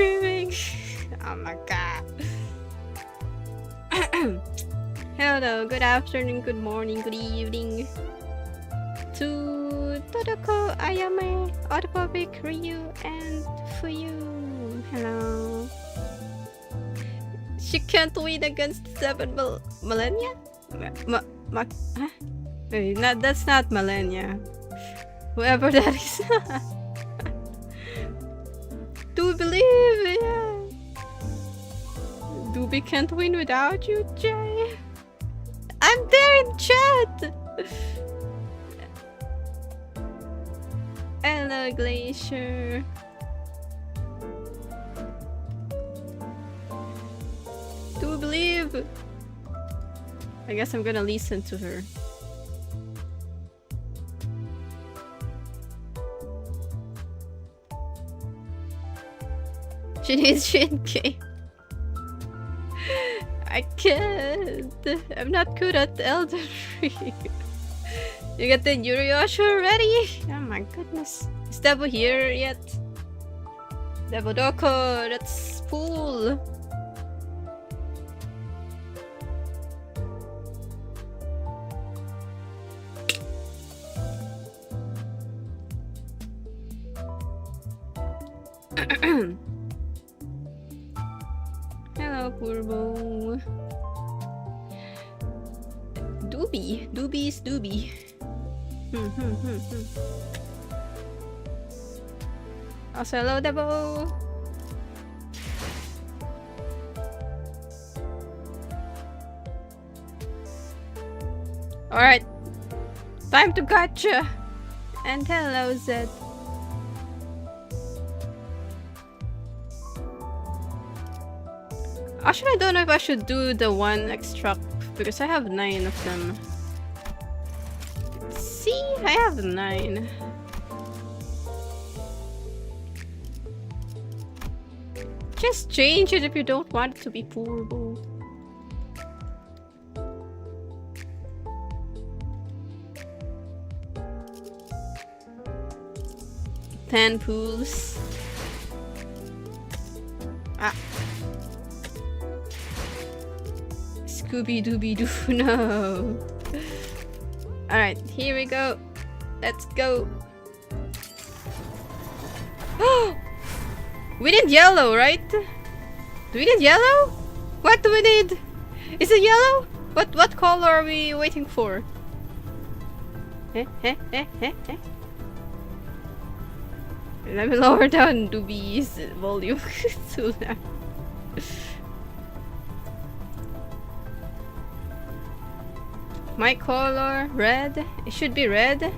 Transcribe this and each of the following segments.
streaming. Oh my god. Hello, good afternoon, good morning, good evening. To Todoko, Ayame, Autopovic, Ryu, and Fuyu. Hello. She can't win against 7 millennia? Huh? Wait, that's not millennia. Whoever that is. Do believe, yeah. Doobie can't win without you, Jay. I'm there in chat. Hello, Glacier. Do believe. I guess I'm gonna listen to her. She needs Shinki. I can't. I'm not good at Elden Ring. You got the Yuriyosha already? Oh my goodness. Is Devo here yet? Devo Doko, that's full. Hello, Purbo. Doobie. Doobie's Doobie. Also, hello, Devo. Alright. Time to gotcha. And hello, Zed. Actually, I don't know if I should do the one extract because I have 9 of them. See, I have 9. Just change it if you don't want it to be pourable. Ten pools. Ah. Scooby Dooby Doo, no. Alright, here we go. Let's go. We need yellow, right? Do we need yellow? What do we need? Is it yellow? What color are we waiting for? Let me lower down Doobie's volume too loud. My color, red. It should be red.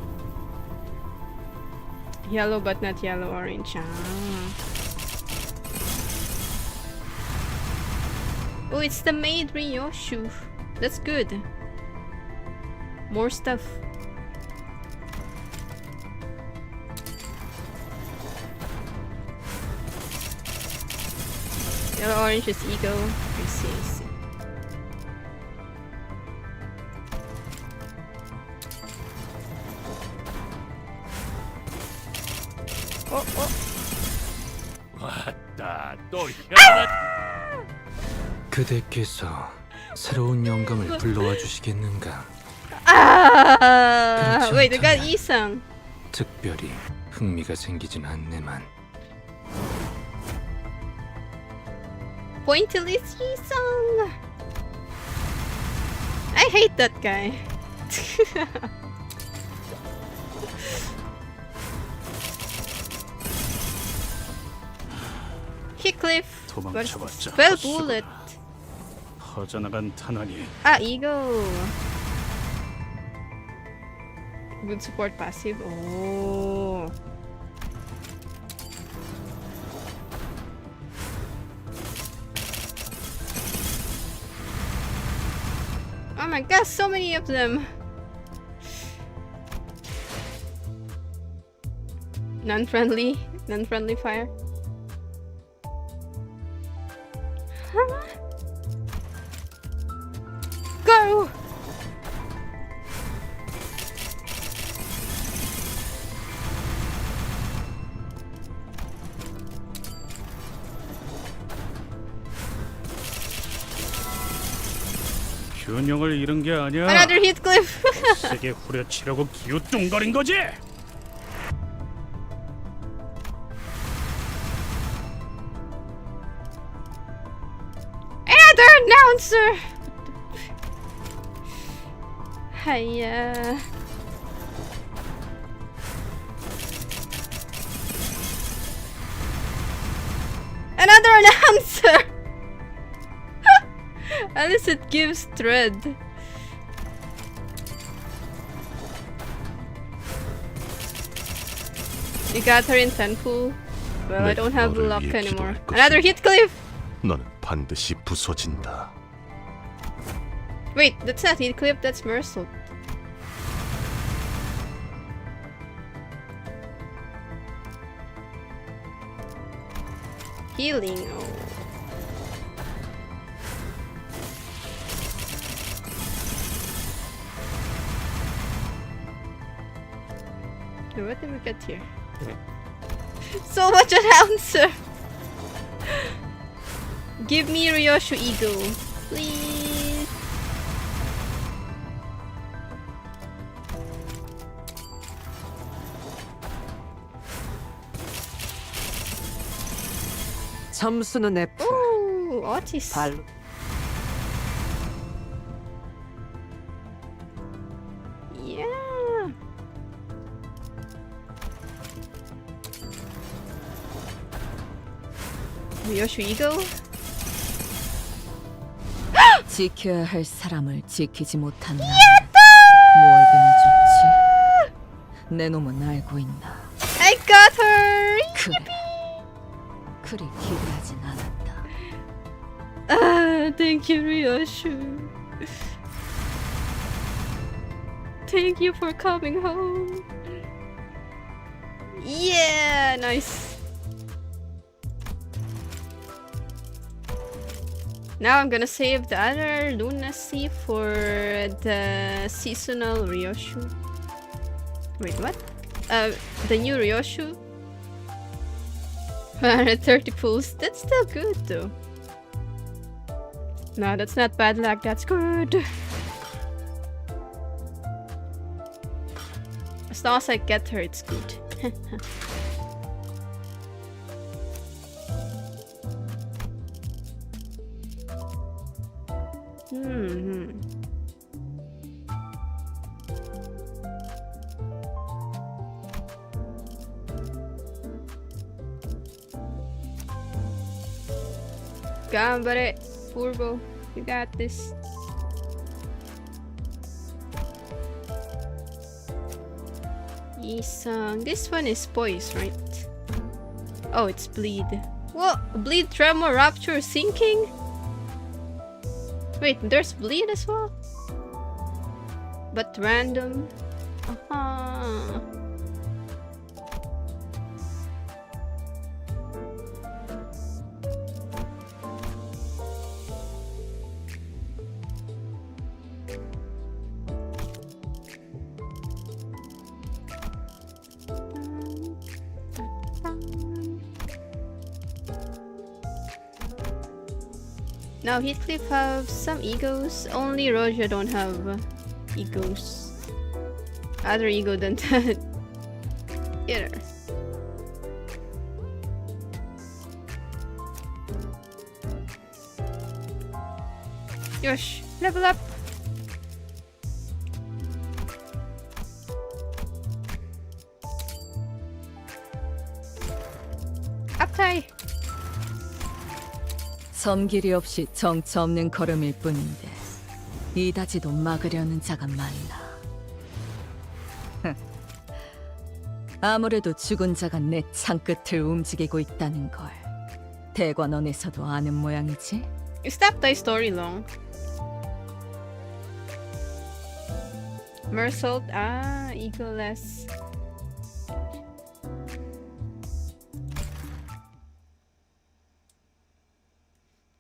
Yellow, but not yellow orange. Ah. Oh, it's the maid Ryoshu. That's good. More stuff. Yellow orange is ego. I see, I see. Oh, oh. 왔다 또 혈압. 그대께서 새로운 영감을 불러와 주시겠는가? Ah, wait, I got Isang. 특별히 흥미가 생기진 않네만. Pointless Isang. I hate that guy. Heathcliff versus Spell Bullet. 퍼져나간 탄환이. Ah, ego. Good support passive. Oh. Oh my god, so many of them. Non-friendly fire. Huh? Go! 균형을 잃은 게 아니야. Another Heathcliff. 세게 후려치려고 기우뚱거린 거지. Another announcer. Hiya. Another announcer. At least it gives thread. You got her in Tenpool. Well, I don't have luck anymore. Another Heathcliff. 너는 반드시 부서진다. Wait, that's not Heathcliff. That's Mersault. Healing. Oh. Okay, what did we get here? So much announcer! Give me Ryoshu Eagle, please. 점수는 F. Ooh, Otis. 발로 Yeah. Ryoshu Eagle? 지켜야 할 사람을 지키지 못한 나는 무얼이나 좋지. 내 놈은 알고 있나. I got her! 그래. 그리 기대하진 않았다. Ah, thank you, Ryoshu. Thank you for coming home. Yeah, nice. Now I'm gonna save the other lunacy for the seasonal Ryoshu. Wait, what? The new Ryoshu? 130 pulls. That's still good though. No, that's not bad luck, that's good. As long as I get her, it's good. Gambare, Furbo, you got this. This one is poise, right? Oh, it's bleed. What? Bleed, tremor, rapture, sinking? Wait, there's bleed as well? But random? Uh-huh. Now Heathcliff have some egos. Only Roja don't have egos. Other ego than that. Here. Yosh, level up. Uptie. 섬길이 없이 정처 없는 걸음일 뿐인데 이다지도 막으려는 자가 많나. 아무래도 죽은 자가 내 창끝을 움직이고 있다는 걸 대관원에서도 아는 모양이지. You stopped thy story long. Mersault, egoless.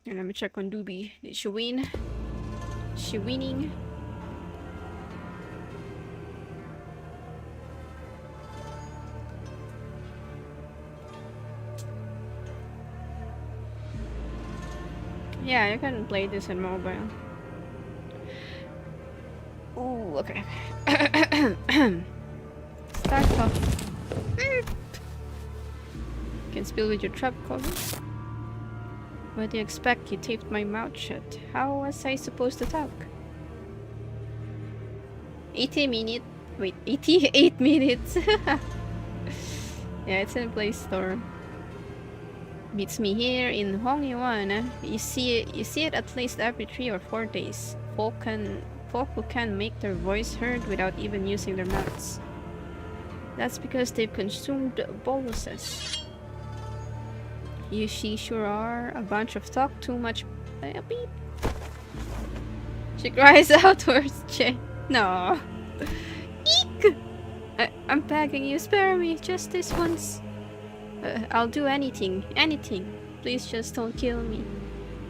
Here, let me check on Doobie. Did she win? She winning? Yeah, you can play this in mobile. Ooh, okay. Start off. Can spill with your trap cover. What do you expect? You taped my mouth shut. How was I supposed to talk? 88 minutes. Yeah, it's in Play Store. Beats me here in Hongyuan. You see it at least every 3 or 4 days. Folk who can make their voice heard without even using their mouths. That's because they've consumed boluses. You sure are a bunch of talk too much. Beep. She cries out towards Jay. No. Eek! I'm begging you, spare me just this once. I'll do anything. Please just don't kill me.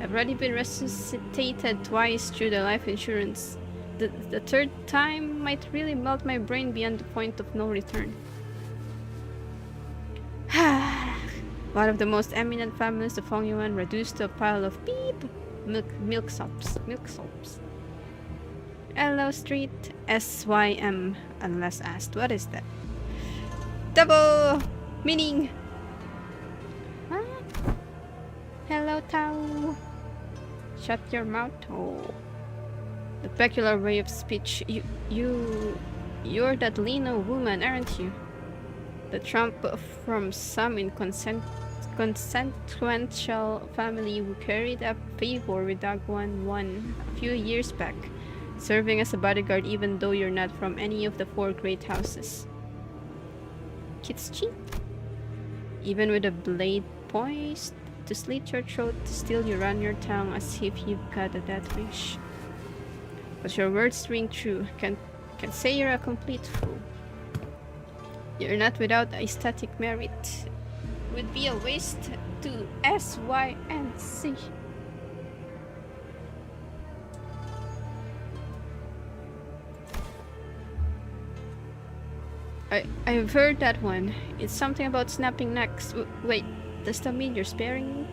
I've already been resuscitated twice through the life insurance. The third time might really melt my brain beyond the point of no return. One of the most eminent families of Hongyuan reduced to a pile of beep milksops. Hello Street SYM, unless asked. What is that? Double meaning. Huh? Hello Tao. Shut your mouth. Oh. The peculiar way of speech. You're that Lino woman, aren't you? The trump from some consequential family who carried a favor with Dagwan One a few years back, serving as a bodyguard even though you're not from any of the 4 great houses. Kitsuchi? Even with a blade poised to slit your throat, still you run your tongue as if you've got a death wish. But your words ring true. Can say you're a complete fool. You're not without aesthetic merit. Would be a waste to SYNC. I've heard that one. It's something about snapping necks. Wait, does that mean you're sparing me?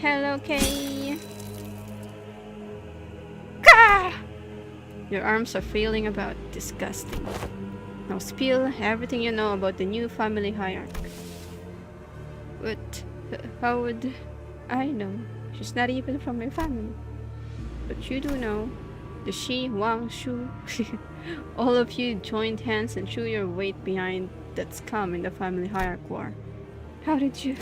Hello, Kay. Gah! Your arms are flailing about. Disgusting. Now spill everything you know about the new family hierarch. What? How would I know? She's not even from my family. But you do know. The Shi, Wang, Shu. All of you joined hands and threw your weight behind that scum in the family hierarch war. How did you?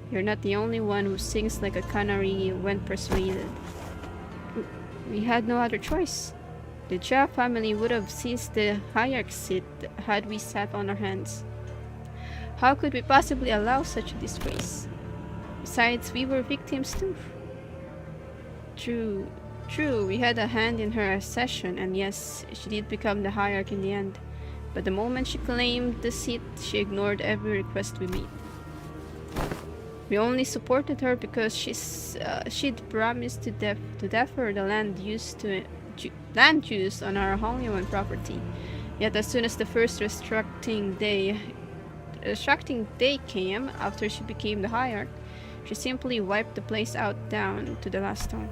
You're not the only one who sings like a canary when persuaded. We had no other choice. The Jia family would have seized the hierarch seat had we sat on our hands. How could we possibly allow such a disgrace? Besides, we were victims too. True, we had a hand in her accession, and yes, she did become the hierarch in the end. But the moment she claimed the seat, she ignored every request we made. We only supported her because she'd promised to defer the land use on our Hongyuan property. Yet as soon as the first restricting day came, after she became the hierarch, she simply wiped the place out down to the last stone.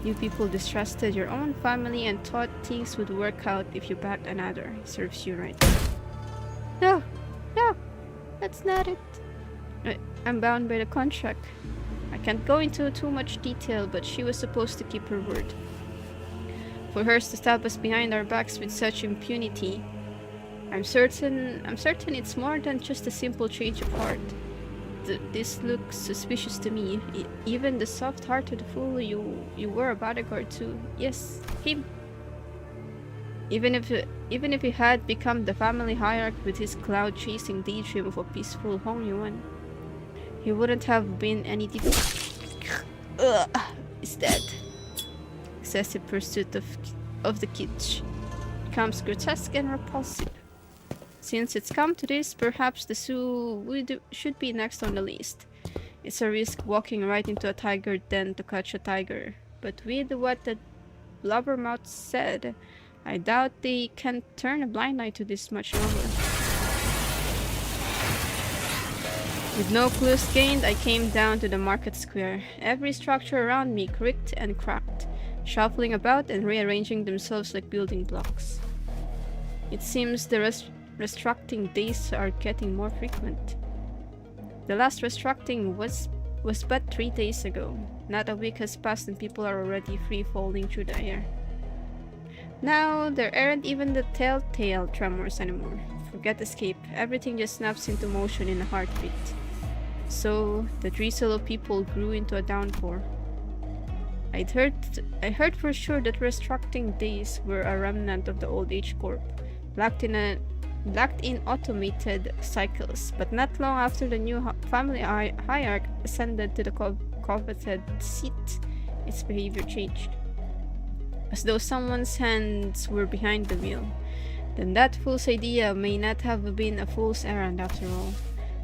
You people distrusted your own family and thought things would work out if you backed another. Serves you right. No, that's not it. I'm bound by the contract. I can't go into too much detail, but she was supposed to keep her word. For her to stab us behind our backs with such impunity, I'm certain it's more than just a simple change of heart. This looks suspicious to me. Even the soft-hearted fool you were a bodyguard to. Yes, him. Even if he had become the family hierarch with his cloud-chasing daydream of a peaceful Hongyuan, he wouldn't have been any different. Is dead. Excessive pursuit of the kitsch becomes grotesque and repulsive. Since it's come to this, perhaps the zoo should be next on the list. It's a risk walking right into a tiger den to catch a tiger. But with what the blubbermouth said, I doubt they can turn a blind eye to this much longer. With no clues gained, I came down to the market square. Every structure around me creaked and cracked. shuffling about and rearranging themselves like building blocks. It seems the restructuring days are getting more frequent. The last restructuring was but 3 days ago. Not a week has passed and people are already free-falling through the air. Now, there aren't even the telltale tremors anymore. Forget escape. Everything just snaps into motion in a heartbeat. So, the drizzle of people grew into a downpour. I heard for sure that restructuring days were a remnant of the old age corp, locked in automated cycles, but not long after the new family hierarch ascended to the coveted seat, its behavior changed. As though someone's hands were behind the wheel. Then that fool's idea may not have been a fool's errand after all.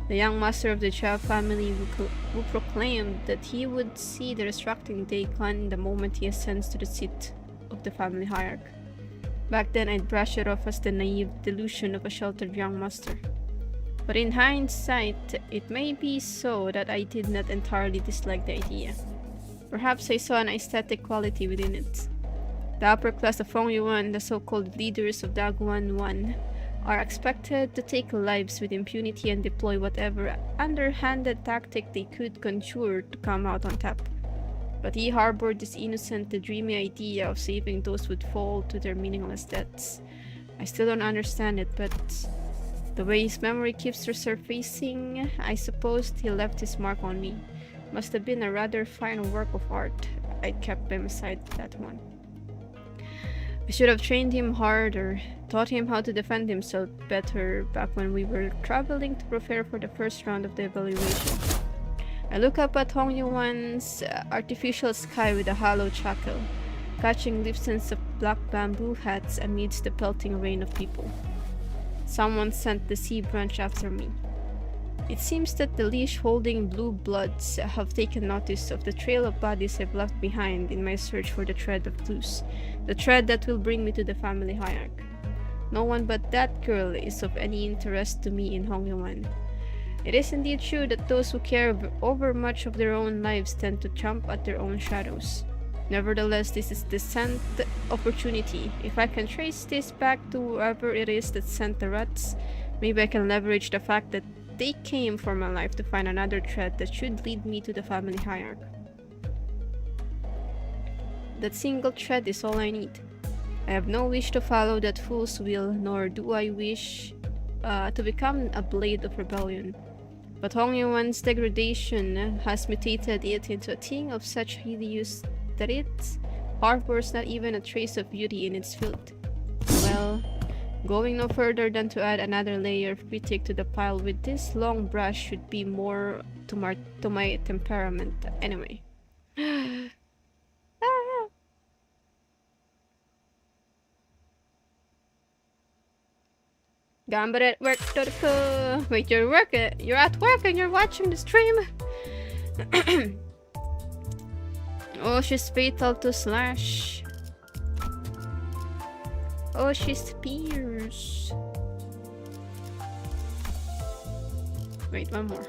The young master of the Chow family who proclaimed that he would see the restructuring day come the moment he ascends to the seat of the family hierarch. Back then I'd brush it off as the naive delusion of a sheltered young master. But in hindsight, it may be so that I did not entirely dislike the idea. Perhaps I saw an aesthetic quality within it. The upper class of Hongyuan, the so-called leaders of Daguan One, are expected to take lives with impunity and deploy whatever underhanded tactic they could conjure to come out on top. But he harbored this innocent, dreamy idea of saving those who would fall to their meaningless deaths. I still don't understand it, but the way his memory keeps resurfacing, I suppose he left his mark on me. Must have been a rather fine work of art. I kept by my side that one. I should have trained him harder, taught him how to defend himself better back when we were traveling to prepare for the first round of the evaluation. I look up at Hongyuan's artificial sky with a hollow chuckle, catching glimpses of black bamboo hats amidst the pelting rain of people. Someone sent the sea branch after me. It seems that the leash-holding blue bloods have taken notice of the trail of bodies I've left behind in my search for the thread of clues, the thread that will bring me to the family hierarch. No one but that girl is of any interest to me in Hongyuan. It is indeed true that those who care over much of their own lives tend to jump at their own shadows. Nevertheless, this is the sent opportunity. If I can trace this back to whoever it is that sent the rats, maybe I can leverage the fact that they came for my life to find another thread that should lead me to the family hierarch. That single thread is all I need. I have no wish to follow that fool's will, nor do I wish to become a blade of rebellion. But Hongyuan's degradation has mutated it into a thing of such hideous that it harbors not even a trace of beauty in its filth. Well, going no further than to add another layer of critique to the pile with this long brush should be more to my temperament anyway. Gambare work. Wait, you're at work and you're watching the stream? Oh, she's fatal to slash. Oh, she spears. Wait, one more.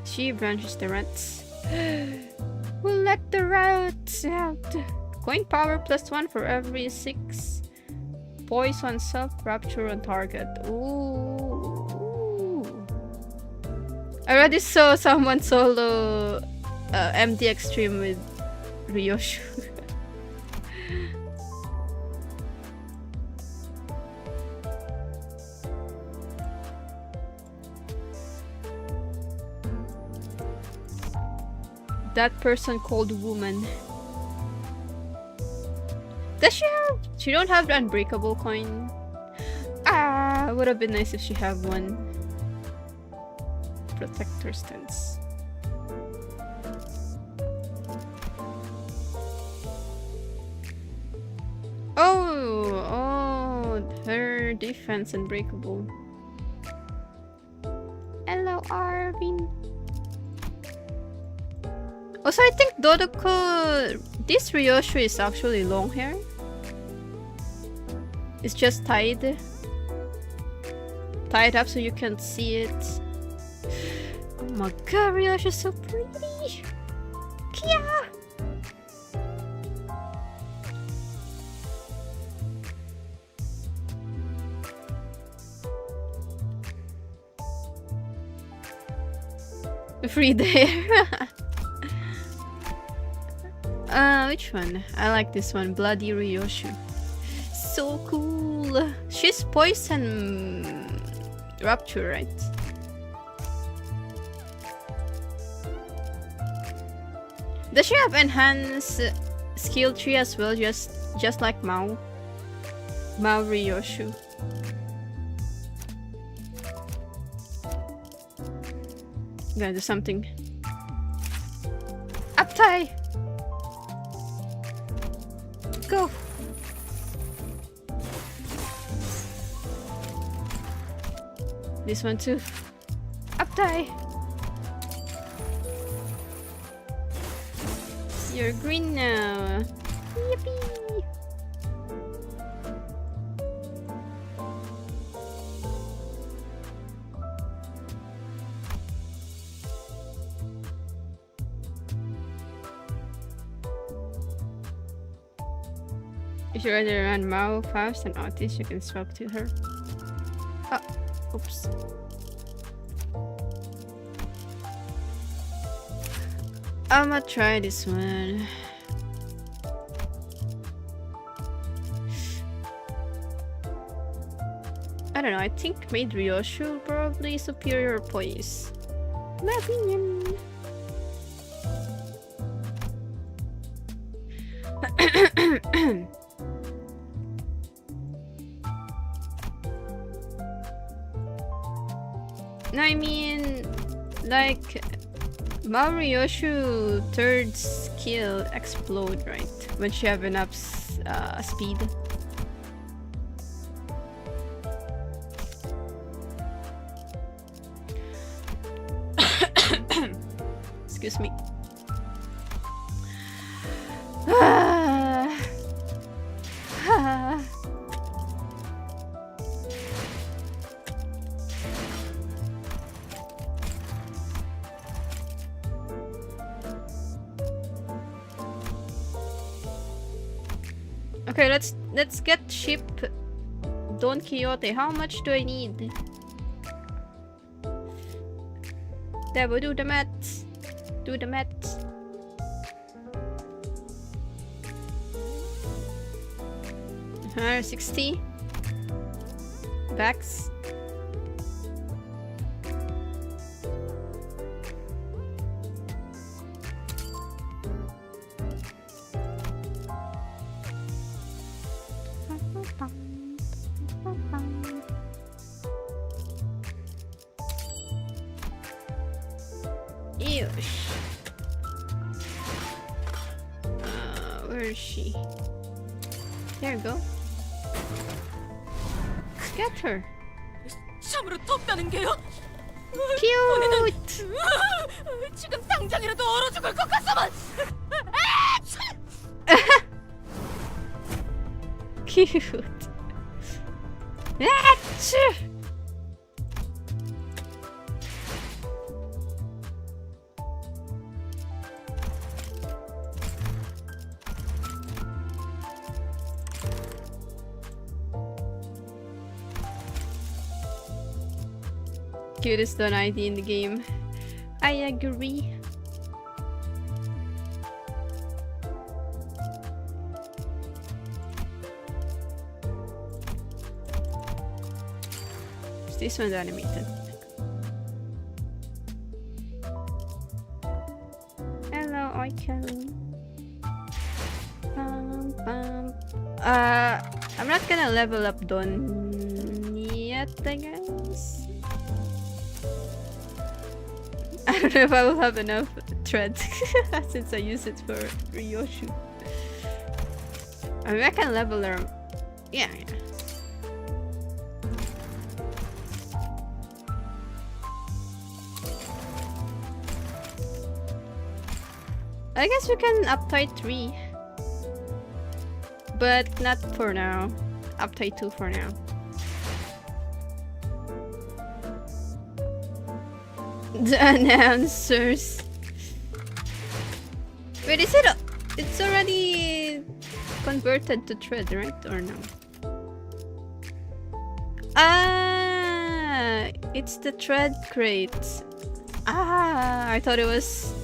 She branches the rats. We'll let the rats out. Coin power +1 for every 6 poison self-rapture on target. Ooh. I already saw someone solo MD Extreme with Ryoshu. That person called woman. Does she have? She don't have the unbreakable coin. Ah, would have been nice if she had one. Protector stance. Oh, her defense unbreakable. Hello, Arvin. Also, I think Dodoko, this Ryoshu is actually long hair. It's just tied up so you can't see it. Oh my god, Ryosh is so pretty. Kia! Free there. Which one? I like this one, Bloody Ryoshu. So cool. She's poison rapture, right? Does she have enhanced skill tree as well, just like Mao Ryoshu? Gonna do something. Uptie! Go! This one too. Uptie! You're green now. Yippee! If you rather run Mao, Faust, and Otis, you can swap to her. Oh, oops. I'ma try this one. I don't know, I think made Ryoshu probably superior poise. My opinion. No, I mean, like, Ryoshu third skill explode, right? When she have enough speed. Excuse me. Okay, let's get ship Don Quixote. How much do I need? Devil, do the maths. Do the maths. Another 60 backs. Where is she? There you go. Get her. 참으로 덥다는 게요? Cute. 지금 당장이라도 얼어 죽을 것 같소만. Cute. Achoo. Cutest Don ID in the game. I agree. This one's animated. Hello, Oikel. I'm not gonna level up Don yet, I guess. I don't know if I will have enough thread since I use it for Ryoshu. I mean, I can level her. Yeah. I guess we can uptie 3. But not for now. Uptight 2 for now. The announcers. Wait, is it? It's already converted to thread, right? Or no? Ah, it's the thread crate. Ah, I thought it was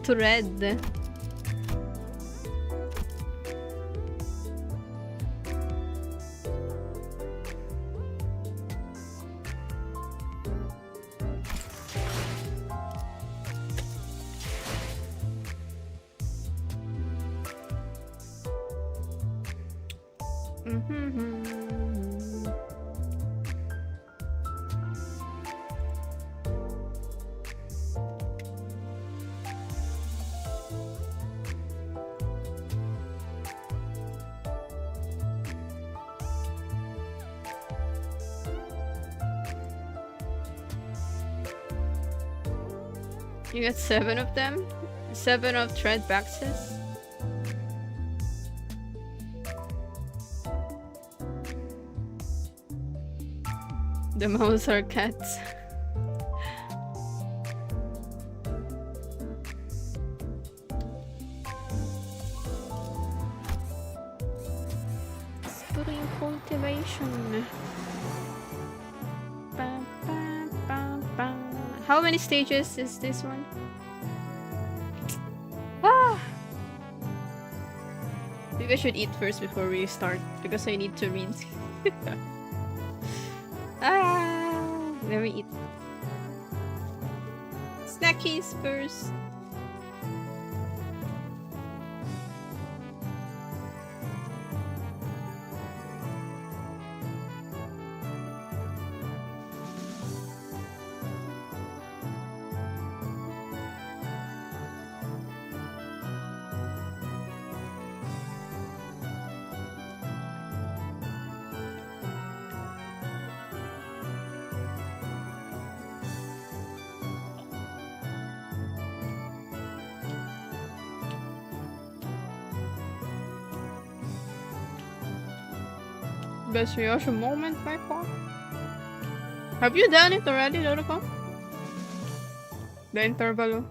thread. You got 7 of them? 7 of thread boxes? The mouse are cats. Spring cultivation. Ba, ba, ba, ba. How many stages is this one? Ah! Maybe I should eat first before we start because I need to read. Ah, let me eat. Snackies first. Best reaction moment, Michael? Have you done it already, Lorco? The Intervallo.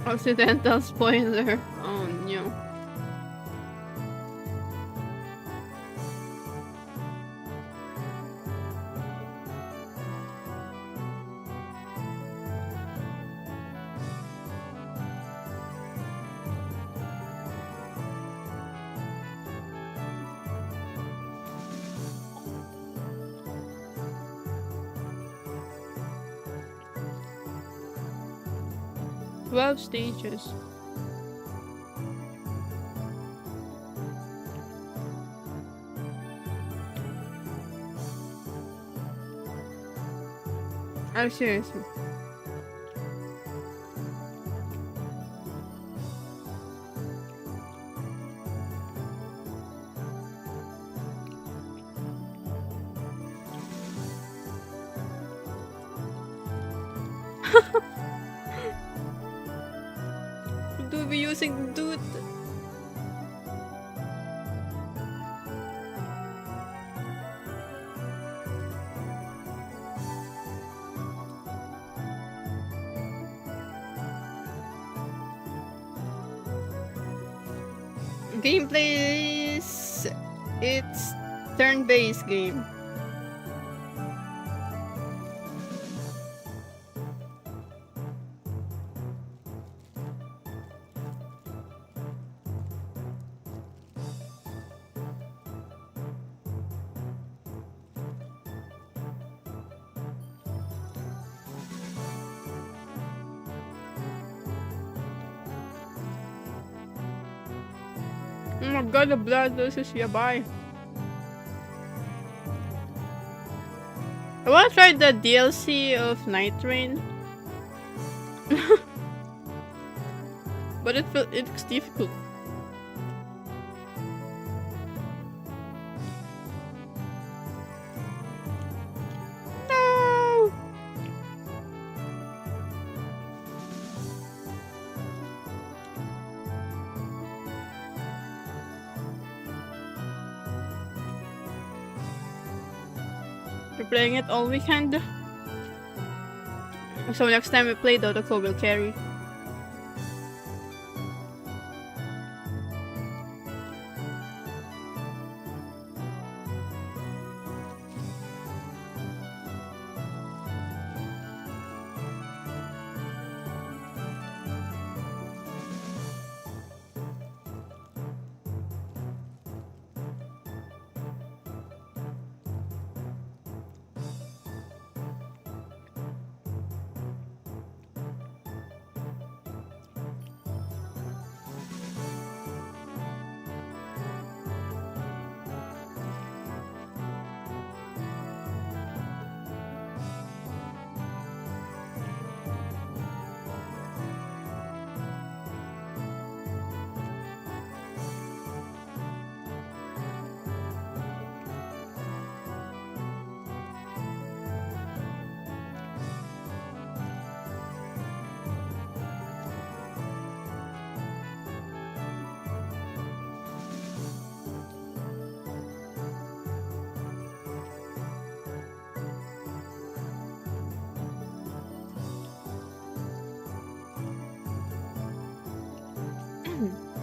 Accidental spoiler. Oh no. Twelve stages. Oh, seriously. Do we using dude? Gameplay is it's turn-based game. Oh my god, the blood, this is yabai. I wanna try the DLC of Night Rain. But it looks difficult. No! We're playing it all weekend. So next time we play, Dodoko will carry.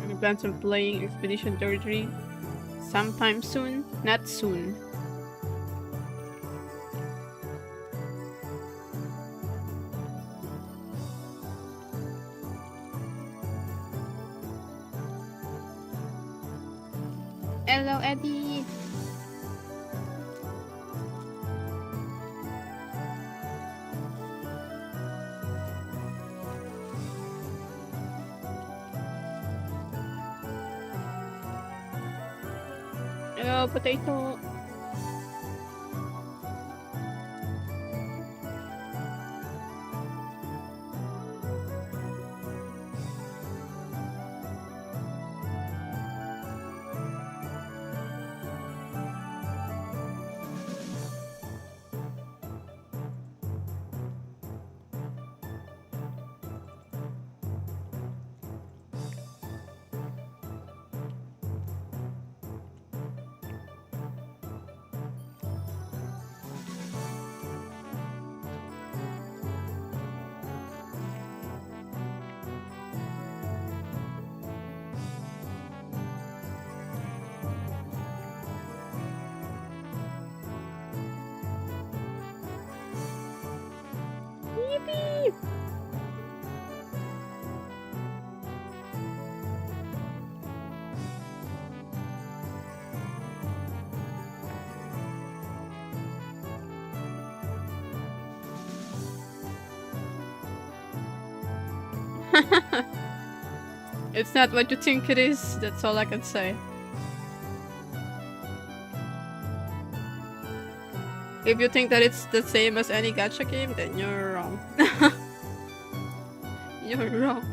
I plan on playing Expedition 33 sometime soon. Not soon. Hello, Eddie. Hello, potato. Yippee! It's not what you think it is, that's all I can say. If you think that it's the same as any gacha game, then you're wrong. You're wrong.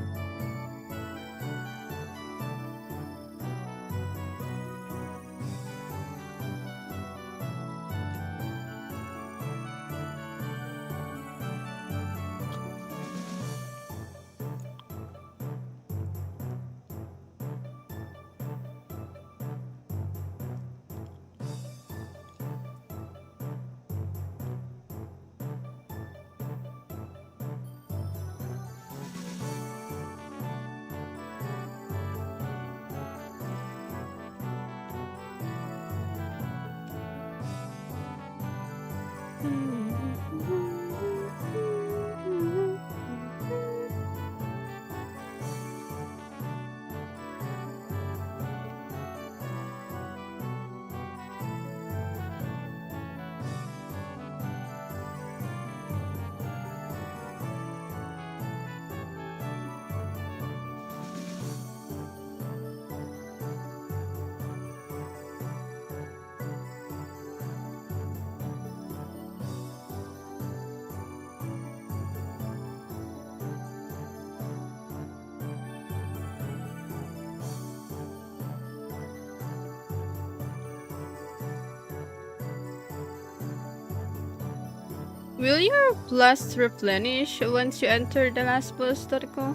Will your blast replenish once you enter the last boss, Toriko?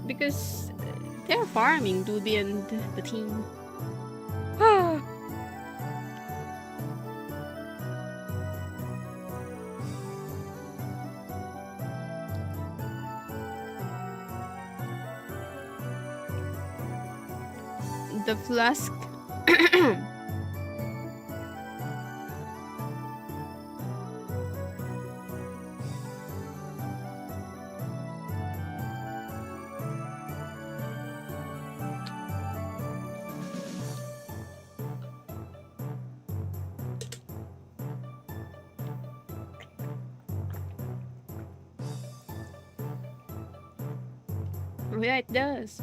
Because they're farming Doobie and the team. The flask. Yeah, it does.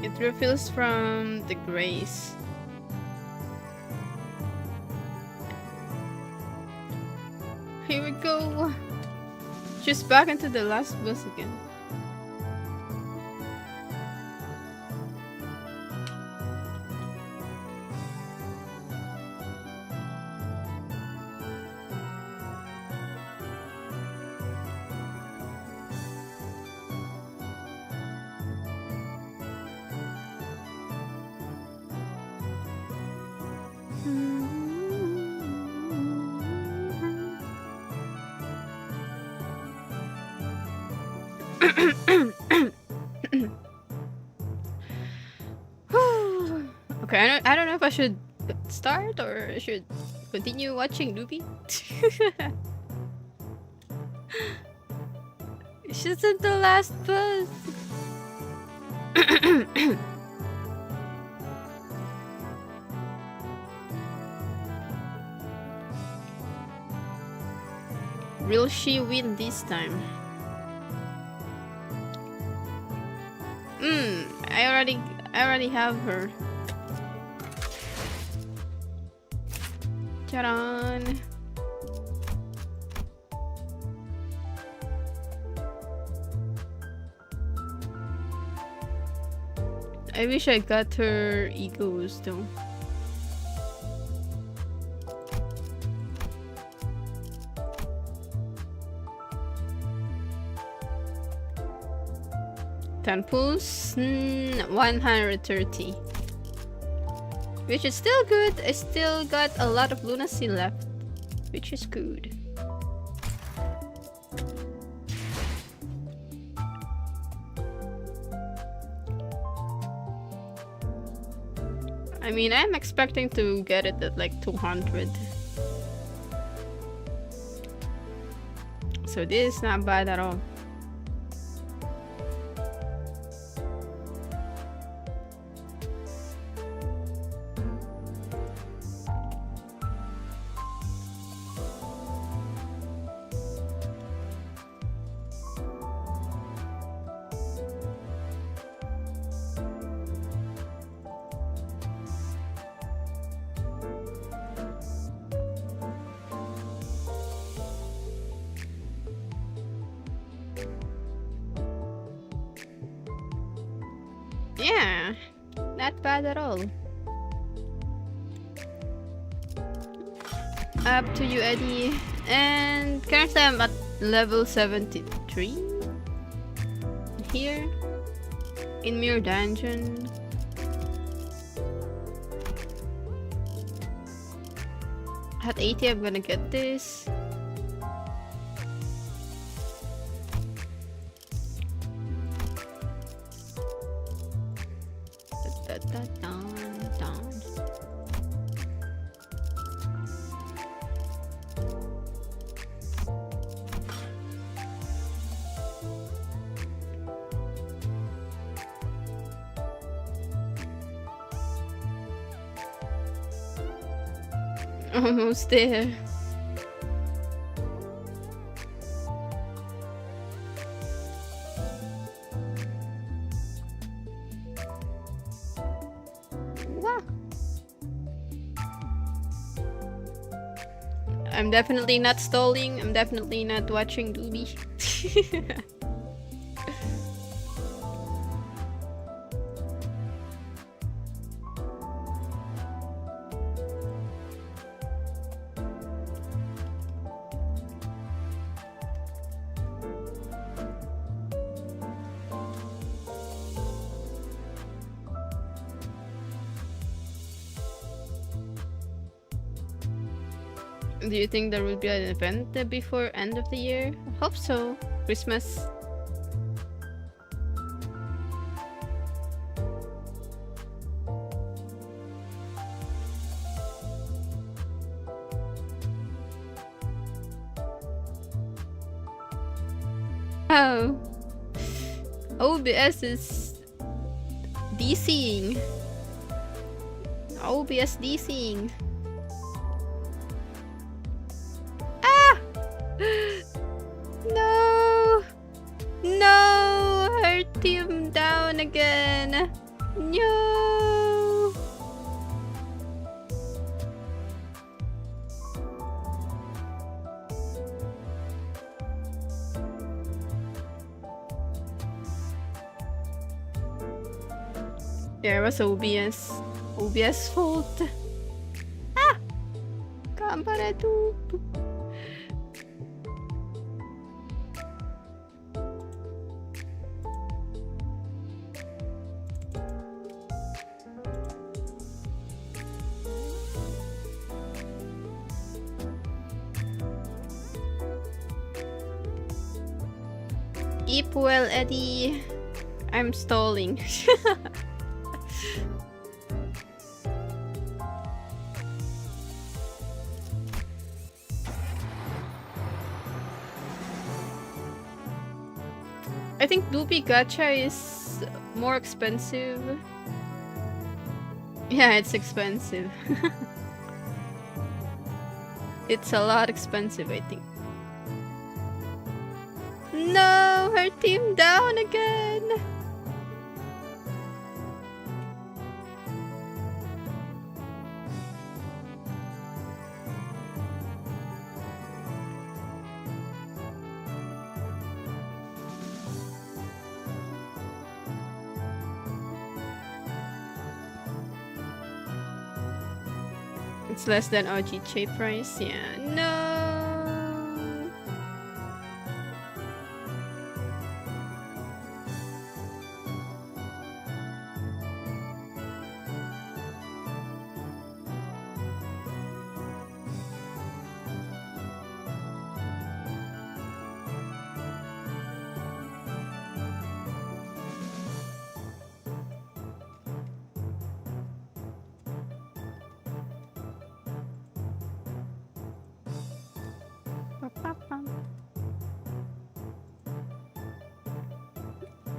It refills from the grace. Here we go. She's back into the last boss again. Okay, I don't know if I should start or I should continue watching Doobie. She's in the last bus. Will she win this time? I already have her. Charan. I wish I got her egos though. Temples, 130. Which is still good. I still got a lot of lunacy left, which is good. I mean, I'm expecting to get it at like 200. So this is not bad at all. Yeah, not bad at all. Up to you, Eddie. And currently I'm at level 73 here in Mirror Dungeon. At 80 I'm gonna get this. Almost there. I'm definitely not stalling. I'm definitely not watching Doobie. Do you think there will be an event before end of the year? I hope so. Christmas. Oh. OBS is DCing. OBS DCing. No! No! Hurt him down again. No! Yeah, it was OBS. OBS fault. Ah! Cámara tu. Keep well, Eddie. I'm stalling. I think Doobie Gacha is more expensive. Yeah, it's expensive. It's a lot expensive, I think. No, her team down again. It's less than OGJ price, yeah. No.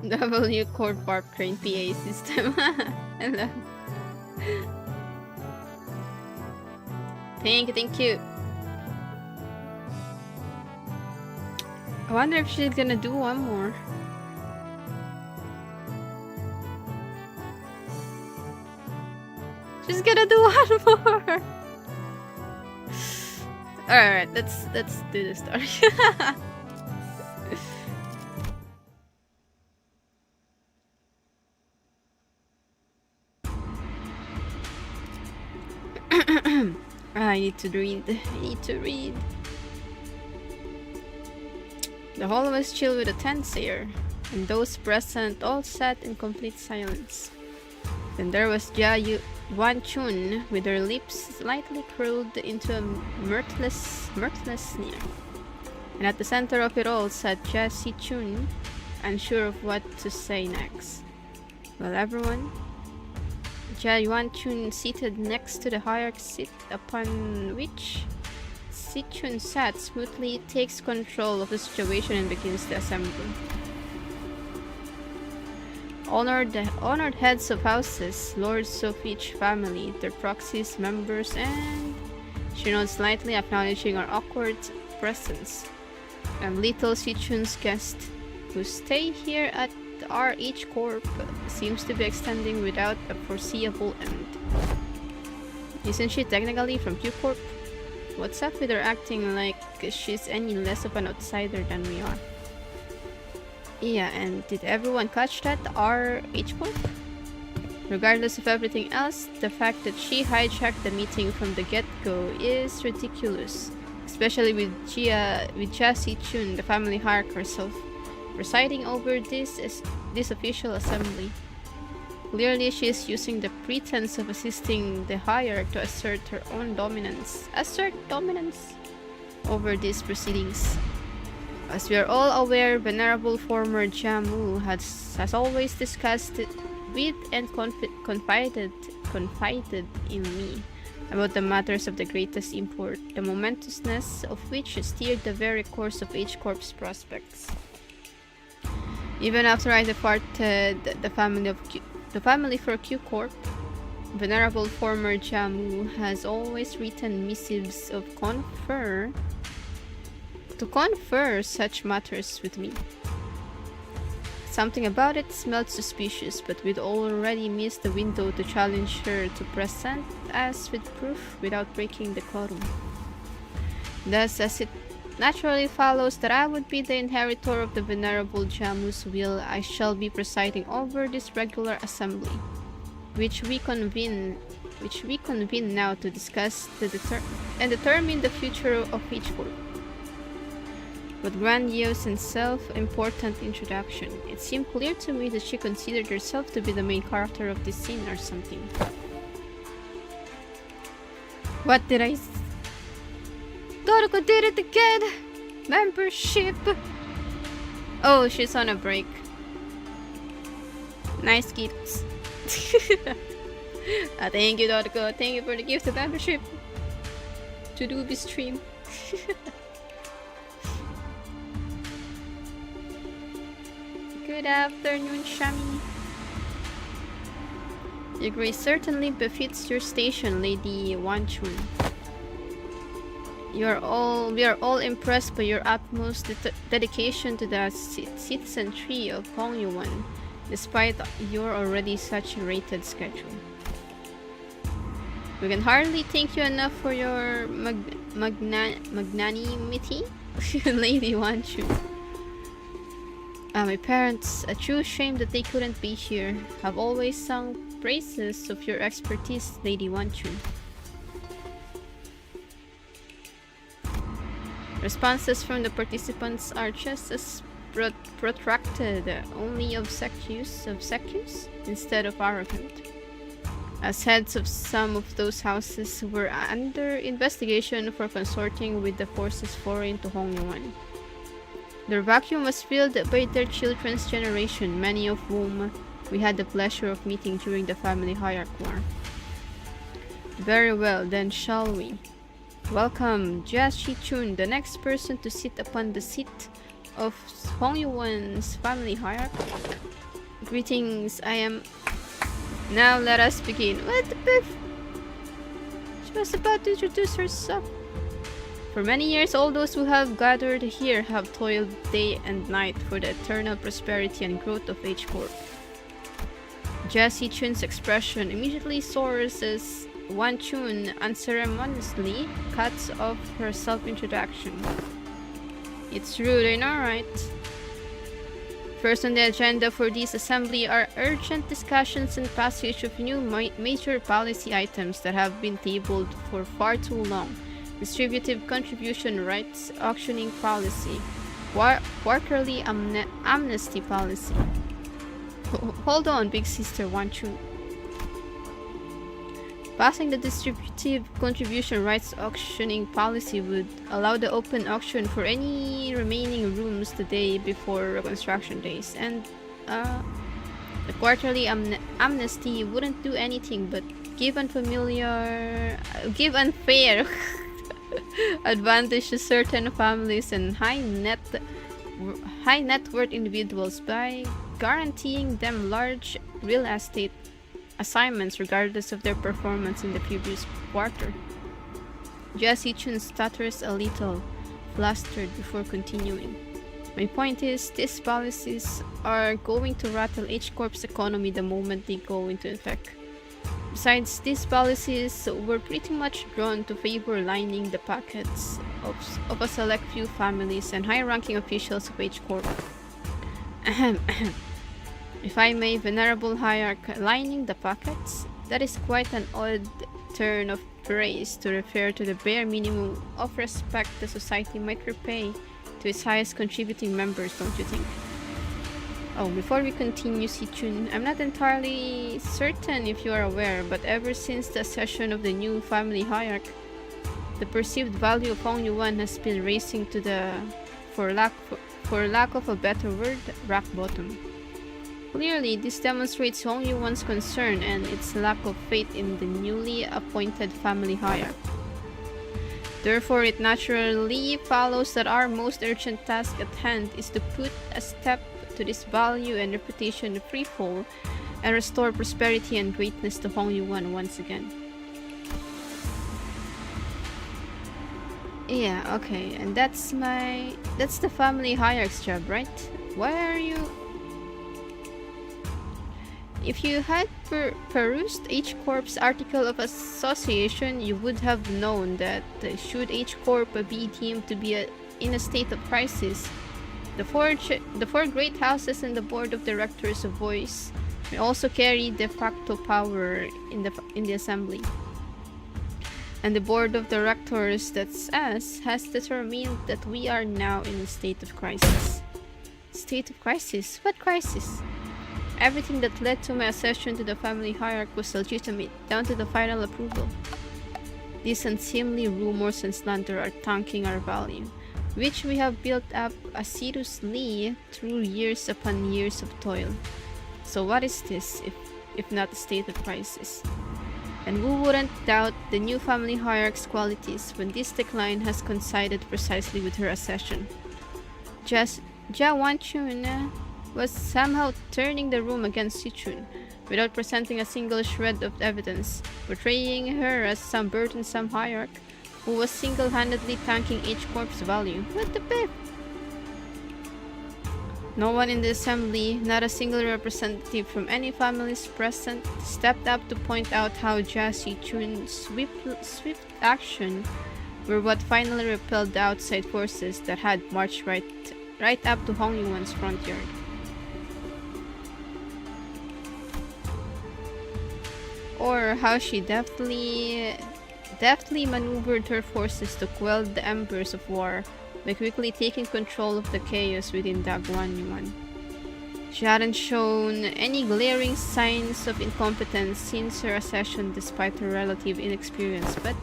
W Core Warp Train PA system. Hello. Thank you. I wonder if she's gonna do one more. She's gonna do one more. Alright, let's do the story. I need to read. The hall was chill with a tense air, and those present all sat in complete silence. Then there was Jia Wan Chun, with her lips slightly curled into a mirthless sneer. And at the center of it all sat Jia Si Chun, unsure of what to say next. Well, everyone, Jia Yuan Chun seated next to the hierarch seat upon which Si Chun sat smoothly, takes control of the situation and begins the assembly. Honored heads of houses, lords of each family, their proxies, members, and she nods slightly, acknowledging our awkward presence. And little Si Chun's guest, whose stay here at our H Corp seems to be extending without a foreseeable end. Isn't she technically from Q Corp? What's up with her acting like she's any less of an outsider than we are? Yeah, and did everyone catch that? Our H-Corp? Regardless of everything else, the fact that she hijacked the meeting from the get-go is ridiculous. Especially with Jia Si-chun, the family hierarch herself, presiding over this official assembly. Clearly, she is using the pretense of assisting the hierarch to assert her own dominance. Assert dominance over these proceedings. As we are all aware, Venerable former Jamu has always discussed with and confided in me about the matters of the greatest import, the momentousness of which steered the very course of H-Corp's prospects. Even after I departed the family for Q-Corp, Venerable former Jamu has always written missives of to confer such matters with me. Something about it smelled suspicious, but we'd already missed the window to challenge her to present us with proof without breaking the quorum. Thus, as it naturally follows that I would be the inheritor of the Venerable Jamu's will, I shall be presiding over this regular assembly, which we convene now to discuss and determine the future of each group. With grandiose and self-important introduction, it seemed clear to me that she considered herself to be the main character of this scene or something. What did I Doroko did it again! Membership! Oh, she's on a break. Nice gifts. Thank you, Doroko. Thank you for the gift of membership to do this stream. Good afternoon, Shami. Your grace certainly befits your station, Lady Wanchun. We are all impressed by your utmost dedication to the citizenry of Hongyuan, despite your already saturated schedule. We can hardly thank you enough for your magnanimity, Lady Wanchun. My parents, a true shame that they couldn't be here, have always sung praises of your expertise, Lady Wanchun. Responses from the participants are just as protracted, only obsequious instead of arrogant. As heads of some of those houses were under investigation for consorting with the forces foreign to Hongyuan. Their vacuum was filled by their children's generation, many of whom we had the pleasure of meeting during the family hierarch war. Very well, then shall we? Welcome, Jia Si-chun, the next person to sit upon the seat of Hongyuan's family hierarch. Greetings, I am... Now let us begin. What the biff? She was about to introduce herself. For many years, all those who have gathered here have toiled day and night for the eternal prosperity and growth of H-Corp. Jia Si-chun's expression immediately soars as Wanchun unceremoniously cuts off her self-introduction. It's rude, I know, right? First on the agenda for this assembly are urgent discussions and passage of new major policy items that have been tabled for far too long. Distributive contribution rights, auctioning policy, quarterly amnesty policy. Hold on, big sister Wanchun. Passing the distributive contribution rights auctioning policy would allow the open auction for any remaining rooms the day before construction days, and the quarterly amnesty wouldn't do anything but give unfair advantage to certain families and high net worth individuals by guaranteeing them large real estate assignments regardless of their performance in the previous quarter. Jia Si-chun stutters a little, flustered before continuing. My point is, these policies are going to rattle H-Corp's economy the moment they go into effect. Besides, these policies were pretty much drawn to favor lining the pockets of a select few families and high-ranking officials of H Corp. Ahem, ahem. If I may, Venerable Hierarch, lining the pockets? That is quite an odd turn of phrase to refer to the bare minimum of respect the society might repay to its highest contributing members, don't you think? Oh, before we continue, Sichun, I'm not entirely certain if you are aware, but ever since the accession of the new family hierarch, the perceived value of Hong Yuan has been racing to the, for lack of a better word, rock bottom. Clearly, this demonstrates Hong Yuan's concern and its lack of faith in the newly appointed family hierarch. Therefore, it naturally follows that our most urgent task at hand is to put a step to this value and reputation free fall and restore prosperity and greatness to Hong Yuan once again. Yeah, okay, and that's the family hierarch's job, right? Why are you... If you had perused H Corp's article of association, you would have known that should H Corp be deemed to be in a state of crisis, the four great houses and the board of directors of Voice may also carry de facto power in the assembly. And the board of directors, that's us, has determined that we are now in a state of crisis. State of crisis? What crisis? Everything that led to my accession to the family hierarch was legitimate, down to the final approval. These unseemly rumors and slander are tanking our value, which we have built up assiduously through years upon years of toil. So what is this, if not a state of crisis? And who wouldn't doubt the new family hierarch's qualities when this decline has coincided precisely with her accession? Just Jia Wanchun was somehow turning the room against Sichun, without presenting a single shred of evidence, portraying her as some burdensome hierarch who was single-handedly tanking H Corp's value. What the pip? No one in the assembly, not a single representative from any families present, stepped up to point out how Jia Sichun's swift action were what finally repelled the outside forces that had marched right up to Hong Yuan's front yard. Or how she deftly maneuvered her forces to quell the embers of war by quickly taking control of the chaos within Daguan Yuan. She hadn't shown any glaring signs of incompetence since her accession despite her relative inexperience, but...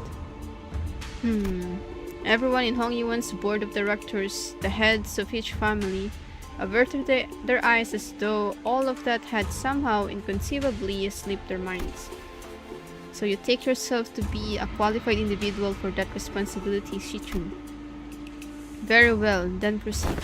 Everyone in Hong Yuan's board of directors, the heads of each family, averted their eyes as though all of that had somehow inconceivably slipped their minds. So you take yourself to be a qualified individual for that responsibility, Sichun. Very well, then proceed.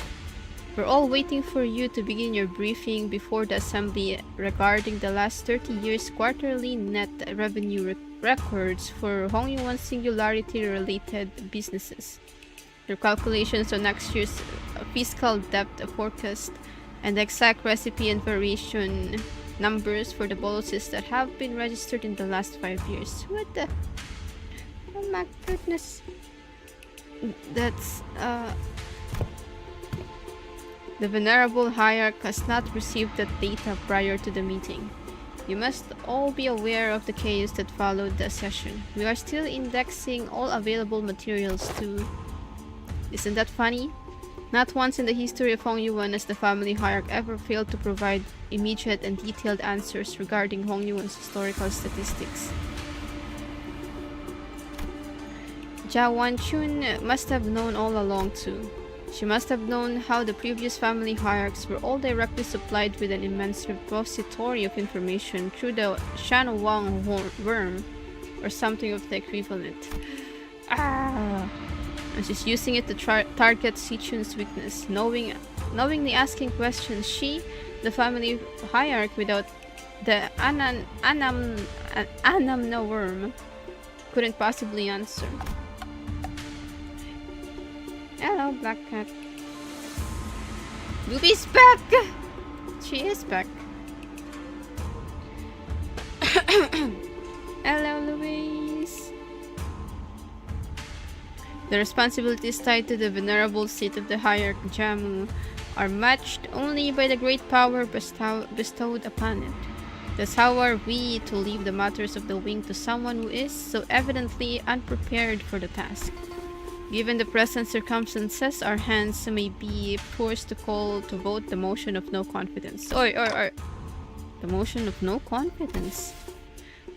We're all waiting for you to begin your briefing before the assembly regarding the last 30 years' quarterly net revenue records for Hong Yuan singularity-related businesses, your calculations on next year's fiscal debt forecast, and the exact recipe and variation numbers for the boluses that have been registered in the last 5 years. What the... Oh my goodness. That's, The Venerable Hierarch has not received that data prior to the meeting. You must all be aware of the chaos that followed the session. We are still indexing all available materials too. Isn't that funny? Not once in the history of Hong Yuan has the family hierarch ever failed to provide immediate and detailed answers regarding Hong Yuan's historical statistics. Jia Wanchun must have known all along too. She must have known how the previous family hierarchs were all directly supplied with an immense repository of information through the Shan Wang worm, or something of the equivalent. And she's using it to target Sichun's weakness, knowingly asking questions she, the family hierarch without the Anamna worm, couldn't possibly answer. Hello, Black Cat. Ruby's back! She is back. Hello, Louise. The responsibilities tied to the venerable seat of the hierarch Jamu are matched only by the great power bestowed upon it. Thus how are we to leave the matters of the wing to someone who is so evidently unprepared for the task? Given the present circumstances, our hands may be forced to call to vote the motion of no confidence. The motion of no confidence.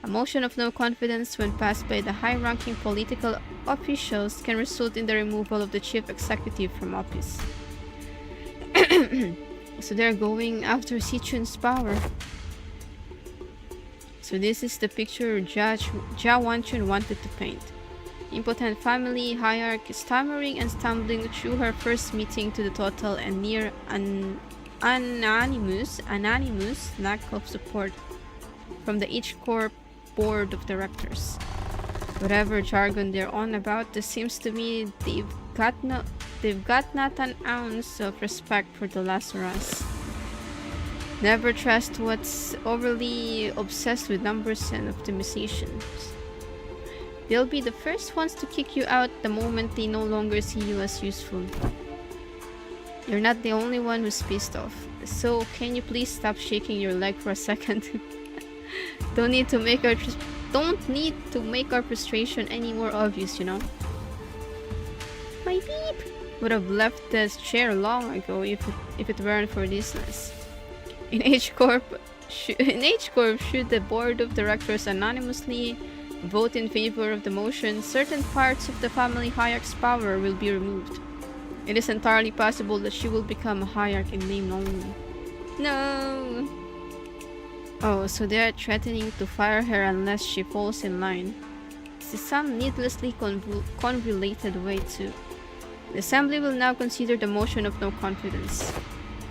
A motion of no confidence, when passed by the high-ranking political officials, can result in the removal of the chief executive from office. So they're going after Sichun's power. So this is the picture Jia Wanchun wanted to paint. Impotent family hierarch stammering and stumbling through her first meeting to the total and near anonymous lack of support from the each corp board of directors. Whatever jargon they're on about, this seems to me they've got not an ounce of respect for the Lazarus. Never trust what's overly obsessed with numbers and optimizations. They'll be the first ones to kick you out the moment they no longer see you as useful. You're not the only one who's pissed off. So can you please stop shaking your leg for a second? Don't need to make our frustration any more obvious, you know. My beep would have left this chair long ago if it weren't for this mess. In H Corp, should the board of directors anonymously vote in favor of the motion, certain parts of the family hierarch's power will be removed. It is entirely possible that she will become a hierarch in name only. No! Oh, so they are threatening to fire her unless she falls in line. This is some needlessly convoluted way too. The assembly will now consider the motion of no confidence.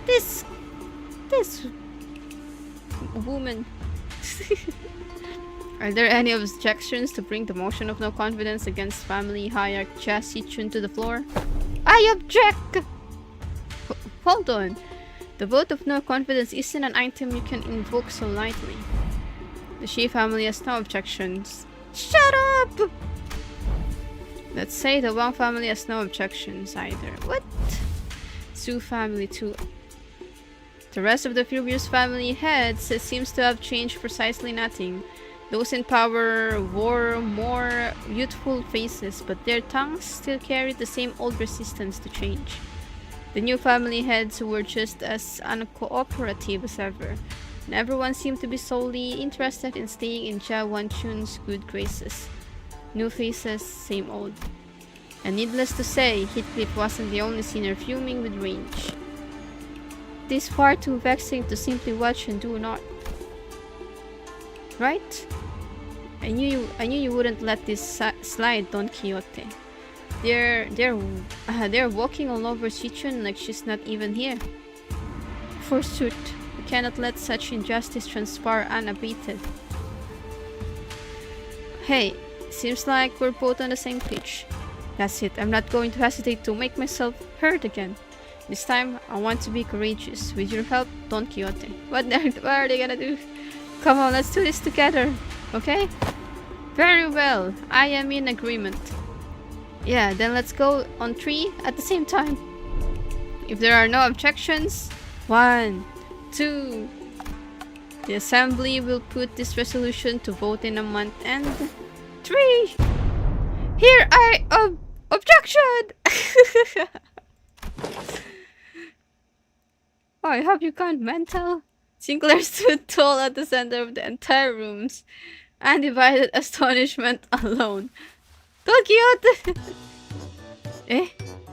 This woman. Are there any objections to bring the motion of no confidence against family hierarch Jia Sichun to the floor? I object! Hold on. The vote of no confidence isn't an item you can invoke so lightly. The Shi family has no objections. Shut up! Let's say the Wang family has no objections either. What? Su family too. The rest of the Furious family heads seems to have changed precisely nothing. Those in power wore more youthful faces, but their tongues still carried the same old resistance to change. The new family heads were just as uncooperative as ever, and everyone seemed to be solely interested in staying in Jia Wanchun's good graces. New faces, same old. And needless to say, Heathcliff wasn't the only senior fuming with rage. It is far too vexing to simply watch and do not. Right? I knew you wouldn't let this slide, Don Quixote. They're walking all over Sichun like she's not even here. Forsooth, we cannot let such injustice transpire unabated. Hey, seems like we're both on the same page. That's it, I'm not going to hesitate to make myself heard again. This time, I want to be courageous. With your help, Don Quixote. What are they gonna do? Come on, let's do this together, okay? Very well, I am in agreement. Yeah, then let's go on 3 at the same time. If there are no objections, 1, 2. The assembly will put this resolution to vote in a month and 3. Here I objection. Oh, have you gone mental? Sinclair stood tall at the center of the entire room's undivided astonishment alone. Don Quixote! Eh?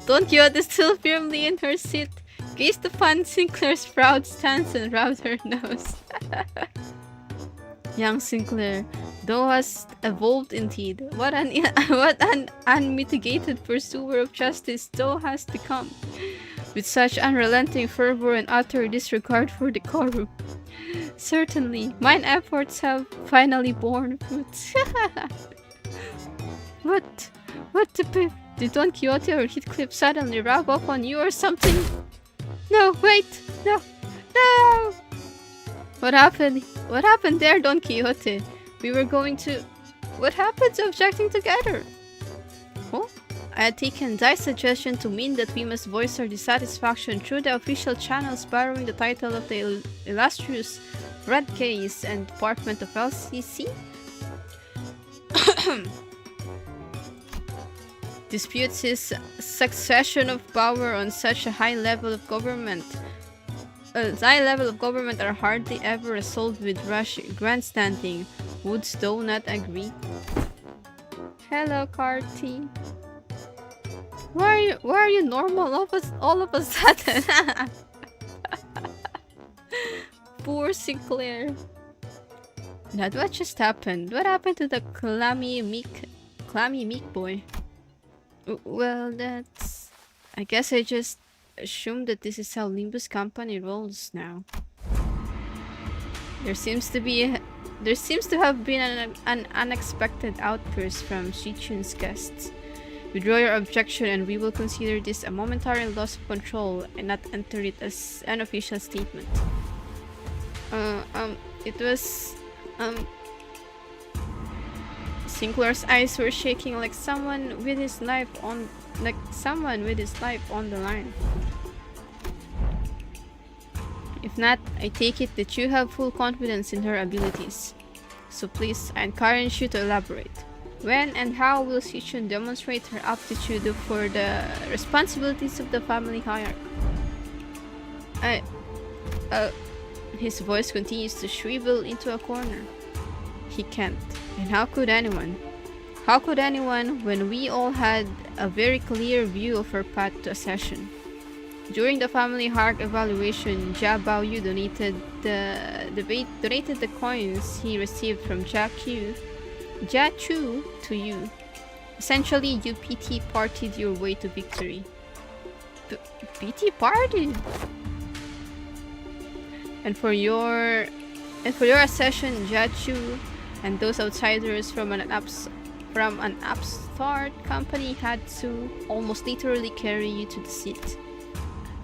Don Quixote, still firmly in her seat, gazed upon Sinclair's proud stance and rubbed her nose. Young Sinclair, thou hast evolved indeed. What an unmitigated pursuer of justice thou hast become, with such unrelenting fervor and utter disregard for decorum. Certainly, mine efforts have finally borne fruit. What the pip? Did Don Quixote or Heathcliff suddenly rub off on you or something? No, wait! No! No! What happened? What happened there, Don Quixote? We were going to... What happened to objecting together? Oh? I had taken Dai's suggestion to mean that we must voice our dissatisfaction through the official channels borrowing the title of the illustrious Red Case and Department of LCC? Disputes his succession of power on such a high level of government. High level of government are hardly ever resolved with rush grandstanding. Wouldst thou not agree? Hello, Carty. Why are you normal all of a sudden? Poor Sinclair. That what just happened? What happened to the clammy meek boy? Well, that's... I guess I just assumed that this is how Limbus company rolls now. There seems to have been an unexpected outburst from Shichun's guests. Withdraw your objection and we will consider this a momentary loss of control and not enter it as an official statement. It was... Sinclair's eyes were shaking like someone with his life on the line. If not, I take it that you have full confidence in her abilities. So please, I encourage you to elaborate. When and how will Shichun demonstrate her aptitude for the responsibilities of the family hierarchy? His voice continues to shrivel into a corner. He can't. And how could anyone? How could anyone when we all had a very clear view of her path to accession? During the family hierarchy evaluation, Jia Baoyu donated the coins he received from Jia Chu to you. Essentially, you PT partied your way to victory. PT partied? And for your accession, Jia Chu and those outsiders from an upstart company had to almost literally carry you to the seat.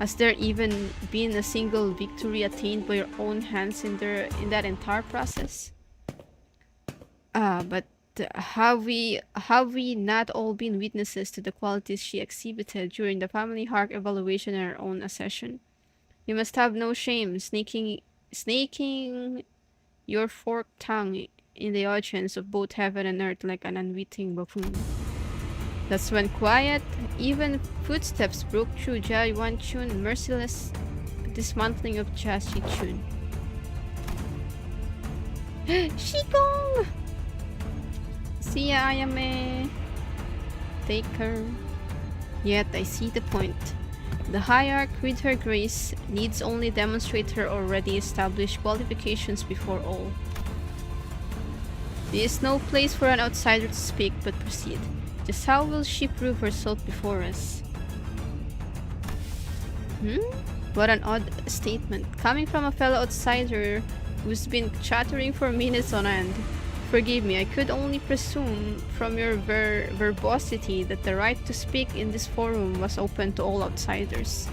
Has there even been a single victory attained by your own hands in that entire process? But have we not all been witnesses to the qualities she exhibited during the family hierarchy evaluation and her own accession? You must have no shame snaking your forked tongue in the audience of both heaven and earth like an unwitting buffoon. That's when quiet, even footsteps broke through Jia Yuanchun's merciless dismantling of Jia Shichun. Shigong! See ya, Ayame. Take her. Yet I see the point. The hierarch, with her grace, needs only demonstrate her already established qualifications before all. There is no place for an outsider to speak, but proceed. Just how will she prove herself before us? What an odd statement, coming from a fellow outsider who's been chattering for minutes on end. Forgive me, I could only presume from your verbosity that the right to speak in this forum was open to all outsiders.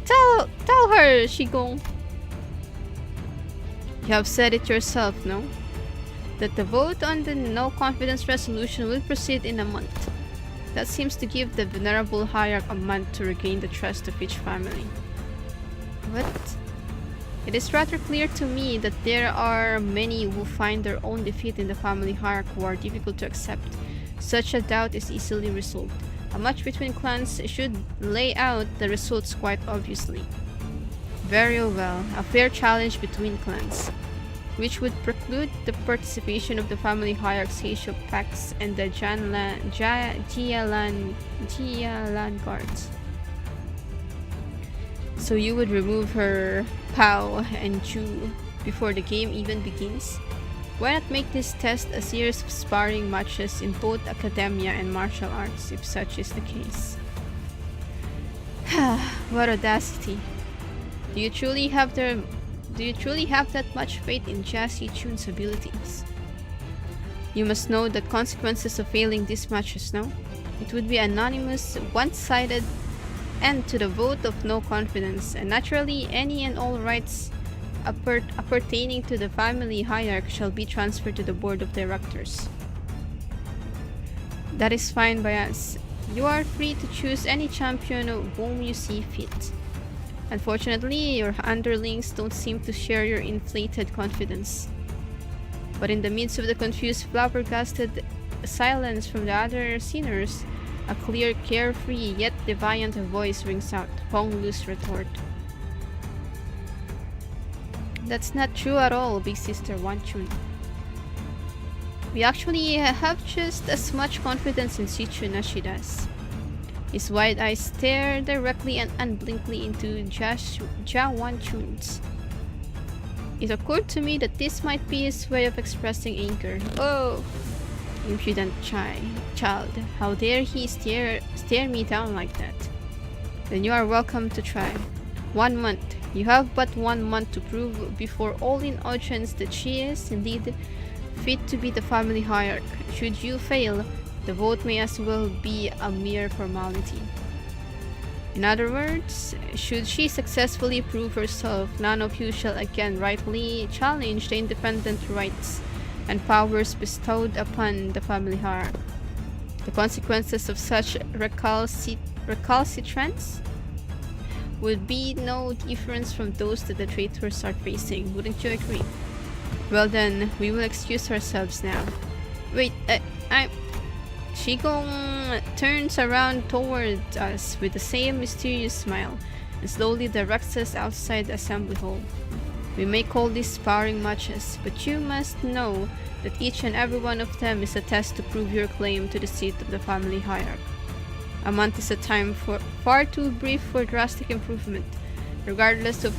Tell her, Shigong. You have said it yourself, no? That the vote on the no-confidence resolution will proceed in a month. That seems to give the venerable hierarch a month to regain the trust of each family. What? It is rather clear to me that there are many who find their own defeat in the family hierarchy who are difficult to accept. Such a doubt is easily resolved. A match between clans should lay out the results quite obviously. Very well, a fair challenge between clans, which would preclude the participation of the family hierarchy of Pax and the Jialan guards. So you would remove her Pao and Chu before the game even begins? Why not make this test a series of sparring matches in both academia and martial arts, if such is the case? What audacity. Do you truly have that much faith in Jia Shichun's abilities? You must know the consequences of failing these matches, no? It would be anonymous, one-sided end to the vote of no confidence, and naturally any and all rights appertaining to the family hierarchy shall be transferred to the board of directors. That is fine by us. You are free to choose any champion whom you see fit. Unfortunately, your underlings don't seem to share your inflated confidence. But in the midst of the confused, flabbergasted silence from the other sinners, a clear, carefree, yet defiant voice rings out, Hong Lu's retort. That's not true at all, Big Sister Wanchun. We actually have just as much confidence in Sichun as she does. His wide eyes stare directly and unblinkingly into Jia Wanchun's. It occurred to me that this might be his way of expressing anger. Oh, impudent child! How dare he stare me down like that? Then you are welcome to try. 1 month. You have but 1 month to prove before all in audience that she is indeed fit to be the family hierarch. Should you fail, the vote may as well be a mere formality. In other words, should she successfully prove herself, none of you shall again rightly challenge the independent rights and powers bestowed upon the family hierarch. The consequences of such recalcitrance would be no difference from those that the traitors are facing. Wouldn't you agree? Well then, we will excuse ourselves now. Wait, Shigong turns around toward us with the same mysterious smile and slowly directs us outside the assembly hall. We may call these sparring matches, but you must know that each and every one of them is a test to prove your claim to the seat of the family hierarch. A month is a time far too brief for drastic improvement. Regardless of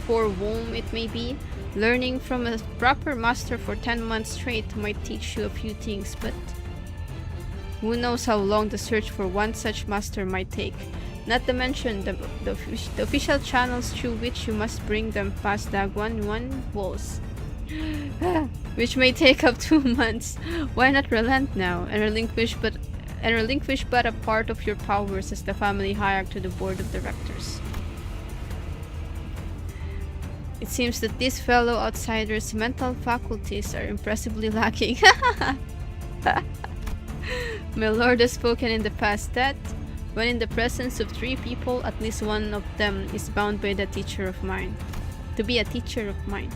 for whom it may be, learning from a proper master for 10 months straight might teach you a few things, but who knows how long the search for one such master might take, not to mention the official channels through which you must bring them past the Guanwan walls, which may take up 2 months. Why not relent now and relinquish but a part of your powers as the family hierarch to the board of directors? It seems that this fellow outsider's mental faculties are impressively lacking. My lord has spoken in the past that, when in the presence of 3 people, at least one of them is bound by the teacher of mine. To be a teacher of mine.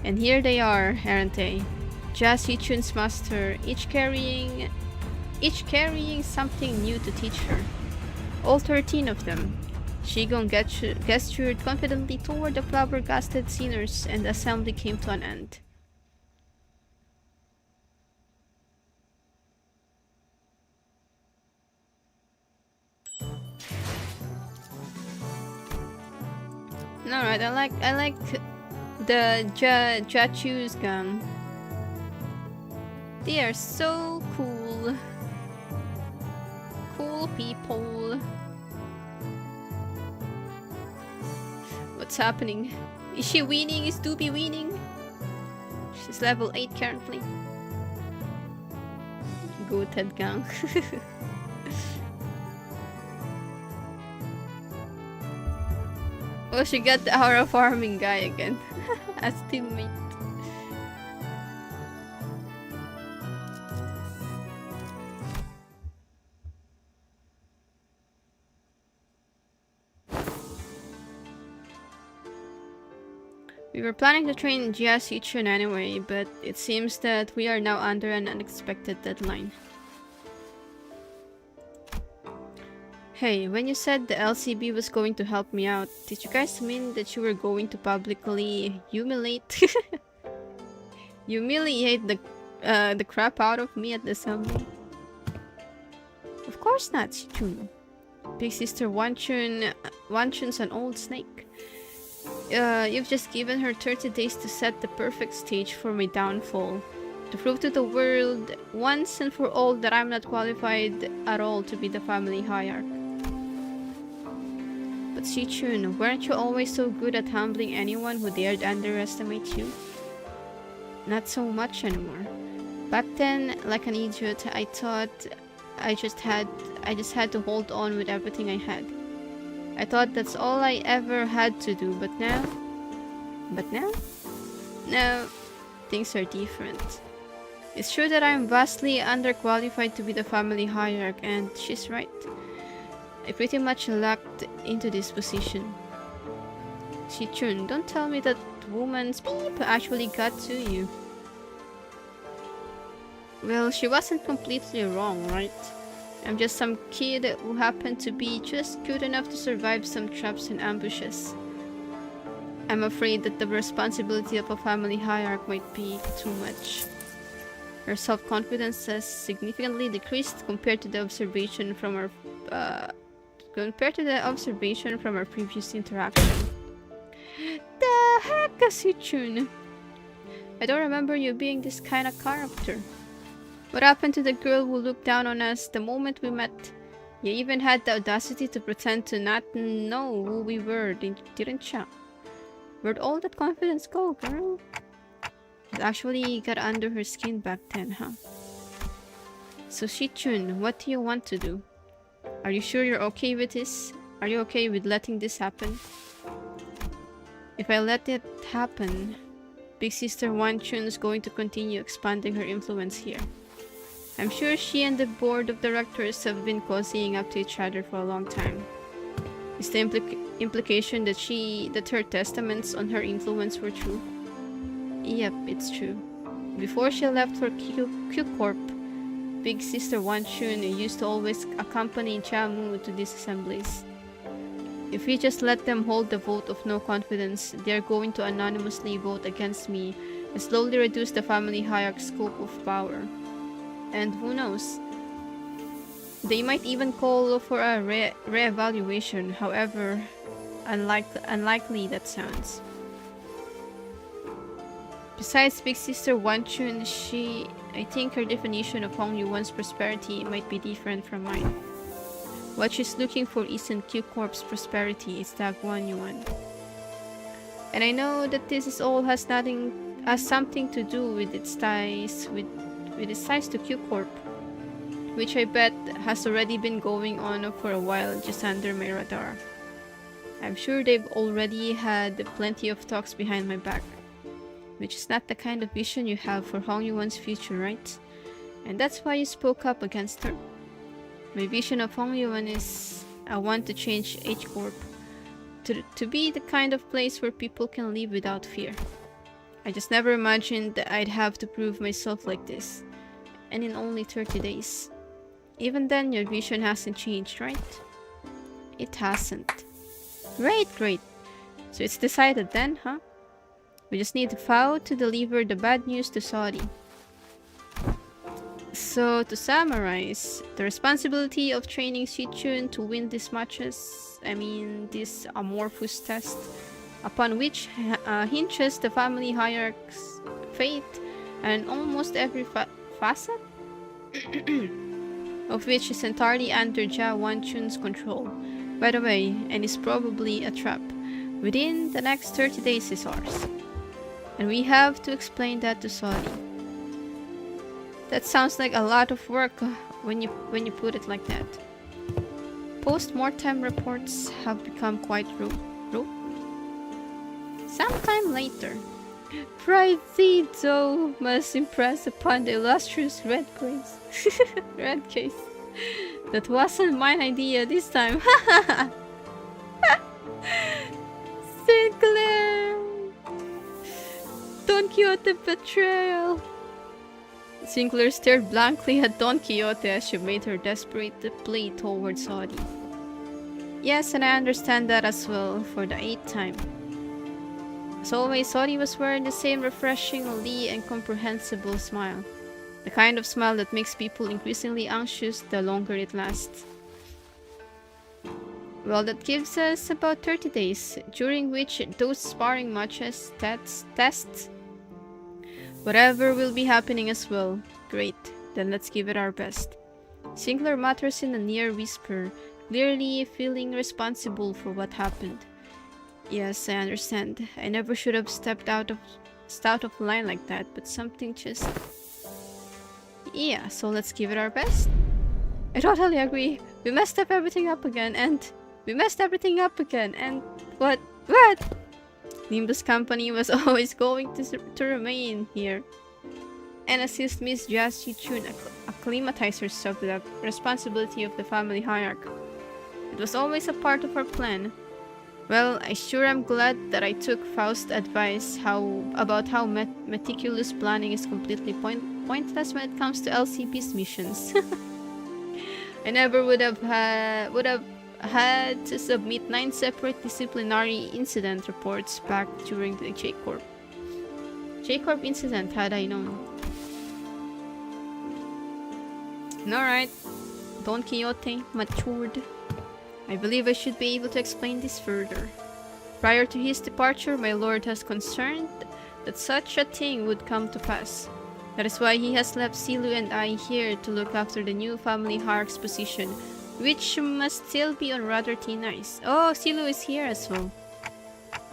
And here they are, aren't they? Jia Sichun's master, each carrying something new to teach her. All 13 of them. Shigong gestured confidently toward the flabbergasted sinners, and the assembly came to an end. Alright, I like the Jachu's gun. They are so cool. Cool people. What's happening? Is she winning? Is Doobie winning? She's level 8 currently. Go Ted Gang. Oh, she got the aura farming guy again as teammate. We were planning to train Jia Sichun anyway, but it seems that we are now under an unexpected deadline. Hey, when you said the LCB was going to help me out, did you guys mean that you were going to publicly humiliate the crap out of me at the assembly? Of course not, Sichun. Big Sister Wanchun's an old snake. You've just given her 30 days to set the perfect stage for my downfall. To prove to the world once and for all that I'm not qualified at all to be the family hierarch. But Sichun, weren't you always so good at humbling anyone who dared underestimate you? Not so much anymore. Back then, like an idiot, I thought I just had to hold on with everything I had. I thought that's all I ever had to do, but now But now? No, things are different. It's true that I'm vastly underqualified to be the family hierarch, and she's right. I pretty much lucked into this position. Shichun, don't tell me that woman's beep actually got to you. Well, she wasn't completely wrong, right? I'm just some kid who happened to be just good enough to survive some traps and ambushes. I'm afraid that the responsibility of a family hierarch might be too much. Her self-confidence has significantly decreased compared to the observation from our previous interaction. The heck, Asichun? I don't remember you being this kind of character. What happened to the girl who looked down on us the moment we met? You even had the audacity to pretend to not know who we were, didn't you? Where'd all that confidence go, girl? It actually got under her skin back then, huh? So Shichun, what do you want to do? Are you sure you're okay with this? Are you okay with letting this happen? If I let it happen, Big Sister Wanchun's going to continue expanding her influence here. I'm sure she and the board of directors have been cozying up to each other for a long time. Is the implication that her testaments on her influence were true? Yep, it's true. Before she left for Q Corp, Big Sister Wanchun used to always accompany Chamu to these assemblies. If we just let them hold the vote of no confidence, they are going to anonymously vote against me and slowly reduce the family hierarch's scope of power. And who knows? They might even call for a re-evaluation, however unlikely that sounds. Besides Big Sister Wanchun, I think her definition of Hong Yuan's prosperity might be different from mine. What she's looking for isn't Q Corp's prosperity, it's Dagwan Yuan. And I know that this is all has something to do with its ties to Q Corp, which I bet has already been going on for a while just under my radar. I'm sure they've already had plenty of talks behind my back, which is not the kind of vision you have for Hong Yuan's future, right? And that's why you spoke up against her. My vision of Hong Yuan is I want to change H Corp to be the kind of place where people can live without fear. I just never imagined that I'd have to prove myself like this, and in only 30 days. Even then, your vision hasn't changed, right? It hasn't. Great. So it's decided then, huh? We just need Fao to deliver the bad news to Saudi. So to summarize, the responsibility of training Shichun to win these matches, this amorphous test, upon which hinges the family hierarch's fate and almost every facet of which is entirely under Jia Wanchun's control, by the way, and is probably a trap. Within the next 30 days is ours. And we have to explain that to Saudi. That sounds like a lot of work when you put it like that. Post-mortem reports have become quite sometime later, Pride Zizo must impress upon the illustrious red case. That wasn't my idea this time. Sinclair! Don Quixote betrayal! Sinclair stared blankly at Don Quixote as she made her desperate plea towards Saudi. Yes, and I understand that as well, for the 8th time. As always, Saudi was wearing the same refreshingly and comprehensible smile. The kind of smile that makes people increasingly anxious the longer it lasts. Well, that gives us about 30 days, during which those sparring matches, tests, whatever will be happening as well. Great, then let's give it our best. Sinclair mutters in a near whisper, clearly feeling responsible for what happened. Yes, I understand. I never should have stepped out of line like that, but something just... Yeah, so let's give it our best. I totally agree. We messed everything up again, and... What? Limbus company was always going to remain here and assist Miss Jas Chun acclimatize herself to the responsibility of the family hierarchy. It was always a part of our plan. Well, I sure am glad that I took Faust's advice about how meticulous planning is completely pointless when it comes to LCP's missions. I never would have had to submit 9 separate disciplinary incident reports back during the J-Corp incident had I known. Alright, Don Quixote matured. I believe I should be able to explain this further. Prior to his departure, my lord has concerned that such a thing would come to pass. That is why he has left Silu and I here to look after the new family hierarch's position, which must still be on rather thin ice. Oh, Silu is here as well.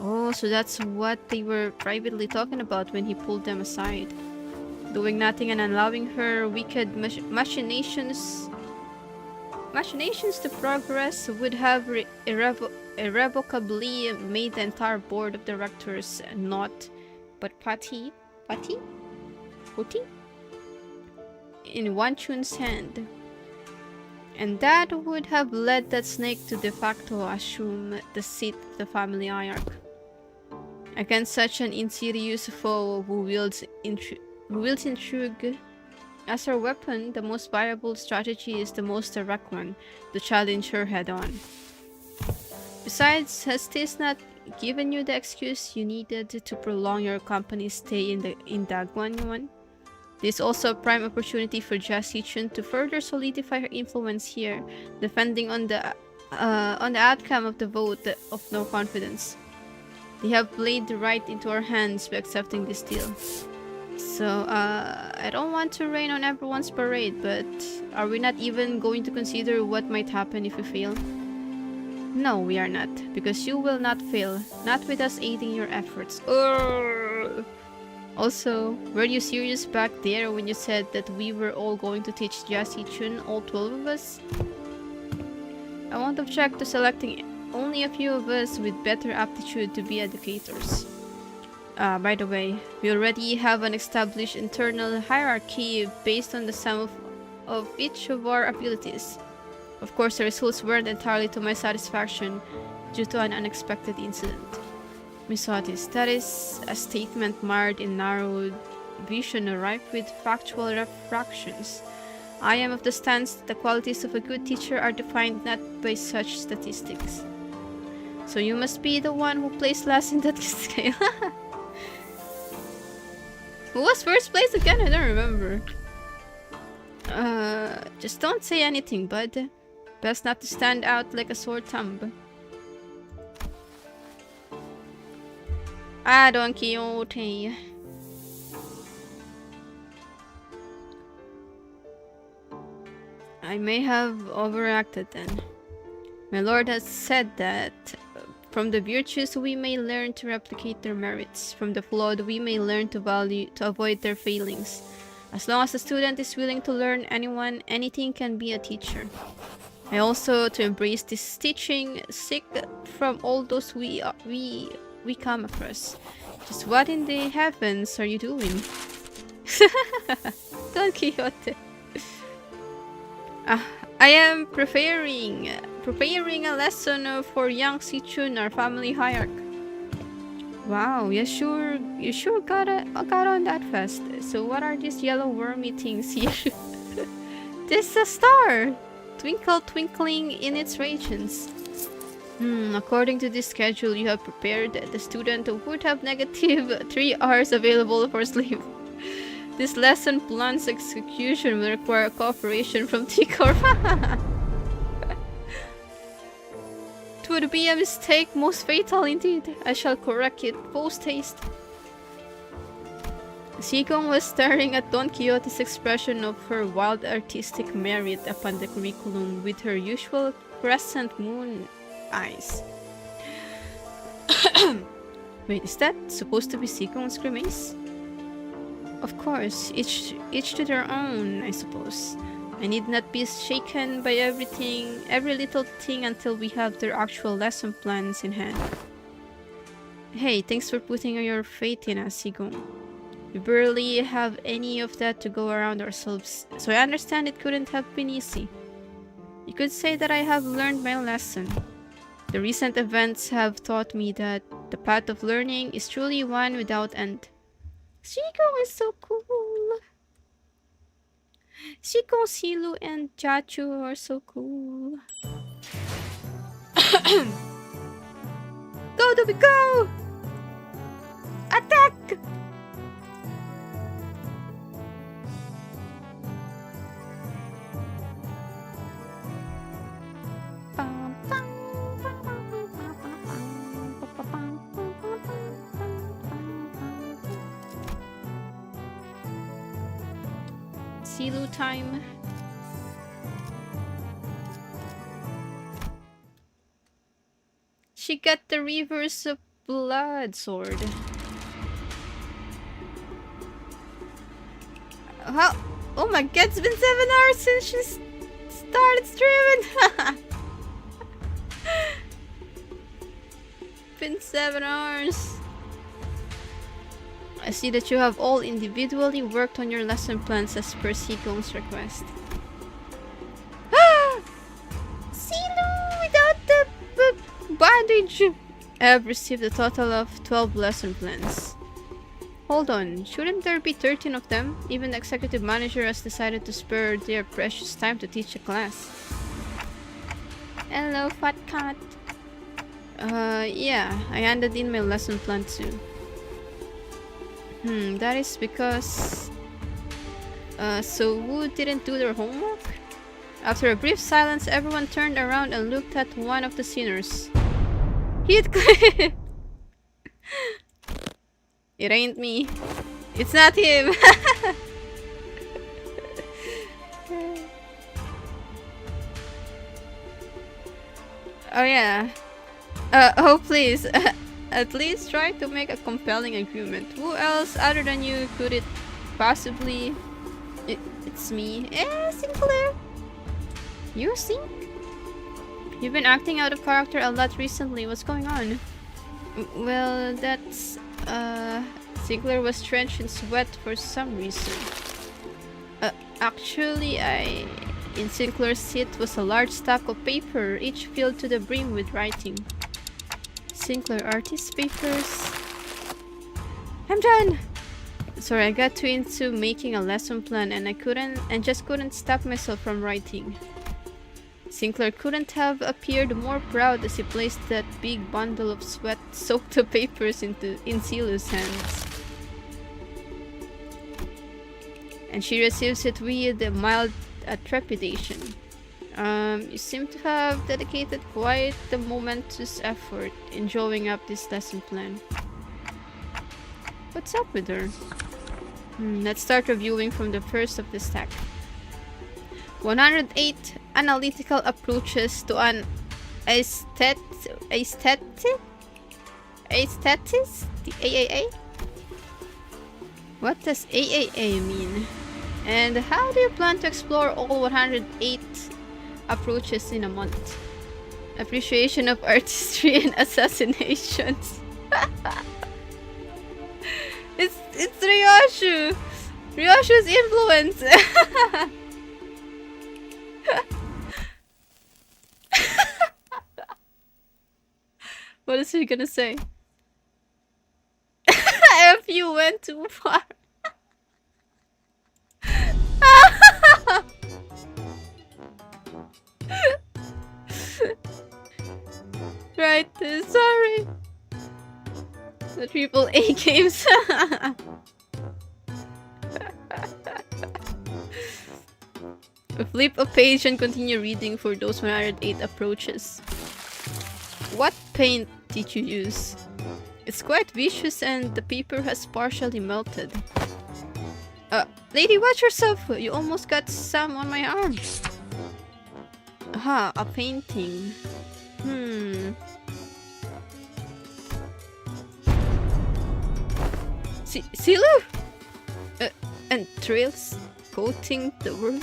Oh, so that's what they were privately talking about when he pulled them aside. Doing nothing and allowing her wicked machinations to progress would have irrevocably made the entire board of directors not but Putty in Wan Chun's hand. And that would have led that snake to de facto assume the seat of the family hierarch. Against such an insidious foe who wields intrigue as her weapon, the most viable strategy is the most direct one, to challenge her head-on. Besides, has this not given you the excuse you needed to prolong your company's stay in Dagwan? This is also a prime opportunity for Jas Chun to further solidify her influence here, depending on the outcome of the vote of no confidence. They have played right into our hands by accepting this deal. So, I don't want to rain on everyone's parade, but are we not even going to consider what might happen if we fail? No, we are not, because you will not fail, not with us aiding your efforts. Urgh. Also, were you serious back there when you said that we were all going to teach Jas Chun, all 12 of us? I won't object to selecting only a few of us with better aptitude to be educators. By the way, we already have an established internal hierarchy based on the sum of each of our abilities. Of course, the results weren't entirely to my satisfaction due to an unexpected incident. Miss Otis, that is a statement marred in narrowed vision ripe with factual refractions. I am of the stance that the qualities of a good teacher are defined not by such statistics. So you must be the one who placed last in that scale. Who was first place again? I don't remember. Just don't say anything, bud. Best not to stand out like a sore thumb. Ah, Don Quixote. I may have overreacted then. My lord has said that from the virtues we may learn to replicate their merits. From the flawed we may learn to avoid their failings. As long as the student is willing to learn, anything can be a teacher. I also to embrace this teaching, seek from all those we come across. Just what in the heavens are you doing? Don Quixote. I am preparing a lesson for young Sichun, our family hierarch. Wow, you sure got on that fast. So what are these yellow wormy things here? This is a star! Twinkling in its regions. According to this schedule you have prepared, the student would have negative 3 hours available for sleep. This lesson plan's execution will require cooperation from T-Corp. It would be a mistake, most fatal indeed. I shall correct it post-haste. Sigong was staring at Don Quixote's expression of her wild artistic merit upon the curriculum with her usual crescent moon eyes. Wait, is that supposed to be Sigong's grimace? Of course, each to their own, I suppose. I need not be shaken by every little thing until we have their actual lesson plans in hand. Hey, thanks for putting your faith in us, Sigon. We barely have any of that to go around ourselves, so I understand it couldn't have been easy. You could say that I have learned my lesson. The recent events have taught me that the path of learning is truly one without end. Sigon is so cool. Sigon, Silu, and Chachu are so cool. Go, Dobby, go! Attack! Silu time. She got the reverse of blood sword. How? Oh my god, it's been 7 hours since she started streaming. Been 7 hours. I see that you have all individually worked on your lesson plans as per Sigon's request. Silu without the bandage! I have received a total of 12 lesson plans. Hold on, shouldn't there be 13 of them? Even the executive manager has decided to spare their precious time to teach a class. Hello, fat cat. Yeah, I handed in my lesson plan too. That is because... so who didn't do their homework? After a brief silence, everyone turned around and looked at one of the seniors. Heathcliff! It ain't me. It's not him! Oh yeah. Oh please. At least try to make a compelling argument. Who else other than you could it possibly... It's me. Sinclair. You Sink? You've been acting out of character a lot recently. What's going on? Well, that's... Sinclair was drenched in sweat for some reason. Actually, in Sinclair's seat was a large stack of paper, each filled to the brim with writing. Sinclair artist papers. I'm done! Sorry, I got too into making a lesson plan and just couldn't stop myself from writing. Sinclair couldn't have appeared more proud as he placed that big bundle of sweat-soaked papers in Silu's hands. And she receives it with a mild trepidation. You seem to have dedicated quite the momentous effort in drawing up this lesson plan. What's up with her? Let's start reviewing from the first of the stack. 108 analytical approaches to an aesthetis? The AAA? What does AAA mean? And how do you plan to explore all 108 approaches in a month? Appreciation of artistry and assassinations. It's Ryoshu! Ryoshu's influence! What is he gonna say? If you went too far. Right, sorry. The AAA games. Flip a page and continue reading for those 108 approaches. What paint did you use? It's quite vicious and the paper has partially melted. Lady, watch yourself! You almost got some on my arm. Aha, a painting. Silu? And trails coating the world?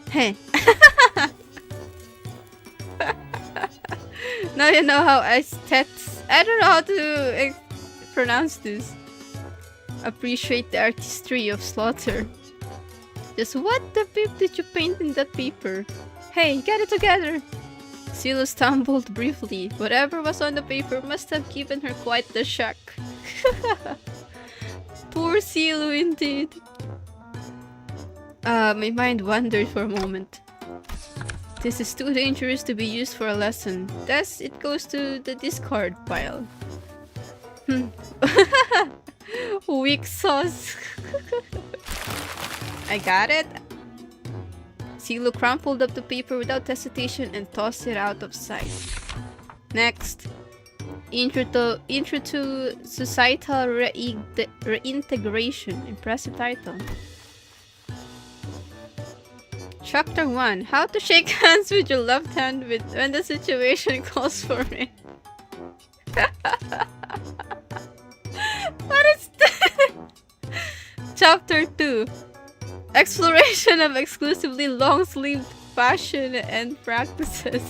Hey. Now you know how I don't know how to pronounce this. Appreciate the artistry of slaughter. Just what the beep did you paint in that paper? Hey, get it together! Silo stumbled briefly. Whatever was on the paper must have given her quite the shock. Poor Silo indeed. My mind wandered for a moment. This is too dangerous to be used for a lesson. Thus, it goes to the discard pile. Weak sauce. I got it. Silo crumpled up the paper without hesitation and tossed it out of sight. Next. Intro to Societal Reintegration. Impressive title. Chapter 1. How to shake hands with your left hand when the situation calls for it. What is that? Chapter 2. Exploration of exclusively long-sleeved fashion and practices.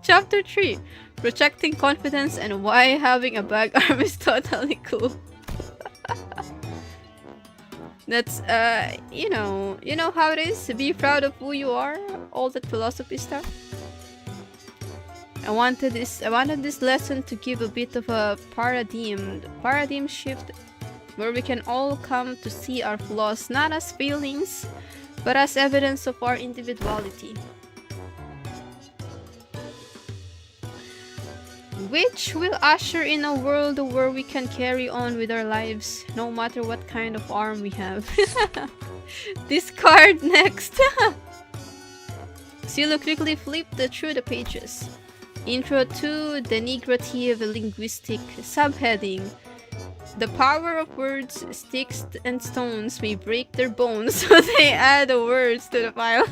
Chapter 3. Projecting confidence and why having a bag arm is totally cool. That's, you know how it is? Be proud of who you are? All that philosophy stuff. I wanted this lesson to give a bit of a paradigm shift where we can all come to see our flaws not as failings, but as evidence of our individuality. Which will usher in a world where we can carry on with our lives, no matter what kind of arm we have. Discard next! Silo quickly flipped through the pages. Intro to Denigrative Linguistic. Subheading. The power of words, sticks and stones may break their bones, so they add words to the file.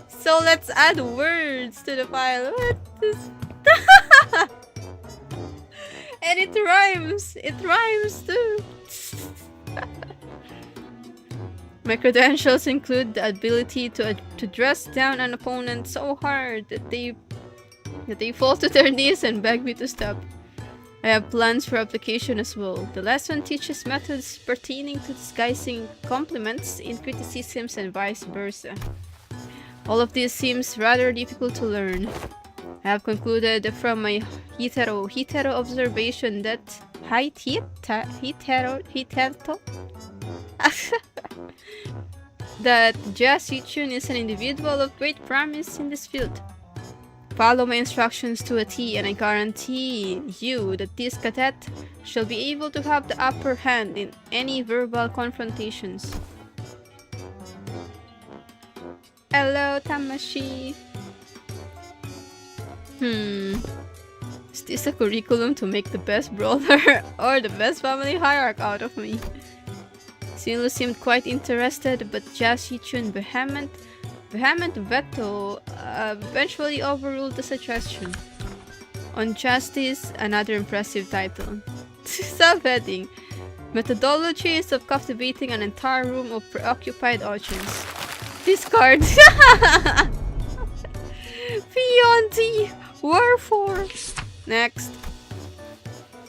So let's add words to the file. What is... And it rhymes! It rhymes too! My credentials include the ability to dress down an opponent so hard that they fall to their knees and beg me to stop. I have plans for application as well. The lesson teaches methods pertaining to disguising compliments in criticisms and vice versa. All of this seems rather difficult to learn. I have concluded from my hetero observation that that Jia Sichun is an individual of great promise in this field. Follow my instructions to a T and I guarantee you that this cadet shall be able to have the upper hand in any verbal confrontations. Hello, Tamashi. Is this a curriculum to make the best brawler or the best family hierarch out of me? Silo seemed quite interested, but Jia Sichun vehement veto eventually overruled the suggestion. On Justice, another impressive title. Subheading. Methodologies of captivating an entire room of preoccupied audience. Discard. P.O.N.T. Wherefore? Next.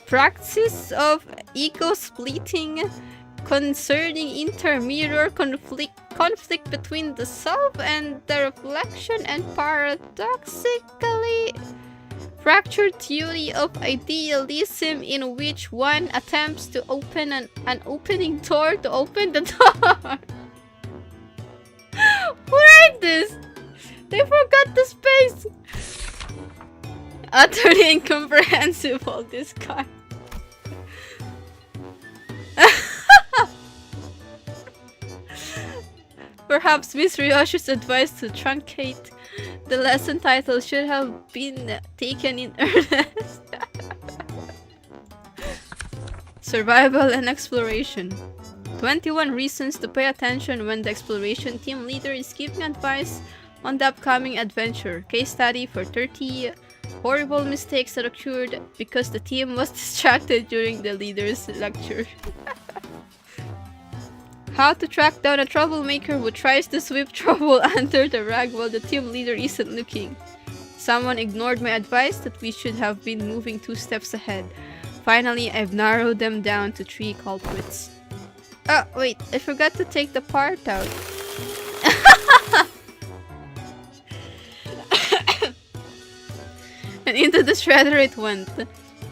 Practice of ego splitting concerning intermirror conflict between the self and the reflection and paradoxically fractured theory of idealism in which one attempts to open an opening door to open the door. Who wrote this? They forgot the space. Utterly incomprehensible, this guy. Perhaps Miss Ryoshi's advice to truncate the lesson title should have been taken in earnest. Survival and exploration. 21 reasons to pay attention when the exploration team leader is giving advice on the upcoming adventure. Case study for 30 horrible mistakes that occurred because the team was distracted during the leader's lecture. How to track down a troublemaker who tries to sweep trouble under the rug while the team leader isn't looking. Someone ignored my advice that we should have been moving 2 steps ahead. Finally, I've narrowed them down to 3 culprits. Oh, wait, I forgot to take the part out. And into the shredder it went.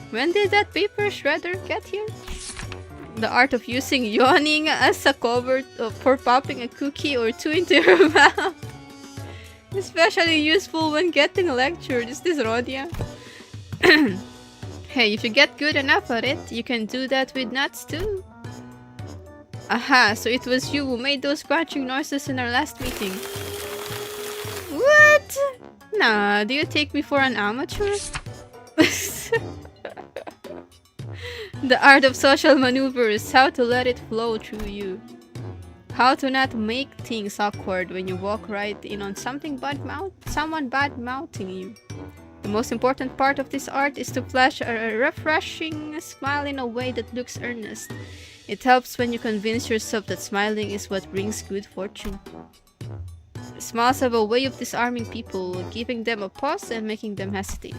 When did that paper shredder get here? The art of using yawning as a cover for popping a cookie or 2 into your mouth. Especially useful when getting lectured. Is this Rodia? Hey, if you get good enough at it, you can do that with nuts too. Aha, so it was you who made those crunching noises in our last meeting. What? Nah, do you take me for an amateur? The art of social maneuvers, how to let it flow through you. How to not make things awkward when you walk right in on someone bad-mouthing you. The most important part of this art is to flash a refreshing smile in a way that looks earnest. It helps when you convince yourself that smiling is what brings good fortune. Smiles have a way of disarming people, giving them a pause and making them hesitate.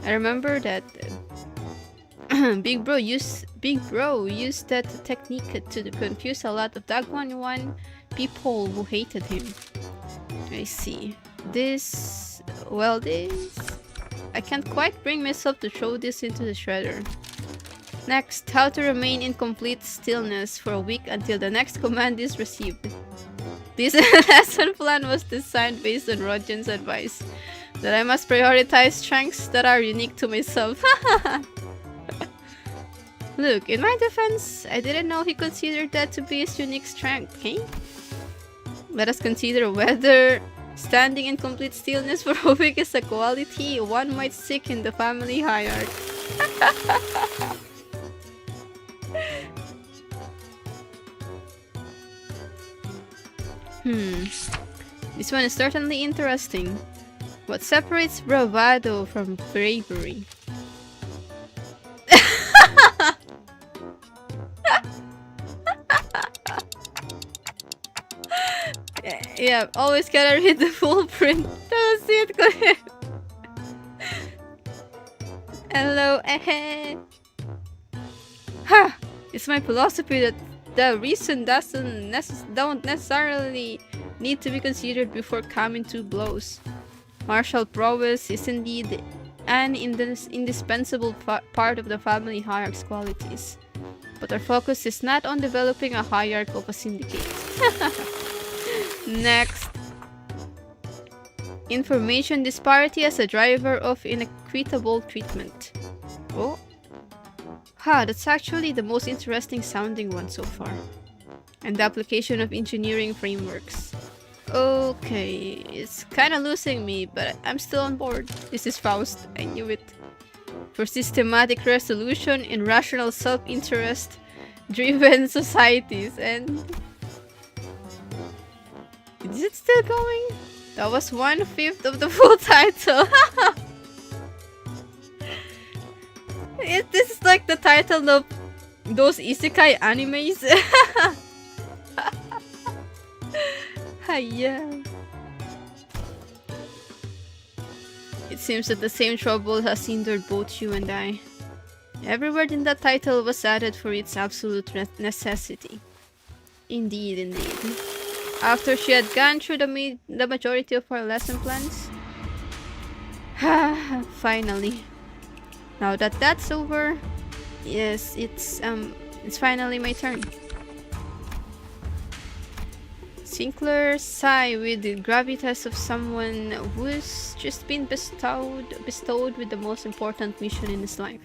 I remember that Big Bro used that technique to confuse a lot of Dagwan people who hated him. I see. This... well, this... I can't quite bring myself to throw this into the shredder. Next, how to remain in complete stillness for a week until the next command is received. This lesson plan was designed based on Rodian's advice that I must prioritize strengths that are unique to myself. Look, in my defense, I didn't know he considered that to be his unique strength, okay? Let us consider whether standing in complete stillness for a week is a quality one might seek in the family hierarchy. This one is certainly interesting. What separates bravado from bravery? Yeah, always gotta read the full print. Don't see it clear. Hello, Ha! It's my philosophy that the reason don't necessarily need to be considered before coming to blows. Martial prowess is indeed an indispensable part of the family hierarchy's qualities. But our focus is not on developing a hierarchy of a syndicate. Next. Information disparity as a driver of inequitable treatment. Oh. That's actually the most interesting sounding one so far. And the application of engineering frameworks. Okay, it's kinda losing me, but I'm still on board. This is Faust, I knew it. For systematic resolution in rational self-interest driven societies. And is it still going? That was 1/5 of the full title. This is like the title of those isekai animes. Yeah. It seems that the same trouble has hindered both you and I. Every word in that title was added for its absolute necessity. Indeed, indeed. After she had gone through the majority of our lesson plans. Finally. Now that that's over, yes, it's finally my turn. Sinclair sigh with the gravitas of someone who's just been bestowed with the most important mission in his life.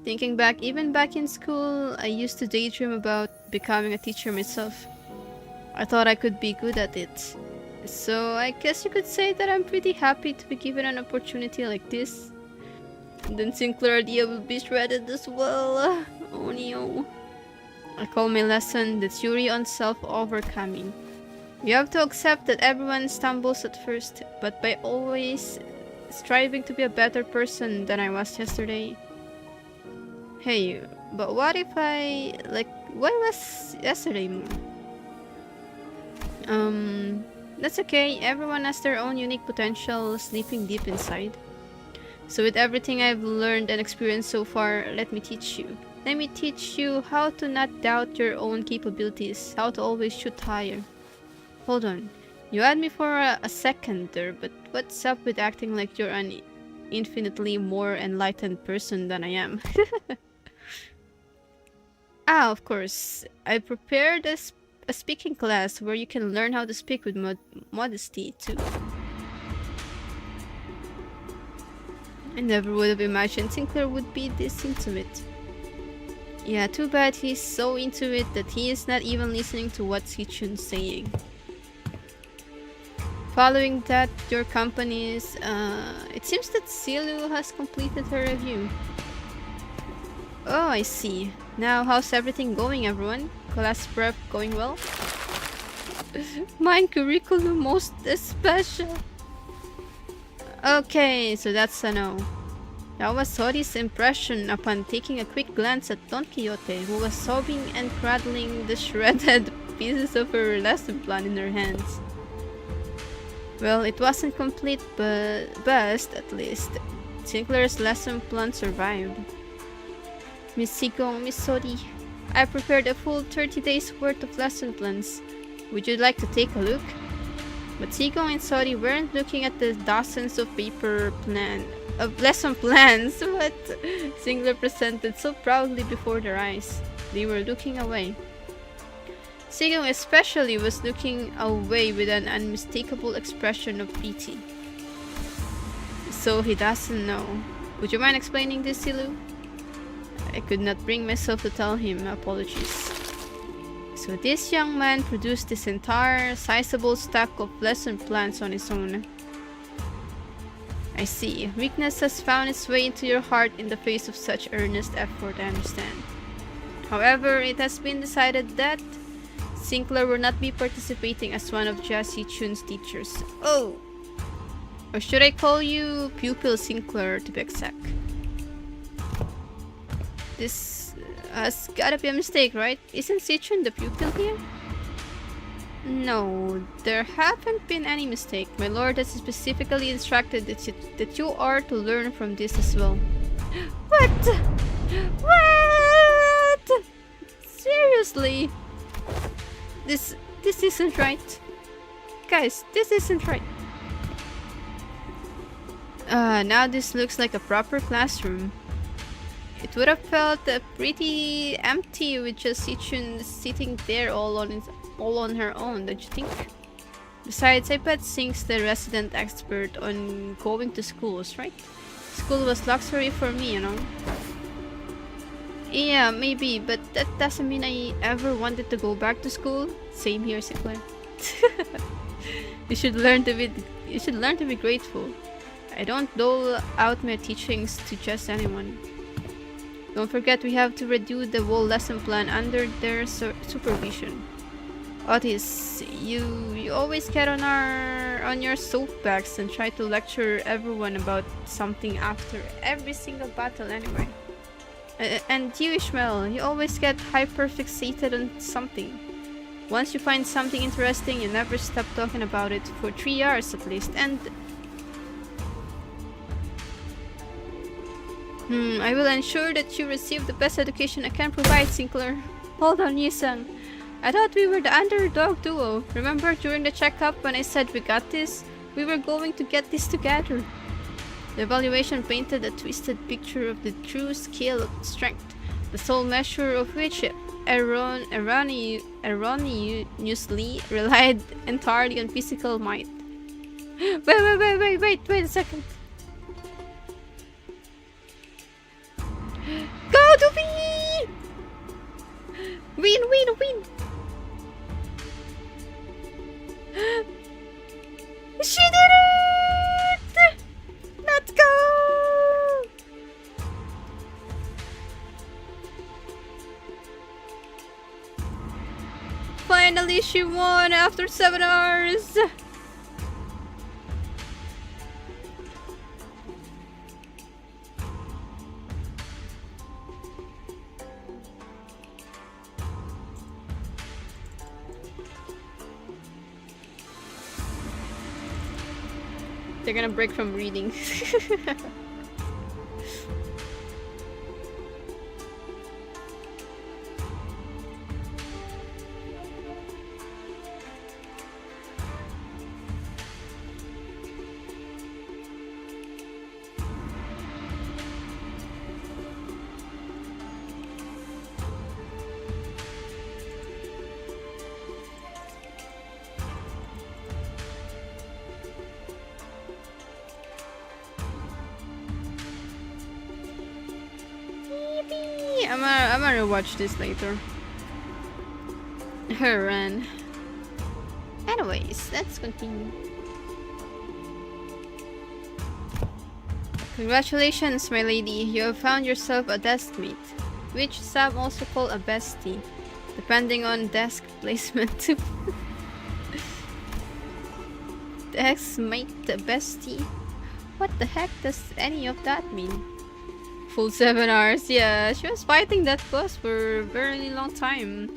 Thinking back, even back in school, I used to daydream about becoming a teacher myself. I thought I could be good at it. So I guess you could say that I'm pretty happy to be given an opportunity like this. And then Sinclair idea will be shredded as well. Oh no. I call my lesson the theory on self-overcoming. You have to accept that everyone stumbles at first, but by always striving to be a better person than I was yesterday. Hey, but what if why was yesterday more? That's okay. Everyone has their own unique potential sleeping deep inside. So with everything I've learned and experienced so far, let me teach you. Let me teach you how to not doubt your own capabilities, how to always shoot higher. Hold on. You had me for a second there, but what's up with acting like you're an infinitely more enlightened person than I am? Ah, of course. I prepared a speaking class where you can learn how to speak with modesty, too. I never would have imagined Sinclair would be this into it. Yeah, too bad he's so into it that he is not even listening to what Sichun's saying. Following that, your company's, it seems that Silu has completed her review. Oh, I see. Now, how's everything going, everyone? Class prep going well? Mine curriculum most especial. Okay, so that's a no. That was Sori's impression upon taking a quick glance at Don Quixote, who was sobbing and cradling the shredded pieces of her lesson plan in her hands. Well, it wasn't complete, but best, at least. Sinclair's lesson plan survived. Miss Sigo, Miss Sori, I prepared a full 30 days worth of lesson plans. Would you like to take a look? But Sigo and Sori weren't looking at the dozens of lesson plans what Sinclair presented so proudly before their eyes. They were looking away. Sigo especially was looking away with an unmistakable expression of pity. So he doesn't know. Would you mind explaining this, Silu? I could not bring myself to tell him. Apologies. So this young man produced this entire sizable stack of lesson plans on his own. I see. Weakness has found its way into your heart in the face of such earnest effort, I understand. However, it has been decided that Sinclair will not be participating as one of Jia Chun's teachers. Oh! Or should I call you Pupil Sinclair to be exact? This has gotta be a mistake, right? Isn't Sichun the pupil here? No, there haven't been any mistake. My lord has specifically instructed that you are to learn from this as well. What? What? Seriously? This isn't right. Guys, this isn't right. Now this looks like a proper classroom. It would have felt pretty empty with just Sichun sitting there all on her own, don't you think? Besides, I bet Sing's the resident expert on going to schools, right? School was luxury for me, you know? Yeah, maybe, but that doesn't mean I ever wanted to go back to school. Same here, Sinclair. You should learn to be grateful. I don't dole out my teachings to just anyone. Don't forget we have to redo the whole lesson plan under their supervision. Otis, you always get on your soapbox and try to lecture everyone about something after every single battle anyway. And you, Ishmael, you always get hyper-fixated on something. Once you find something interesting, you never stop talking about it for 3 hours at least, and... I will ensure that you receive the best education I can provide, Sinclair. Hold on, Yisan. I thought we were the underdog duo. Remember during the checkup when I said we got this? We were going to get this together. The evaluation painted a twisted picture of the true scale of strength, the sole measure of which erroneously relied entirely on physical might. Wait a second. Go to me! Win! She did it! Let's go! Finally, she won after 7 hours! They're gonna break from reading. I'm gonna rewatch this later. Her run. Anyways, let's continue. Congratulations, my lady. You have found yourself a desk mate, which some also call a bestie, depending on desk placement. Desk mate, bestie? What the heck does any of that mean? Full 7 hours, yeah. She was fighting that boss for a very long time.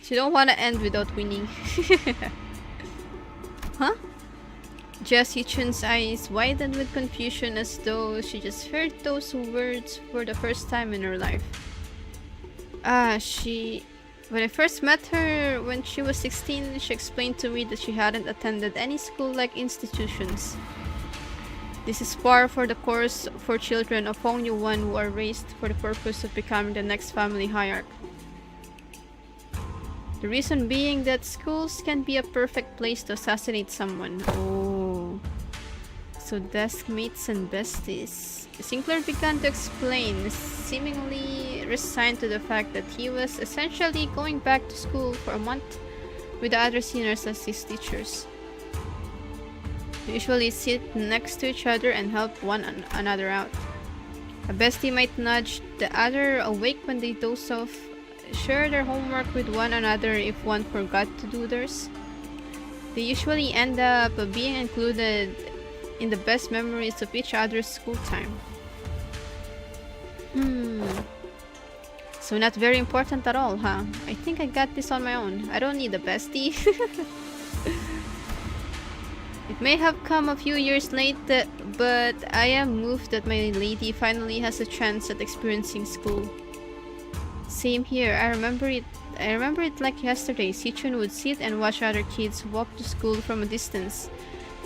She don't want to end without winning. Huh? Jessie Chun's eyes widened with confusion as though she just heard those words for the first time in her life. When I first met her when she was 16, she explained to me that she hadn't attended any school-like institutions. This is par for the course for children of Hongyu-1 who are raised for the purpose of becoming the next family hierarch. The reason being that schools can be a perfect place to assassinate someone. Oh. So desk mates and besties. Sinclair began to explain, seemingly resigned to the fact that he was essentially going back to school for a month with the other seniors as his teachers. They usually sit next to each other and help one another out. A bestie might nudge the other awake when they doze off, share their homework with one another if one forgot to do theirs. They usually end up being included in the best memories of each other's school time. So not very important at all, huh? I think I got this on my own. I don't need a bestie. It may have come a few years late, but I am moved that my lady finally has a chance at experiencing school. Same here. I remember it like yesterday. Sichun would sit and watch other kids walk to school from a distance,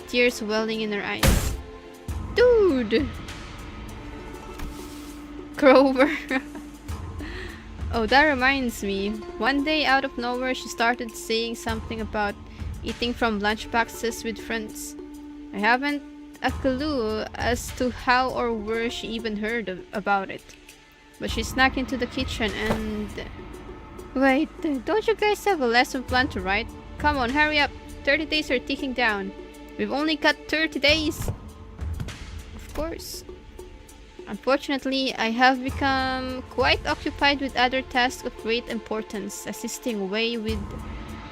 tears welling in her eyes. Dude! Grover. Oh, that reminds me. One day out of nowhere she started saying something about eating from lunch boxes with friends. I haven't a clue as to how or where she even heard about it. But she snuck into the kitchen and... Wait, don't you guys have a lesson plan to write? Come on, hurry up. 30 days are ticking down. We've only got 30 days. Of course. Unfortunately, I have become quite occupied with other tasks of great importance, assisting Wei with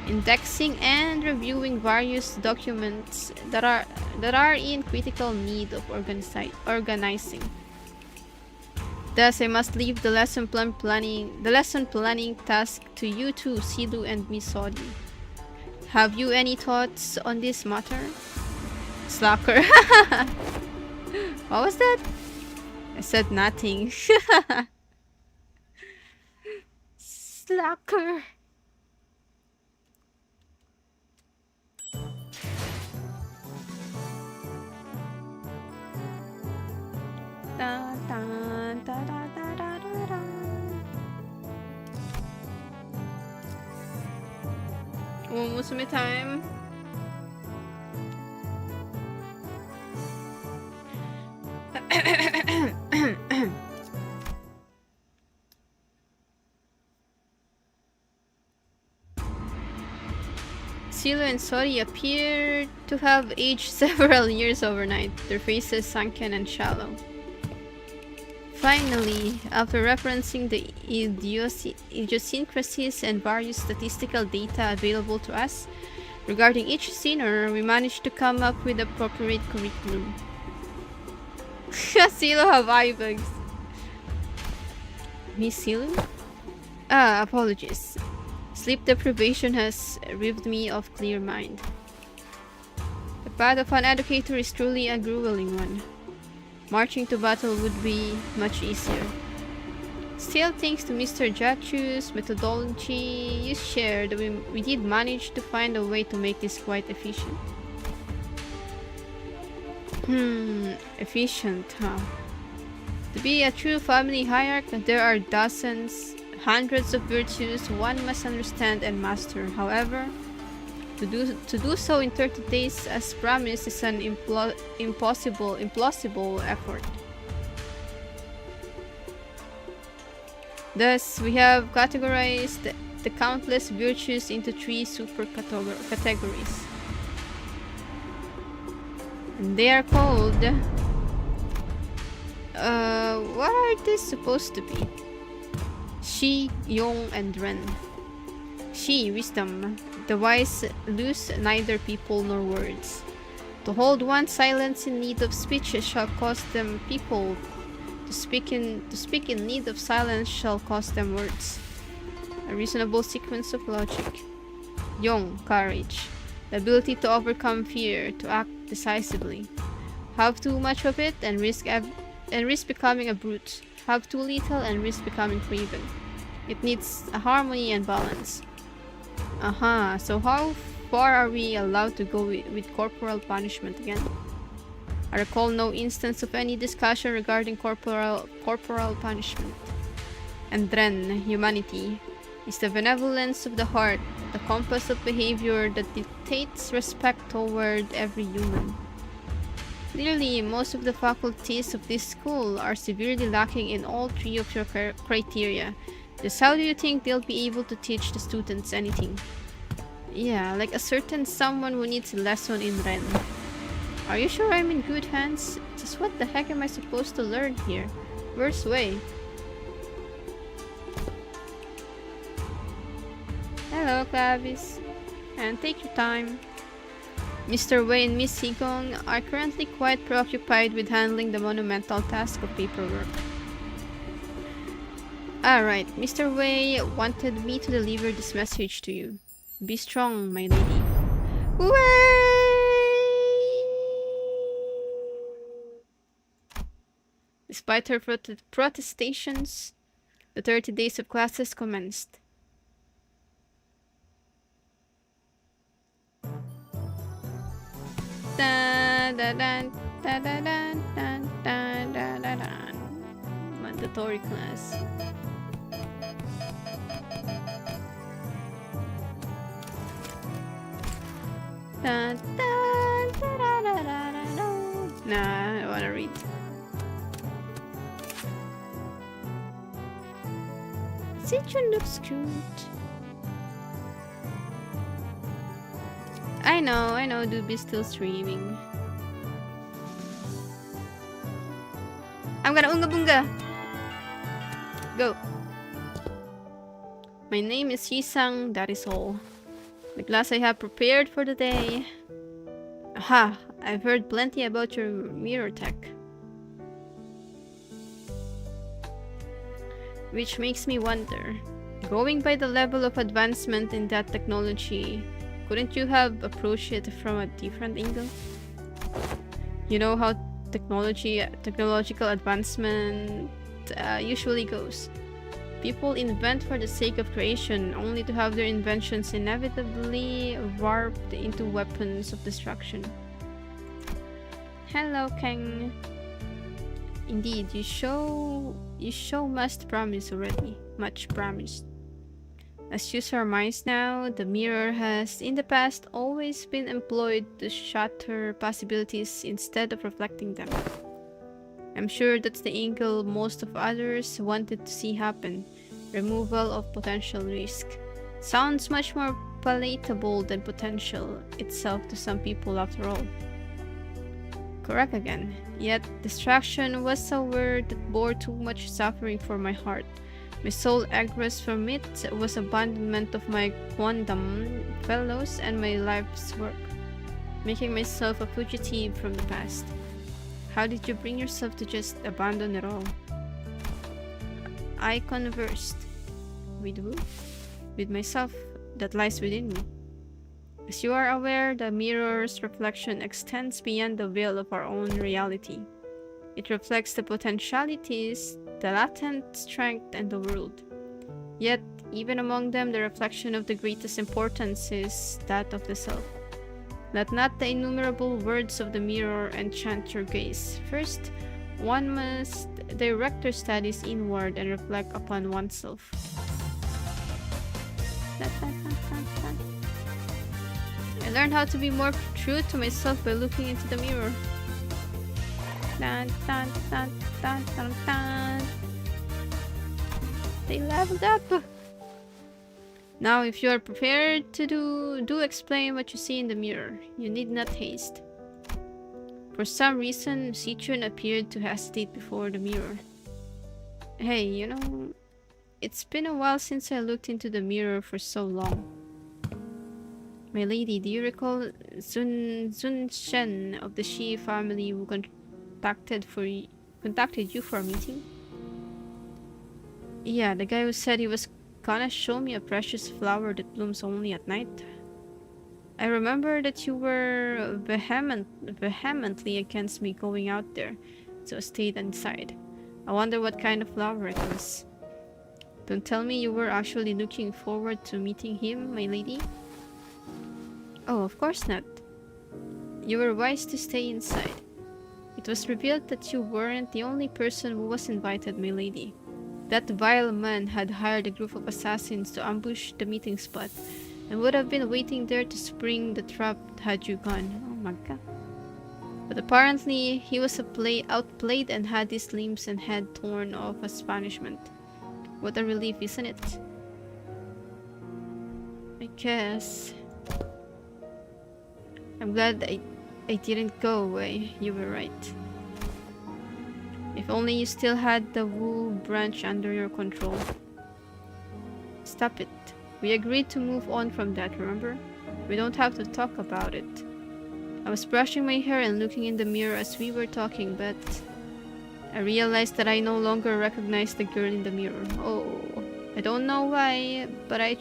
indexing and reviewing various documents that are in critical need of organizing. Thus, I must leave the lesson planning task to you two, Silu and Miss Sodi. Have you any thoughts on this matter? Slacker. What was that? I said nothing. Slacker. Da, da, da, da, da, da, da. Almost my time. Silo and Sori appear to have aged several years overnight, their faces sunken and shallow. Finally, after referencing the idiosyncrasies and various statistical data available to us regarding each senior, we managed to come up with the appropriate curriculum. Silo have eye bags. Miss Silo? Apologies. Sleep deprivation has ripped me of clear mind. The path of an educator is truly a grueling one. Marching to battle would be much easier. Still, thanks to Mr. Jatu's methodology you shared, we did manage to find a way to make this quite efficient. Efficient, huh? To be a true family hierarch, there are dozens, hundreds of virtues one must understand and master. However, to do so in 30 days as promised is an implausible effort. Thus, we have categorized the countless virtues into 3 super categories. And they are called... what are these supposed to be? Shi, Yong, and Ren. Shi, wisdom. The wise lose neither people nor words. To hold one silence in need of speech shall cost them people. To speak in need of silence shall cost them words. A reasonable sequence of logic. Yong, courage. The ability to overcome fear, to act decisively. Have too much of it and risk becoming a brute. Have too little and risk becoming craven. It needs a harmony and balance. So how far are we allowed to go with corporal punishment again? I recall no instance of any discussion regarding corporal punishment. And Dren, humanity, is the benevolence of the heart, the compass of behavior that dictates respect toward every human. Clearly, most of the faculties of this school are severely lacking in all 3 of your criteria. Just how do you think they'll be able to teach the students anything? Yeah, like a certain someone who needs a lesson in Ren. Are you sure I'm in good hands? Just what the heck am I supposed to learn here? Where's Wei? Hello, Clavis. And take your time. Mr. Wei and Miss Sigong are currently quite preoccupied with handling the monumental task of paperwork. Alright, Mr. Wei wanted me to deliver this message to you. Be strong, my lady. Wei! Despite her protestations, the 30 days of classes commenced. Mandatory class. Nah, I wanna read. Citron looks cute. I know, Doobie's still streaming. I'm gonna unga bunga! Go! My name is Yisang, that is all. The class I have prepared for the day. Aha! I've heard plenty about your mirror tech. Which makes me wonder, going by the level of advancement in that technology, couldn't you have approached it from a different angle? You know how technological advancement usually goes. People invent for the sake of creation, only to have their inventions inevitably warped into weapons of destruction. Hello, Kang. Indeed, you show much promise already. Much promise. As you surmise now, the mirror has in the past always been employed to shatter possibilities instead of reflecting them. I'm sure that's the angle most of others wanted to see happen. Removal of potential risk. Sounds much more palatable than potential itself to some people after all. Correct again. Yet, distraction was a word that bore too much suffering for my heart. My sole egress from it was abandonment of my quondam fellows and my life's work, making myself a fugitive from the past. How did you bring yourself to just abandon it all? I conversed with who? With myself that lies within me. As you are aware, the mirror's reflection extends beyond the veil of our own reality. It reflects the potentialities, the latent strength, and the world. Yet, even among them, the reflection of the greatest importance is that of the self. Let not the innumerable words of the mirror enchant your gaze. First, one must direct their studies inward and reflect upon oneself. I learned how to be more true to myself by looking into the mirror. Dun, dun, dun, dun, dun, dun. They leveled up. Now, if you are prepared to do explain what you see in the mirror. You need not haste. For some reason, Sichun appeared to hesitate before the mirror. Hey, you know, it's been a while since I looked into the mirror for so long. My lady, do you recall Zun Shen of the Shi family who contacted you for a meeting? Yeah, the guy who said he was gonna show me a precious flower that blooms only at night. I remember that you were vehemently against me going out there, so I stayed inside. I wonder what kind of flower it was. Don't tell me you were actually looking forward to meeting him, my lady? Oh, of course not. You were wise to stay inside. It was revealed that you weren't the only person who was invited, my lady. That vile man had hired a group of assassins to ambush the meeting spot, and would have been waiting there to spring the trap had you gone. Oh my god. But apparently, he was outplayed and had his limbs and head torn off as punishment. What a relief, isn't it? I guess. I'm glad I didn't go away. You were right. If only you still had the Wu branch under your control. Stop it. We agreed to move on from that, remember? We don't have to talk about it. I was brushing my hair and looking in the mirror as we were talking, but I realized that I no longer recognized the girl in the mirror. Oh, I don't know why, but I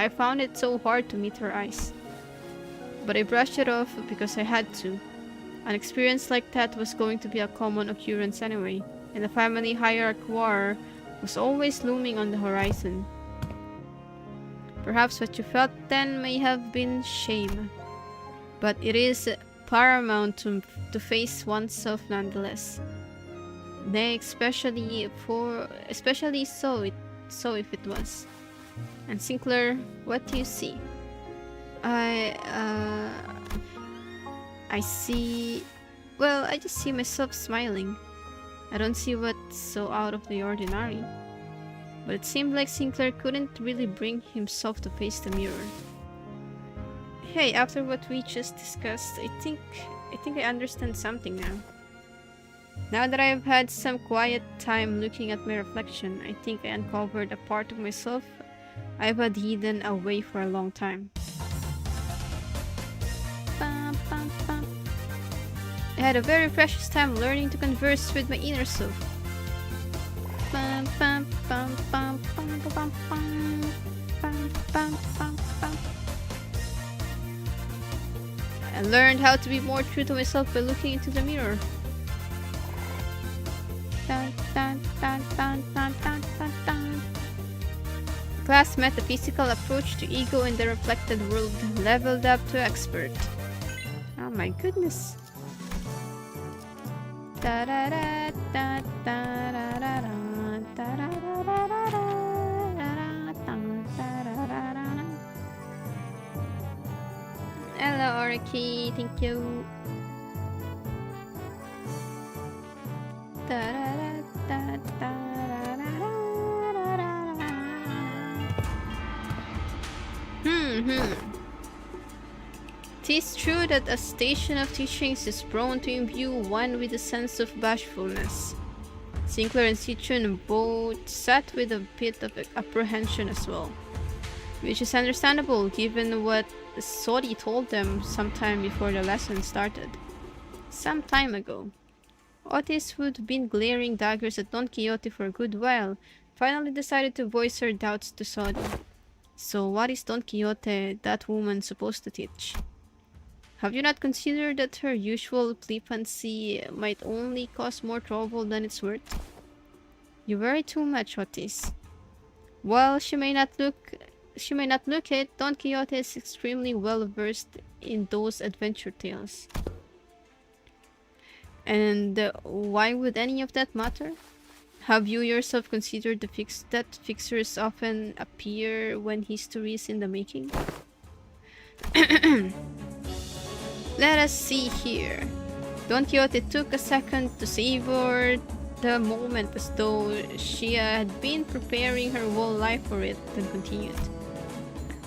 found it so hard to meet her eyes. But I brushed it off because I had to. An experience like that was going to be a common occurrence anyway, and the family hierarchy war was always looming on the horizon. Perhaps what you felt then may have been shame, but it is paramount to face oneself nonetheless. Nay, especially so if it was. And Sinclair, what do you see? I see... Well, I just see myself smiling. I don't see what's so out of the ordinary. But it seemed like Sinclair couldn't really bring himself to face the mirror. Hey, after what we just discussed, I think I understand something now. Now that I've had some quiet time looking at my reflection, I think I uncovered a part of myself I've had hidden away for a long time. I had a very precious time learning to converse with my inner self. I learned how to be more true to myself by looking into the mirror. Class metaphysical approach to ego in the reflected world, leveled up to expert. Oh my goodness. Hello, Oriki, thank you. Tis true that a station of teachings is prone to imbue one with a sense of bashfulness. Sinclair and Sichun both sat with a bit of apprehension as well, which is understandable given what Sori told them sometime before the lesson started. Some time ago. Otis, who'd been glaring daggers at Don Quixote for a good while, finally decided to voice her doubts to Sori. So what is Don Quixote, that woman, supposed to teach? Have you not considered that her usual flippancy might only cause more trouble than it's worth? You worry too much, Otis. While she may not look it, Don Quixote is extremely well versed in those adventure tales. And why would any of that matter? Have you yourself considered that fixers often appear when history is in the making? Let us see here. Don Quixote took a second to savor the moment as though she had been preparing her whole life for it, then continued.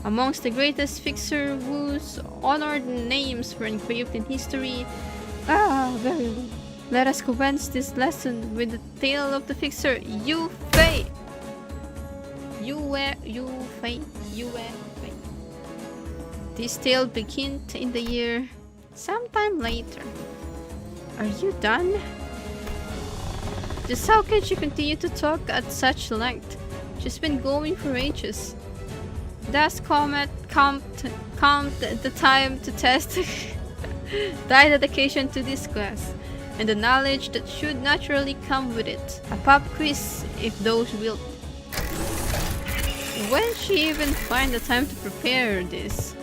Amongst the greatest fixer whose honored names were engraved in history, verily. Let us commence this lesson with the tale of the fixer Yu Fei. This tale begins in the year sometime later. Are you done? Just how can she continue to talk at such length? She's been going for ages. Thus count the time to test thy dedication to this class, and the knowledge that should naturally come with it. A pop quiz, if those will. When she even find the time to prepare this?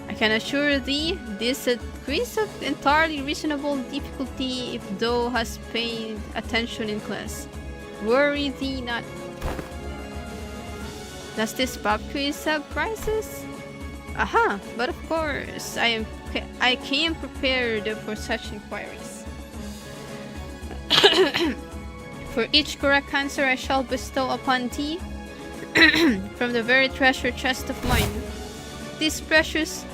I can assure thee, this is a quiz of entirely reasonable difficulty if thou hast paid attention in class. Worry thee not. Does this pop quiz have prizes? Aha! But of course, I came prepared for such inquiries. For each correct answer I shall bestow upon thee from the very treasure chest of mine. These precious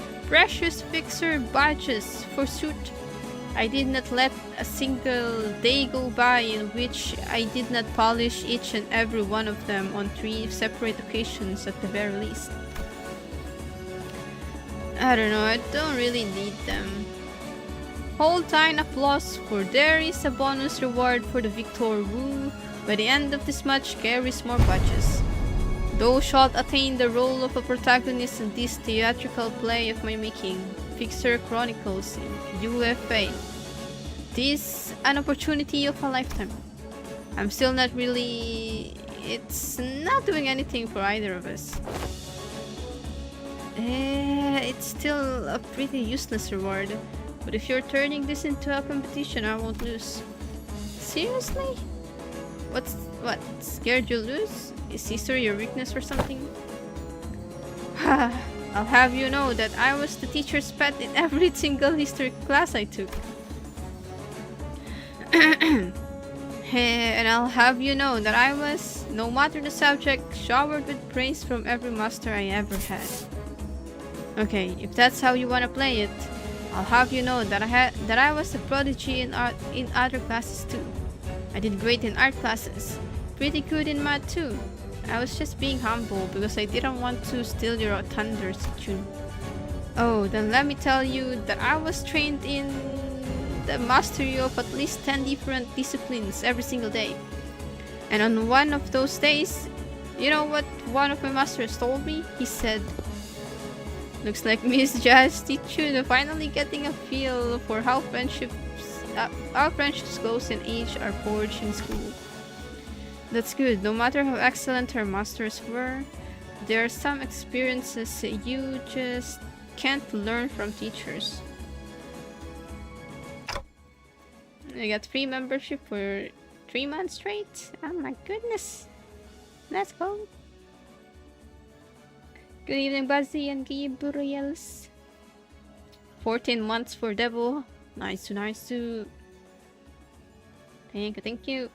fixer badges, forsooth. I did not let a single day go by in which I did not polish each and every one of them on 3 separate occasions at the very least. I don't know, I don't really need them. Hold thine applause, for there is a bonus reward for the victor who, by the end of this match, carries more badges. Thou shalt attain the role of a protagonist in this theatrical play of my making, Fixer Chronicles in UFA. This an opportunity of a lifetime. I'm still not really... It's not doing anything for either of us. It's still a pretty useless reward. But if you're turning this into a competition, I won't lose. Seriously? What? Scared you'll lose? Is history your weakness or something? I'll have you know that I was the teacher's pet in every single history class I took. And I'll have you know that I was, no matter the subject, showered with praise from every master I ever had. Okay, if that's how you want to play it, I'll have you know that I was a prodigy in other classes too. I did great in art classes, pretty good in math too. I was just being humble because I didn't want to steal your thunder, June. Oh, then let me tell you that I was trained in the mastery of at least 10 different disciplines every single day. And on one of those days, you know what one of my masters told me? He said, "Looks like Miss Jazz teach you finally getting a feel for how friendships goes and age are forged in school." That's good. No matter how excellent her masters were, there are some experiences you just can't learn from teachers. I got free membership for 3 months straight. Oh my goodness. Let's go. Good evening, Buzzy and Gabriels. 14 months for Devil. Nice. Thank you.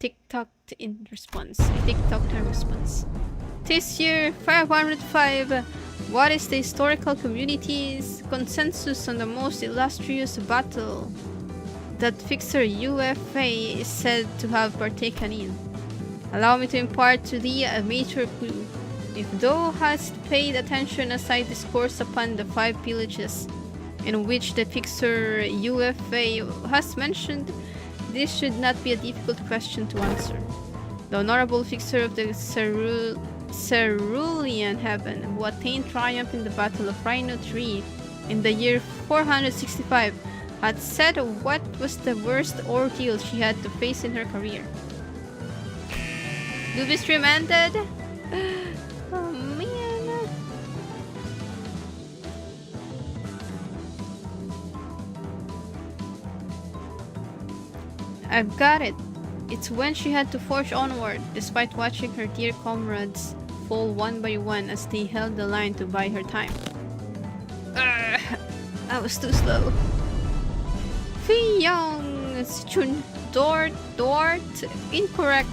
TikTok in response. TikTok in response. This year, 505. What is the historical community's consensus on the most illustrious battle that Fixer UFA is said to have partaken in? Allow me to impart to thee a major clue. If thou hast paid attention as I discourse upon the 5 villages, in which the fixer UFA has mentioned, this should not be a difficult question to answer. The honorable fixer of the Cerulean Heaven, who attained triumph in the Battle of Rhino 3 in the year 465, had said what was the worst ordeal she had to face in her career. Doobie stream ended? Oh man. I've got it. It's when she had to forge onward, despite watching her dear comrades fall one by one as they held the line to buy her time. I was too slow. Fiyong Chun Dort, incorrect.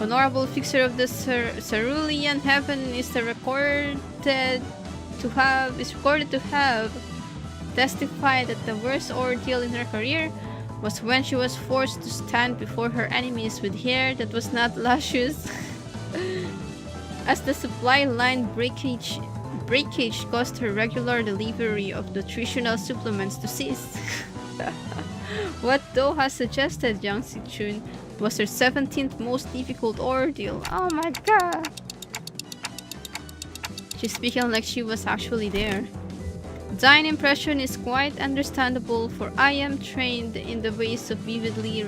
Honorable fixer of the Cerulean Heaven is recorded to have testified that the worst ordeal in her career was when she was forced to stand before her enemies with hair that was not luscious, as the supply line breakage caused her regular delivery of nutritional supplements to cease. What Do has suggested Yang Si-chun was her 17th most difficult ordeal. Oh my god! She's speaking like she was actually there. Thine impression is quite understandable, for I am trained in the ways of vividly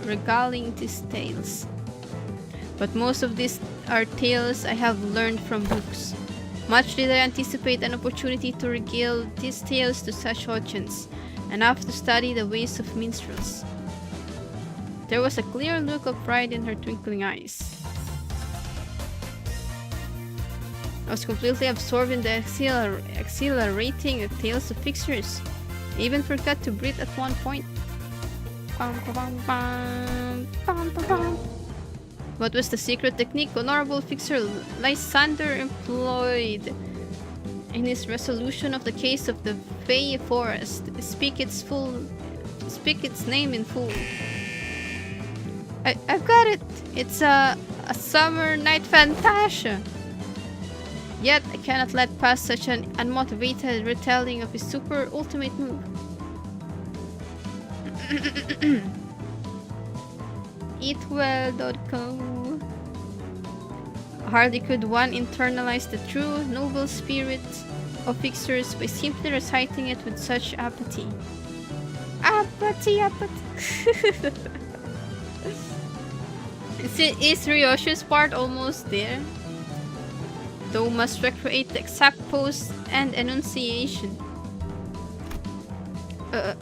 regaling these tales. But most of these are tales I have learned from books. Much did I anticipate an opportunity to regale these tales to such audience, enough to study the ways of minstrels. There was a clear look of pride in her twinkling eyes. I was completely absorbed in the exhilarating tales of fixers. I even forgot to breathe at one point. What was the secret technique Honorable Fixer Lysander employed in his resolution of the case of the Fey Forest? Speak its name in full. I've got it! It's a summer night fantasia! Yet, I cannot let pass such an unmotivated retelling of his super ultimate move. Eatwell.co. Hardly could one internalize the true, noble spirit of fixers by simply reciting it with such apathy. Apathy. Is Ryoshi's part almost there? Though must recreate the exact pose and enunciation.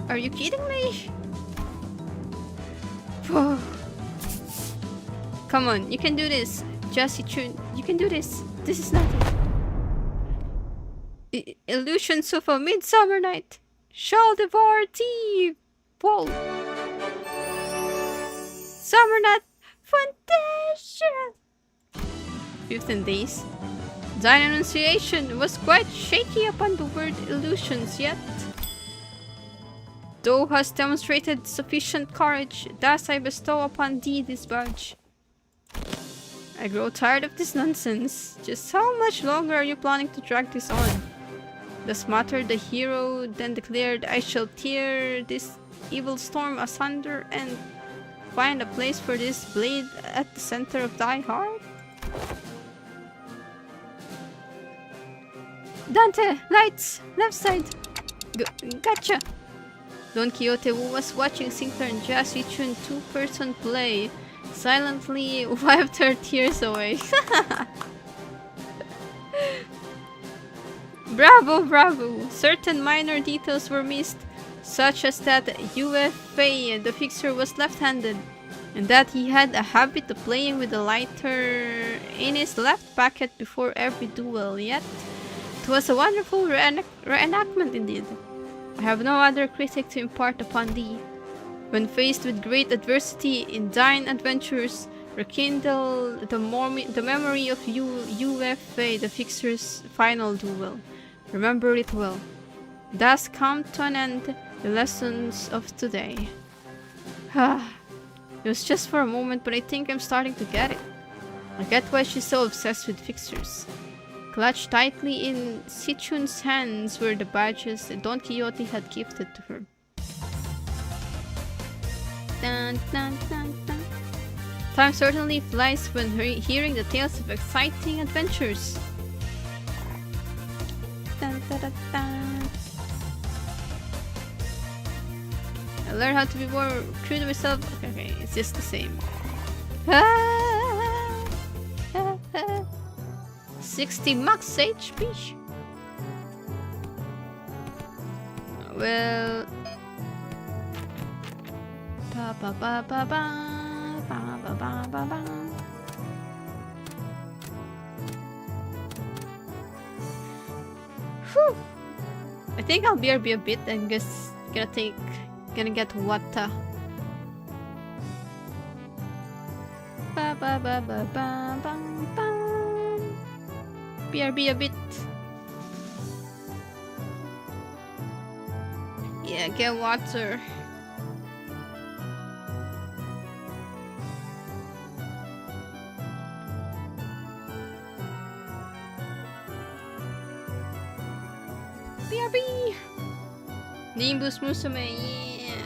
Are you kidding me? Come on, you can do this. Jasi-chun, you can do this. This is nothing. Illusions of a midsummer night shall devour thee, Paul. Summer night fantasia. 15 days. Thine enunciation was quite shaky upon the word illusions, yet thou hast demonstrated sufficient courage, thus I bestow upon thee this badge. I grow tired of this nonsense. Just how much longer are you planning to drag this on? Thus muttered the hero, then declared, I shall tear this evil storm asunder and find a place for this blade at the center of thy heart? Dante, lights, left side. Gotcha. Don Quixote, who was watching Sinclair and Jasi-chun two-person play, silently wiped her tears away. Bravo! Certain minor details were missed, such as that UFA, the fixer, was left-handed, and that he had a habit of playing with the lighter in his left pocket before every duel, yet it was a wonderful reenactment indeed. I have no other critic to impart upon thee. When faced with great adversity in thine adventures, rekindle the memory of UFA, the fixer's final duel. Remember it well. Thus come to an end the lessons of today. It was just for a moment, but I think I'm starting to get it. I get why she's so obsessed with fixers. clutched tightly in Sichun's hands were the badges Don Quixote had gifted to her. Dun, dun, dun, dun. Time certainly flies when hearing the tales of exciting adventures. Dun, dun, dun, dun. I learned how to be more true to myself. Okay, it's just the same. 60 max HP. Well, ba ba ba ba ba ba ba ba ba ba. Whew. I think I'll BRB a bit and just gonna get water. Ba ba ba ba ba ba ba. BRB a bit. Yeah, get water. BRB! Limbus Musume, yeah.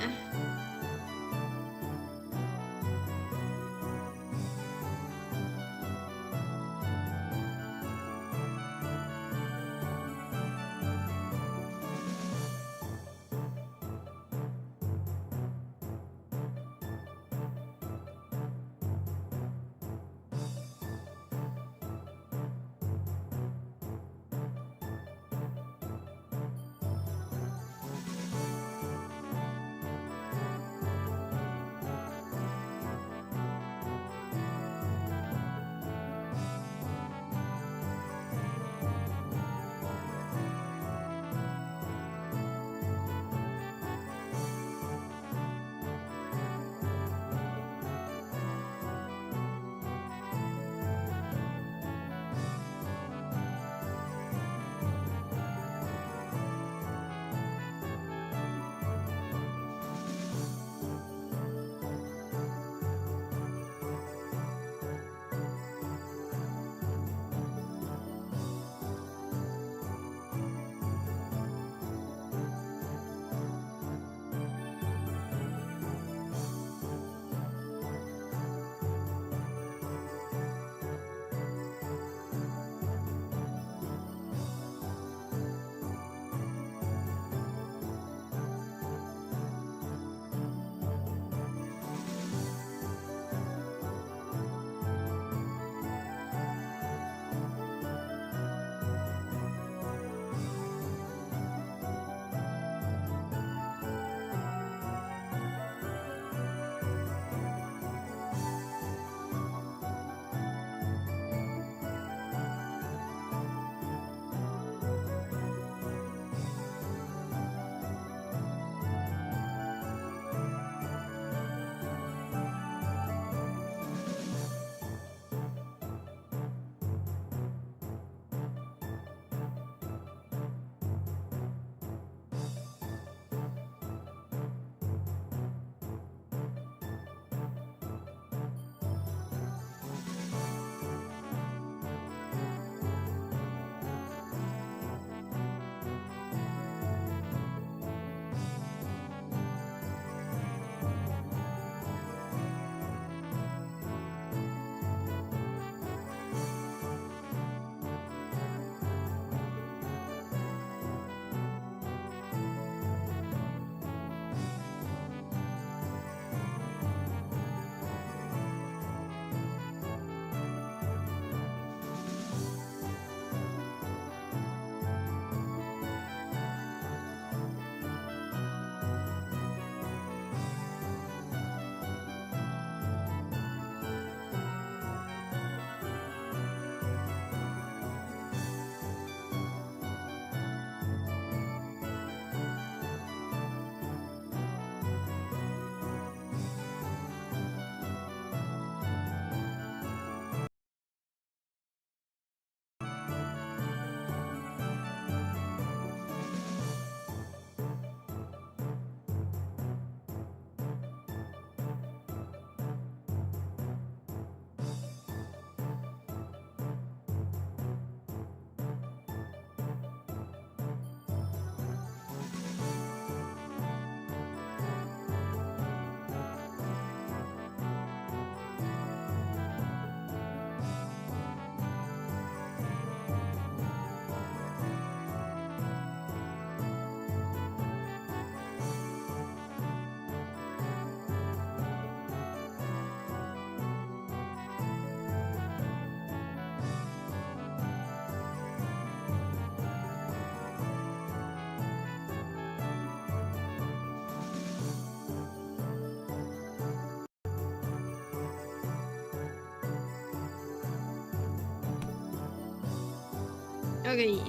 Okay.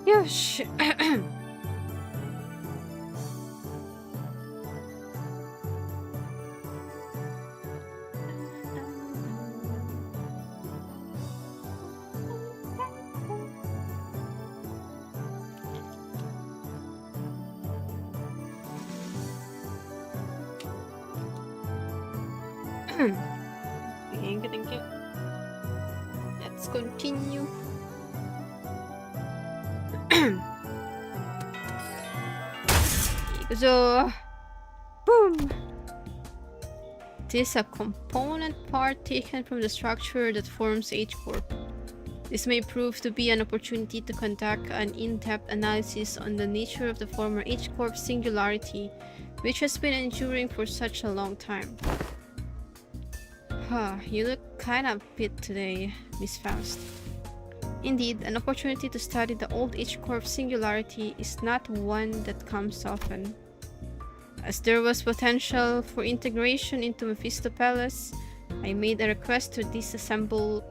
Yes. Thank you, thank you. Let's continue. So, boom. This is a component part taken from the structure that forms H-Corp. This may prove to be an opportunity to conduct an in-depth analysis on the nature of the former H-Corp singularity, which has been enduring for such a long time. Huh, you look kind of fit today, Miss Faust. Indeed, an opportunity to study the old H-Corp singularity is not one that comes often. As there was potential for integration into Mephistopheles, I made a request to disassemble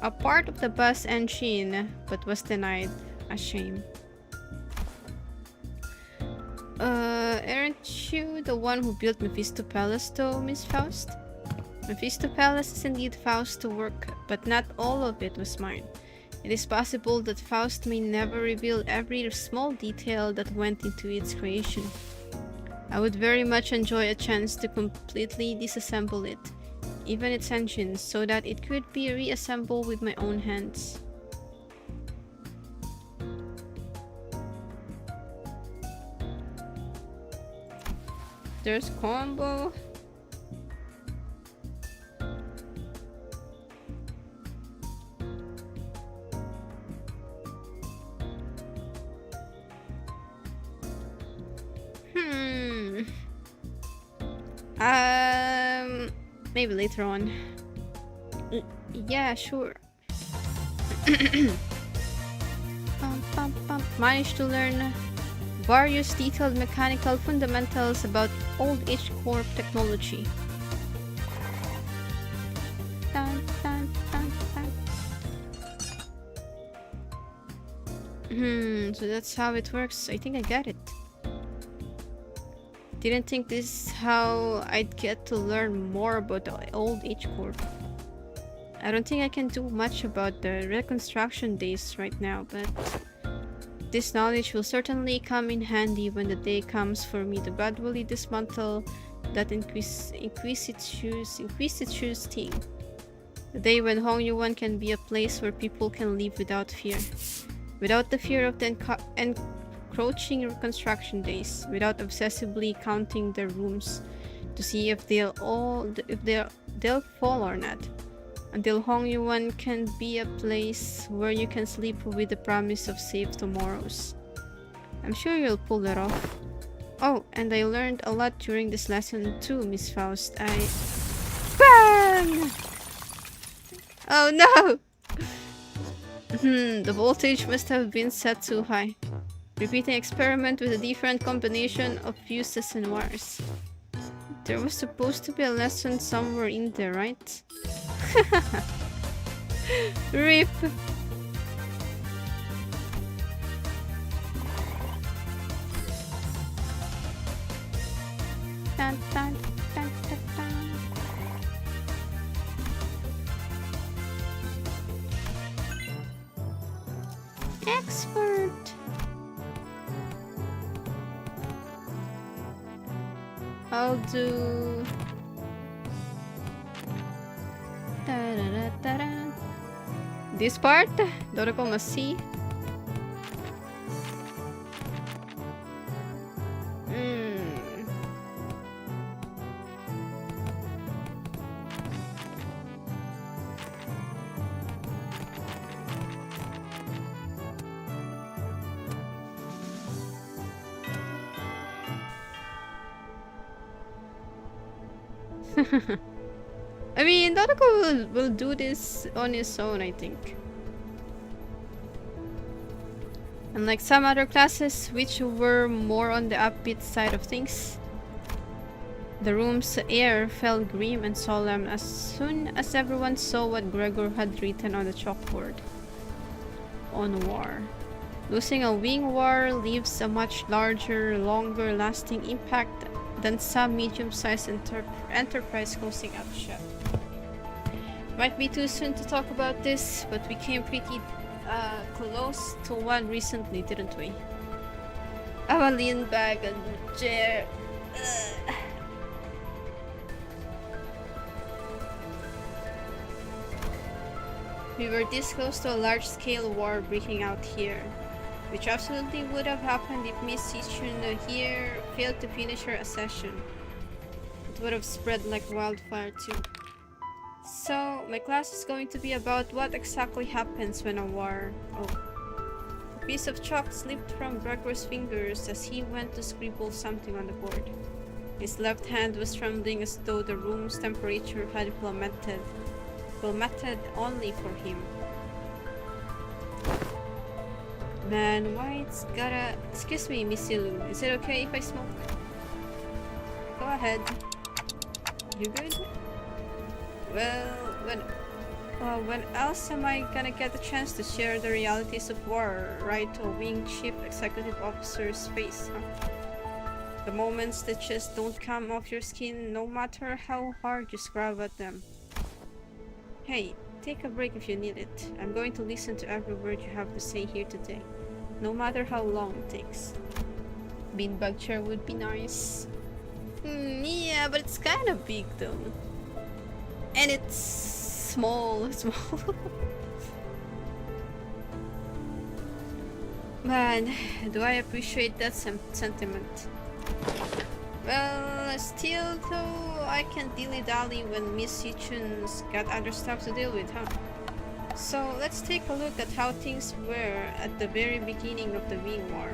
a part of the bus engine, but was denied. A shame. Aren't you the one who built Mephistopheles though, Miss Faust? Mephistopheles is indeed Faust's work, but not all of it was mine. It is possible that Faust may never reveal every small detail that went into its creation. I would very much enjoy a chance to completely disassemble it, even its engines, so that it could be reassembled with my own hands. There's combo. Maybe later on. Yeah, sure. Managed to learn various detailed mechanical fundamentals about old H-Corp technology. So that's how it works. I think I get it. Didn't think this is how I'd get to learn more about the old H-Corp. I don't think I can do much about the reconstruction days right now, but this knowledge will certainly come in handy when the day comes for me to gradually dismantle that Inquisiture's thing. The day when Hongyuan can be a place where people can live without fear. Without the fear of the encroaching reconstruction days, without obsessively counting their rooms to see if they'll fall or not. Until Hongyuan can be a place where you can sleep with the promise of safe tomorrows. I'm sure you'll pull that off. Oh, and I learned a lot during this lesson too, Miss Faust. BANG! Oh no! The voltage must have been set too high. Repeating experiment with a different combination of fuses and wires. There was supposed to be a lesson somewhere in there, right? RIP! Dun, dun, dun, dun, dun. Expert! I'll do... this part, Doroko must see. I mean, Doroko will do this on his own, I think. Unlike some other classes, which were more on the upbeat side of things. The room's air felt grim and solemn as soon as everyone saw what Gregor had written on the chalkboard. On war. Losing a wing war leaves a much larger, longer-lasting impact than some medium-sized enterprise closing up shop. Might be too soon to talk about this, but we came pretty close to one recently, didn't we? I will lean back on the chair. We were this close to a large-scale war breaking out here, which absolutely would have happened if Miss Sichun here failed to finish her accession. It would have spread like wildfire too. So, my class is going to be about what exactly happens when a war... A piece of chalk slipped from Gregor's fingers as he went to scribble something on the board. His left hand was trembling as though the room's temperature had plummeted only for him. Man, why it's gotta... Excuse me, Miss Lu. Is it okay if I smoke? Go ahead. You good? Well, when else am I gonna get the chance to share the realities of war right to a wing chief executive officer's face, huh? The moments that just don't come off your skin no matter how hard you scrub at them. Hey, take a break if you need it. I'm going to listen to every word you have to say here today, no matter how long it takes. Beanbag chair would be nice. Yeah, but it's kind of big though. And it's small. Man, do I appreciate that sentiment. Well, still though, I can dilly-dally when Miss Yichun's got other stuff to deal with, huh? So let's take a look at how things were at the very beginning of the Wing War.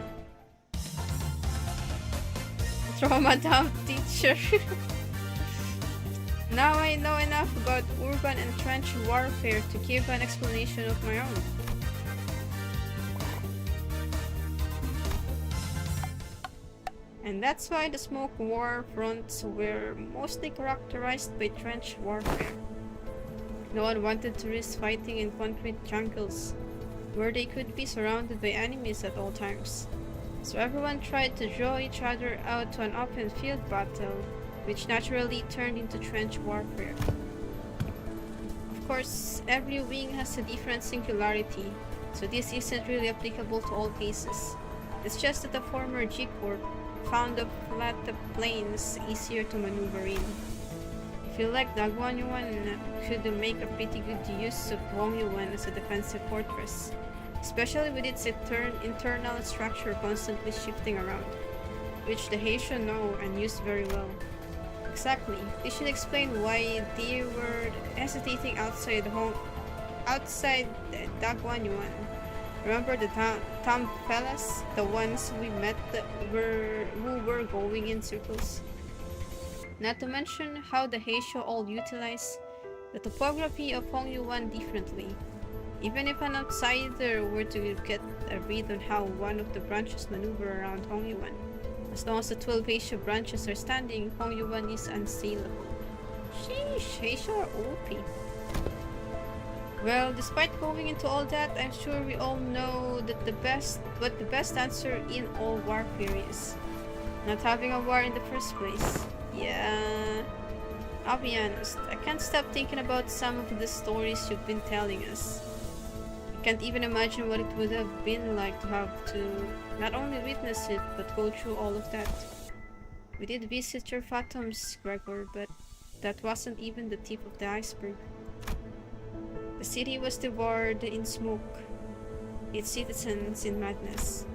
Trauma dump teacher. Now I know enough about urban and trench warfare to give an explanation of my own. And that's why the smoke war fronts were mostly characterized by trench warfare. No one wanted to risk fighting in concrete jungles, where they could be surrounded by enemies at all times. So everyone tried to draw each other out to an open field battle, which naturally turned into trench warfare. Of course, every wing has a different singularity, so this isn't really applicable to all cases. It's just that the former G-Corp found the flat plains easier to maneuver in. I feel like Dagwanyuan could make a pretty good use of Wongyuan as a defensive fortress, especially with its internal structure constantly shifting around, which the Heisho know and use very well. Exactly, this should explain why they were hesitating outside Dagwanyuan. Remember the Tam fellas? The ones we met who were going in circles? Not to mention how the Heisho all utilize the topography of Hongyuan differently. Even if an outsider were to get a read on how one of the branches maneuver around Hongyuan, as long as the 12 Heisho branches are standing, Hongyuan is unassailable. Sheesh, Heisho are OP. Well, despite going into all that, I'm sure we all know that what the best answer in all warfare is. Not having a war in the first place. Yeah, I'll be honest, I can't stop thinking about some of the stories you've been telling us. I can't even imagine what it would have been like to have to not only witness it, but go through all of that. We did visit your phantoms, Gregor, but that wasn't even the tip of the iceberg. The city was devoured in smoke, its citizens in madness.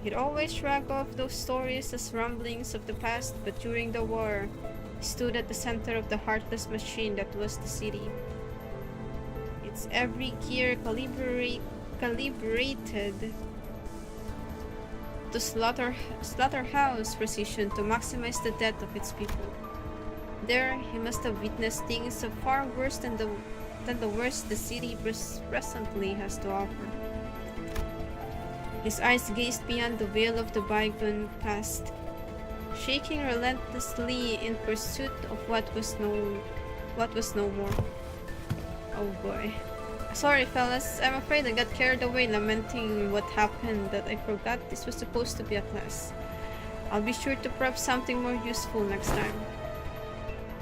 He'd always shrug off those stories as rumblings of the past, but during the war, he stood at the center of the heartless machine that was the city. Its every gear calibrated to slaughterhouse precision to maximize the death of its people. There, he must have witnessed things far worse than the worst the city presently has to offer. His eyes gazed beyond the veil of the bygone past, shaking relentlessly in pursuit of what was no more. Oh boy. Sorry fellas, I'm afraid I got carried away lamenting what happened that I forgot this was supposed to be a class. I'll be sure to prep something more useful next time.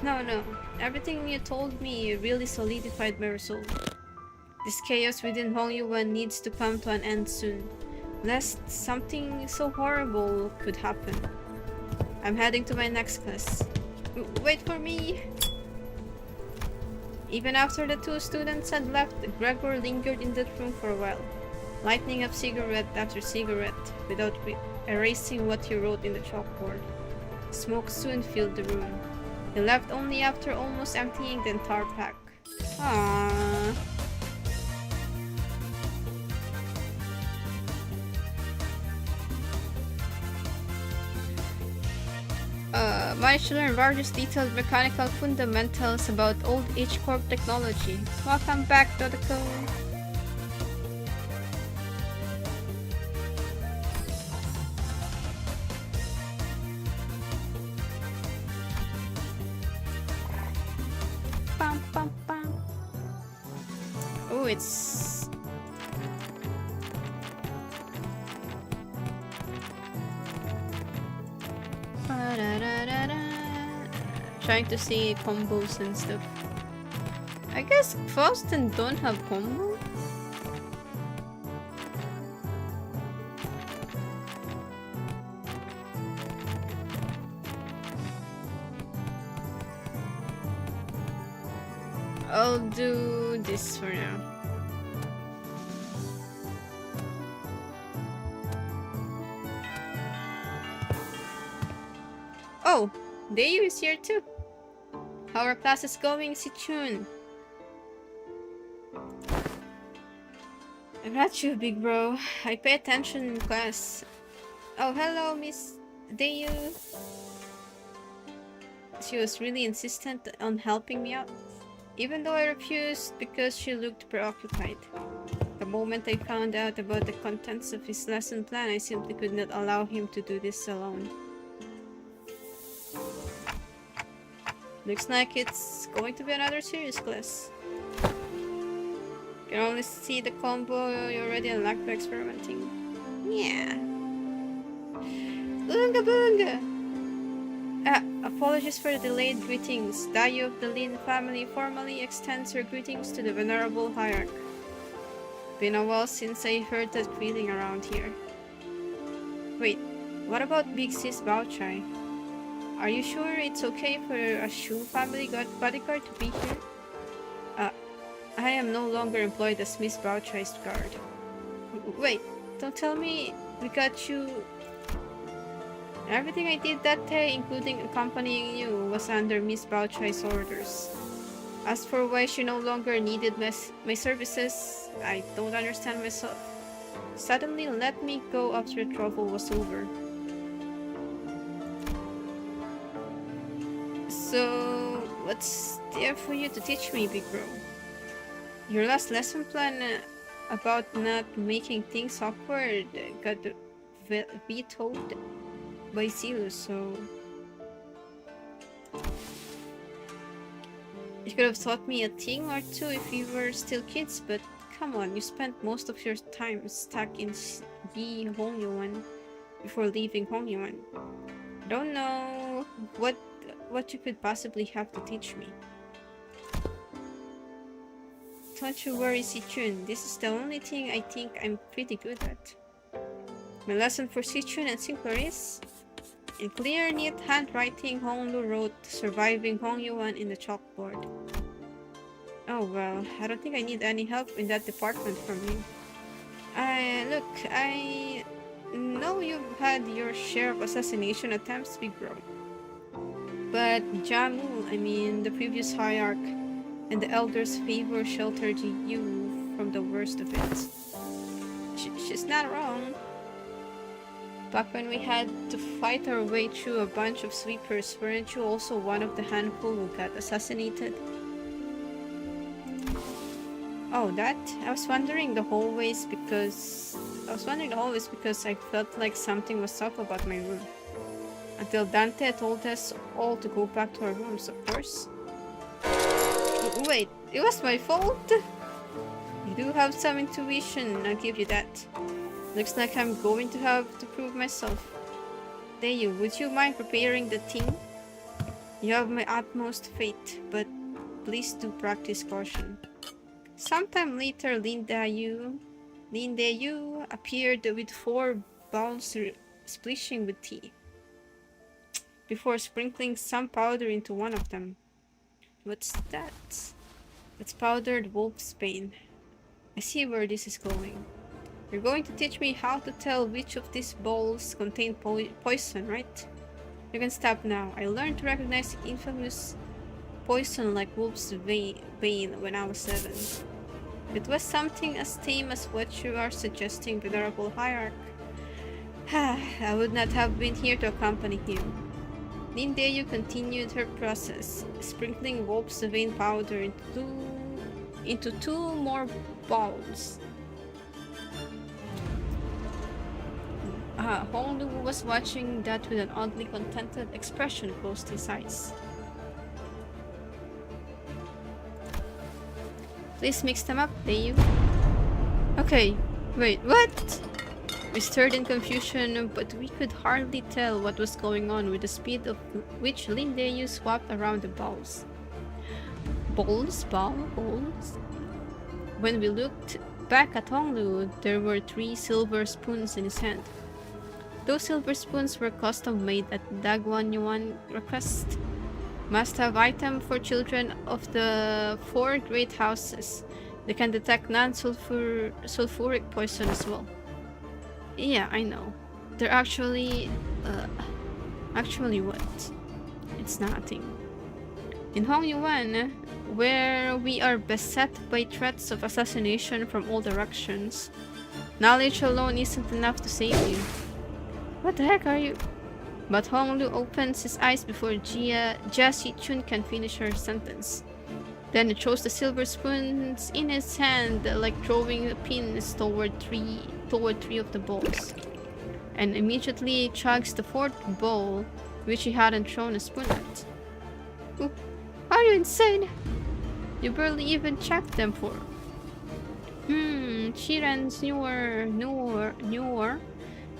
No. Everything you told me really solidified my resolve. This chaos within Hongyuan needs to come to an end soon, lest something so horrible could happen. I'm heading to my next class. Wait for me! Even after the two students had left, Gregor lingered in that room for a while, lighting up cigarette after cigarette without erasing what he wrote in the chalkboard. Smoke soon filled the room. He left only after almost emptying the entire pack. Aww. Managed to learn various detailed mechanical fundamentals about old H-Corp technology. Welcome back, Dodoko. Bum, bum, bum. Oh, it's... Trying to see combos and stuff. I guess Faustin don't have combo? I'll do this for now. Oh, Dayu is here too. How are classes going, Sichun? I got you, big bro. I pay attention in class. Oh, hello, Miss Dayu. She was really insistent on helping me out, even though I refused because she looked preoccupied. The moment I found out about the contents of his lesson plan, I simply could not allow him to do this alone. Looks like it's going to be another serious class. Can only see the combo you already unlocked by experimenting. Yeah. Boonga boonga! Apologies for the delayed greetings. Dayu of the Lin family formally extends her greetings to the venerable hierarch. Been a while since I heard that feeling around here. Wait, what about Big Sis Baochai? Are you sure it's okay for a Shu family bodyguard to be here? I am no longer employed as Miss Baochai's guard. Wait, don't tell me we got you... Everything I did that day, including accompanying you, was under Miss Baochai's orders. As for why she no longer needed my services, I don't understand myself. Suddenly let me go after the trouble was over. So, what's there for you to teach me, big bro? Your last lesson plan about not making things awkward got vetoed by Zilu, so... You could have taught me a thing or two if we were still kids, but come on, you spent most of your time stuck in Yi Hongyuan before leaving Hongyuan. I don't know what you could possibly have to teach me. Don't you worry, Sichun. This is the only thing I think I'm pretty good at. My lesson for Sichun and Sinclair is... In clear, neat handwriting, Honglu wrote "Surviving Hongyuan" in the chalkboard. Oh well, I don't think I need any help in that department from you. Look, I know you've had your share of assassination attempts, big bro. But Jamu, I mean the previous hierarch, and the elders' favor sheltered you from the worst of it. She's not wrong. Back when we had to fight our way through a bunch of sweepers, weren't you also one of the handful who got assassinated? Oh, that? I was wondering the hallways because I felt like something was off about my room. Until Dante told us all to go back to our rooms, of course. Wait, it was my fault? You do have some intuition, I'll give you that. Looks like I'm going to have to prove myself. Dayu, would you mind preparing the tea? You have my utmost faith, but please do practice caution. Sometime later, Lindayu appeared with 4 bowls splishing with tea, before sprinkling some powder into one of them. What's that? It's powdered wolfsbane. I see where this is going. You're going to teach me how to tell which of these bowls contain poison, right? You can stop now. I learned to recognize infamous poison like wolf's bane when I was 7. If it was something as tame as what you are suggesting, Venerable Hierarch, I would not have been here to accompany you. Lindayu continued her process, sprinkling wolf's vein powder into 2 more bowls. Honglu was watching that with an oddly contented expression close to his eyes. Please mix them up, Dayu. Okay, wait, what? We stirred in confusion, but we could hardly tell what was going on with the speed of which Lindayu swapped around the bowls. Bowls? When we looked back at Honglu, there were 3 silver spoons in his hand. Those silver spoons were custom made at Dagwan Yuan request. Must-have item for children of the 4 great houses. They can detect non-sulfuric poison as well. Yeah, I know. They're actually what? It's nothing. In Hongyuan, where we are beset by threats of assassination from all directions, knowledge alone isn't enough to save you. What the heck are you? But Honglu opens his eyes before Jia Chun can finish her sentence. Then he throws the silver spoons in his hand like throwing pins toward three of the bowls, and immediately chugs the 4th bowl, which he hadn't thrown a spoon at. Are you insane? You barely even checked them for. Shiran's newer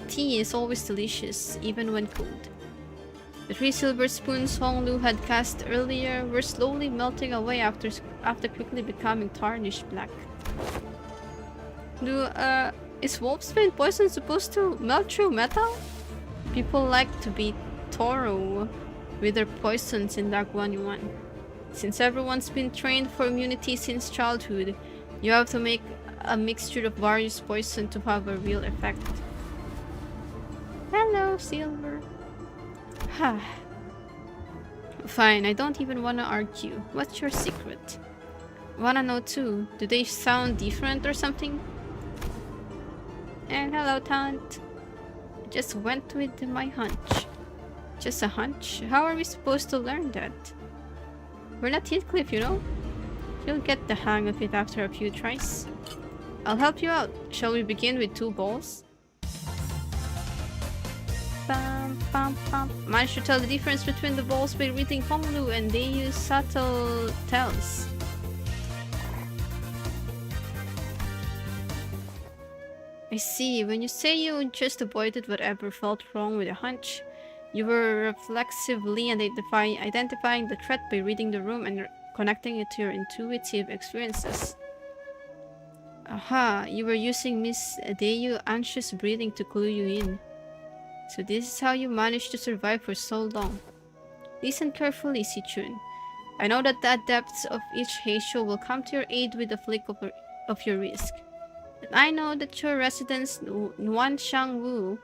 tea is always delicious, even when cold. The 3 silver spoons Honglu had cast earlier were slowly melting away after quickly becoming tarnished black. Is wolfsbane poison supposed to melt through metal? People like to be thorough with their poisons in Dagwan Yuan. Since everyone's been trained for immunity since childhood, you have to make a mixture of various poison to have a real effect. Hello, Silver. Fine, I don't even wanna argue. What's your secret? Wanna know too? Do they sound different or something? And hello, Tant. I just went with my hunch. Just a hunch? How are we supposed to learn that? We're not Heathcliff, you know? You'll get the hang of it after a few tries. I'll help you out. Shall we begin with 2 balls? Managed to tell the difference between the balls by reading Honglu, and they use subtle tells. I see. When you say you just avoided whatever felt wrong with a hunch, you were reflexively identifying the threat by reading the room and connecting it to your intuitive experiences. Aha, you were using Miss Dayu's anxious breathing to clue you in. So this is how you managed to survive for so long. Listen carefully, Si-chun. I know that the adepts of each Heisho will come to your aid with a flick of your wrist. And I know that your residence Nuanshang-wu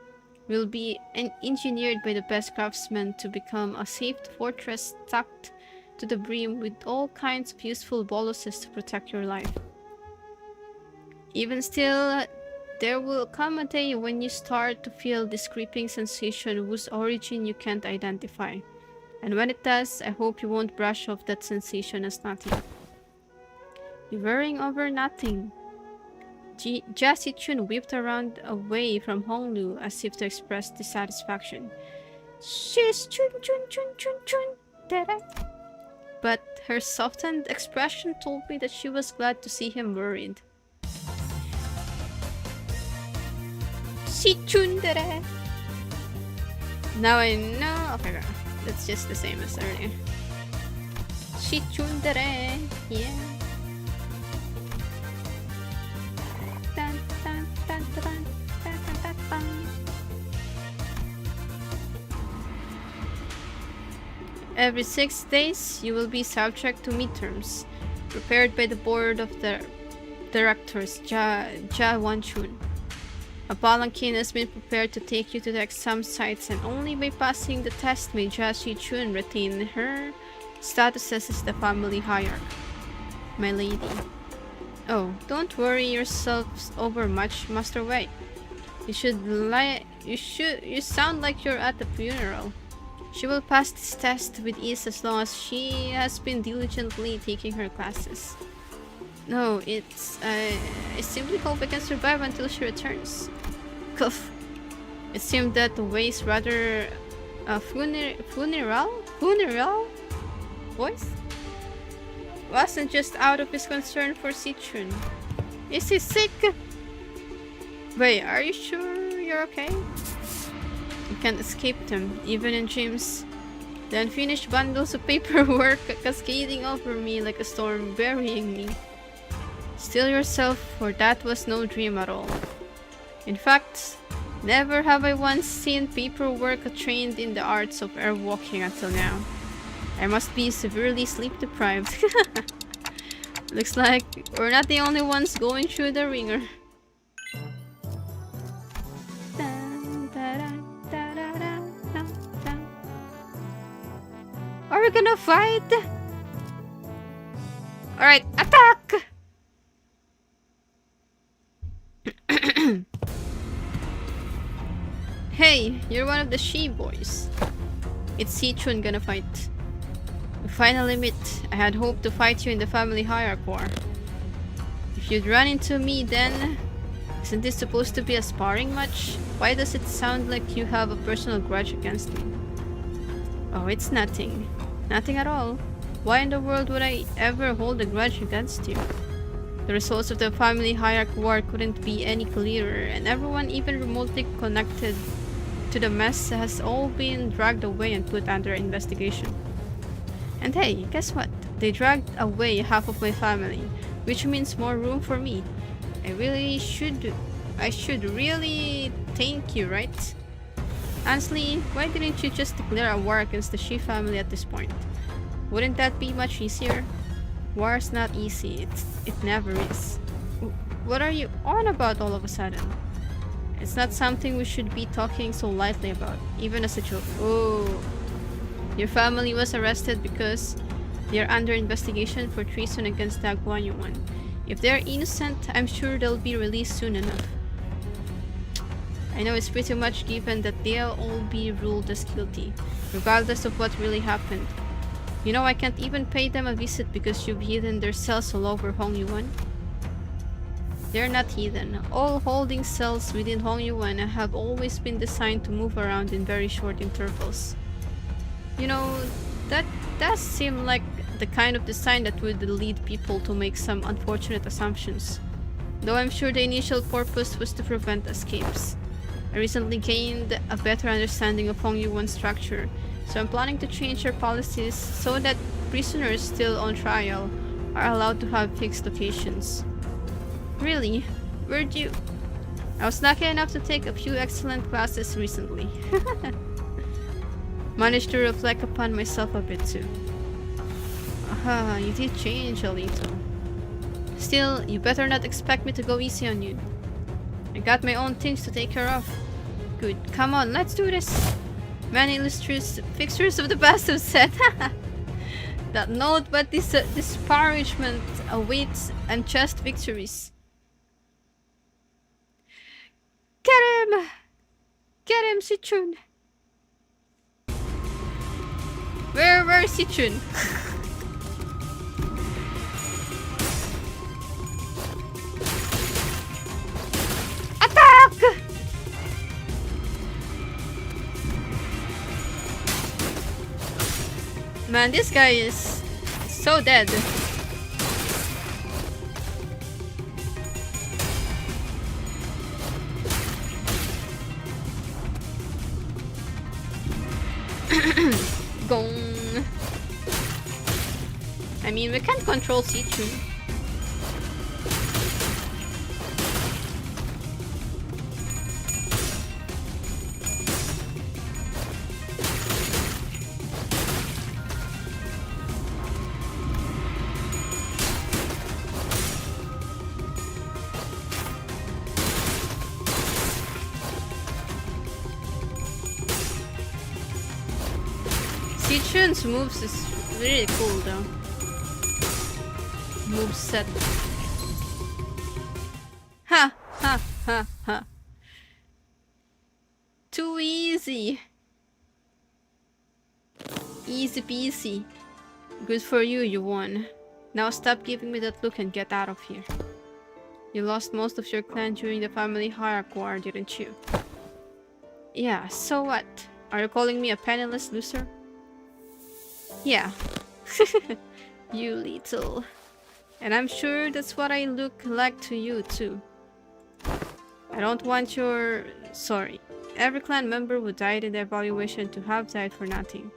will be engineered by the best craftsmen to become a safe fortress stocked to the brim with all kinds of useful boluses to protect your life. Even still, there will come a day when you start to feel this creeping sensation whose origin you can't identify. And when it does, I hope you won't brush off that sensation as nothing. You're worrying over nothing. Jia Chun whipped around away from Honglu as if to express dissatisfaction. She's chun chun chun chun chun. Tere. But her softened expression told me that she was glad to see him worried. She chun tere. Now I know. Okay, that's just the same as earlier. She chun tere. Yeah. Dun, dun, dun, dun, dun, dun, dun, dun. Every 6 days, you will be subject to midterms, prepared by the board of the directors, Ja Wan-chun. A palanquin has been prepared to take you to the exam sites, and only by passing the test may Ja Shi-chun retain her status as the family hierarch. My lady. Oh, don't worry yourselves over much, Master Wei. You sound like you're at the funeral. She will pass this test with ease as long as she has been diligently taking her classes. No, I simply hope I can survive until she returns. Cuff. It seemed that the Wei's rather funeral voice wasn't just out of his concern for Si-chun. Is he sick? Wait, are you sure you're okay? You can't escape them, even in dreams. The unfinished bundles of paperwork cascading over me like a storm, burying me. Still yourself, for that was no dream at all. In fact, never have I once seen paperwork trained in the arts of airwalking until now. I must be severely sleep deprived. Looks like we're not the only ones going through the ringer. Are we gonna fight? Alright, attack! Hey, you're one of the she-boys. It's Si-chun gonna fight. We finally meet. I had hoped to fight you in the family hierarchy war. If you'd run into me then... Isn't this supposed to be a sparring match? Why does it sound like you have a personal grudge against me? Oh, it's nothing. Nothing at all. Why in the world would I ever hold a grudge against you? The results of the family hierarchy war couldn't be any clearer, and everyone even remotely connected to the mess has all been dragged away and put under investigation. And hey, guess what? They dragged away half of my family, which means more room for me. I should really thank you, right? Honestly, why didn't you just declare a war against the Shi family at this point? Wouldn't that be much easier? War's not easy. It never is. What are you on about all of a sudden? It's not something we should be talking so lightly about, even as a joke. Oh, your family was arrested because they're under investigation for treason against the Guanyuan. If they're innocent, I'm sure they'll be released soon enough. I know it's pretty much given that they'll all be ruled as guilty, regardless of what really happened. You know, I can't even pay them a visit because you've hidden their cells all over Hongyuan. They're not hidden. All holding cells within Hongyuan have always been designed to move around in very short intervals. You know, that does seem like the kind of design that would lead people to make some unfortunate assumptions. Though I'm sure the initial purpose was to prevent escapes. I recently gained a better understanding of Hongyuan's structure, so I'm planning to change our policies so that prisoners still on trial are allowed to have fixed locations. Really? Where'd you... I was lucky enough to take a few excellent classes recently. Managed to reflect upon myself a bit too. Aha, you did change a little. Still, you better not expect me to go easy on you. I got my own things to take care of. Good, come on, let's do this! Many illustrious fixtures of the past have said that note but disparagement awaits unjust victories. Get him! Get him, Si-chun! Where's Si-chun? Attack! Man, this guy is so dead. Gong. I mean, we can't control Sichu. Sichun's moves is really cool though. Moveset. Ha ha ha ha. Too easy. Easy peasy. Good for you, you won. Now stop giving me that look and get out of here. You lost most of your clan during the family hierarchy war, didn't you? Yeah, so what? Are you calling me a penniless loser? Yeah. You little. And I'm sure that's what I look like to you too. I don't want your... Sorry. Every clan member who died in the evaluation to have died for nothing.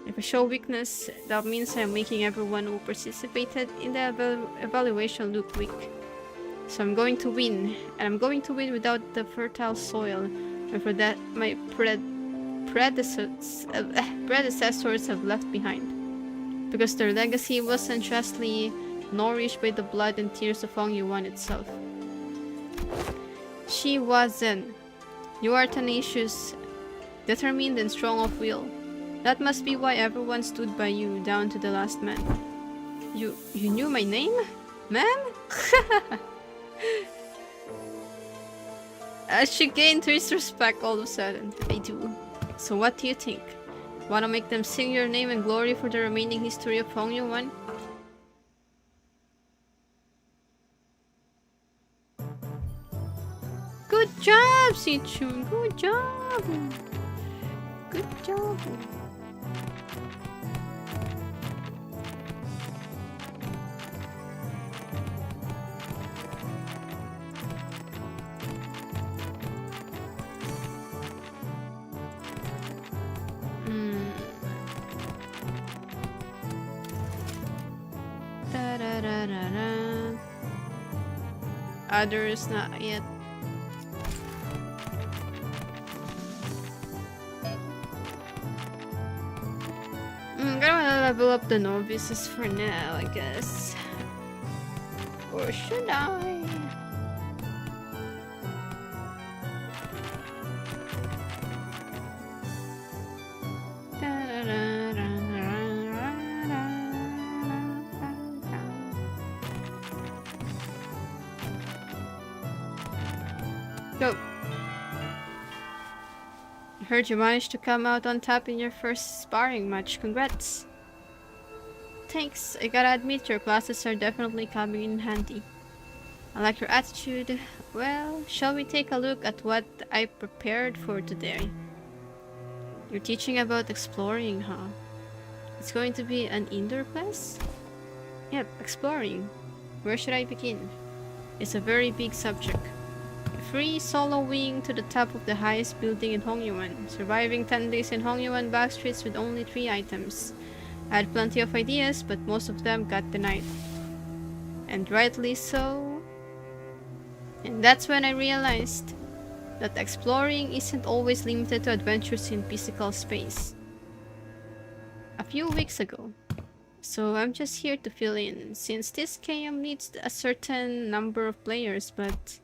If I show weakness, that means I'm making everyone who participated in the evaluation look weak. So I'm going to win. And I'm going to win without the fertile soil. And for that, my predecessors have left behind. Because their legacy wasn't justly nourished by the blood and tears of Hong Yuan itself. She wasn't. You are tenacious, determined and strong of will. That must be why everyone stood by you down to the last man. You knew my name? Man? She gained his respect all of a sudden. I do. So what do you think? Wanna make them sing your name and glory for the remaining history of Hong Yuan? Good job, Sichun. Good job. Good job. Da-da-da-da-da. Others not yet. I'm gonna level up the novices for now, I guess. Or should I? Go. I heard you managed to come out on top in your first sparring match. Congrats. Thanks. I gotta admit your classes are definitely coming in handy. I like your attitude. Well, shall we take a look at what I prepared for today? You're teaching about exploring, huh? It's going to be an indoor class? Yep, exploring. Where should I begin? It's a very big subject. Free soloing to the top of the highest building in Hong Yuan. Surviving 10 days in Hong Yuan backstreets with only 3 items. I had plenty of ideas, but most of them got denied. And rightly so. And that's when I realized that exploring isn't always limited to adventures in physical space. A few weeks ago. So I'm just here to fill in, since this game needs a certain number of players, but...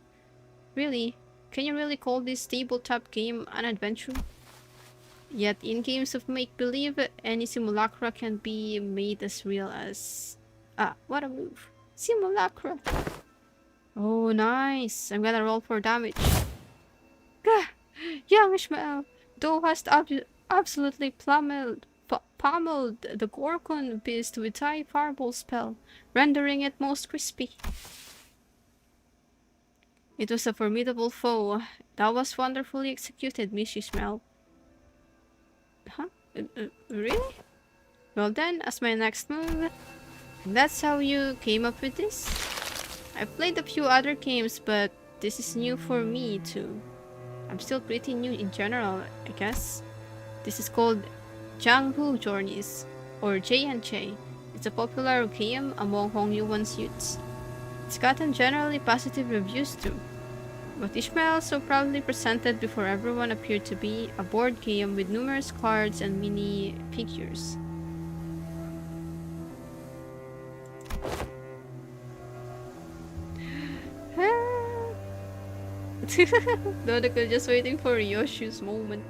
Really? Can you really call this tabletop game an adventure? Yet in games of make-believe, any simulacra can be made as real as... Ah, what a move. Simulacra. Oh, nice. I'm gonna roll for damage. Gah! Young Ishmael, thou hast absolutely pummeled the Gorgon beast with thy fireball spell, rendering it most crispy. It was a formidable foe. That was wonderfully executed, Miss Ishmael. Huh? Really? Well then, as my next move, that's how you came up with this? I've played a few other games, but this is new for me too. I'm still pretty new in general, I guess. This is called Jianghu Journeys, or J&J. It's a popular game among Hongyuan's youths. It's gotten generally positive reviews too. But Ishmael so proudly presented before everyone appeared to be a board game with numerous cards and mini figures. Dodoko just waiting for Yoshu's moment.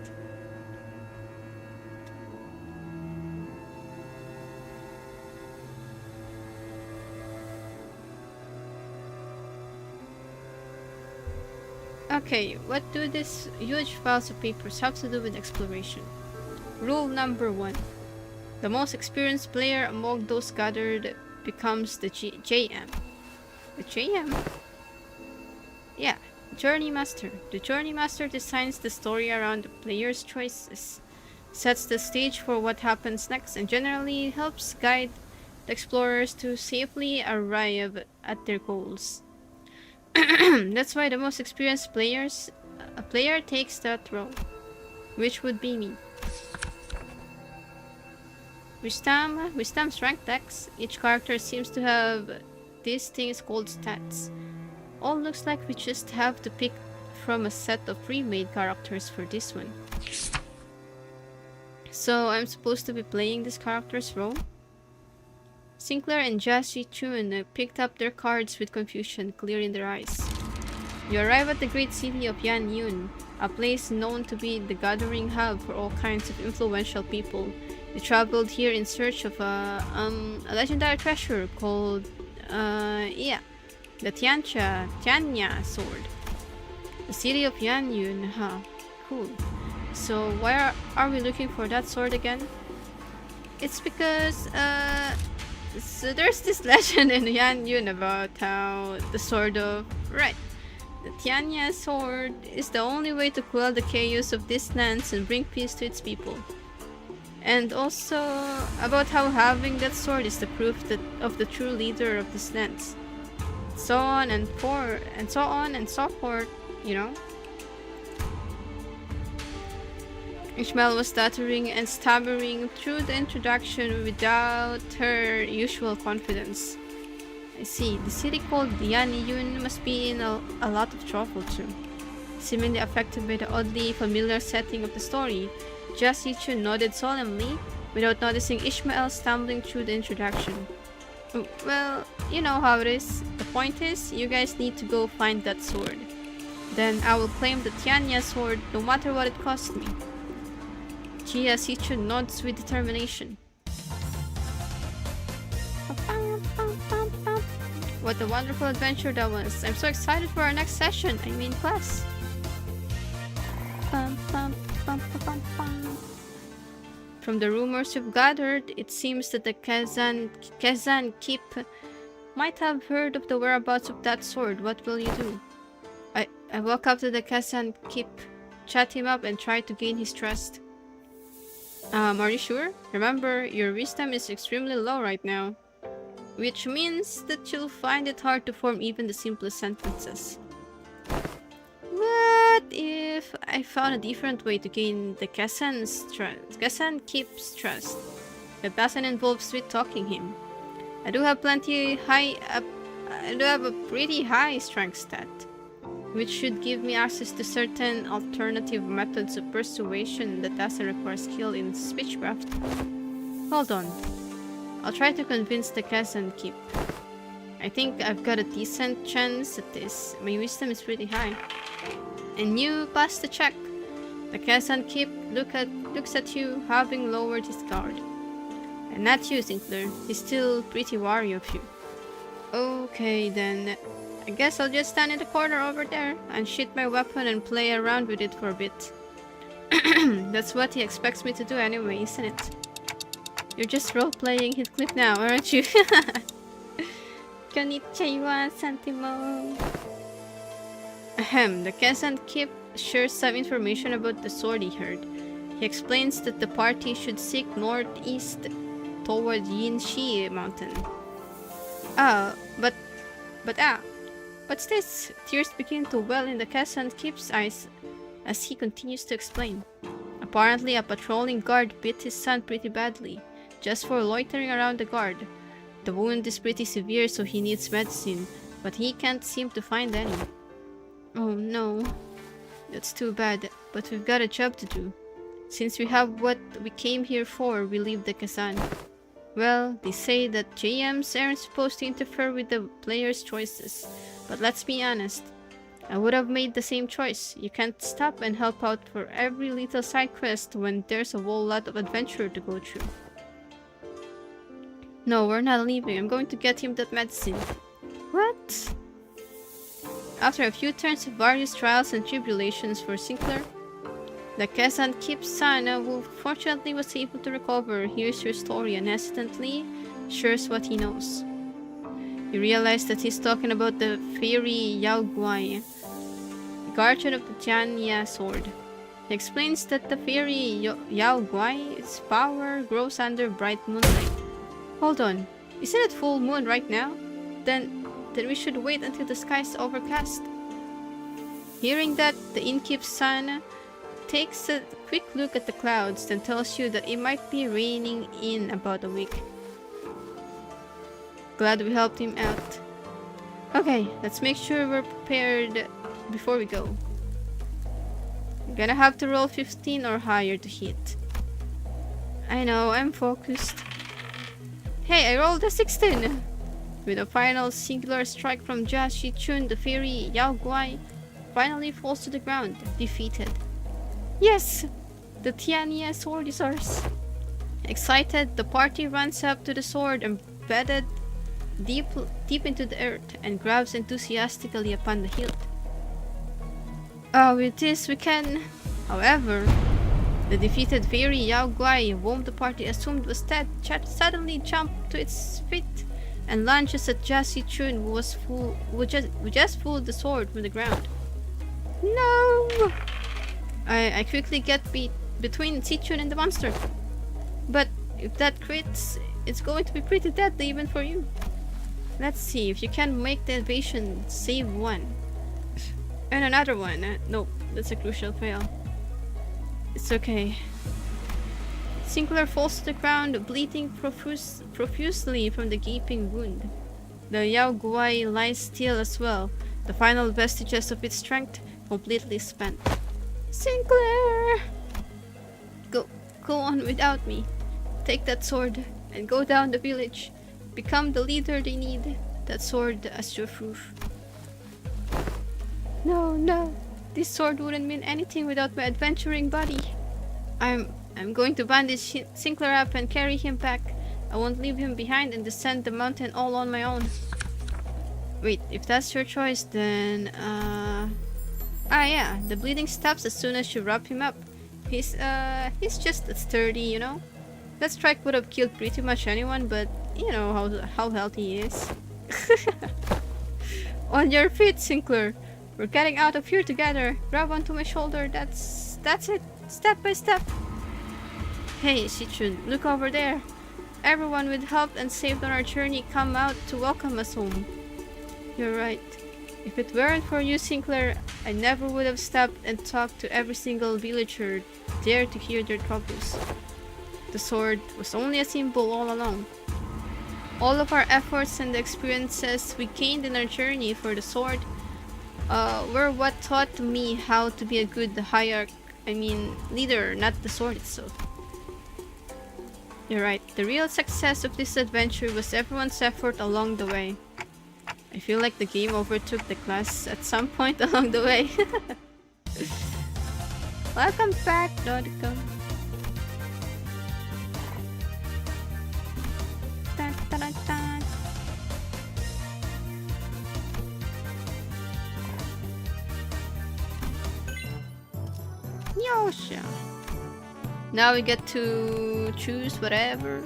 Okay, what do these huge piles of papers have to do with exploration? Rule number 1. The most experienced player among those gathered becomes the JM. The JM? Yeah, Journey Master. The Journey Master designs the story around the player's choices, sets the stage for what happens next, and generally helps guide the explorers to safely arrive at their goals. That's why the most experienced player takes that role, which would be me. Wisdom's rank decks. Each character seems to have these things called stats. All looks like we just have to pick from a set of pre-made characters for this one. So I'm supposed to be playing this character's role? Sinclair and Jashi Chun picked up their cards with confusion clear in their eyes. You arrive at the great city of Yanyun, a place known to be the gathering hub for all kinds of influential people. You traveled here in search of a legendary treasure called, the Tianya sword. The city of Yanyun, huh? Cool. So why are we looking for that sword again? It's because, so there's this legend in Yanyun about how the sword of... Right. The Tianya sword is the only way to quell the chaos of this lands and bring peace to its people. And also about how having that sword is the proof of the true leader of this lands. So on and so forth, you know. Ishmael was stuttering and stammering through the introduction without her usual confidence. I see, the city called Yaniyun must be in a lot of trouble too. Seemingly affected by the oddly familiar setting of the story, Jasichu nodded solemnly without noticing Ishmael stumbling through the introduction. Well, you know how it is. The point is, you guys need to go find that sword. Then I will claim the Tianya sword no matter what it costs me. Chia Sichu nods with determination. What a wonderful adventure that was. I'm so excited for our next session. I mean class. From the rumors you've gathered, it seems that the Kezan Keep might have heard of the whereabouts of that sword. What will you do? I walk up to the Kezan Keep, chat him up, and try to gain his trust. Are you sure? Remember, your wisdom is extremely low right now. Which means that you'll find it hard to form even the simplest sentences. What if I found a different way to gain the Kezan Keep's trust? It doesn't involve sweet-talking him. I do have a pretty high strength stat, which should give me access to certain alternative methods of persuasion that doesn't require skill in speechcraft. Hold on. I'll try to convince the Kezan Keep. I think I've got a decent chance at this. My wisdom is pretty high. And you passed the check. The Kezan Keep looks at you, having lowered his guard. And not you, Sinclair. He's still pretty wary of you. Okay then. I guess I'll just stand in the corner over there, unsheath my weapon and play around with it for a bit. That's what he expects me to do anyway, isn't it? You're just role-playing Heathcliff now, aren't you? Konnichiwa, Santimo. Ahem, the Kezan Keep shares some information about the sword he heard. He explains that the party should seek northeast toward Yinshi Mountain. What's this? Tears begin to well in the Chrysanthemum's eyes as he continues to explain. Apparently, a patrolling guard bit his son pretty badly, just for loitering around the guard. The wound is pretty severe, so he needs medicine, but he can't seem to find any. Oh no. That's too bad, but we've got a job to do. Since we have what we came here for, we leave the Kazan. Well, they say that JMs aren't supposed to interfere with the players' choices, but let's be honest. I would have made the same choice. You can't stop and help out for every little side quest when there's a whole lot of adventure to go through. No, we're not leaving. I'm going to get him that medicine. What? After a few turns of various trials and tribulations for Sinclair, the Chrysanthemum's son, who fortunately was able to recover, hears your story and hesitantly shares what he knows. You realize that he's talking about the fairy Yao Guai, guardian of the Tianya sword. He explains that the fairy Yao Guai's power grows under bright moonlight. Hold on, isn't it full moon right now? Then we should wait until the sky's overcast. Hearing that, the innkeep's son takes a quick look at the clouds, then tells you that it might be raining in about a week. Glad we helped him out. Okay, let's make sure we're prepared before we go. You're gonna have to roll 15 or higher to hit. I know, I'm focused. Hey, I rolled a 16! With a final singular strike from Jia Shichun, the fairy Yao Guai finally falls to the ground, defeated. Yes! The Tianya sword is ours! Excited, the party runs up to the sword embedded deep into the earth and grabs enthusiastically upon the hilt. With this we can... However, the defeated fairy Yao Guai, whom the party assumed was dead, suddenly jumped to its feet and lunges at Jia Shichun, who just pulled the sword from the ground. No! I quickly get between Shichun and the monster. But if that crits, it's going to be pretty deadly even for you. Let's see, if you can make the evasion, save one. And another one. Nope, that's a crucial fail. It's okay. Sinclair falls to the ground, bleeding profusely from the gaping wound. The Yao Guai lies still as well, the final vestiges of its strength completely spent. Sinclair! Go on without me. Take that sword and go down the village. Become the leader they need. That sword as your proof. No. This sword wouldn't mean anything without my adventuring buddy. I'm going to bandage Sinclair up and carry him back. I won't leave him behind and descend the mountain all on my own. Wait, if that's your choice, then yeah, the bleeding stops as soon as you wrap him up. He's just sturdy, you know? That strike would have killed pretty much anyone, but you know how healthy he is. On your feet, Sinclair. We're getting out of here together. Grab onto my shoulder. That's it. Step by step. Hey, Shichun, look over there. Everyone we'd helped and saved on our journey come out to welcome us home. You're right. If it weren't for you, Sinclair, I never would have stopped and talked to every single villager there to hear their troubles. The sword was only a symbol all along. All of our efforts and the experiences we gained in our journey for the sword were what taught me how to be a good leader, not the sword itself. You're right, the real success of this adventure was everyone's effort along the way. I feel like the game overtook the class at some point along the way. Welcome back, Dodicum. Dun, dun, dun, dun. Yosha. Now we get to choose whatever.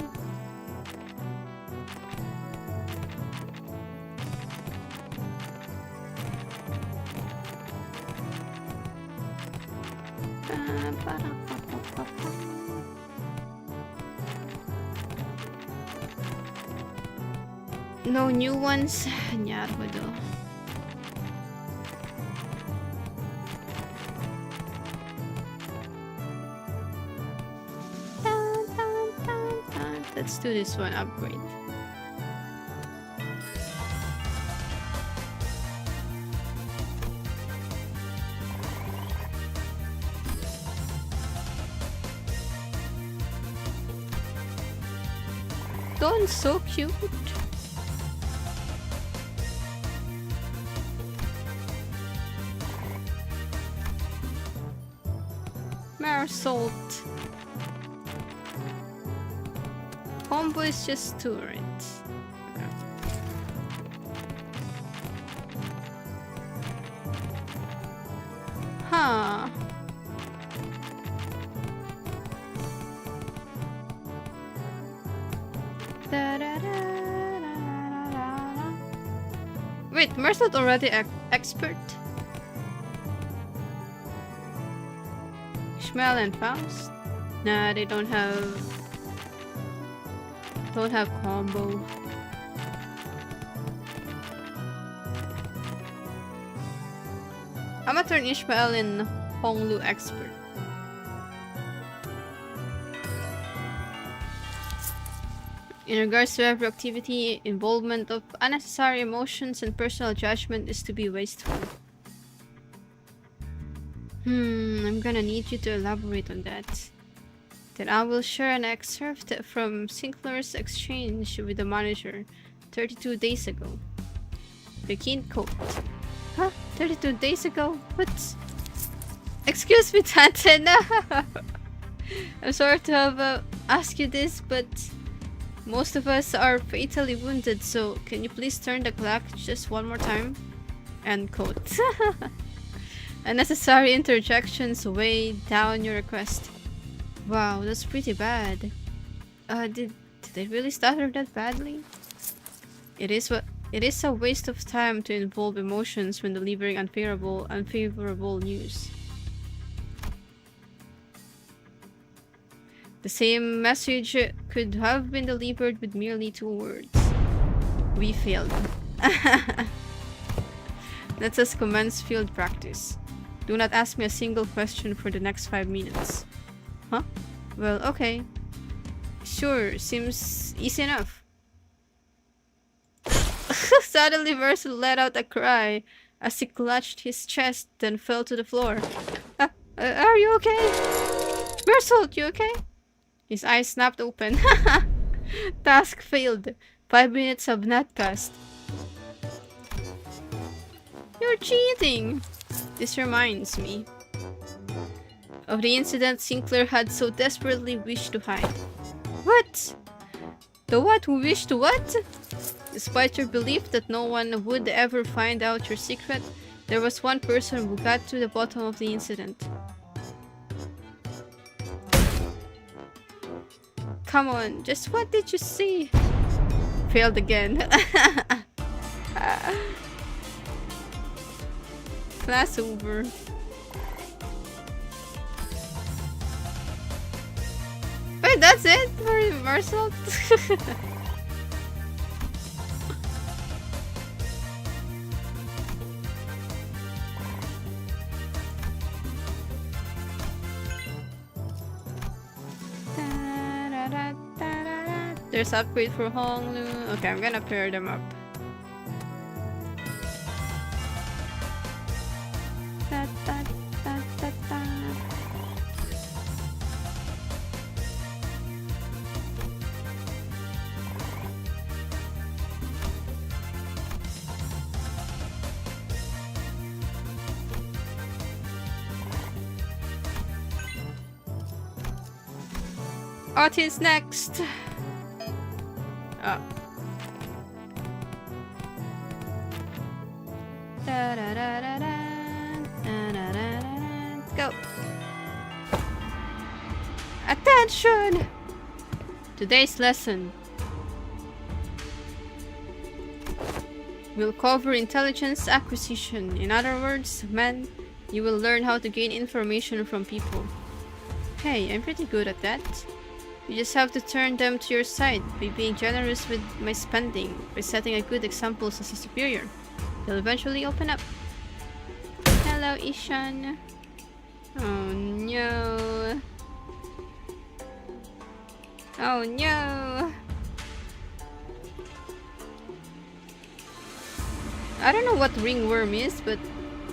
No new ones? Nyarko do. Let's do this one upgrade. Dawn's so cute. Marisol. Combo is just turrets. Huh. Wait, Merced already expert? Ishmael and Faust? Nah, they don't have combo. I'ma turn Ishmael in Honglu expert. In regards to hyperactivity, involvement of unnecessary emotions and personal judgment is to be wasteful. I'm gonna need you to elaborate on that. Then I will share an excerpt from Sinclair's exchange with the manager 32 days ago. The keen coat. Huh? 32 days ago? What? Excuse me, Tante. No. I'm sorry to have asked you this, but most of us are fatally wounded, so can you please turn the clock just one more time? End quote. Unnecessary interjections weigh down your request. Wow, that's pretty bad. Did they really stutter that badly? It is a waste of time to involve emotions when delivering unfavorable news. The same message could have been delivered with merely 2 words. We failed. Let us commence field practice. Do not ask me a single question for the next 5 minutes. Huh? Well, okay. Sure, seems easy enough. Suddenly Mercer let out a cry as he clutched his chest, then fell to the floor. Are you okay? Mercer, you okay? His eyes snapped open. Task failed. 5 minutes have not passed. You're cheating! This reminds me of the incident Sinclair had so desperately wished to hide. What? The what who wished to what? Despite your belief that no one would ever find out your secret, there was one person who got to the bottom of the incident. Come on, just what did you see? Failed again. Class over. Wait, that's it for Marcel? There's upgrade for Honglu. Okay, I'm gonna pair them up. Otis next. Oh. Go. Attention! Today's lesson. We'll cover intelligence acquisition. In other words, men, you will learn how to gain information from people. Hey, I'm pretty good at that. You just have to turn them to your side by being generous with my spending, by setting a good example as a superior. They'll eventually open up. Hello, Ishan. Oh no. Oh no. I don't know what ringworm is, but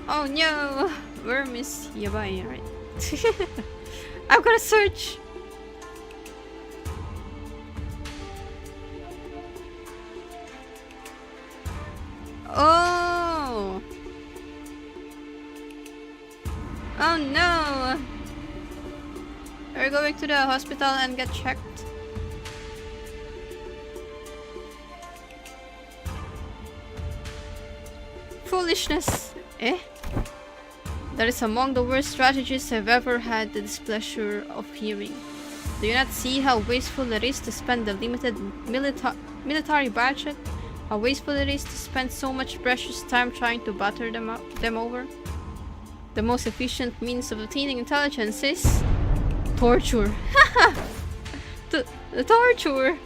oh no, worm is yabai, right? I'm gonna search. Oh. Oh no. Are you going to the hospital and get checked? Foolishness. Eh? That is among the worst strategies I've ever had the displeasure of hearing. Do you not see how wasteful it is to spend the limited military budget? How wasteful it is to spend so much precious time trying to batter them over? The most efficient means of obtaining intelligence is torture. the torture.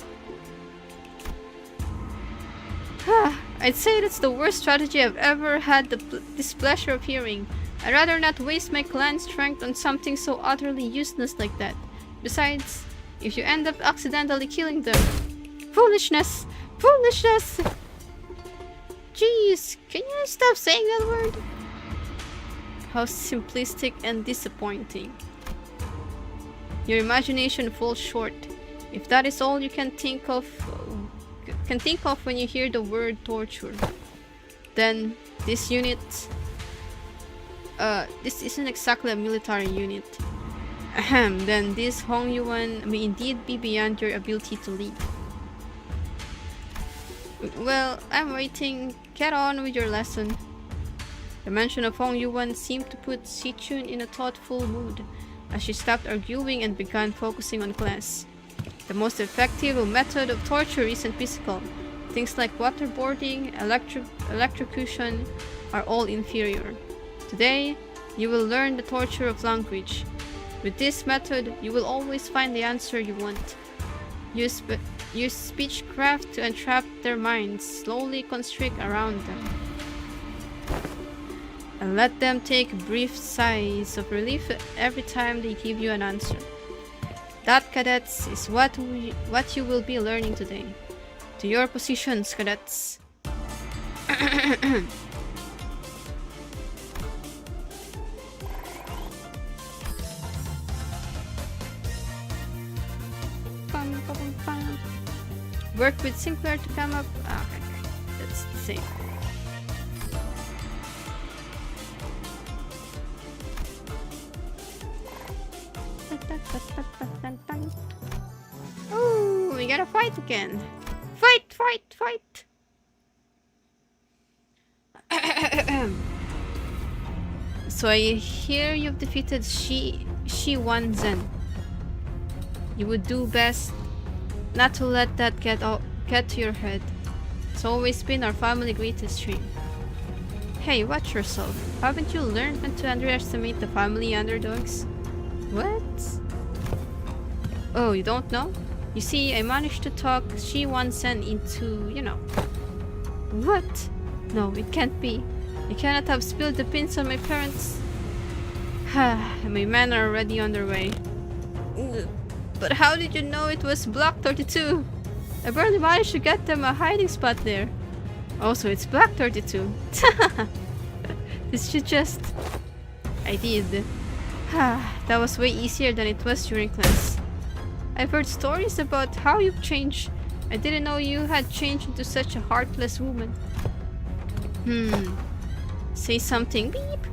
I'd say that's the worst strategy I've ever had the displeasure of hearing. I'd rather not waste my clan strength on something so utterly useless like that. Besides, if you end up accidentally killing them... Foolishness! Foolishness! Jeez, can you stop saying that word? How simplistic and disappointing. Your imagination falls short. If that is all you can think of when you hear the word torture, then this unit... this isn't exactly a military unit. Ahem, then this Hong Yuan may indeed be beyond your ability to lead. Well, I'm waiting. Get on with your lesson. The mention of Hong Yuan seemed to put Si-chun in a thoughtful mood, as she stopped arguing and began focusing on class. The most effective method of torture isn't physical. Things like waterboarding, electrocution are all inferior. Today, you will learn the torture of language. With this method, you will always find the answer you want. Use speechcraft to entrap their minds, slowly constrict around them, and let them take brief sighs of relief every time they give you an answer. That, cadets, is what you will be learning today. To your positions, cadets. Work with Sinclair to come up. Okay, that's the same. Oh, we gotta fight again. Fight, fight, fight. So I hear you've defeated Shi Wan Zhen. You would do best not to let that get to your head. It's always been our family greatest dream. Hey, watch yourself. Haven't you learned not to underestimate the family underdogs? What? Oh, you don't know? You see, I managed to talk Shi Wan Zhen into, you know. What? No, it can't be. You cannot have spilled the beans on my parents. My men are already on their way. But how did you know it was Block 32? I barely managed to get them a hiding spot there. Also, it's Block 32. This should just... I did. That was way easier than it was during class. I've heard stories about how you've changed. I didn't know you had changed into such a heartless woman. Say something, beep.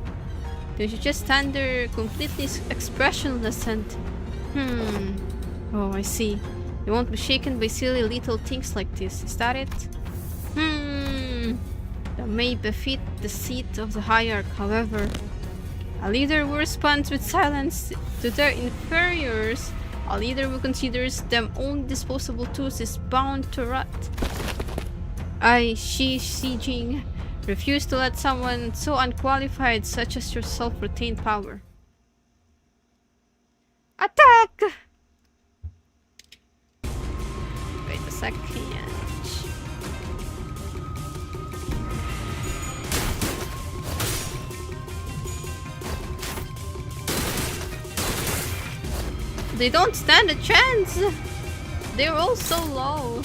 Don't you just stand there completely expressionless and... Oh, I see. You won't be shaken by silly little things like this, is that it? That may befit the seat of the hierarch, however. A leader who responds with silence to their inferiors, a leader who considers them own disposable tools is bound to rot. I, Shi Jing, refuse to let someone so unqualified such as yourself retain power. Attack! second. They don't stand a chance! They're all so low.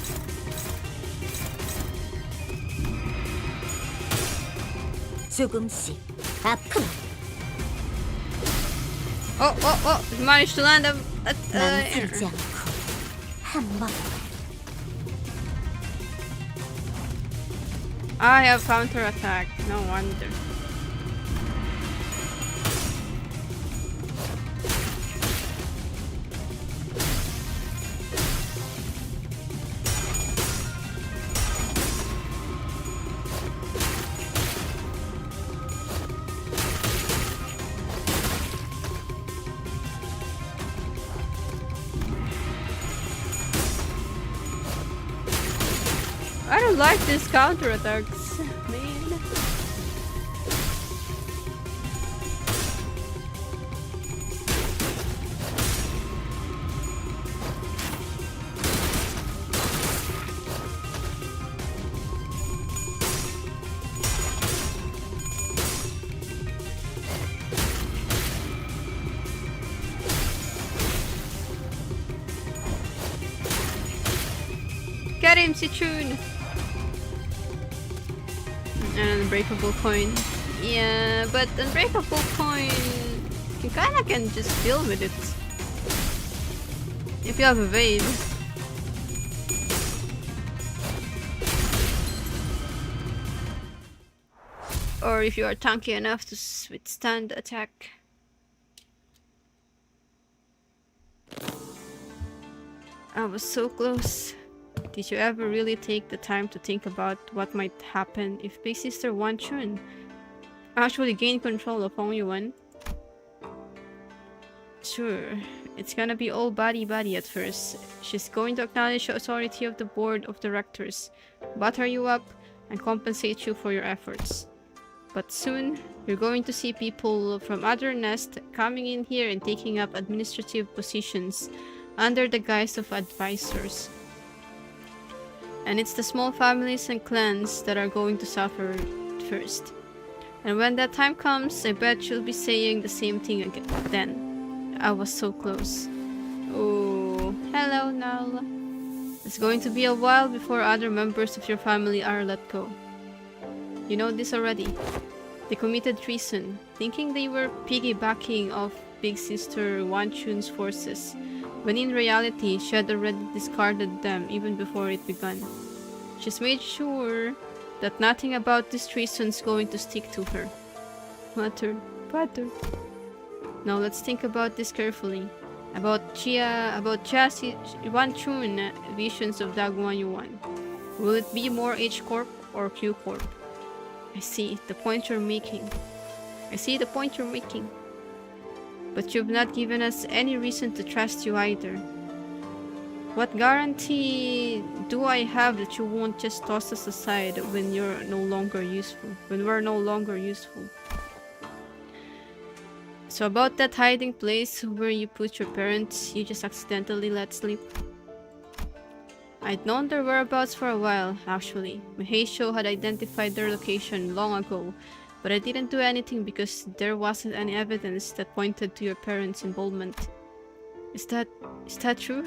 조금씩 앞으로. Oh, he managed to land them at 망설이지 않고 한 번. I have counter attack, no wonder. I don't like these counterattacks, man. Get him, Citroen! An unbreakable coin. Yeah, but unbreakable coin, you kinda can just deal with it. If you have evade. Or if you are tanky enough to withstand the attack. I was so close. Did you ever really take the time to think about what might happen if Big Sister Wan Chun actually gained control of Hong Yuan? Sure, it's gonna be all buddy-buddy at first. She's going to acknowledge the authority of the board of directors, butter you up, and compensate you for your efforts. But soon, you're going to see people from other nests coming in here and taking up administrative positions under the guise of advisors. And it's the small families and clans that are going to suffer first. And when that time comes, I bet you'll be saying the same thing again then. I was so close. Oh, hello Nala. It's going to be a while before other members of your family are let go. You know this already. They committed treason, thinking they were piggybacking off Big Sister Wan Chun's forces, when in reality she had already discarded them even before it began. She's made sure that nothing about this treason's going to stick to her. Butter. Now let's think about this carefully. About Chia Wan Chun visions of Dagwan Yuan. Will it be more H Corp or Q Corp? I see the point you're making. But you've not given us any reason to trust you either. What guarantee do I have that you won't just toss us aside when we're no longer useful? So about that hiding place where you put your parents you just accidentally let sleep? I'd known their whereabouts for a while, actually. Maheisho had identified their location long ago, but I didn't do anything because there wasn't any evidence that pointed to your parents' involvement. Is that true?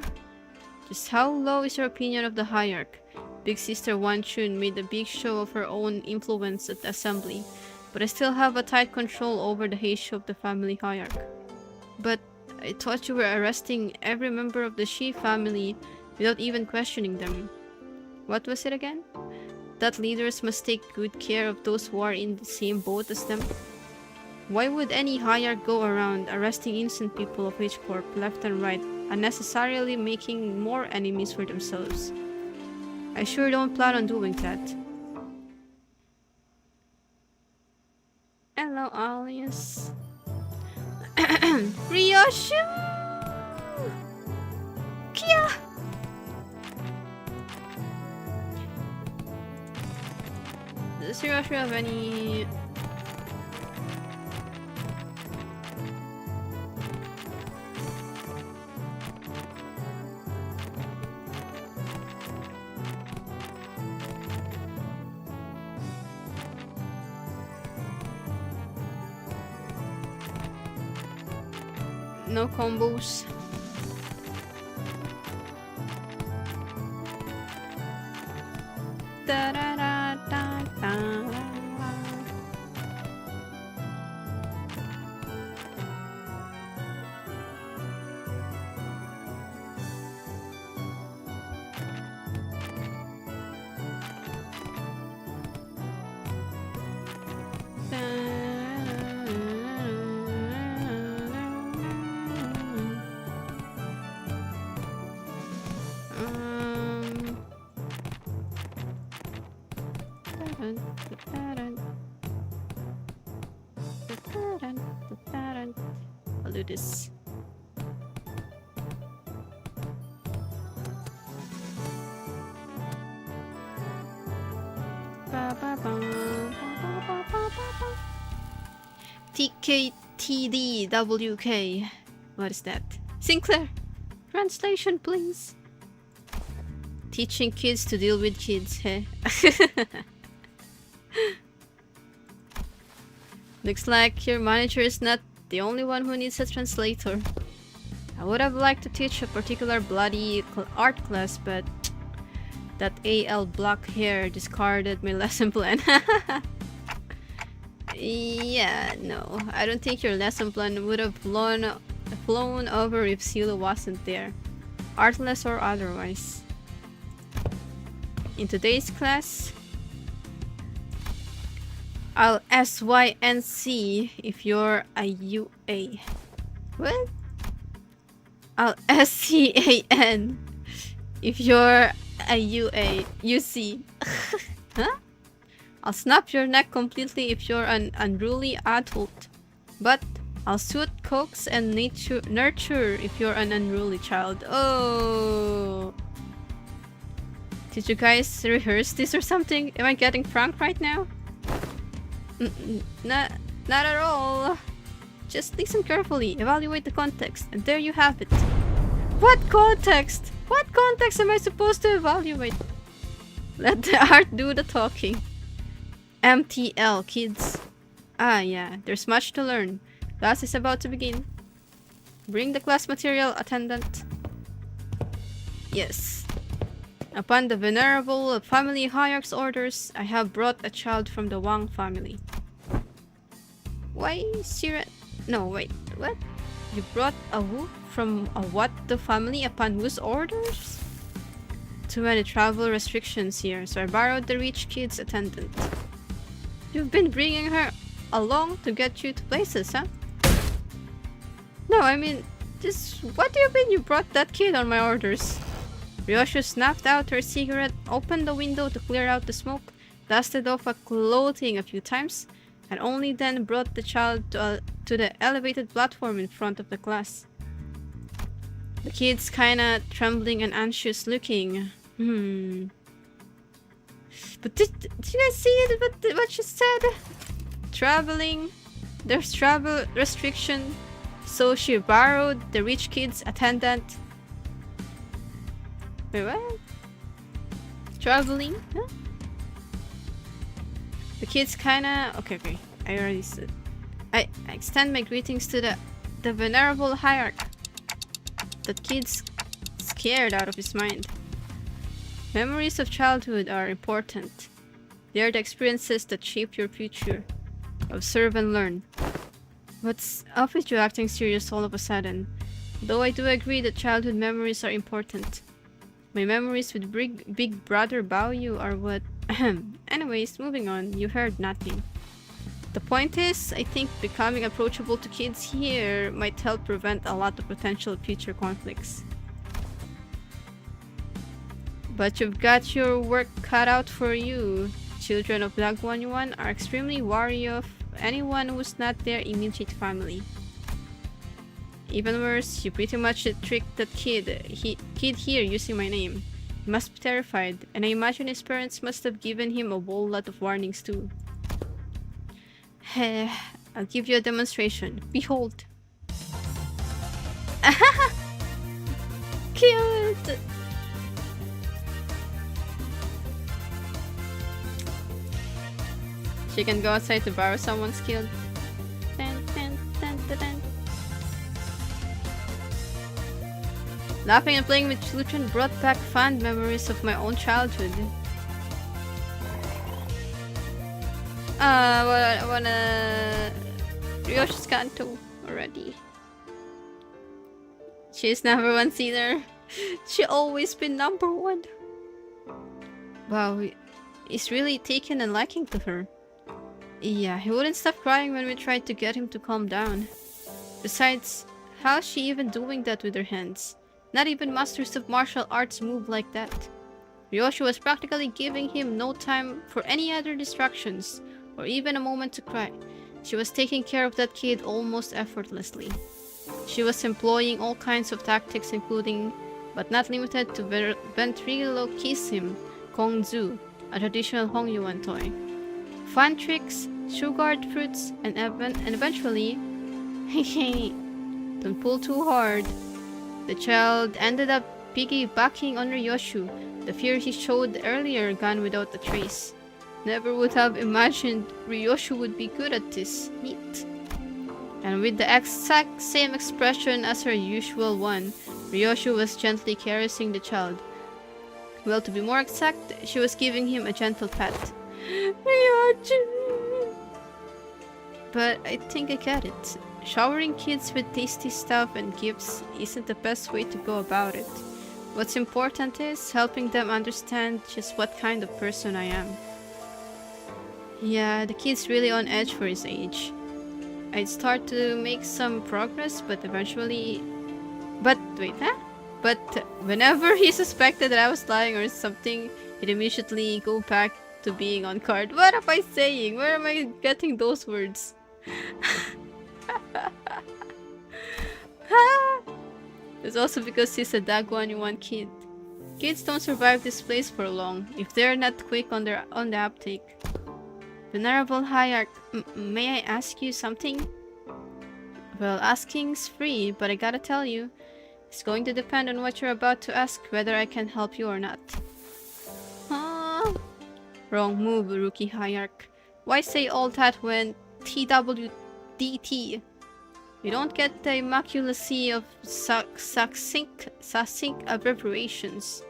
Just how low is your opinion of the hierarch? Big Sister Wan Chun made a big show of her own influence at the assembly, but I still have a tight control over the Heisho of the family hierarch. But I thought you were arresting every member of the Shi family without even questioning them. What was it again? That leaders must take good care of those who are in the same boat as them? Why would any hierarch go around arresting innocent people of H Corp left and right, unnecessarily making more enemies for themselves? I sure don't plan on doing that. Hello, alias. Ryoshu! Kia! Does Ryoshu have any... No combos. Da-da-da-da-da. I'll do this. TKTDWK. What is that? Sinclair! Translation, please. Teaching kids to deal with kids, hey? Looks like your manager is not the only one who needs a translator. I would have liked to teach a particular bloody art class, but that AL block here discarded my lesson plan. Yeah, no. I don't think your lesson plan would have flown over if Silo wasn't there. Artless or otherwise. In today's class, I'll SYNC if you're a UA. What? I'll SCAN if you're a UA. UC. Huh? I'll snap your neck completely if you're an unruly adult. But I'll suit coax and nurture if you're an unruly child. Oh. Did you guys rehearse this or something? Am I getting pranked right now? Not at all. Just listen carefully, evaluate the context, and there you have it. What context? What context am I supposed to evaluate? Let the art do the talking. MTL, kids. Ah, yeah, there's much to learn. Class is about to begin. Bring the class material, attendant. Yes. Upon the venerable family hierarch's orders, I have brought a child from the Wang family. Why, Sira? No, wait, what? You brought a who from a what the family upon whose orders? Too many travel restrictions here, so I borrowed the rich kid's attendant. You've been bringing her along to get you to places, huh? No, I mean, just what do you mean you brought that kid on my orders? Ryoshu snapped out her cigarette, opened the window to clear out the smoke, dusted off her clothing a few times, and only then brought the child to the elevated platform in front of the class. The kid's kinda trembling and anxious looking. But did you guys see it? What she said? Traveling. There's travel restriction. So she borrowed the rich kid's attendant. Wait, what? Traveling? Huh? The kid's kinda... Okay. I already said. I extend my greetings to the venerable hierarch. The kid's scared out of his mind. Memories of childhood are important. They are the experiences that shape your future. Observe and learn. What's up with you acting serious all of a sudden? Though I do agree that childhood memories are important. My memories with Big Brother Baoyu are what... Anyways, moving on. You heard nothing. The point is, I think becoming approachable to kids here might help prevent a lot of potential future conflicts. But you've got your work cut out for you. Children of Dagwanyuan are extremely wary of anyone who's not their immediate family. Even worse, you pretty much tricked that kid here using my name. He must be terrified, and I imagine his parents must have given him a whole lot of warnings too. I'll give you a demonstration. Behold. Cute! She can go outside to borrow someone's kid. Dun, dun, dun, dun, dun. Laughing and playing with children brought back fond memories of my own childhood. I wanna Ryoshi's Kanto already. She's number one seeder. She always been number one. Wow, he's really taken a liking to her. Yeah, he wouldn't stop crying when we tried to get him to calm down. Besides, how's she even doing that with her hands? Not even masters of martial arts move like that. Ryoshi was practically giving him no time for any other distractions, or even a moment to cry. She was taking care of that kid almost effortlessly. She was employing all kinds of tactics, including, but not limited to, ventriloquism, kongzu, a traditional Hongyuan toy, fun tricks, sugared fruits, and eventually, don't pull too hard. The child ended up piggybacking on Ryoshu, the fear he showed earlier gone without a trace. Never would have imagined Ryoshu would be good at this. Neat. And with the exact same expression as her usual one, Ryoshu was gently caressing the child. Well, to be more exact, she was giving him a gentle pat. Ryoshu! But I think I get it. Showering kids with tasty stuff and gifts isn't the best way to go about it. What's important is helping them understand just what kind of person I am. Yeah, the kid's really on edge for his age. I'd start to make some progress, but eventually... But whenever he suspected that I was lying or something, he'd immediately go back to being on guard. What am I saying? Where am I getting those words? It's also because he's a Dagwanyuan kid. Kids don't survive this place for long if they're not quick on the uptake. Venerable Hierarch, may I ask you something? Well, asking's free, but I gotta tell you, it's going to depend on what you're about to ask whether I can help you or not. Wrong move, Rookie Hierarch. Why say all that when TWDT? You don't get the immaculacy of succinct abbreviations.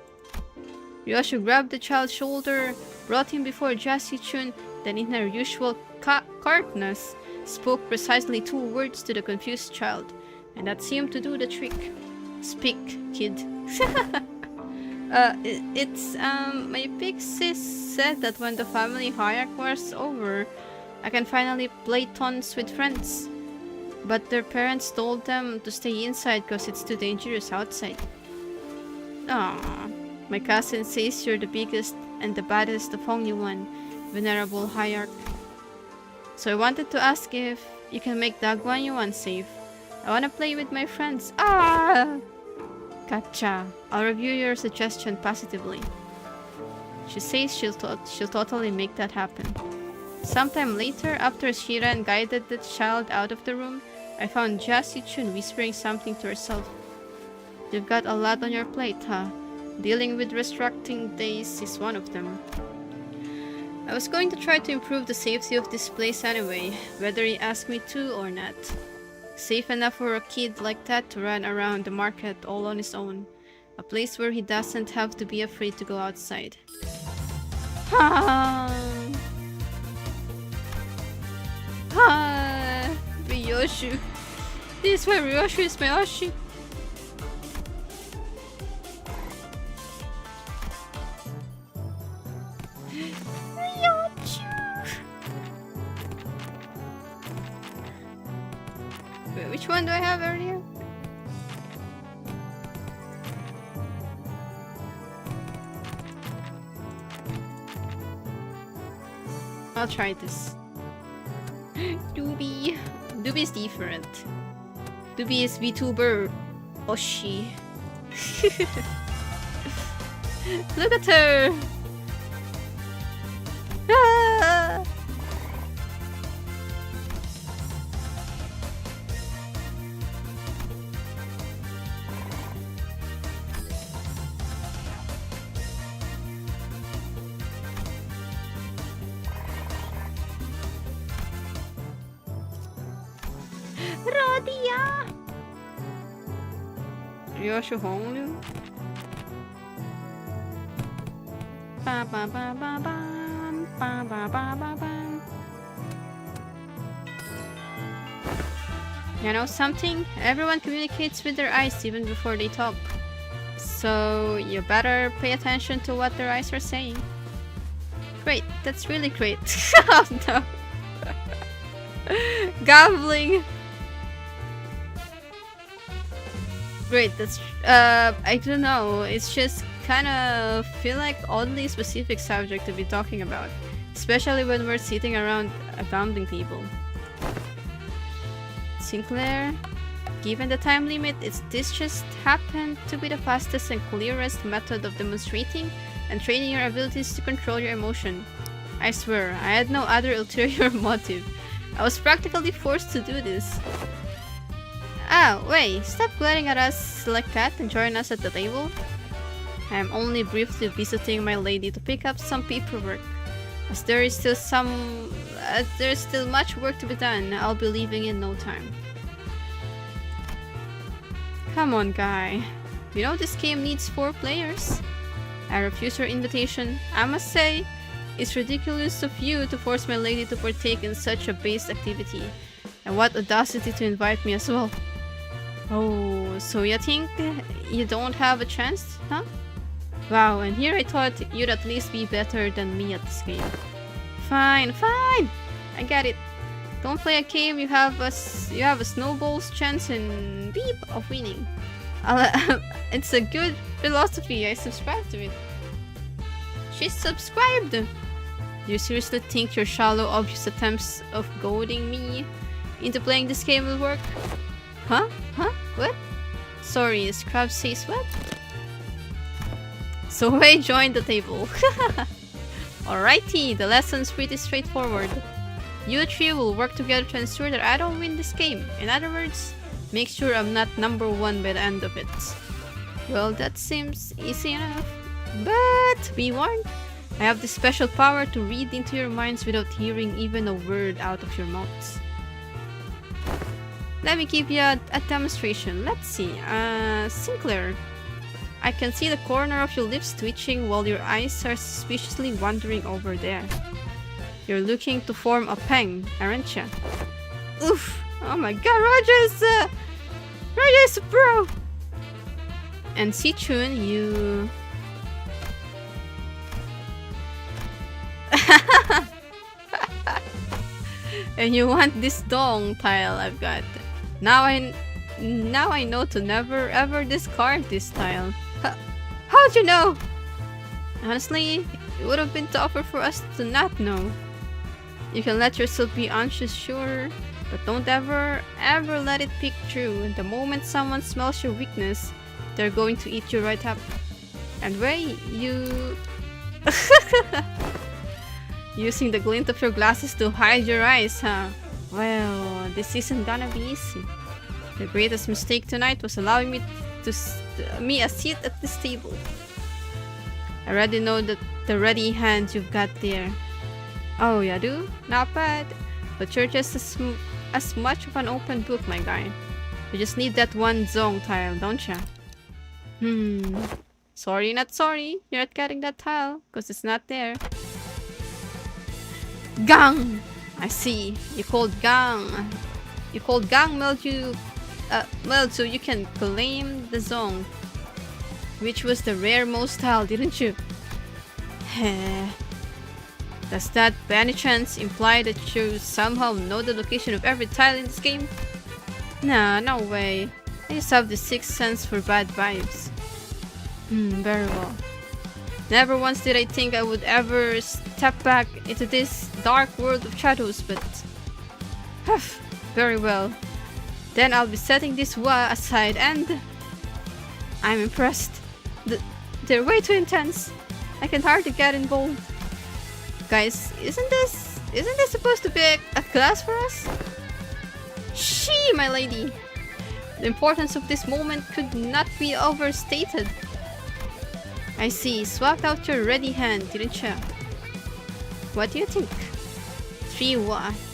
Ryoshu grabbed the child's shoulder, brought him before Jasuchun, then in her usual cartness, spoke precisely 2 words to the confused child, and that seemed to do the trick. Speak, kid. My big sis said that when the family hierarchy was over, I can finally play tons with friends. But their parents told them to stay inside because it's too dangerous outside. Aww. My cousin says you're the biggest and the baddest of Hongyuan, Venerable Hierarch. So I wanted to ask if you can make Dagwanyuan safe. I wanna play with my friends. Gotcha. I'll review your suggestion positively. She says she'll totally make that happen. Sometime later, after Shiran guided the child out of the room, I found Jasuchun whispering something to herself. You've got a lot on your plate, huh? Dealing with restricting days is one of them. I was going to try to improve the safety of this place anyway, whether he asked me to or not. Safe enough for a kid like that to run around the market all on his own. A place where he doesn't have to be afraid to go outside. Ryoshu. This is why Ryoshu is my Oshi. Wait, which one do I have earlier? I'll try this. Doobie. Doobie is different. Doobie is VTuber Oshi. Look at her! Ah! Ryoshu Honglu. Ba ba ba ba bam, ba ba ba ba bam. You know something? Everyone communicates with their eyes even before they talk. So you better pay attention to what their eyes are saying. Great, that's really great. Oh no. Gambling. Great, that's I don't know. It's just kind of feel like oddly specific subject to be talking about, especially when we're sitting around a gambling table. Sinclair, given the time limit, this just happened to be the fastest and clearest method of demonstrating and training your abilities to control your emotion. I swear, I had no other ulterior motive. I was practically forced to do this. Ah, wait, stop glaring at us like that and join us at the table. I am only briefly visiting my lady to pick up some paperwork. As there is still much work to be done, I'll be leaving in no time. Come on, guy. You know this game needs 4 players. I refuse your invitation. I must say, it's ridiculous of you to force my lady to partake in such a base activity. And what audacity to invite me as well. Oh, so you think you don't have a chance, huh? Wow, and here I thought you'd at least be better than me at this game. Fine, fine! I get it. Don't play a game you have a snowball's chance in beep of winning. It's a good philosophy, I subscribe to it. She's subscribed! Do you seriously think your shallow, obvious attempts of goading me into playing this game will work? Huh? Huh? What? Sorry, Scrub says what? So Wei joined the table. Alrighty, the lesson's pretty straightforward. You 3 will work together to ensure that I don't win this game. In other words, make sure I'm not number 1 by the end of it. Well, that seems easy enough. But be warned, I have this special power to read into your minds without hearing even a word out of your mouths. Let me give you a demonstration. Let's see. Sinclair. I can see the corner of your lips twitching while your eyes are suspiciously wandering over there. You're looking to form a peng, aren't you? Oof! Oh my god, Roger's a pro! And Sichun, you... And you want this dong tile I've got. Now I know to never ever discard this tile. How'd you know? Honestly, it would have been tougher for us to not know. You can let yourself be anxious, sure, but don't ever let it peek through. The moment someone smells your weakness, they're going to eat you right up. And Wei, you... Using the glint of your glasses to hide your eyes, huh? Well, this isn't gonna be easy. The greatest mistake tonight was allowing me a seat at this table. I already know that the ready hand you've got there. Oh, you do? Not bad. But you're just as much of an open book, my guy. You just need that one zone tile, don't ya? Sorry, not sorry. You're not getting that tile, because it's not there. Gang! I see. You called gang. You called gang meld so you can claim the zone. Which was the rare-most tile, didn't you? Heh. Does that by any chance imply that you somehow know the location of every tile in this game? Nah, no way. I just have the 6th sense for bad vibes. Very well. Never once did I think I would ever step back into this dark world of shadows, but... very well. Then I'll be setting this wa aside and... I'm impressed. They're way too intense. I can hardly get involved. Guys, isn't this supposed to be a class for us? She, my lady! The importance of this moment could not be overstated. I see. Swapped out your ready hand, didn't you? What do you think? 3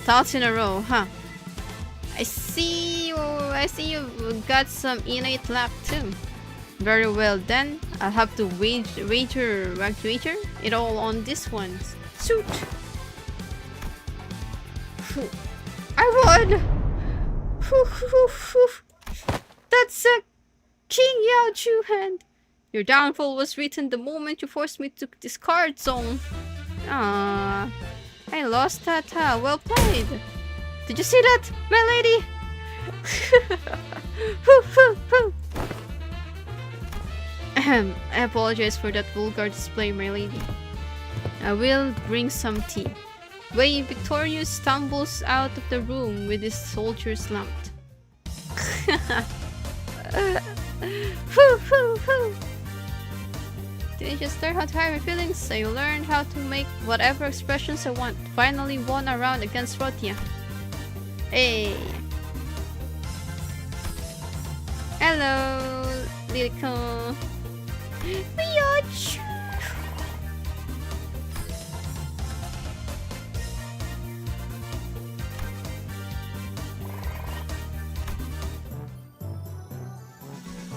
thoughts in a row, huh? I see you've got some innate luck too. Very well then. I'll have to wager it all on this one. Suit. I won! That's a King Yao Chu hand. Your downfall was written the moment you forced me to discard Zong. Ah, I lost that. Well played. Did you see that, my lady? I apologize for that vulgar display, my lady. I will bring some tea. Wei Victorious stumbles out of the room with his soldier slumped. Did I just learn how to hide my feelings? I learned how to make whatever expressions I want. Finally won a round against Rotia. Hey! Hello, little... Biatch!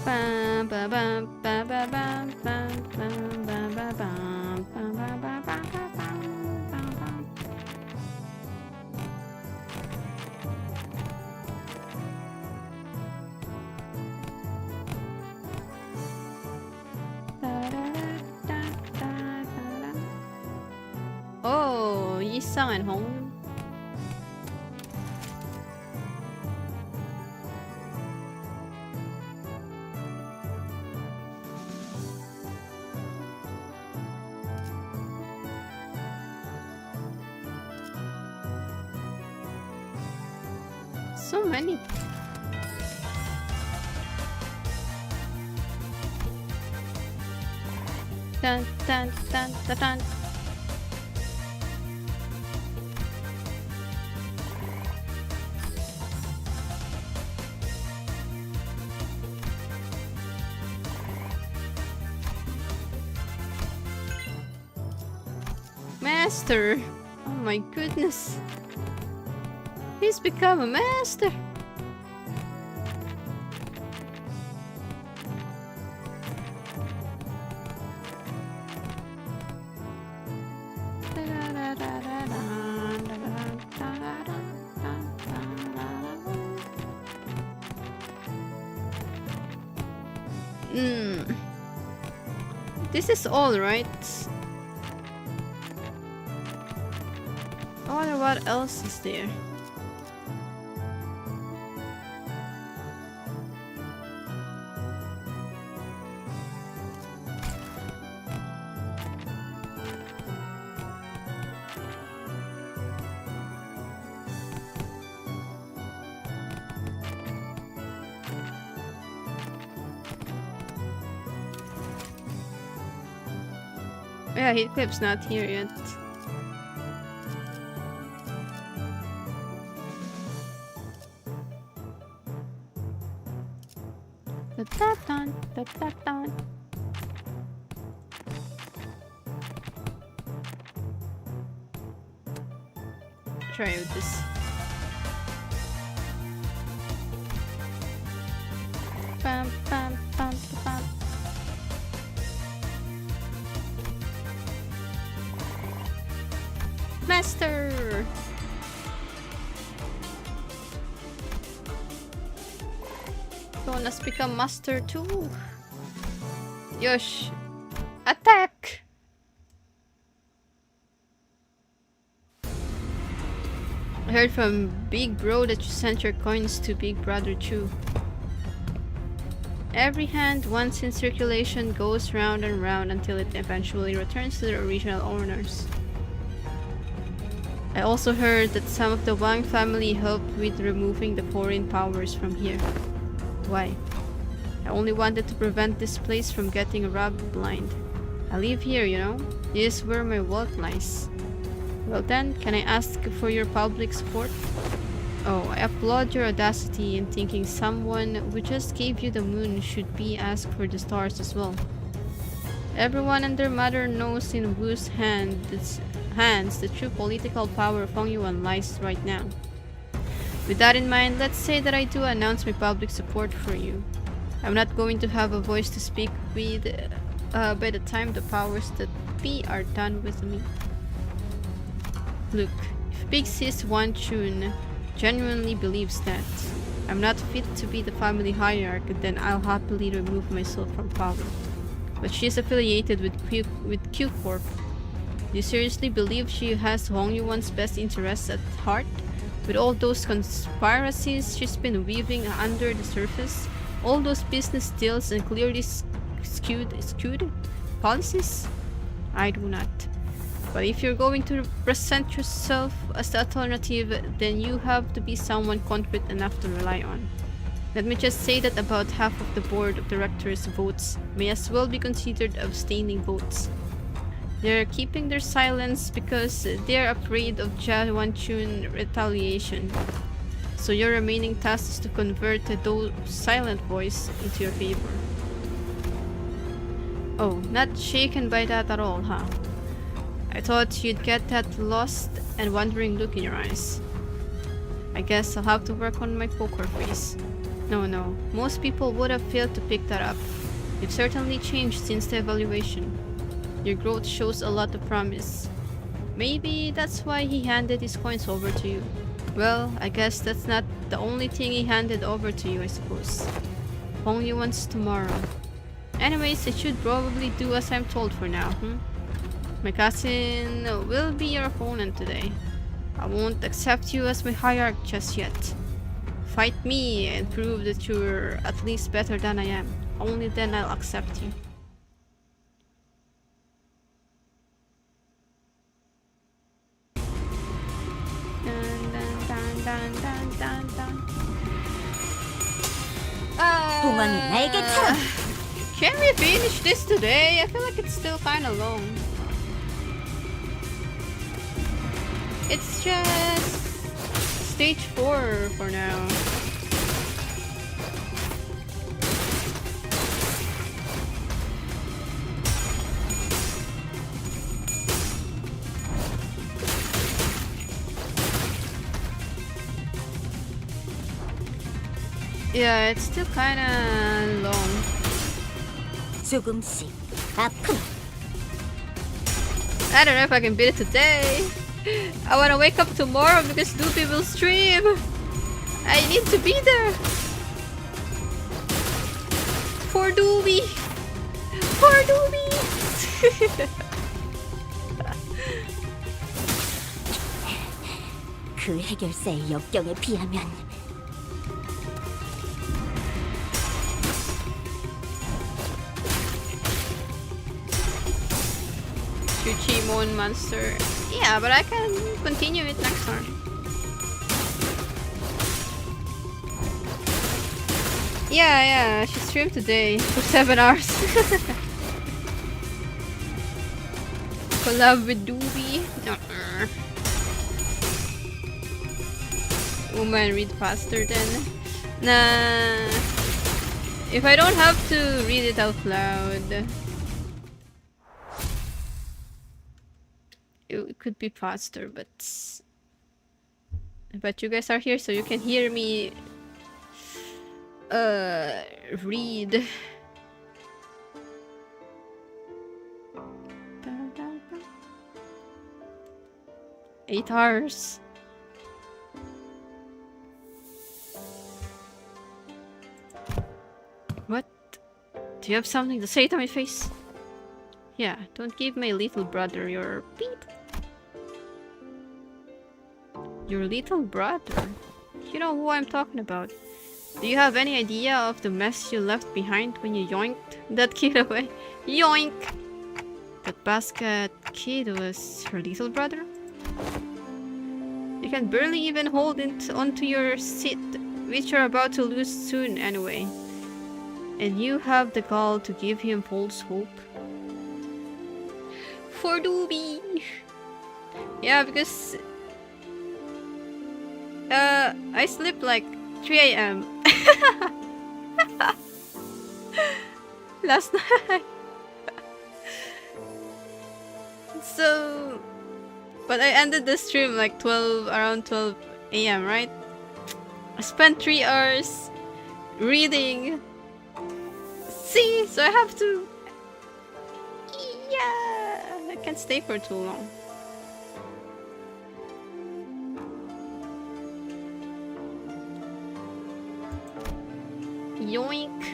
Bam bam bam bam bam bam bam bam bam bam bam bam bam bam bam. Oh, Yisang and Hong. So many. Dun dun dun dun dun. Master! Oh my goodness. He's become a master. This is all right. I wonder what else is there. Yeah, Heathcliff's not here yet. Da-da-dun, da-da-dun. Try with this. Bam, bam, bam, bam. Master! Someone has become master too. Yosh! Attack! I heard from Big Bro that you sent your coins to Big Brother Chu. Every hand once in circulation goes round and round until it eventually returns to the original owners. I also heard that some of the Wang family helped with removing the foreign powers from here. Why? I only wanted to prevent this place from getting robbed blind. I live here, you know? This is where my wealth lies. Well then, can I ask for your public support? Oh, I applaud your audacity in thinking someone who just gave you the moon should be asked for the stars as well. Everyone and their mother knows in Wu's hands the true political power of Hongyuan lies right now. With that in mind, let's say that I do announce my public support for you. I'm not going to have a voice to speak with by the time the powers that be are done with me. Look, if Big Sis Wan Chun genuinely believes that I'm not fit to be the family hierarch, then I'll happily remove myself from power. But she is affiliated with Q Corp. Do you seriously believe she has Hong Yuan's best interests at heart? With all those conspiracies she's been weaving under the surface, all those business deals and clearly skewed policies? I do not. But if you're going to present yourself as the alternative, then you have to be someone concrete enough to rely on. Let me just say that about half of the board of directors' votes may as well be considered abstaining votes. They're keeping their silence because they're afraid of Jia Wanchun retaliation. So your remaining task is to convert those silent voice into your favor. Oh, not shaken by that at all, huh? I thought you'd get that lost and wondering look in your eyes. I guess I'll have to work on my poker face. No, most people would have failed to pick that up. You've certainly changed since the evaluation. Your growth shows a lot of promise. Maybe that's why he handed his coins over to you. Well, I guess that's not the only thing he handed over to you, I suppose. Hong Yuan's tomorrow. Anyways, I should probably do as I'm told for now, My cousin will be your opponent today. I won't accept you as my hierarch just yet. Fight me and prove that you're at least better than I am. Only then I'll accept you. 봉황이 날개처럼. Can we finish this today? I feel like it's still kind of long. It's just stage 4 for now. Yeah, it's still kinda long. 조금씩 앞으로. I don't know if I can beat it today. I wanna wake up tomorrow because Doopy will stream. I need to be there. For Doopy. For Doopy. 그 해결사의 역경에 비하면 Chuchimon monster. Yeah, but I can continue it next time. Yeah, she streamed today for 7 hours. Collab with Doobie. Woman, read faster then. Nah. If I don't have to read it out loud, it could be faster, but you guys are here so you can hear me read. 8 hours. What? Do you have something to say to my face? Yeah, don't give my little brother your beep. Your little brother? You know who I'm talking about. Do you have any idea of the mess you left behind when you yoinked that kid away? Yoink! That basket kid was her little brother? You can barely even hold it onto your seat, which you're about to lose soon anyway. And you have the gall to give him false hope? For Doobie! Yeah, because I slept like 3 AM last night. So, but I ended the stream like around 12 AM, right? I spent 3 hours reading See? So I have to... Yeah! I can't stay for too long. Yoink!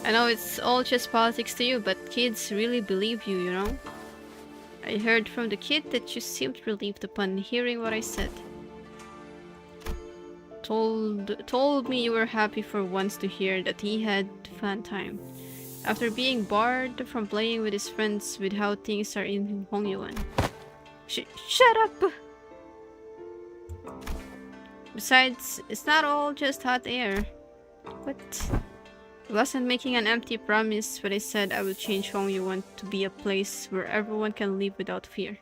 I know it's all just politics to you, but kids really believe you, you know? I heard from the kid that you seemed relieved upon hearing what I said. Told me you were happy for once to hear that he had fun time. After being barred from playing with his friends with how things are in Hongyuan. Shut up! Besides, it's not all just hot air. What? I wasn't making an empty promise when I said I would change Hongyuan to be a place where everyone can live without fear.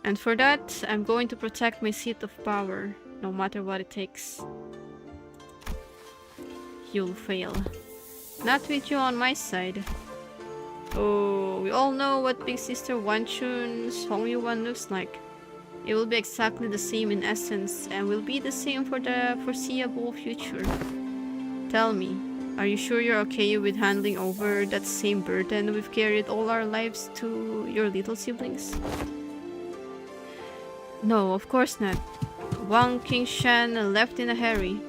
And for that, I'm going to protect my seat of power, no matter what it takes. You'll fail. Not with you on my side. Oh, we all know what Big Sister Wanchun's Hongyuan looks like. It will be exactly the same in essence, and will be the same for the foreseeable future. Tell me, are you sure you're okay with handing over that same burden we've carried all our lives to your little siblings? No, of course not. Wang Qingshan left in a hurry,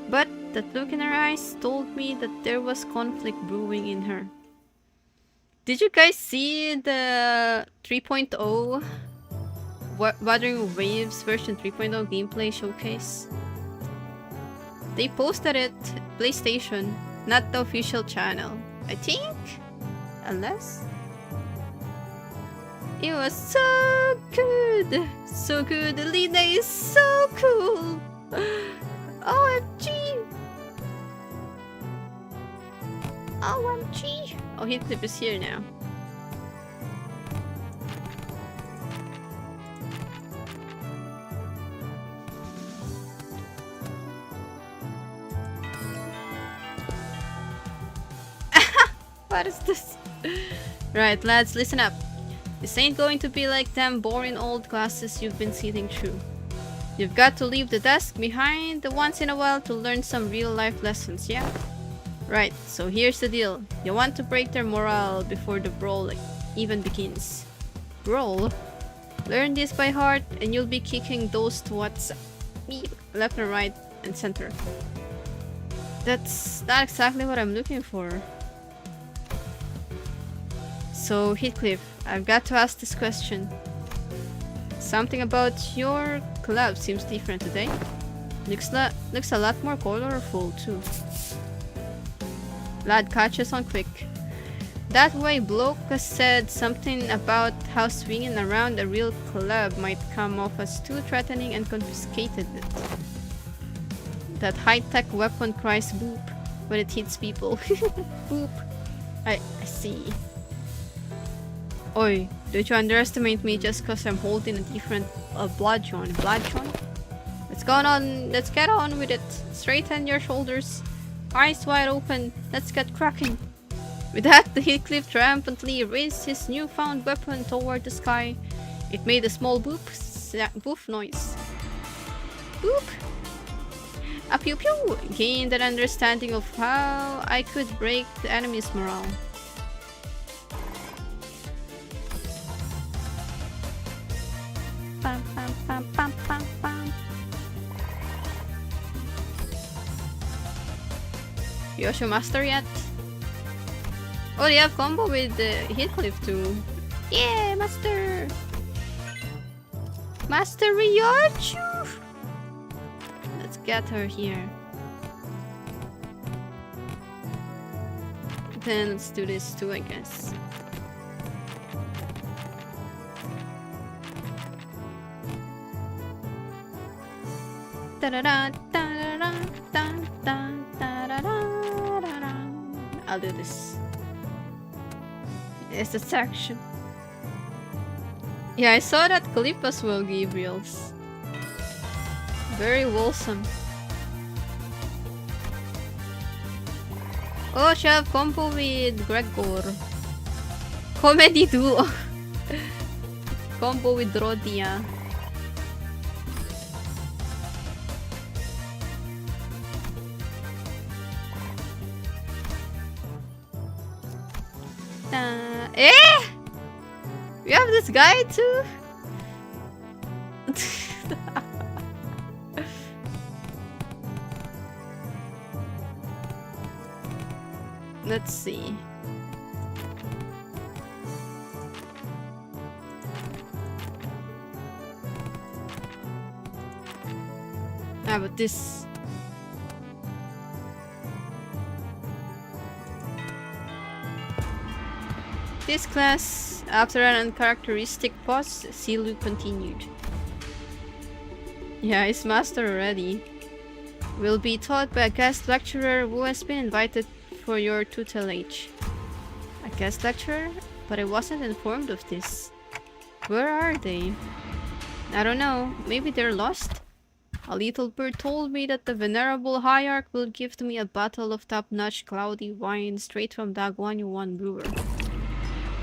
but that look in her eyes told me that there was conflict brewing in her. Did you guys see the 3.0 Wuthering Waves version 3.0 gameplay showcase? They posted it PlayStation, not the official channel, I think? Unless? It was so good! So good, the Lina is so cool! OMG! OMG! Oh, Heathcliff is here now. What is this? Right, lads, listen up. This ain't going to be like them boring old classes you've been sitting through. You've got to leave the desk behind once in a while to learn some real-life lessons, yeah? Right, so here's the deal. You want to break their morale before the brawl even begins. Brawl? Learn this by heart and you'll be kicking those twats left and right and center. That's not exactly what I'm looking for. So, Heathcliff, I've got to ask this question. Something about your club seems different today. Looks a lot more colorful too. Lad catches on quick. That way bloke said something about how swinging around a real club might come off as too threatening and confiscated it. That high-tech weapon cries boop when it hits people. Boop. I see. Oi, don't you underestimate me just cause I'm holding a different bludgeon. Bludgeon? Let's get on with it. Straighten your shoulders. Eyes wide open. Let's get cracking. With that, the Heathcliff triumphantly raised his newfound weapon toward the sky. It made a small boof noise. Boop! A pew pew! Gained an understanding of how I could break the enemy's morale. Pam, pam, pam, pam, pam, pam. Yosho master yet? Oh, they have combo with Heathcliff too. Yeah, master! Master Ryochu! Let's get her here. Then let's do this too, I guess. I'll do this. It's the section. Yeah, I saw that clip as well, Gabriel's. Very wholesome. Oh, she have combo with Gregor. Comedy duo. Combo with Rodia. Eh? We have this guy too? Let's see. Ah, but this... This class, after an uncharacteristic pause, Silu continued. Yeah, he's master already. Will be taught by a guest lecturer who has been invited for your tutelage. A guest lecturer? But I wasn't informed of this. Where are they? I don't know. Maybe they're lost? A little bird told me that the venerable hierarch will give to me a bottle of top-notch cloudy wine straight from Dagwanyuan brewer.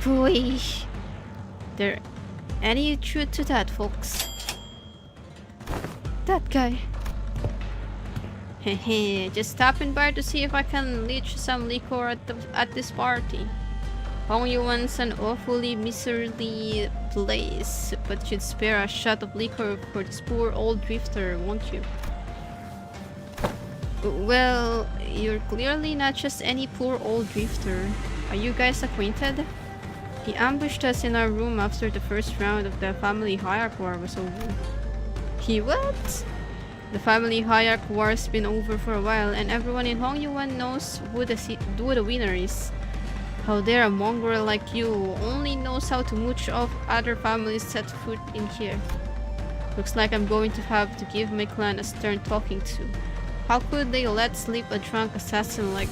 Boy, there any truth to that, folks? That guy. Hehe, just stopping by to see if I can leech some liquor at this party. Hongyuan's an awfully miserly place, but you'd spare a shot of liquor for this poor old drifter, won't you? Well, you're clearly not just any poor old drifter. Are you guys acquainted? He ambushed us in our room after the first round of the family hierarch war was over. He what? The family hierarch war's been over for a while, and everyone in Hongyuan knows who the winner is. How dare a mongrel like you who only knows how to mooch off other families set foot in here. Looks like I'm going to have to give my clan a stern talking to. How could they let slip a drunk assassin like...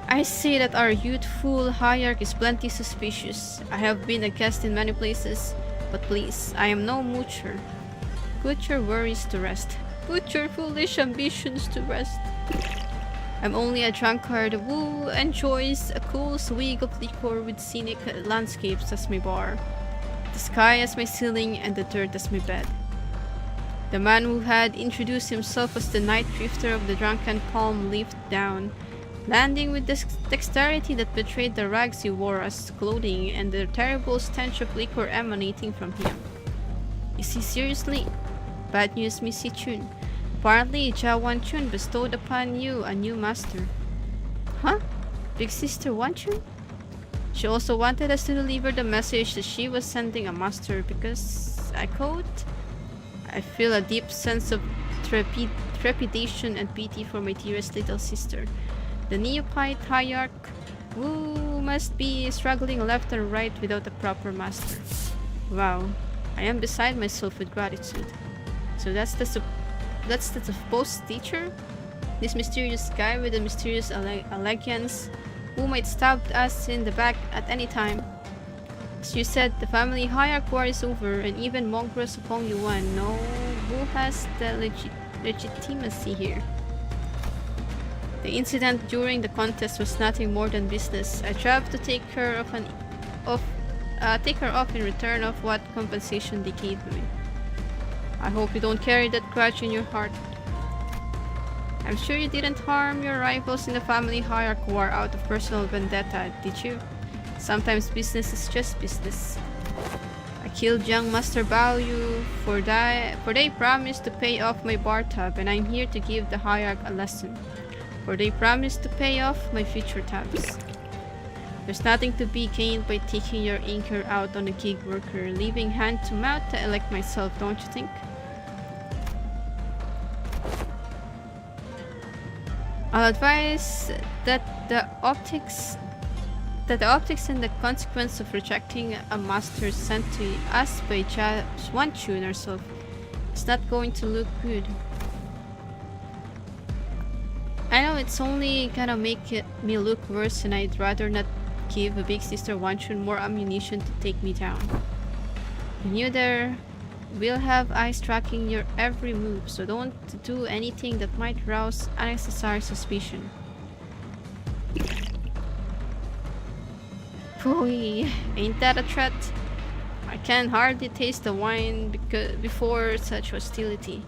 I say that our youthful hierarch is plenty suspicious. I have been a guest in many places, but please, I am no moocher. Put your worries to rest. Put your foolish ambitions to rest. I'm only a drunkard who enjoys a cool swig of liquor with scenic landscapes as my bar, the sky as my ceiling, and the dirt as my bed. The man who had introduced himself as the night drifter of the drunken palm leaped down, landing with the dexterity that betrayed the rags he wore as clothing and the terrible stench of liquor emanating from him. Is he seriously? Bad news, Miss Chun. Apparently, Jia Wanchun bestowed upon you a new master. Huh? Big Sister Wanchun? She also wanted us to deliver the message that she was sending a master because, I quote, I feel a deep sense of trepidation and pity for my dearest little sister, the neophyte hierarch, who must be struggling left and right without a proper master. Wow, I am beside myself with gratitude. So that's the supposed teacher? This mysterious guy with the mysterious elegance who might stab us in the back at any time. As you said, the family hierarch war is over, and even mongrels of Hongyuan know who has the legitimacy here. The incident during the contest was nothing more than business. I tried to take her off in return of what compensation they gave me. I hope you don't carry that grudge in your heart. I'm sure you didn't harm your rivals in the family hierarch war out of personal vendetta, did you? Sometimes business is just business. I killed young Master Baoyu for they promised to pay off my bar tab, and I'm here to give the hierarch a lesson. For they promised to pay off my future tabs. There's nothing to be gained by taking your inker out on a gig worker, leaving hand to mouth to elect myself, don't you think? I'll advise that the optics and the consequence of rejecting a master sent to us by Jia Wanchun herself is not going to look good. I know it's only gonna make me look worse, and I'd rather not give a Big Sister Wanchun more ammunition to take me down. And you there will have eyes tracking your every move, so don't do anything that might rouse unnecessary suspicion. Boy, ain't that a threat? I can hardly taste the wine before such hostility.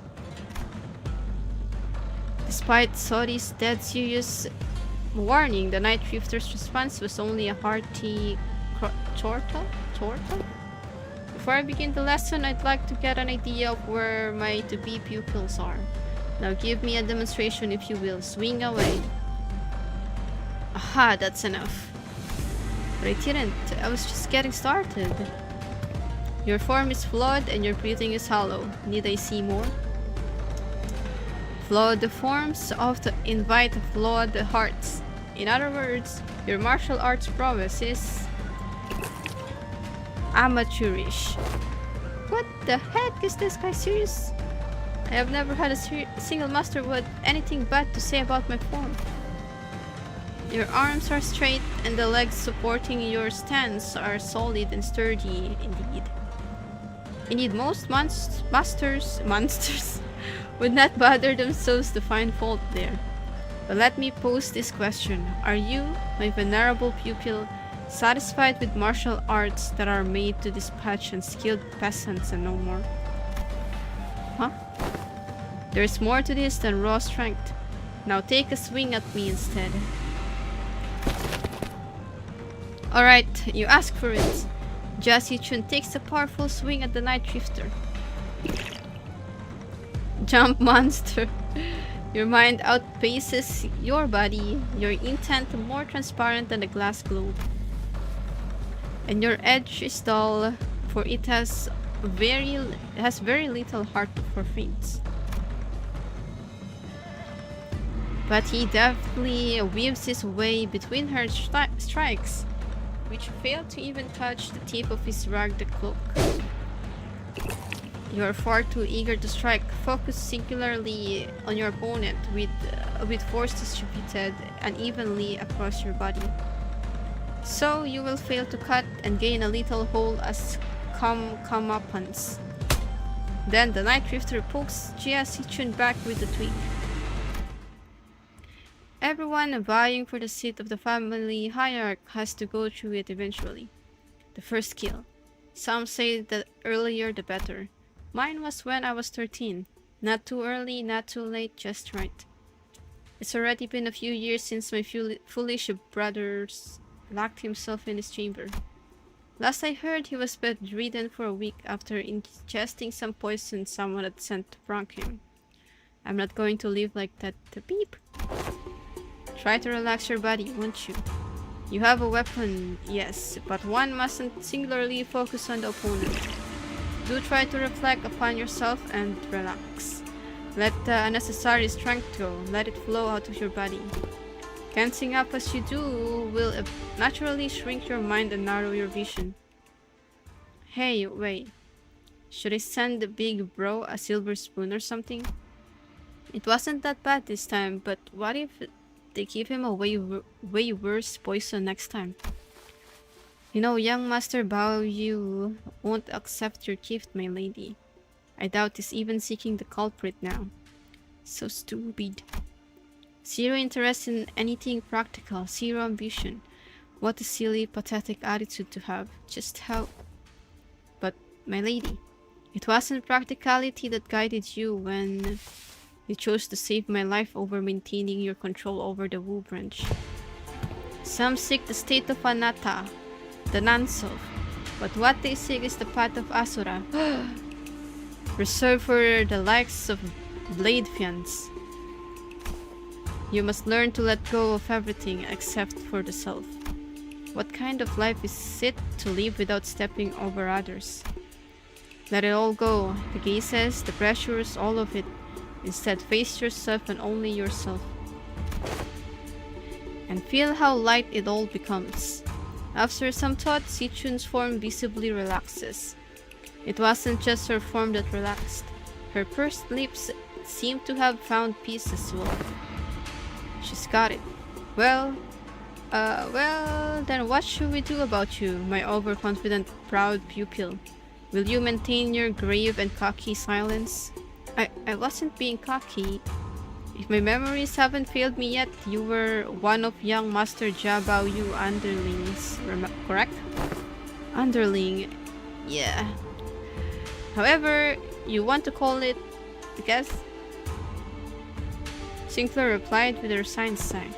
Despite Sodi's dead serious Warning, the Night Drifter's response was only a hearty chortle? Before I begin the lesson, I'd like to get an idea of where my to-be pupils are. Now give me a demonstration if you will. Swing away. Aha, that's enough. But I didn't. I was just getting started. Your form is flawed and your breathing is hollow. Need I see more? Flawed forms often invite flawed hearts. In other words, your martial arts prowess is amateurish. What the heck, is this guy serious? I have never had a single master with anything bad to say about my form. Your arms are straight and the legs supporting your stance are solid and sturdy indeed. Indeed, most monsters would not bother themselves to find fault there. But let me pose this question. Are you, my venerable pupil, satisfied with martial arts that are made to dispatch unskilled peasants and no more? Huh? There's more to this than raw strength. Now take a swing at me instead. Alright, you ask for it. Jia-Si-chun takes a powerful swing at the Night Drifter. Jump, monster. Your mind outpaces your body, your intent more transparent than the glass globe. And your edge is dull, for it has very little heart for feints. But he deftly weaves his way between her strikes, which fail to even touch the tip of his ragged cloak. You are far too eager to strike. Focus singularly on your opponent with force distributed unevenly across your body. So you will fail to cut and gain a little hole as comeuppance. Then the Night Drifter pokes Jia-Si-chun back with the twig. Everyone vying for the seat of the family hierarch has to go through it eventually. The first kill. Some say the earlier the better. Mine was when I was 13. Not too early, not too late, just right. It's already been a few years since my foolish brother locked himself in his chamber. Last I heard, he was bedridden for a week after ingesting some poison someone had sent to prank him. I'm not going to live like that. Beep. Try to relax your body, won't you? You have a weapon, yes, but one mustn't singularly focus on the opponent. Do try to reflect upon yourself and relax. Let the unnecessary strength go. Let it flow out of your body. Tensing up as you do will naturally shrink your mind and narrow your vision. Hey, wait. Should I send the big bro a silver spoon or something? It wasn't that bad this time, but what if they give him a way worse poison next time? You know, young Master Bao Yu won't accept your gift, my lady. I doubt he's even seeking the culprit now. So stupid. Zero interest in anything practical, zero ambition. What a silly, pathetic attitude to have. Just how... But, my lady, it wasn't practicality that guided you when you chose to save my life over maintaining your control over the Wu branch. Some seek the state of Anatta, the non-self, but what they seek is the path of Asura, reserved for the likes of blade fiends. You must learn to let go of everything except for the self. What kind of life is it to live without stepping over others? Let it all go, the gazes, the pressures, all of it. Instead, face yourself and only yourself. And feel how light it all becomes. After some thought, Si-chun's form visibly relaxes. It wasn't just her form that relaxed. Her pursed lips seemed to have found peace as well. She's got it. Well, then what should we do about you, my overconfident, proud pupil? Will you maintain your grave and cocky silence? I wasn't being cocky. If my memories haven't failed me yet, you were one of young Master Jia Bao Yu underlings, correct? Underling, yeah. However you want to call it, I guess. Sinclair replied with a resigned sigh.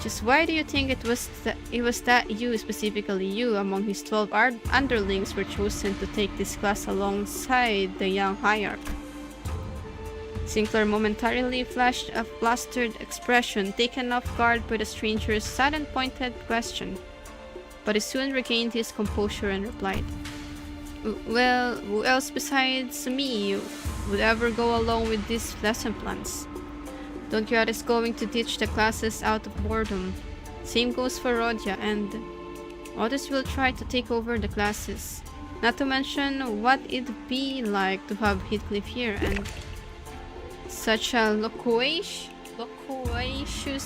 Just why do you think it was that you, specifically you, among his 12 underlings were chosen to take this class alongside the young hierarch? Sinclair momentarily flashed a flustered expression, taken off guard by the stranger's sudden pointed question. But he soon regained his composure and replied, "Well, who else besides me would ever go along with these lesson plans? Don Quixote is going to teach the classes out of boredom. Same goes for Rodia, and others will try to take over the classes. Not to mention what it'd be like to have Heathcliff here, and such a loquacious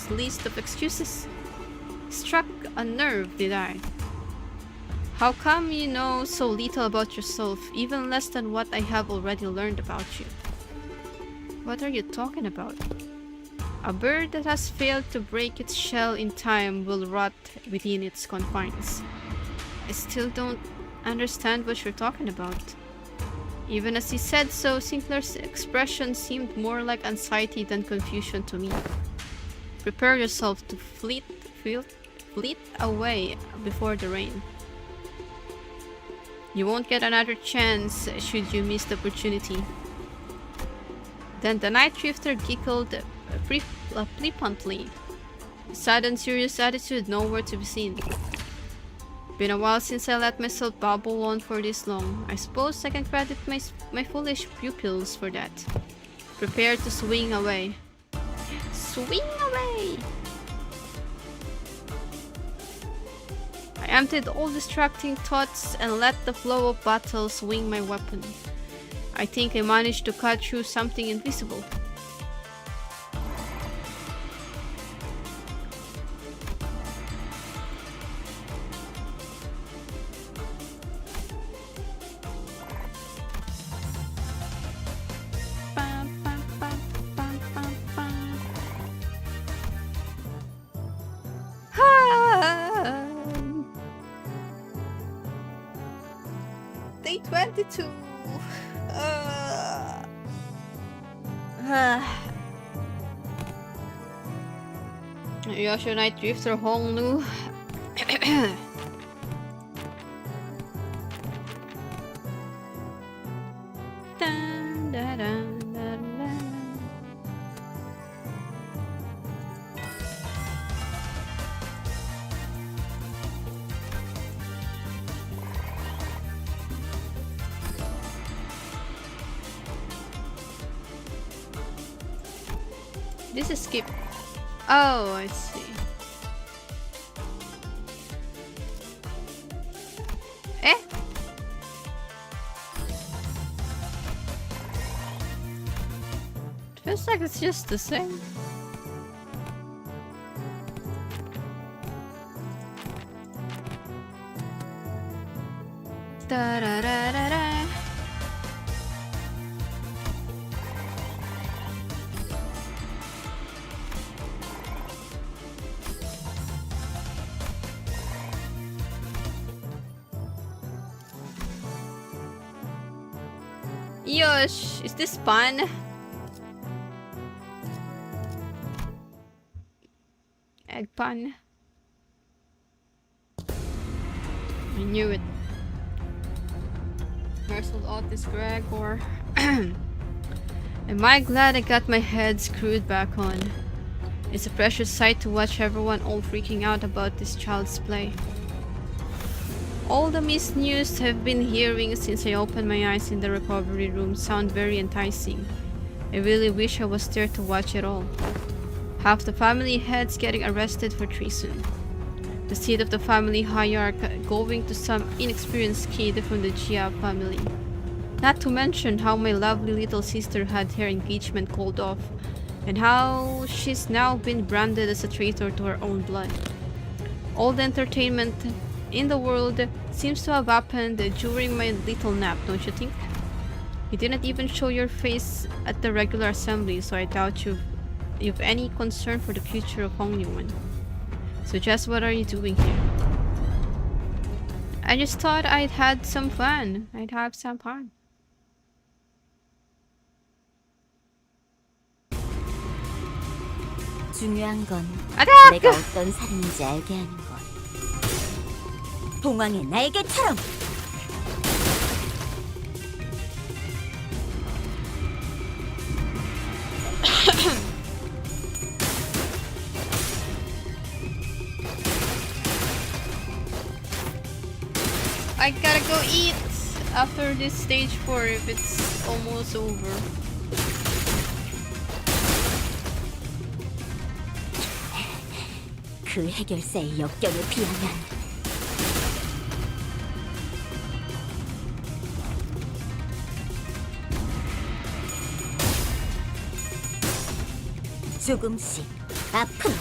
list of excuses. Struck a nerve, did I? How come you know so little about yourself, even less than what I have already learned about you?" "What are you talking about?" "A bird that has failed to break its shell in time will rot within its confines." "I still don't understand what you're talking about." Even as he said so, Sinclair's expression seemed more like anxiety than confusion to me. "Prepare yourself to fleet away before the rain. You won't get another chance should you miss the opportunity." Then the night drifter giggled flippantly, sudden serious attitude nowhere to be seen. "Been a while since I let myself babble on for this long. I suppose I can credit my foolish pupils for that. Prepare to swing away." Swing away! I emptied all distracting thoughts and let the flow of battle swing my weapon. I think I managed to cut through something invisible. Day 22. Yosha Night Drifter Hongnu. Dun, dun, dun, dun, dun. This is skip. Oh, I see. Eh? Feels like it's just the same. Da da da da da. Yosh, is this fun? Egg pun. I knew it. Marcel Otis Gregor. Am I glad I got my head screwed back on? It's a precious sight to watch everyone all freaking out about this child's play. All the missed news I've been hearing since I opened my eyes in the recovery room sound very enticing. I really wish I was there to watch it all. Half the family heads getting arrested for treason. The seat of the family hierarch going to some inexperienced kid from the Gia family. Not to mention how my lovely little sister had her engagement called off, and how she's now been branded as a traitor to her own blood. All the entertainment in the world seems to have happened during my little nap, don't you think? You didn't even show your face at the regular assembly, so I doubt you've any concern for the future of Hongyuan. So just what are you doing here? I just thought I'd have some fun. 중요한 건 아닥! 내가 어떤 사람인지 알게 하는 것. 봉황의 날개처럼. I gotta go eat after this stage 4 if it's almost over. 그 해결사의 역경에 비하면 조금씩 앞으로.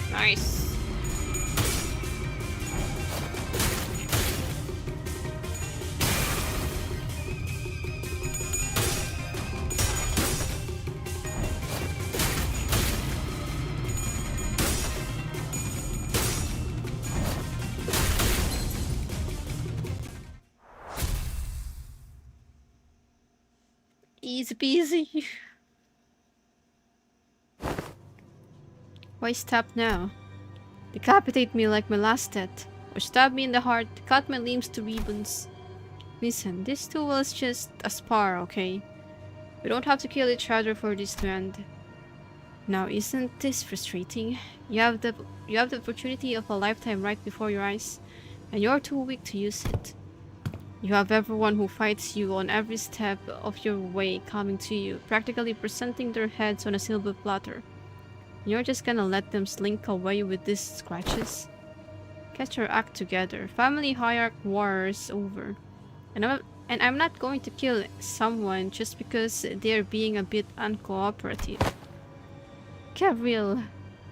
Nice. Easy peasy. Why stop now? Decapitate me like my last death, or stab me in the heart, cut my limbs to ribbons. Listen, this duel is just a spar, okay? We don't have to kill each other for this to end. Now, isn't this frustrating? You have the opportunity of a lifetime right before your eyes, and you're too weak to use it. You have everyone who fights you on every step of your way coming to you, practically presenting their heads on a silver platter. You're just gonna let them slink away with these scratches? Get your act together. Family hierarch war is over. And I'm not going to kill someone just because they're being a bit uncooperative. Get real.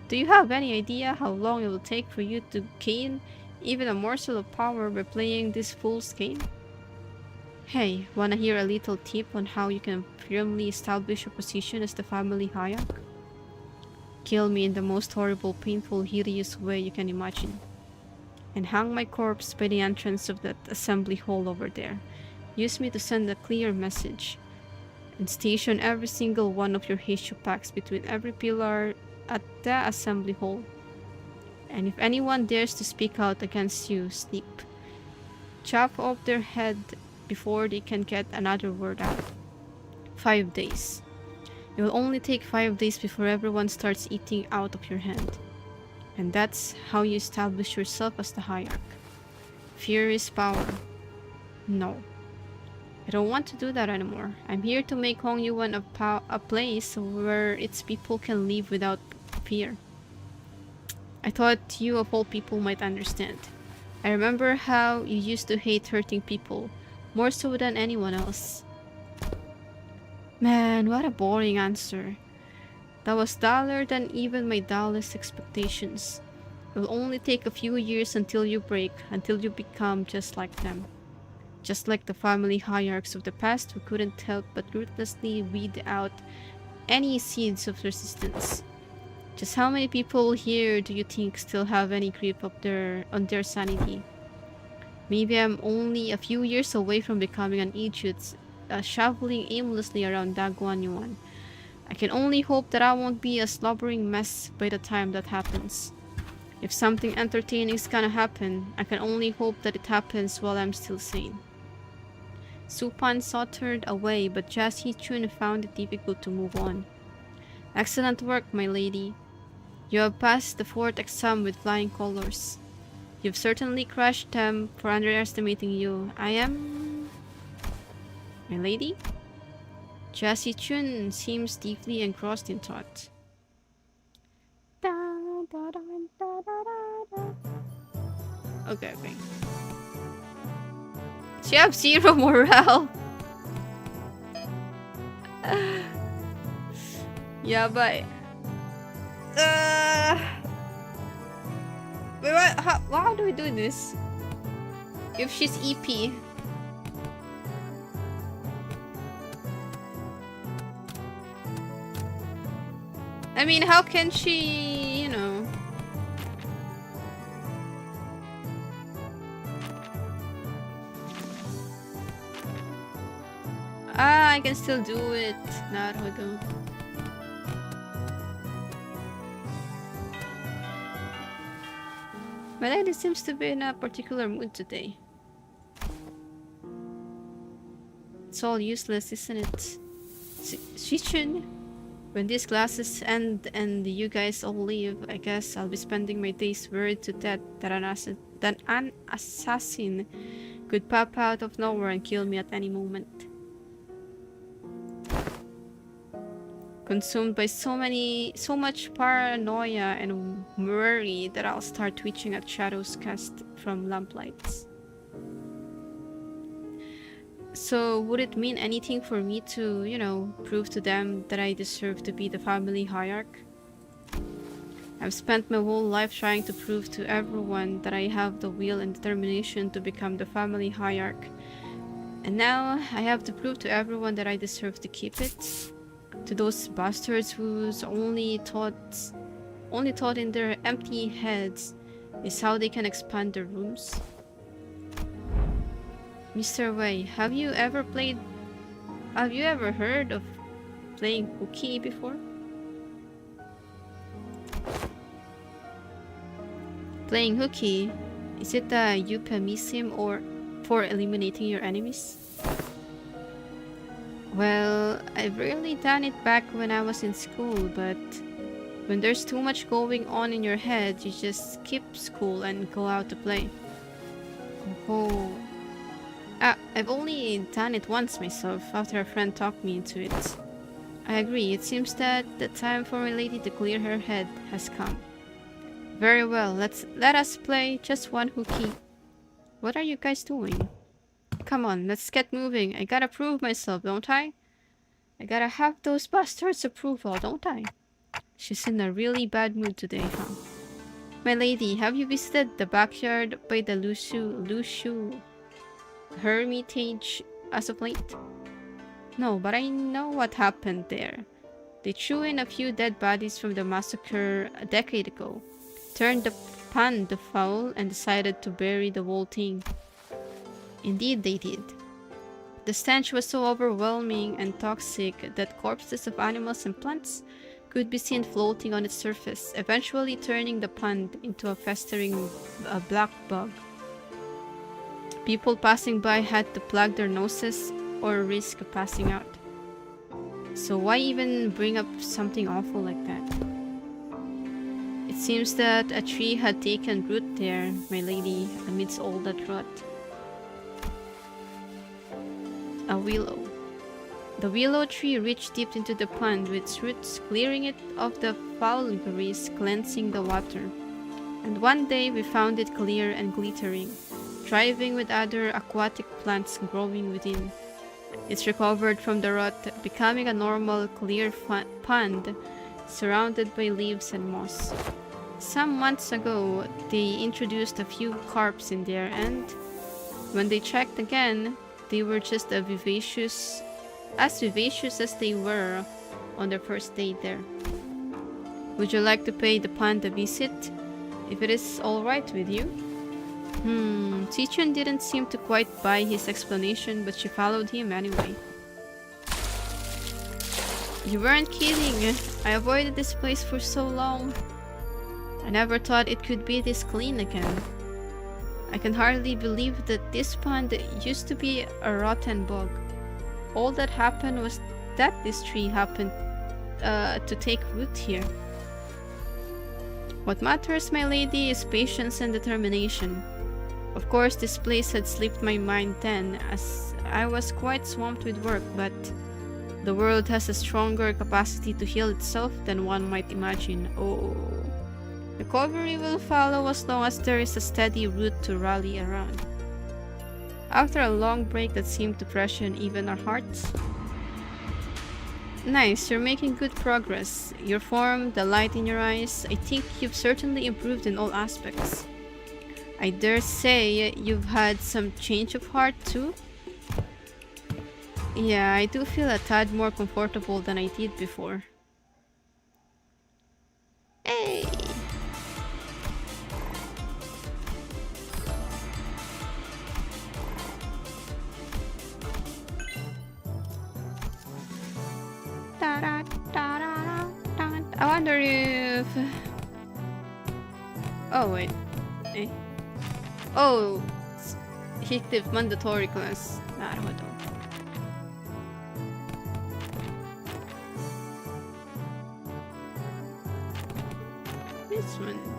Do you have any idea how long it will take for you to gain even a morsel of power by playing this fool's game? Hey, wanna hear a little tip on how you can firmly establish your position as the family hierarch? Kill me in the most horrible, painful, hideous way you can imagine. And hang my corpse by the entrance of that assembly hall over there. Use me to send a clear message. And station every single one of your Heishu packs between every pillar at the assembly hall. And if anyone dares to speak out against you, sleep. Chop off their head before they can get another word out. 5 days. It will only take 5 days before everyone starts eating out of your hand. And that's how you establish yourself as the hierarch. Fear is power. No. I don't want to do that anymore. I'm here to make Hongyuan a place where its people can live without fear. I thought you of all people might understand. I remember how you used to hate hurting people, more so than anyone else. Man, what a boring answer. That was duller than even my dullest expectations. It will only take a few years until you break, until you become just like them. Just like the family hierarchs of the past who couldn't help but ruthlessly weed out any seeds of resistance. Just how many people here do you think still have any grip on their sanity? Maybe I'm only a few years away from becoming an idiot, shoveling aimlessly around Daguanyuan. I can only hope that I won't be a slobbering mess by the time that happens. If something entertaining is gonna happen, I can only hope that it happens while I'm still sane. Supan sauntered away, but Jassi Chun found it difficult to move on. Excellent work, my lady. You have passed the 4th exam with flying colors. You've certainly crushed them for underestimating you. I am... My lady? Jassi Chun seems deeply engrossed in thought. Okay. So you have 0 morale. Yeah, but wait, what? How do we do this? If she's EP. I mean, how can she, you know? Ah, I can still do it. Naruhodo. My lady seems to be in a particular mood today. It's all useless, isn't it? Shichun, when these classes end and you guys all leave, I guess I'll be spending my days worried to death that an assassin could pop out of nowhere and kill me at any moment. Consumed by so much paranoia and worry that I'll start twitching at shadows cast from lamplights. So would it mean anything for me to, you know, prove to them that I deserve to be the family hierarch? I've spent my whole life trying to prove to everyone that I have the will and determination to become the family hierarch. And now I have to prove to everyone that I deserve to keep it. To those bastards whose only thought in their empty heads is how they can expand their rooms. Mr. Wei, have you ever heard of playing hooky before? Playing hooky, is it a euphemism or for eliminating your enemies? Well, I've rarely done it back when I was in school, but when there's too much going on in your head, you just skip school and go out to play. Oh. I've only done it once myself, after a friend talked me into it. I agree, it seems that the time for my lady to clear her head has come. Very well, let us play just one hooky. What are you guys doing? Come on, let's get moving. I gotta prove myself, don't I? I gotta have those bastards' approval, don't I? She's in a really bad mood today, huh? My lady, have you visited the backyard by the Lushu Hermitage as of late? No, but I know what happened there. They threw in a few dead bodies from the massacre a decade ago, turned the pond foul, and decided to bury the whole thing. Indeed they did. The stench was so overwhelming and toxic that corpses of animals and plants could be seen floating on its surface, eventually turning the pond into a festering black bug. People passing by had to plug their noses or risk passing out. So why even bring up something awful like that? It seems that a tree had taken root there, my lady, amidst all that rot. A willow. The willow tree reached deep into the pond with its roots clearing it of the foul grease, cleansing the water. And one day we found it clear and glittering, thriving with other aquatic plants growing within. It's recovered from the rot, becoming a normal, clear pond surrounded by leaves and moss. Some months ago, they introduced a few carps in there, and when they checked again, they were just as vivacious as they were on their first day there. Would you like to pay the pond a visit, if it is alright with you? Chichun didn't seem to quite buy his explanation, but she followed him anyway. You weren't kidding. I avoided this place for so long. I never thought it could be this clean again. I can hardly believe that this pond used to be a rotten bog. All that happened was that this tree happened to take root here. What matters, my lady, is patience and determination. Of course, this place had slipped my mind then, as I was quite swamped with work, but the world has a stronger capacity to heal itself than one might imagine. Oh. Recovery will follow as long as there is a steady root to rally around. After a long break that seemed to freshen even our hearts, Nice, you're making good progress. Your form, the light in your eyes, I think you've certainly improved in all aspects. I dare say you've had some change of heart too? Yeah, I do feel a tad more comfortable than I did before. Hey! I wonder if... Oh wait. Eh. Oh! Hictive mandatory class. なるほど。This one.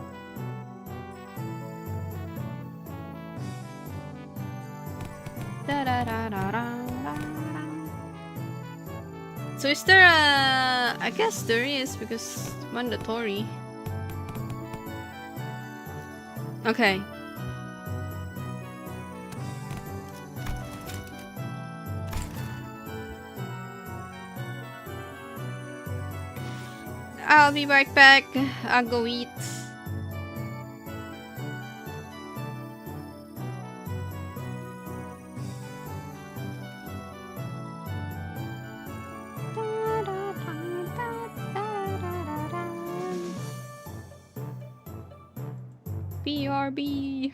So is there a... I guess there is because it's mandatory. Okay. I'll be right back. I'll go eat. BRB.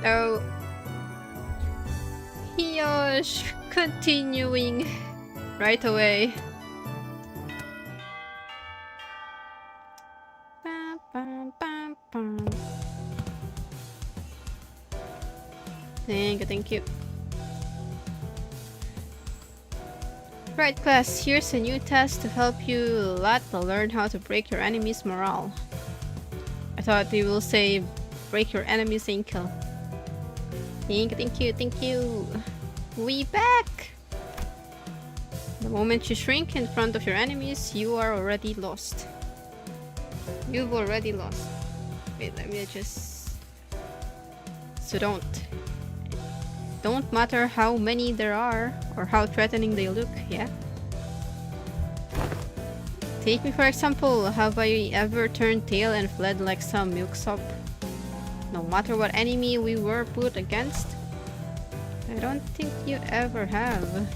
Oh. Yosh, continuing right away. Bam, bam, bam, bam. Thank you, thank you. Right, class, here's a new task to help you a lot to learn how to break your enemy's morale. I thought they will say break your enemy's ankle. Thank you, thank you. We back! The moment you shrink in front of your enemies, you are already lost. You've already lost. Wait, let me just... So don't matter how many there are, or how threatening they look, yeah? Take me for example, have I ever turned tail and fled like some milksop? No matter what enemy we were put against? I don't think you ever have.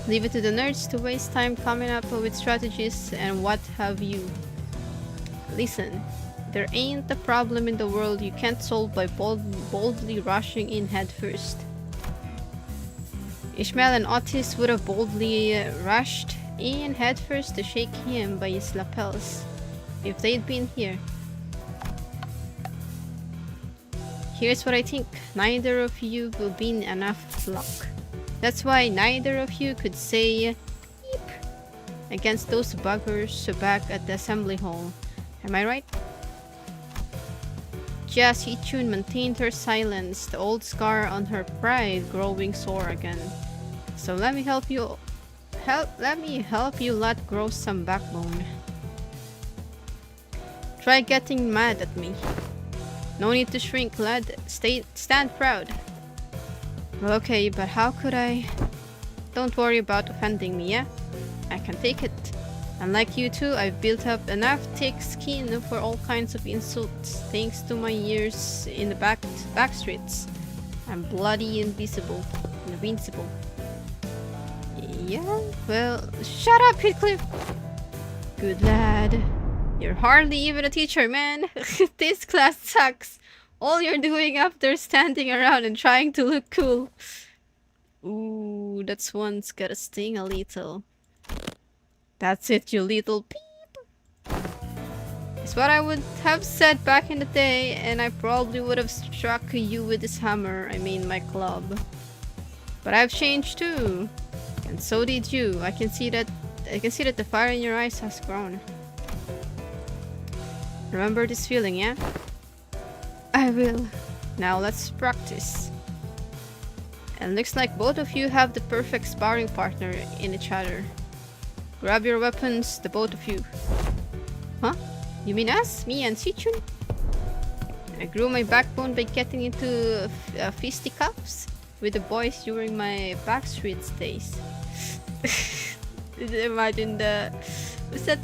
Leave it to the nerds to waste time coming up with strategies and what have you. Listen, there ain't a problem in the world you can't solve by boldly rushing in headfirst. Ishmael and Otis would have boldly rushed in headfirst to shake him by his lapels if they'd been here. Here's what I think. Neither of you will be in enough luck. That's why neither of you could say beep against those buggers back at the assembly hall. Am I right? Jia Sichun maintained her silence, the old scar on her pride growing sore again. So let me help you let grow some backbone. Try getting mad at me. No need to shrink, lad. Stand proud. Well, okay, but how could I? Don't worry about offending me, yeah? I can take it. Unlike you two, I've built up enough thick skin for all kinds of insults, thanks to my years in the back streets. I'm bloody invincible. Yeah, well, shut up, Heathcliff! Good lad. You're hardly even a teacher, man. This class sucks. All you're doing after standing around and trying to look cool. Ooh, that's one's gotta sting a little. That's it, you little peep. It's what I would have said back in the day, and I probably would have struck you with this hammer, I mean my club. But I've changed too. And so did you. I can see that the fire in your eyes has grown. Remember this feeling, yeah? I will. Now let's practice. And looks like both of you have the perfect sparring partner in each other. Grab your weapons, the both of you. Huh? You mean us? Me and Sichun? I grew my backbone by getting into fisticuffs with the boys during my backstreets days. Imagine the... What's that?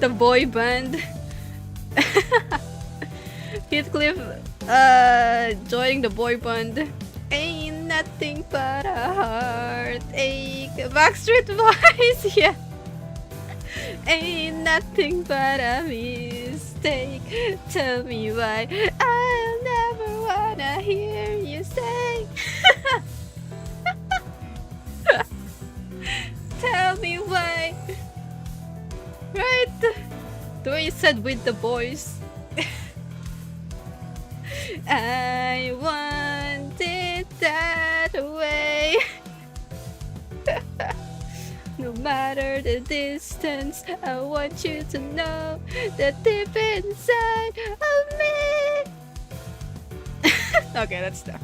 The boy band. Heathcliff joining the boy band. Ain't nothing but a heartache. Backstreet Boys, yeah. Ain't nothing but a mistake. Tell me why I'll never wanna hear you say. Tell me why. Right? The way you said with the boys. I want it that way. No matter the distance, I want you to know that deep inside of me. Okay, that's enough.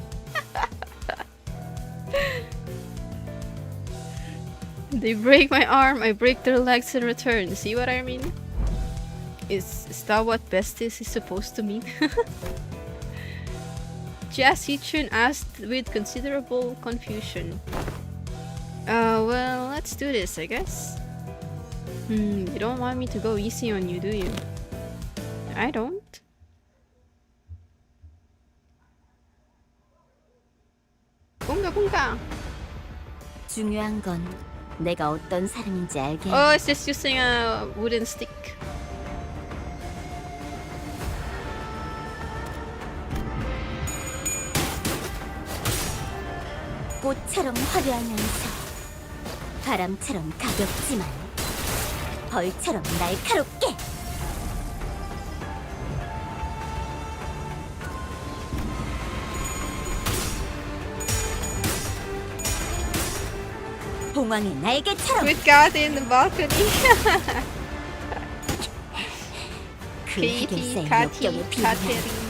They break my arm, I break their legs in return. See what I mean? Is that what besties is supposed to mean? Jia Sichun asked with considerable confusion. Well, let's do this, I guess. You don't want me to go easy on you, do you? I don't. Bunga bunga! 중요한 건 내가 어떤 사람인지 알게. Oh, it's just using a wooden stick. 꽃처럼 화려하면서 바람처럼 가볍지만 벌처럼 날카롭게. 봉황의 날개처럼. With God in the balcony. 그 Katie, 해결사의 Katy, 역경에 비하면 Catherine.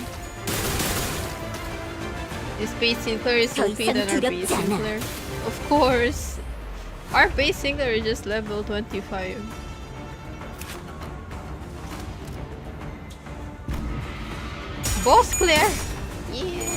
This base Sinclair is 더 OP 이상 than our base 두렵지 않아. Sinclair. Of course. Our base Sinclair is just level 25. Boss Claire! Yeah!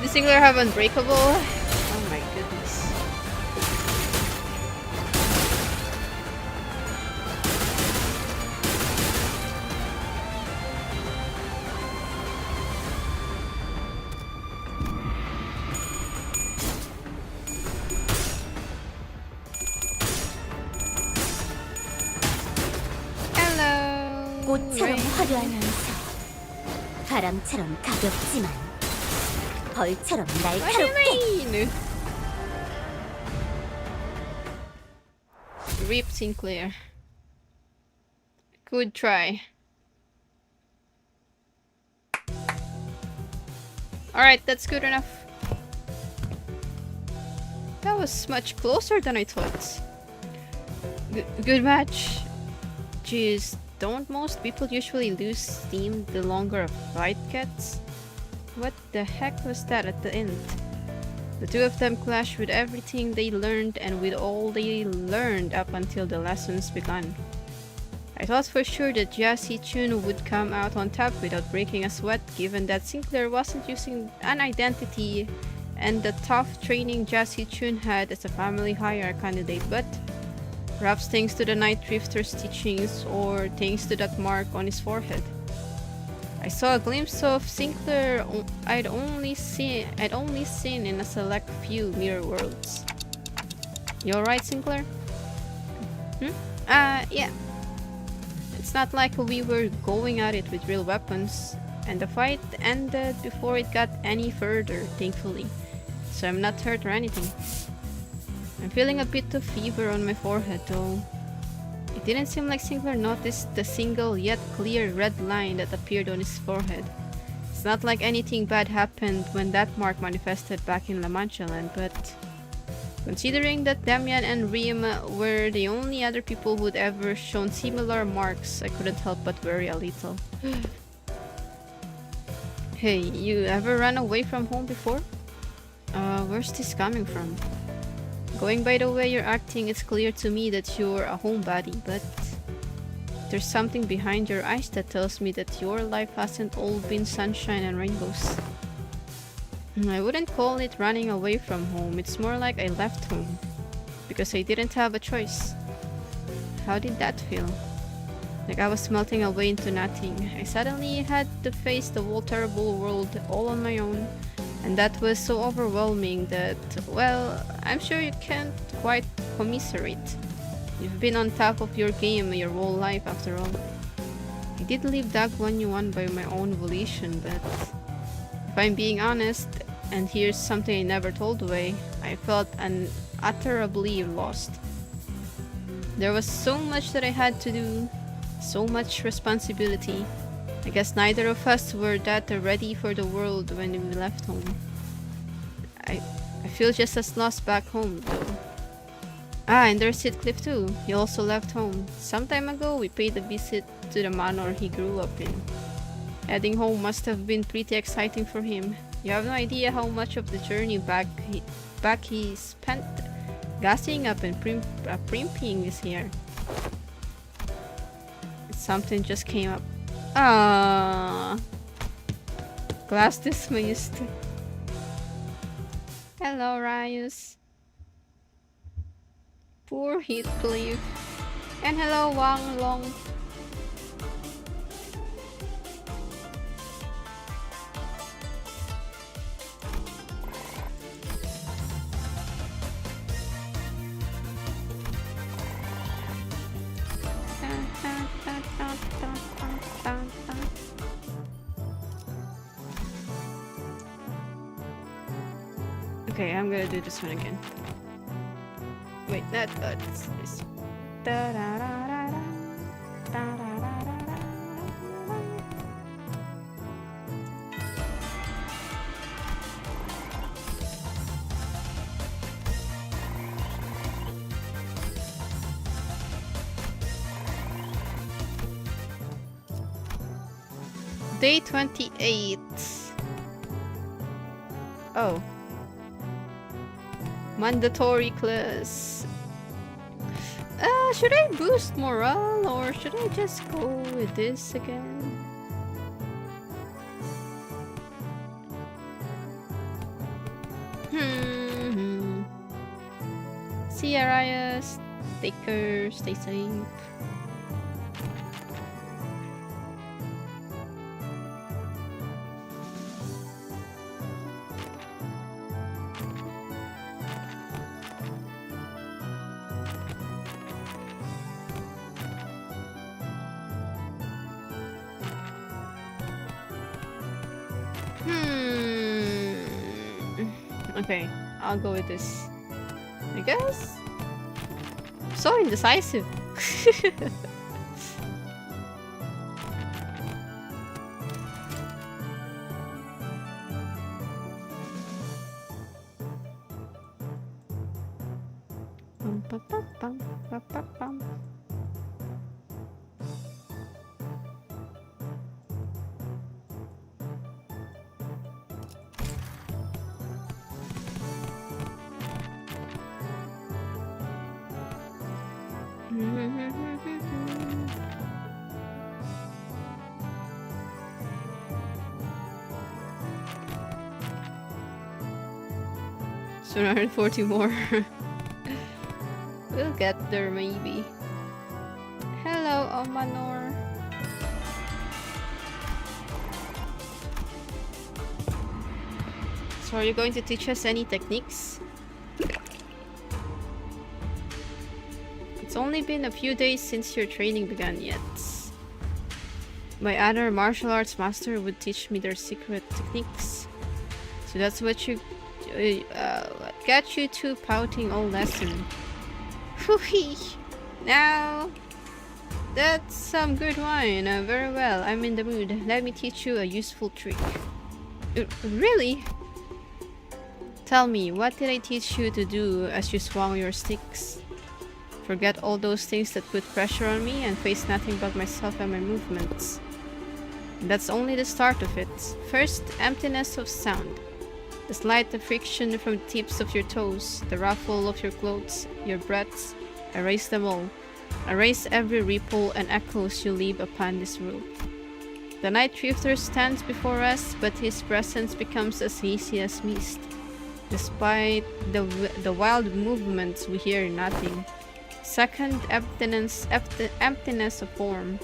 Does Sinclair have Unbreakable? Oh my goodness. Hello. 꽃처럼 Rain. 화려하면서 바람처럼 가볍지만 벌처럼 날카롭게. Rain. Rip Sinclair. Good try. Alright, that's good enough. That was much closer than I thought. Good match. Jeez, don't most people usually lose steam the longer a fight gets? What the heck was that at the end? The two of them clashed with everything they learned and with all they learned up until the lessons began. I thought for sure that Jassy Chun would come out on top without breaking a sweat, given that Sinclair wasn't using an identity and the tough training Jassy Chun had as a family hire candidate, but perhaps thanks to the Night Drifter's teachings or thanks to that mark on his forehead. I saw a glimpse of Sinclair I'd only seen in a select few mirror worlds. You alright, Sinclair? Yeah. It's not like we were going at it with real weapons, and the fight ended before it got any further, thankfully. So I'm not hurt or anything. I'm feeling a bit of fever on my forehead though. It didn't seem like Sinclair noticed the single yet clear red line that appeared on his forehead. It's not like anything bad happened when that mark manifested back in La Mancha land, but considering that Damian and Reem were the only other people who'd ever shown similar marks, I couldn't help but worry a little. Hey, you ever run away from home before? Where's this coming from? Going by the way you're acting, it's clear to me that you're a homebody, but there's something behind your eyes that tells me that your life hasn't all been sunshine and rainbows. I wouldn't call it running away from home, it's more like I left home, because I didn't have a choice. How did that feel? Like I was melting away into nothing. I suddenly had to face the whole terrible world all on my own. And that was so overwhelming that, well, I'm sure you can't quite commiserate. You've been on top of your game your whole life after all. I did leave Dag 1 by my own volition, but if I'm being honest, and here's something I never told away, I felt unutterably lost. There was so much that I had to do, so much responsibility. I guess neither of us were that ready for the world when we left home. I feel just as lost back home though. And there's Heathcliff too. He also left home. Some time ago we paid a visit to the manor he grew up in. Heading home must have been pretty exciting for him. You have no idea how much of the journey back he spent gassing up and primping his hair. Something just came up. Class dismissed. Hello, Rius. Poor Heathcliff. And hello, Wang Long. Okay, I'm gonna do this one again. Wait, not it's this. Da-da-da-da-da. Da-da-da-da-da. Day 28. Oh. Mandatory class. Should I boost morale or should I just go with this again? See ya, Raya. Take care, stay safe. Okay, I'll go with this. I guess. So indecisive. So 140 more. We'll get there maybe. Hello, Omanor. So are you going to teach us any techniques? It's only been a few days since your training began yet. My other martial arts master would teach me their secret techniques. So that's what you got you two pouting all lesson. Whee! Now that's some good wine. Very well, I'm in the mood. Let me teach you a useful trick. Really? Tell me, what did I teach you to do as you swung your sticks? Forget all those things that put pressure on me and face nothing but myself and my movements. That's only the start of it. First, emptiness of sound. The slight friction from the tips of your toes, the ruffle of your clothes, your breaths. Erase them all. Erase every ripple and echoes you leave upon this roof. The night drifter stands before us, but his presence becomes as hazy as mist. Despite the wild movements, we hear nothing. Second, emptiness of form.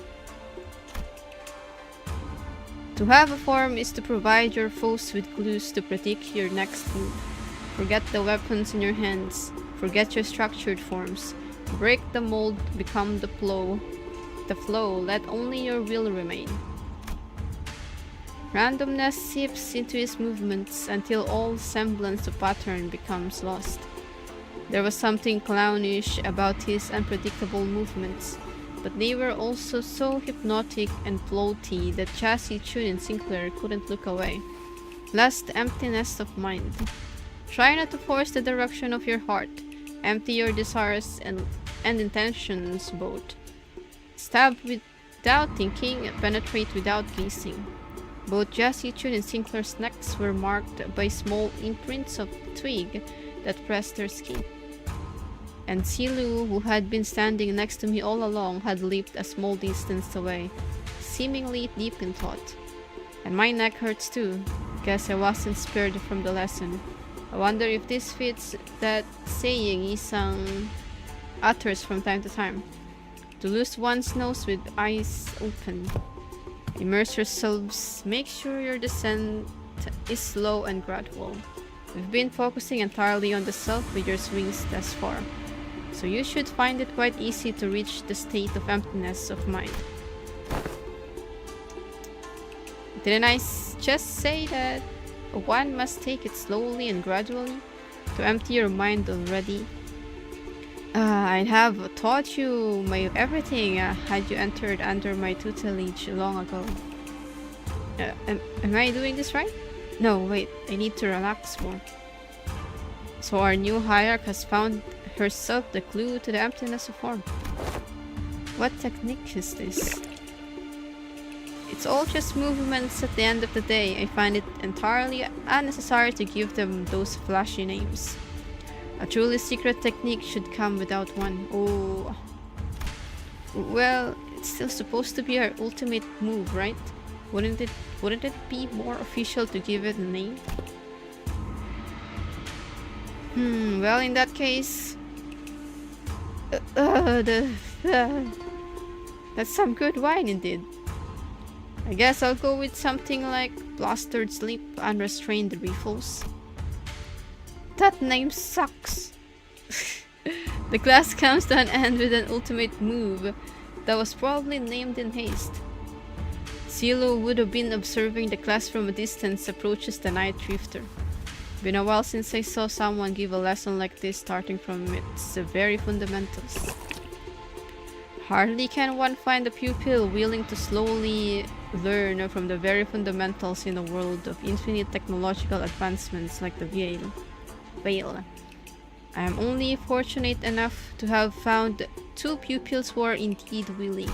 To have a form is to provide your foes with clues to predict your next move. Forget the weapons in your hands. Forget your structured forms. Break the mold, become the flow. Let only your will remain. Randomness seeps into his movements until all semblance of pattern becomes lost. There was something clownish about his unpredictable movements, but they were also so hypnotic and floaty that Chassis, Chun, and Sinclair couldn't look away. Last, emptiness of mind. Try not to force the direction of your heart. Empty your desires and intentions both. Stab without thinking, penetrate without gazing. Both Chassis, Chun, and Sinclair's necks were marked by small imprints of twig that pressed their skin. And Silu, who had been standing next to me all along, had leaped a small distance away, seemingly deep in thought. And my neck hurts too. Guess I wasn't spared from the lesson. I wonder if this fits that saying Isang utters from time to time. To lose one's nose with eyes open. Immerse yourselves. Make sure your descent is slow and gradual. We've been focusing entirely on the self with your swings thus far. So you should find it quite easy to reach the state of emptiness of mind. Didn't I just say that one must take it slowly and gradually? to empty your mind already. I'd have taught you my everything had you entered under my tutelage long ago. Am I doing this right? No, wait, I need to relax more. So our new hierarch has found herself the clue to the emptiness of form. What technique is this? It's all just movements at the end of the day. I find it entirely unnecessary to give them those flashy names. A truly secret technique should come without one. Oh. Well, it's still supposed to be our ultimate move, right? Wouldn't it be more official to give it a name? Well, in that case... that's some good wine indeed. I guess I'll go with something like Blustered Sleep, Unrestrained Refills. That name sucks. The class comes to an end with an ultimate move that was probably named in haste. Zilo would have been observing the class from a distance approaches the Night Drifter. Been a while since I saw someone give a lesson like this starting from its very fundamentals. Hardly can one find a pupil willing to slowly learn from the very fundamentals in a world of infinite technological advancements like the Veil. I am only fortunate enough to have found 2 pupils who are indeed willing.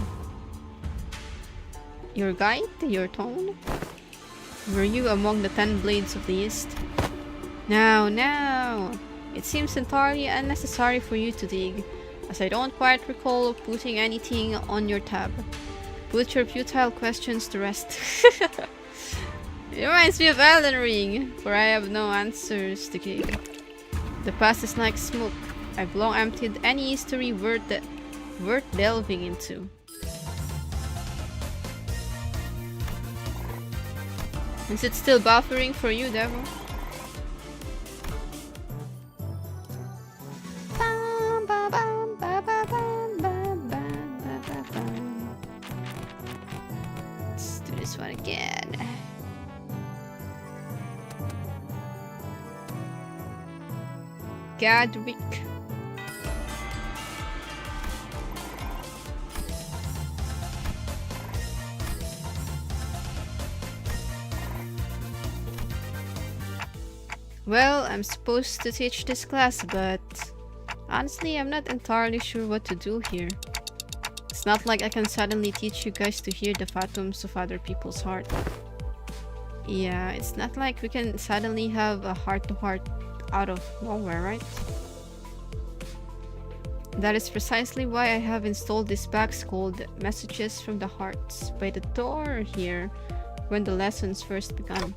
Your guide? Your tone? Were you among the 10 blades of the East? Now! It seems entirely unnecessary for you to dig, as I don't quite recall putting anything on your tab. Put your futile questions to rest. It reminds me of Elden Ring, for I have no answers to give. The past is like smoke. I've long emptied any history worth delving into. Is it still buffering for you, Devil? Let's do this one again. Gadwick. Well, I'm supposed to teach this class, but honestly, I'm not entirely sure what to do here. It's not like I can suddenly teach you guys to hear the phantoms of other people's heart. Yeah, it's not like we can suddenly have a heart-to-heart out of nowhere, right? That is precisely why I have installed this box called Messages from the Hearts by the door here when the lessons first began.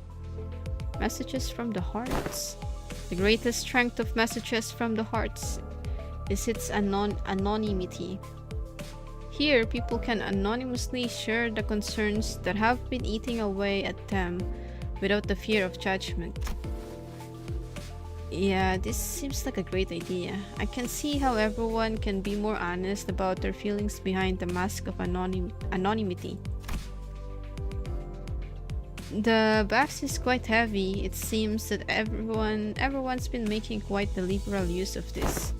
Messages from the Hearts. The greatest strength of Messages from the Hearts is its anonymity. Here, people can anonymously share the concerns that have been eating away at them without the fear of judgment. Yeah, this seems like a great idea. I can see how everyone can be more honest about their feelings behind the mask of anonymity. The box is quite heavy. It seems that everyone's been making quite the liberal use of this.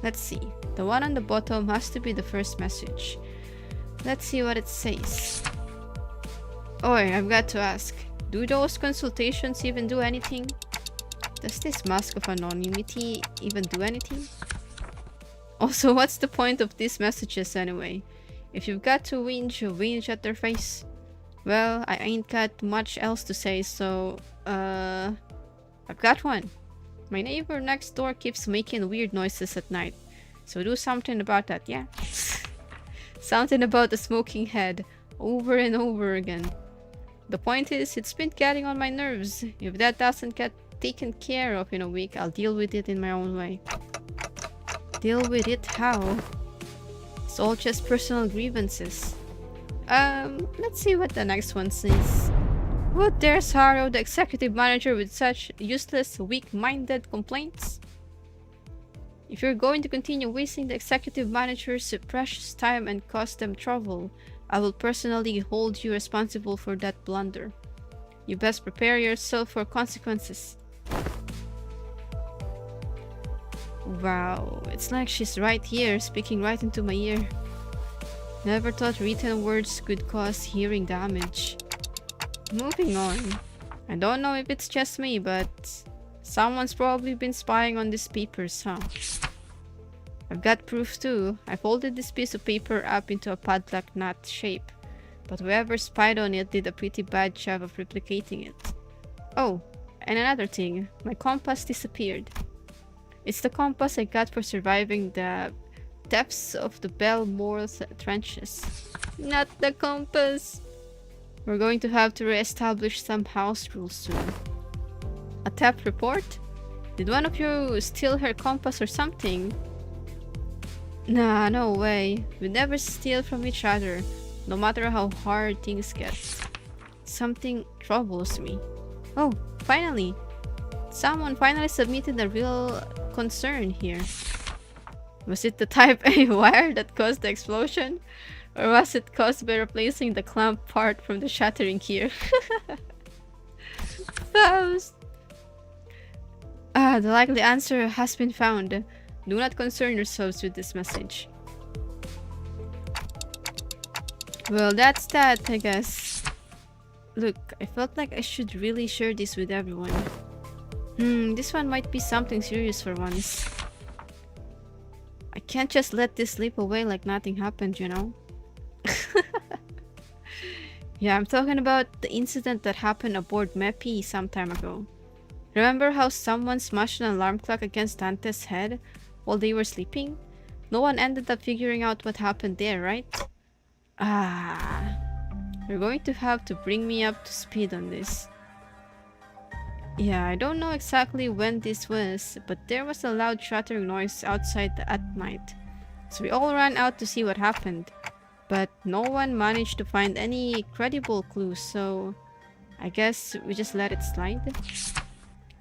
Let's see. The one on the bottom has to be the first message. Let's see what it says. Oh, I've got to ask. Do those consultations even do anything? Does this mask of anonymity even do anything? Also, what's the point of these messages anyway? If you've got to whinge at their face. Well, I ain't got much else to say, so, I've got one. My neighbor next door keeps making weird noises at night. So do something about that, yeah? Something about the smoking head, over and over again. The point is, it's been getting on my nerves. If that doesn't get taken care of in a week, I'll deal with it in my own way. Deal with it how? It's all just personal grievances. Let's see what the next one says. Who dares harrow the executive manager with such useless, weak-minded complaints? If you're going to continue wasting the executive manager's precious time and cause them trouble, I will personally hold you responsible for that blunder. You best prepare yourself for consequences. Wow, it's like she's right here, speaking right into my ear. Never thought written words could cause hearing damage. Moving on. I don't know if it's just me, but someone's probably been spying on these papers, huh? I've got proof too. I folded this piece of paper up into a padlock knot shape, but whoever spied on it did a pretty bad job of replicating it. Oh, and another thing, my compass disappeared. It's the compass I got for surviving the depths of the Belmore trenches. Not the compass! We're going to have to re-establish some house rules soon. A theft report? Did one of you steal her compass or something? Nah, no way. We never steal from each other, no matter how hard things get. Something troubles me. Oh, finally! Someone finally submitted a real concern here. Was it the type A wire that caused the explosion? Or was it caused by replacing the clamp part from the shattering gear? Faust! The likely answer has been found. Do not concern yourselves with this message. Well, that's that, I guess. Look, I felt like I should really share this with everyone. This one might be something serious for once. I can't just let this slip away like nothing happened, you know? Yeah, I'm talking about the incident that happened aboard Mepi some time ago. Remember how someone smashed an alarm clock against Dante's head while they were sleeping? No one ended up figuring out what happened there, right? You're going to have to bring me up to speed on this. Yeah, I don't know exactly when this was, but there was a loud shattering noise outside at night. So we all ran out to see what happened. But no one managed to find any credible clues, so I guess we just let it slide.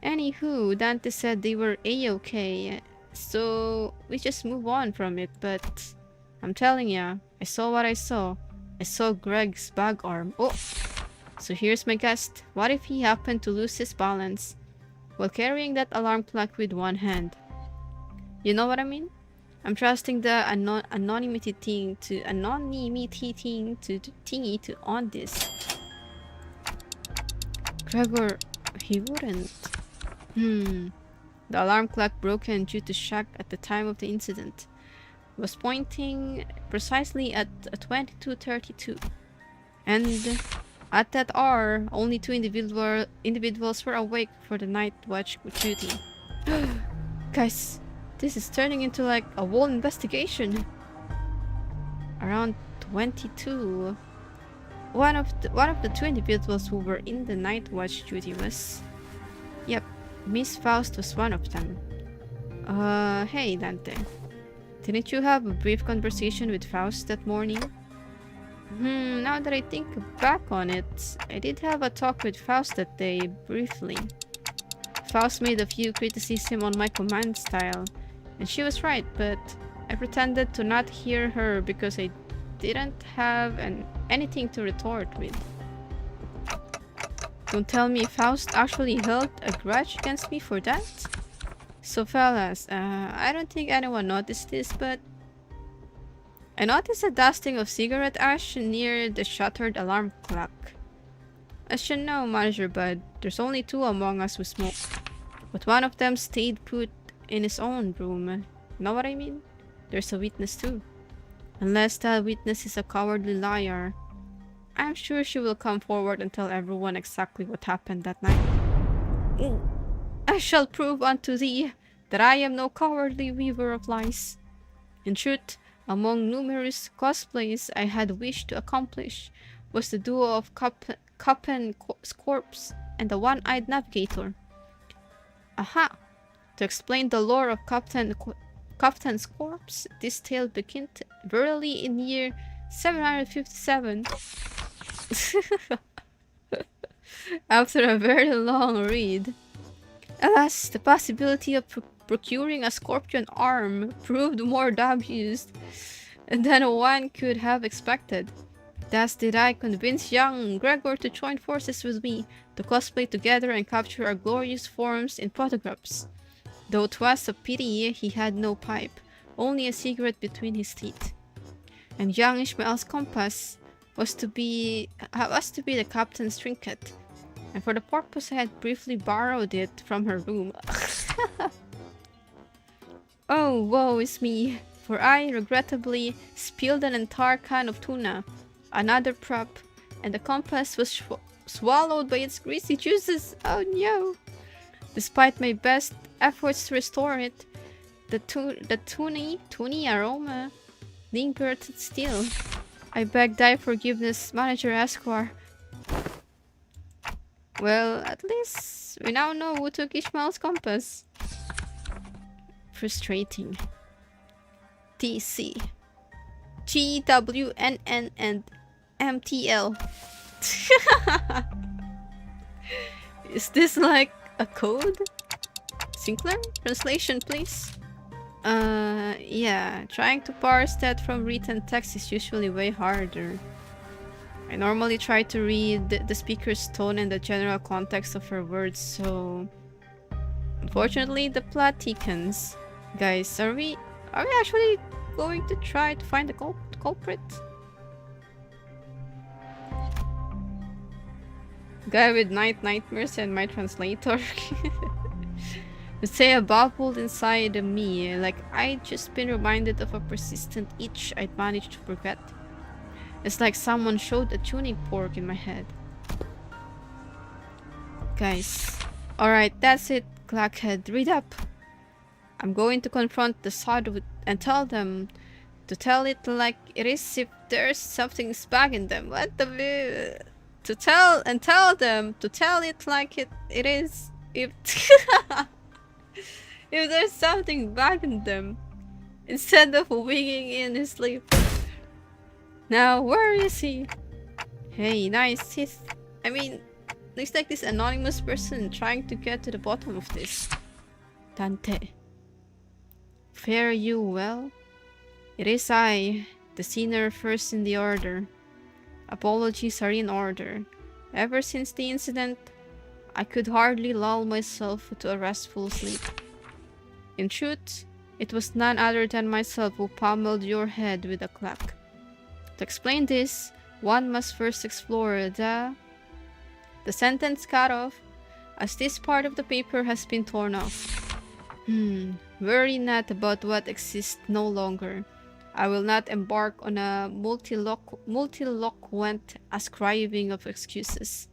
Anywho, Dante said they were a-okay, so we just move on from it, but I'm telling ya, I saw what I saw. I saw Greg's bag arm. Oh! So here's my guess. What if he happened to lose his balance while carrying that alarm clock with one hand? You know what I mean? I'm trusting the anonymity thing to thingy to on this. Gregor, he wouldn't. The alarm clock broken due to shock at the time of the incident was pointing precisely at 22:32, and at that hour, only two individuals were awake for the night watch duty. Guys, this is turning into like a whole investigation. Around 22, one of the two individuals who were in the night watch duty was, yep, Miss Faust was one of them. Hey Dante, didn't you have a brief conversation with Faust that morning? Now that I think back on it, I did have a talk with Faust that day, briefly. Faust made a few criticisms on my command style, and she was right, but I pretended to not hear her because I didn't have anything to retort with. Don't tell me Faust actually held a grudge against me for that? So fellas, I don't think anyone noticed this, but I noticed a dusting of cigarette ash near the shattered alarm clock. As you know, Manager Bud, there's only two among us who smoke, but one of them stayed put in his own room. Know what I mean? There's a witness too. Unless that witness is a cowardly liar, I'm sure she will come forward and tell everyone exactly what happened that night. I shall prove unto thee that I am no cowardly weaver of lies. In truth, among numerous cosplays I had wished to accomplish was the duo of Captain's corpse and the one-eyed navigator. Aha! To explain the lore of Captain's corpse, this tale began verily in year 757. After a very long read. Alas, the possibility of procuring a scorpion arm proved more dubious than one could have expected. Thus did I convince young Gregor to join forces with me, to cosplay together and capture our glorious forms in photographs. though 'twas a pity he had no pipe, only a cigarette between his teeth. And young Ishmael's compass was to be the captain's trinket, and for the purpose I had briefly borrowed it from her room. Oh, woe is me, for I regrettably spilled an entire can of tuna, another prop, and the compass was swallowed by its greasy juices. Oh no! Despite my best efforts to restore it, the tunny aroma lingered still. I begged thy forgiveness, Manager Esquire. Well, at least we now know who took Ishmael's compass. Frustrating. TC. GWNN and MTL. Is this like a code? Sinclair? Translation, please. Yeah, trying to parse that from written text is usually way harder. I normally try to read the speaker's tone and the general context of her words, so... Unfortunately, the plot thickens. Guys, are we actually going to try to find the culprit? Guy with nightmares and my translator. Say a bubbled inside me, like I'd just been reminded of a persistent itch I'd managed to forget. It's like someone showed a tuning fork in my head. Guys, alright, that's it, Clackhead, read up. I'm going to confront the sod and tell them to tell it like it is if there's something bug in them. What the tell them to tell it like it is if if there's something bug in them instead of winging in his sleep. Now where is he? Hey, nice. Looks like this anonymous person trying to get to the bottom of this. Dante. Fare you well? It is I, the senior first in the order. Apologies are in order. Ever since the incident, I could hardly lull myself to a restful sleep. In truth, it was none other than myself who pummeled your head with a clack. To explain this, one must first explore the sentence cut off, as this part of the paper has been torn off. Worry not about what exists no longer. I will not embark on a multiloquent ascribing of excuses.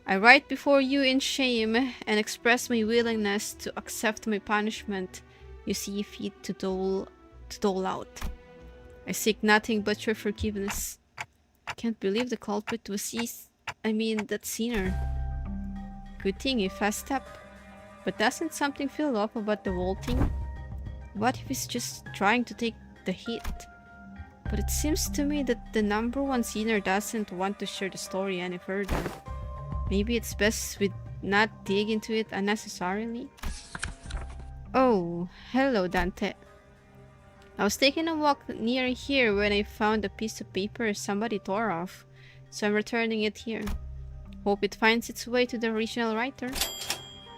I write before you in shame and express my willingness to accept my punishment you see fit to dole out. I seek nothing but your forgiveness. I can't believe the culprit was that sinner. Good thing he fessed up. But doesn't something feel off about the whole thing? What if he's just trying to take the hit? But it seems to me that the number one sinner doesn't want to share the story any further. Maybe it's best we not dig into it unnecessarily. Oh, hello Dante. I was taking a walk near here when I found a piece of paper somebody tore off, so I'm returning it here. Hope it finds its way to the original writer.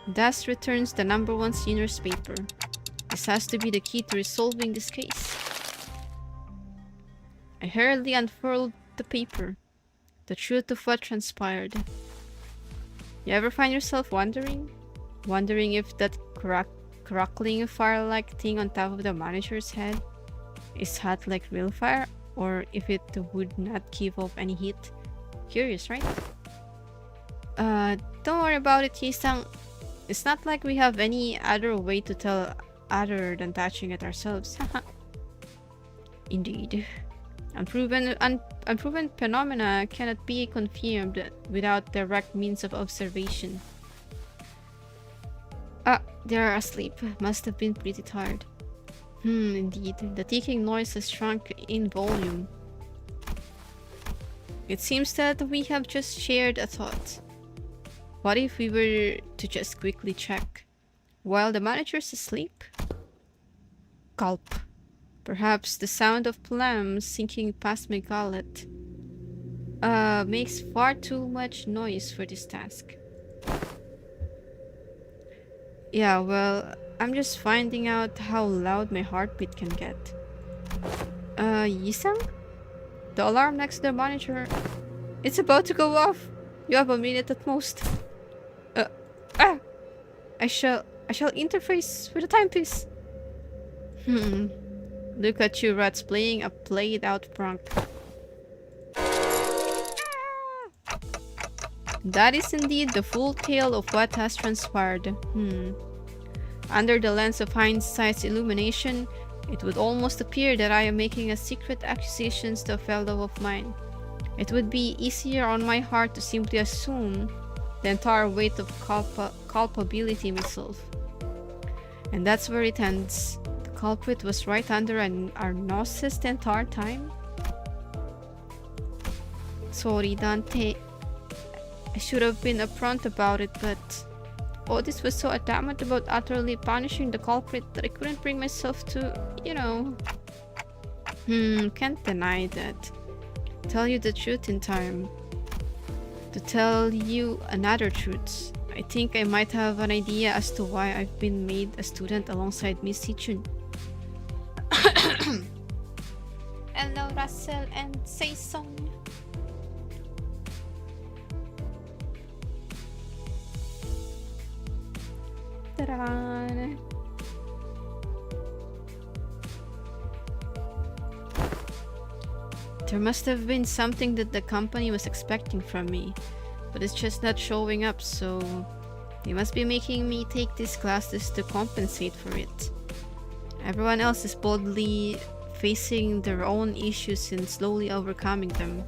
Thus returns the number one sinner's paper. This has to be the key to resolving this case. I hurriedly unfurled the paper. The truth of what transpired. You ever find yourself wondering if that crackling fire-like thing on top of the manager's head is hot like real fire, or if it would not give off any heat? Curious, right? Don't worry about it, Hisang. It's not like we have any other way to tell other than touching it ourselves. Indeed. Unproven phenomena cannot be confirmed without direct means of observation. They're asleep. Must have been pretty tired. Indeed. The ticking noise has shrunk in volume. It seems that we have just shared a thought. What if we were to just quickly check while the manager's asleep? Gulp. Perhaps the sound of plums sinking past my gullet makes far too much noise for this task. Yeah, well, I'm just finding out how loud my heartbeat can get. Yisang? The alarm next to the monitor. It's about to go off. You have a minute at most. Ah! I shall interface with a timepiece. Look at you rats playing a played out prank. That is indeed the full tale of what has transpired. Under the lens of hindsight's illumination, it would almost appear that I am making a secret accusations to a fellow of mine. It would be easier on my heart to simply assume the entire weight of culpability myself. And that's where it ends. The culprit was right under our noses the entire time. Sorry, Dante. I should have been upfront about it, but Otis was so adamant about utterly punishing the culprit that I couldn't bring myself to, you know. Can't deny that. Tell you the truth in time. To tell you another truth, I think I might have an idea as to why I've been made a student alongside Miss Hichun. Hello, Russell and Saison. Ta-da! There must have been something that the company was expecting from me, but it's just not showing up, so they must be making me take these classes to compensate for it. Everyone else is boldly facing their own issues and slowly overcoming them,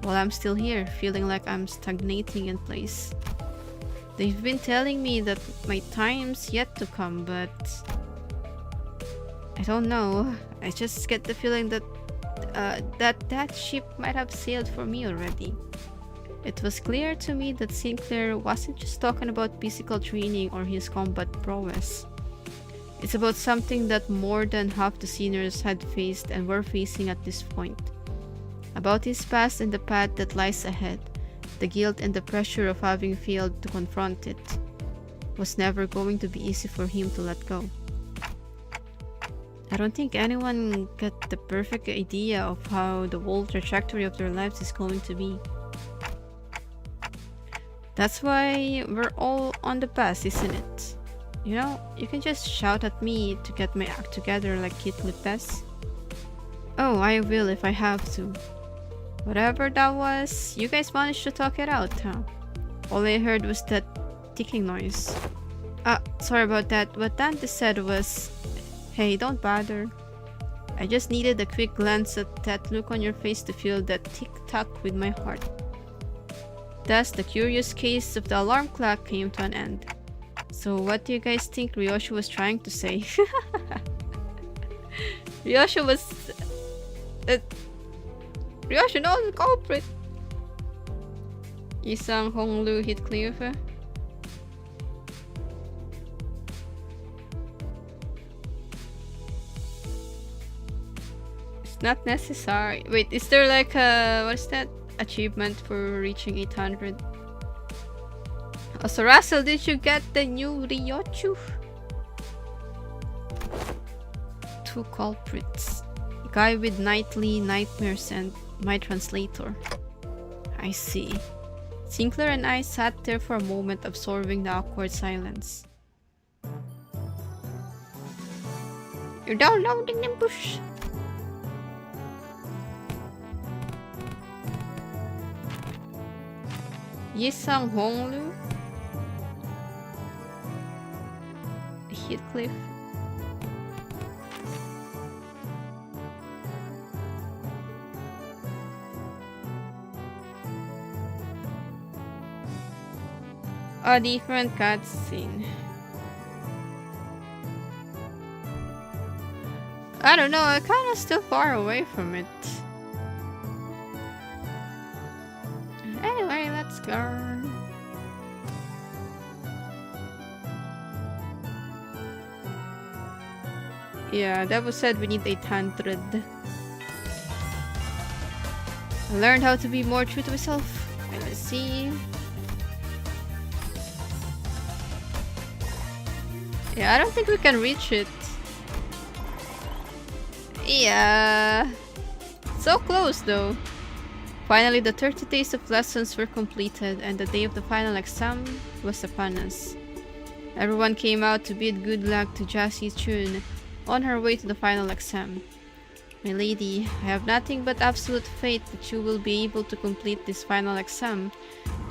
while I'm still here, feeling like I'm stagnating in place. They've been telling me that my time's yet to come, but I don't know. I just get the feeling that that ship might have sailed for me already. It was clear to me that Sinclair wasn't just talking about physical training or his combat prowess. It's about something that more than half the seniors had faced and were facing at this point. About his past and the path that lies ahead. The guilt and the pressure of having failed to confront it was never going to be easy for him to let go. I don't think anyone got the perfect idea of how the whole trajectory of their lives is going to be. That's why we're all on the bus, isn't it? You know, you can just shout at me to get my act together like Kit Lupes. Oh, I will if I have to. Whatever that was, you guys managed to talk it out, huh? All I heard was that ticking noise. Sorry about that. What Dante said was, hey, don't bother. I just needed a quick glance at that look on your face to feel that tick-tock with my heart. Thus, the curious case of the alarm clock came to an end. So what do you guys think Ryoshi was trying to say? Ryoshi was... Ryoshi knows the culprit! Isang Honglu Heathcliff. It's not necessary. Wait, is there like a... what's that? Achievement for reaching 800? Oh, so Russell, did you get the new Ryochu? Two culprits. Guy with nightly nightmares and my translator. I see. Sinclair and I sat there for a moment, absorbing the awkward silence. You're downloading Limbus. Yisang Honglu? Heathcliff? A different cutscene. I don't know, I'm kinda still far away from it. Anyway, let's go. Yeah, that was said we need 800. I learned how to be more true to myself. Okay, let's see. Yeah, I don't think we can reach it. Yeah. So close though. Finally, the 30 days of lessons were completed and the day of the final exam was upon us. Everyone came out to bid good luck to Jassy Chun on her way to the final exam. My lady, I have nothing but absolute faith that you will be able to complete this final exam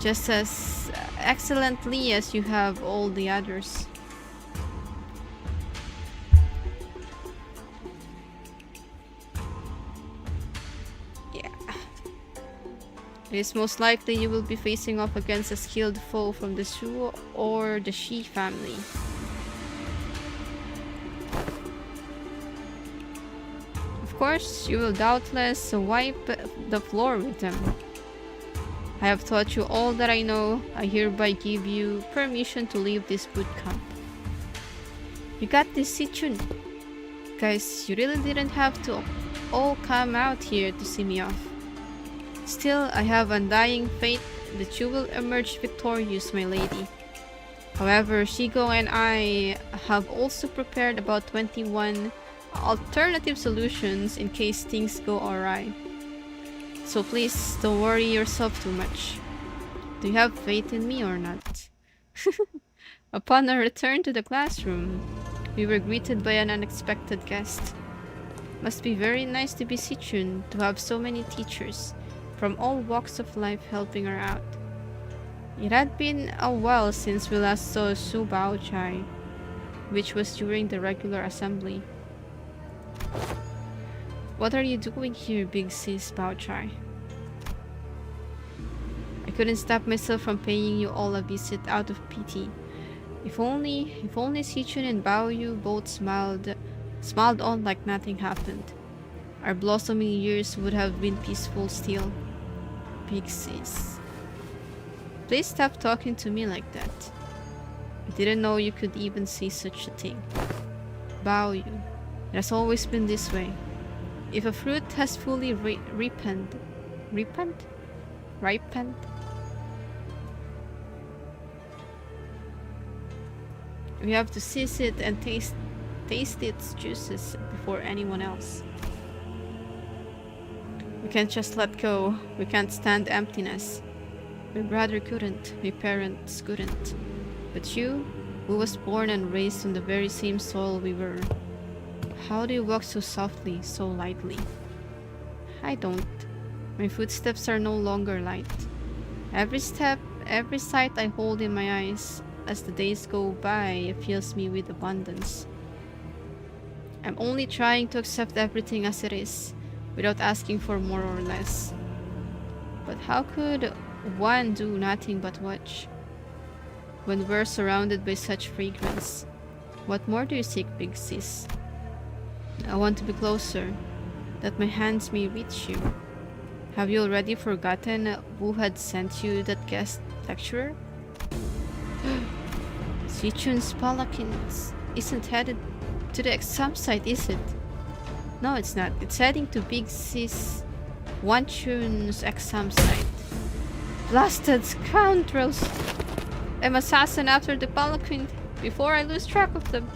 just as excellently as you have all the others. Yeah. It is most likely you will be facing off against a skilled foe from the Su or the Shi family. Of course, you will doubtless wipe the floor with them. I have taught you all that I know. I hereby give you permission to leave this boot camp. You got this, Sichun. Guys, you really didn't have to all come out here to see me off. Still, I have undying faith that you will emerge victorious, my lady. However, Shigo and I have also prepared about 21 alternative solutions in case things go awry. So please, don't worry yourself too much. Do you have faith in me or not? Upon our return to the classroom, we were greeted by an unexpected guest. Must be very nice to be Sichun, to have so many teachers from all walks of life helping her out. It had been a while since we last saw Su Baochai, which was during the regular assembly. What are you doing here, big sis Baochai? I couldn't stop myself from paying you all a visit out of pity. If only Sichun and Baoyu both smiled on like nothing happened. Our blossoming years would have been peaceful still. Big sis. Please stop talking to me like that. I didn't know you could even say such a thing. Baoyu. It has always been this way. If a fruit has fully ripened, we have to seize it and taste its juices before anyone else. We can't just let go. We can't stand emptiness. My brother couldn't. My parents couldn't. But you, who was born and raised on the very same soil we were, how do you walk so softly, so lightly? I don't. My footsteps are no longer light. Every step, every sight I hold in my eyes, as the days go by, fills me with abundance. I'm only trying to accept everything as it is, without asking for more or less. But how could one do nothing but watch? When we're surrounded by such fragrance, what more do you seek, big sis? I want to be closer, that my hands may reach you. Have you already forgotten who had sent you that guest lecturer? Sichun's palanquin isn't headed to the exam site, is it? No, it's not. It's heading to Big Sis Wanchun's exam site. Blasted scoundrels! I'm assassin after the palanquin before I lose track of them.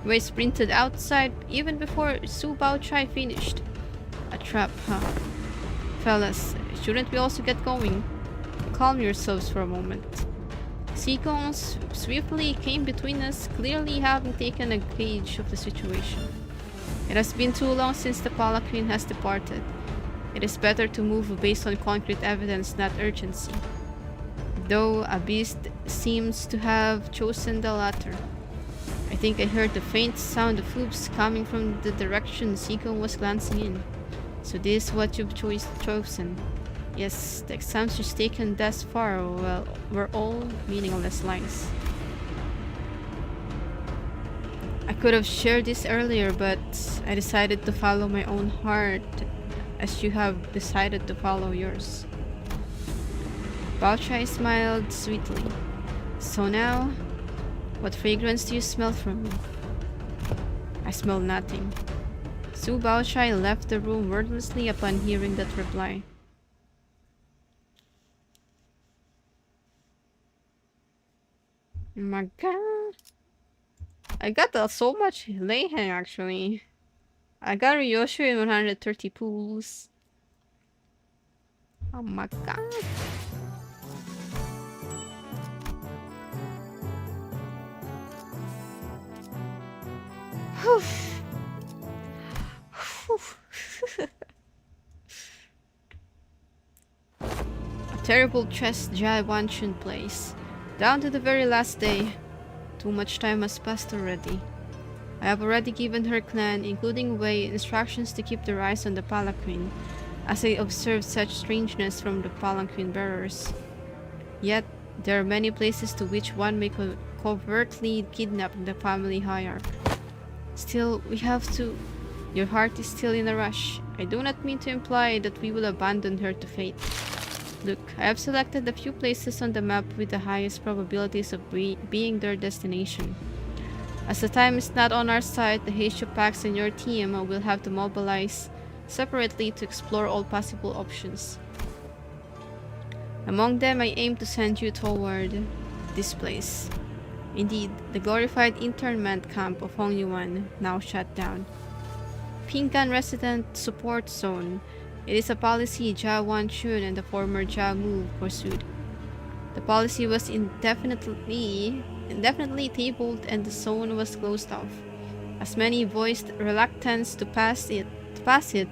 Wei sprinted outside even before Su Baochai finished. A trap, huh? Fellas, shouldn't we also get going? Calm yourselves for a moment. Seagong swiftly came between us, clearly having taken a gauge of the situation. It has been too long since the palanquin has departed. It is better to move based on concrete evidence, not urgency. Though a beast seems to have chosen the latter. I think I heard the faint sound of hooves coming from the direction Seagong was glancing in. So this is what you've chosen. Yes, the exams you've taken thus far, well, were all meaningless lies. I could have shared this earlier, but I decided to follow my own heart, as you have decided to follow yours. Baochai smiled sweetly. So now, what fragrance do you smell from me? I smell nothing. Su Baochai left the room wordlessly upon hearing that reply. Oh my god. I got so much Leyhen actually. I got Ryoshu in 130 pools. Oh my god. Whew. A terrible chess Jai Wanchun plays. Down to the very last day. Too much time has passed already. I have already given her clan, including Wei, instructions to keep their eyes on the palanquin, as I observed such strangeness from the palanquin bearers. Yet, there are many places to which one may covertly kidnap the family hierarch. Still, we have to... Your heart is still in a rush. I do not mean to imply that we will abandon her to fate. Look, I have selected a few places on the map with the highest probabilities of being their destination. As the time is not on our side, the Heishu packs and your team will have to mobilize separately to explore all possible options. Among them, I aim to send you toward this place. Indeed, the glorified internment camp of Hongyuan, now shut down. Pinkan Resident Support Zone. It is a policy Jia Wanchun and the former Jia Mu pursued. The policy was indefinitely tabled and the zone was closed off. As many voiced reluctance to pass it,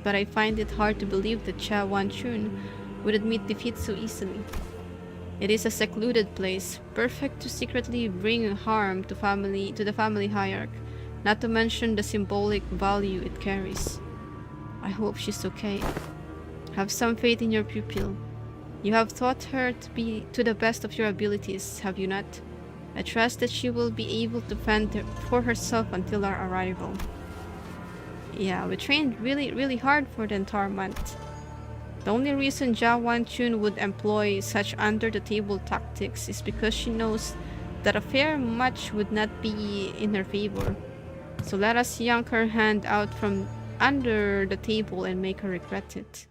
but I find it hard to believe that Jia Wanchun would admit defeat so easily. It is a secluded place, perfect to secretly bring harm to the family hierarch, not to mention the symbolic value it carries. I hope she's okay. Have some faith in your pupil. You have taught her to the best of your abilities, have you not? I trust that she will be able to fend for herself until our arrival. Yeah, we trained really hard for the entire month. The only reason Jia Wanchun would employ such under-the-table tactics is because she knows that a fair match would not be in her favor. So let us yank her hand out from under the table and make her regret it.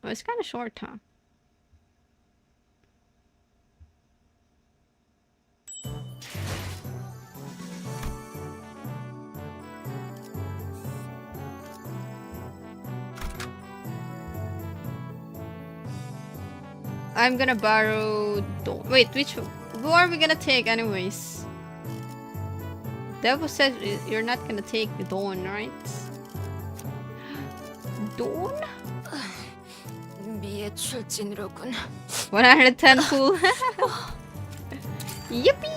Oh, it's kind of short, huh? I'm gonna borrow... Wait, who are we gonna take anyways? Devil said you're not gonna take Dawn, right? Dawn? 미의 출진으로군. 110 pool. Yippee!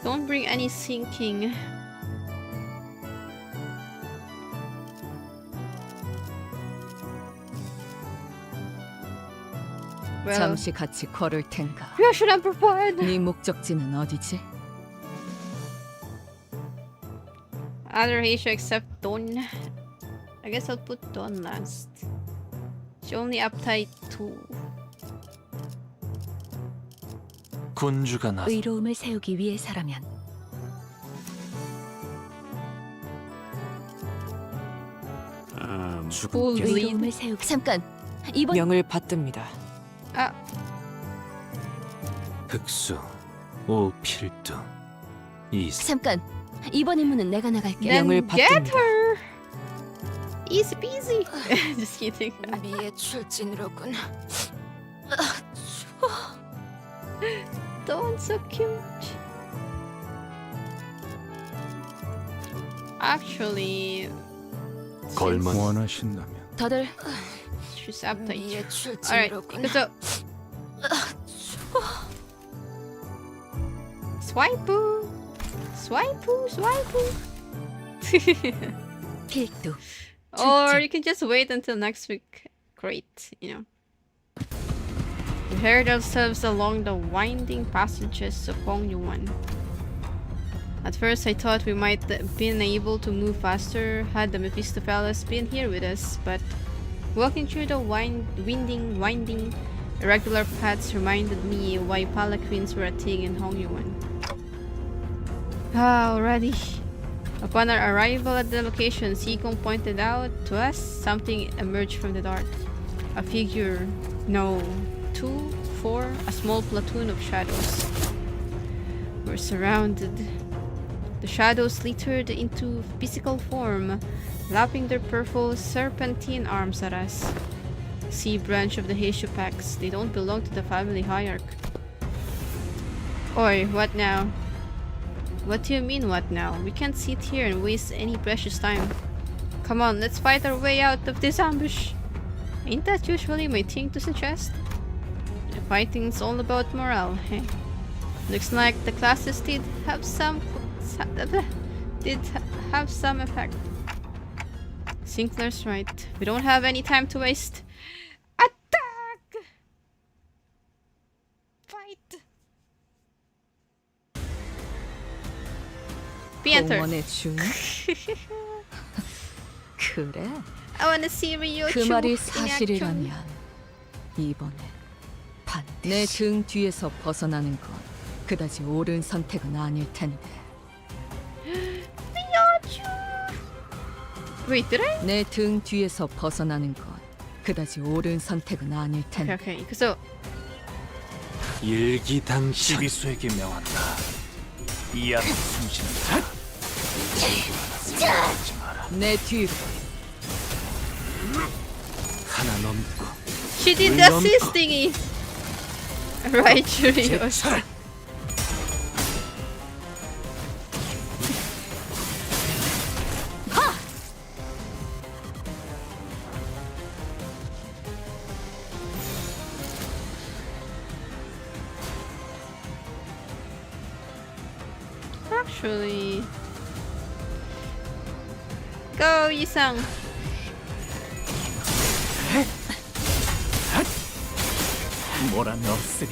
Don't bring any sinking. Well, 잠시 같이 걸을 텐가. you should have prepared. 네 목적지는 어디지? Other Asia except Dawn. I guess I'll put Dawn last. She only uptight 2. 군주가 나 의로움을 세우기 위해서라면 Full lead. 의로움을 세우기 잠깐 이번 명을 받듭니다. Ah, 흑수 오필두 이 잠깐 이번 임무는 내가 나갈게. then 명을 get 받듭니다. her. Easy peasy. Just kidding. 미의 출진으로군. Dawn's so cute. Actually, 걸만 원하신다면 다들 she's uptight. 미의 Alright, 출진으로군. so swipe, swipe. 필두 Or you can just wait until next week. Great, you know. We heard ourselves along the winding passages of Hongyuan. At first I thought we might have been able to move faster had the Mephistopheles been here with us, but walking through the winding Irregular paths reminded me why palanquins were a thing in Hongyuan. Already. Upon our arrival at the location, Sikong pointed out to us something emerged from the dark. A figure. No. 2, 4, a small platoon of shadows. We're surrounded. The shadows slithered into physical form, lapping their purple serpentine arms at us. Sea branch of the Heishu packs. They don't belong to the family hierarchy. Oi, what now? What do you mean, what now? We can't sit here and waste any precious time. Come on, let's fight our way out of this ambush. Ain't that usually my thing to suggest? Fighting's all about morale, hey? Looks like the classes did have some effect. Sinclair's right. We don't have any time to waste. Attack! Fight! Panther. 공원의 중. 그래. I wanna see Ryo 그 Chu 말이 in action. 사실이라면 이번에 내 등 뒤에서 벗어나는 건 그다지 옳은 선택은 아닐 텐데. Wait, did I? 내 등 뒤에서 벗어나는 건 그다지 옳은 선택은 아닐 텐데. Okay, so 일기당천. 시비수에게 명한다. 이 앞에 숨쉬는 자. 내 뒤로. 하나 넘고 she did the assist thingy. Right, Ryo. Actually, go Yisang. 뭐란 없으니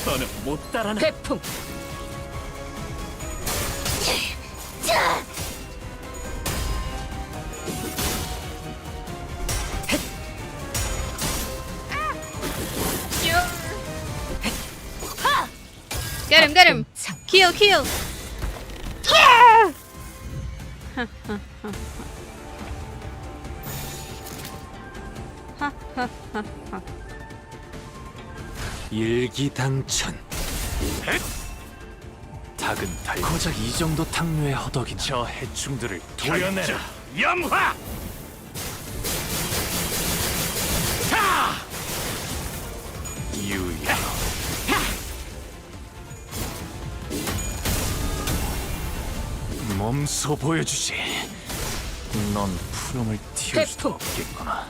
너는 못 따라나. 태풍. Get him! Kill! Yeah! 일기당천. 닭은 달. 고작 이 정도 탕류의 허덕이나. 저 해충들을 도려내라. 염화! 유야. 몸소 보여주지. 넌 푸름을 틔울 수도 없겠구나.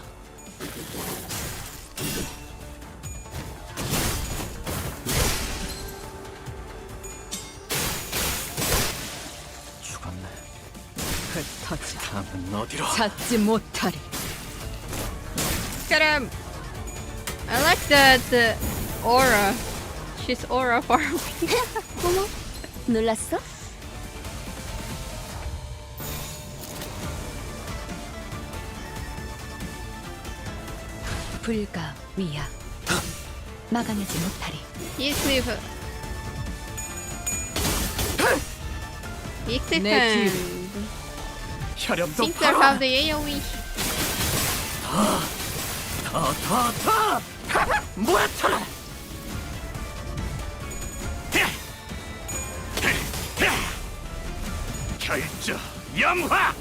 죽었네. 흩어져. 다음은 어디로? 찾지 못하리. Get him! I like that aura. She's aura farming. 어머, 놀랐어? 불가 위야. 막아내지 못하리. Eclipse. 내 Eclipse. 혈염도 Sinclair 팔아. have the AoE. 더 모아쳐라. 결조 염화!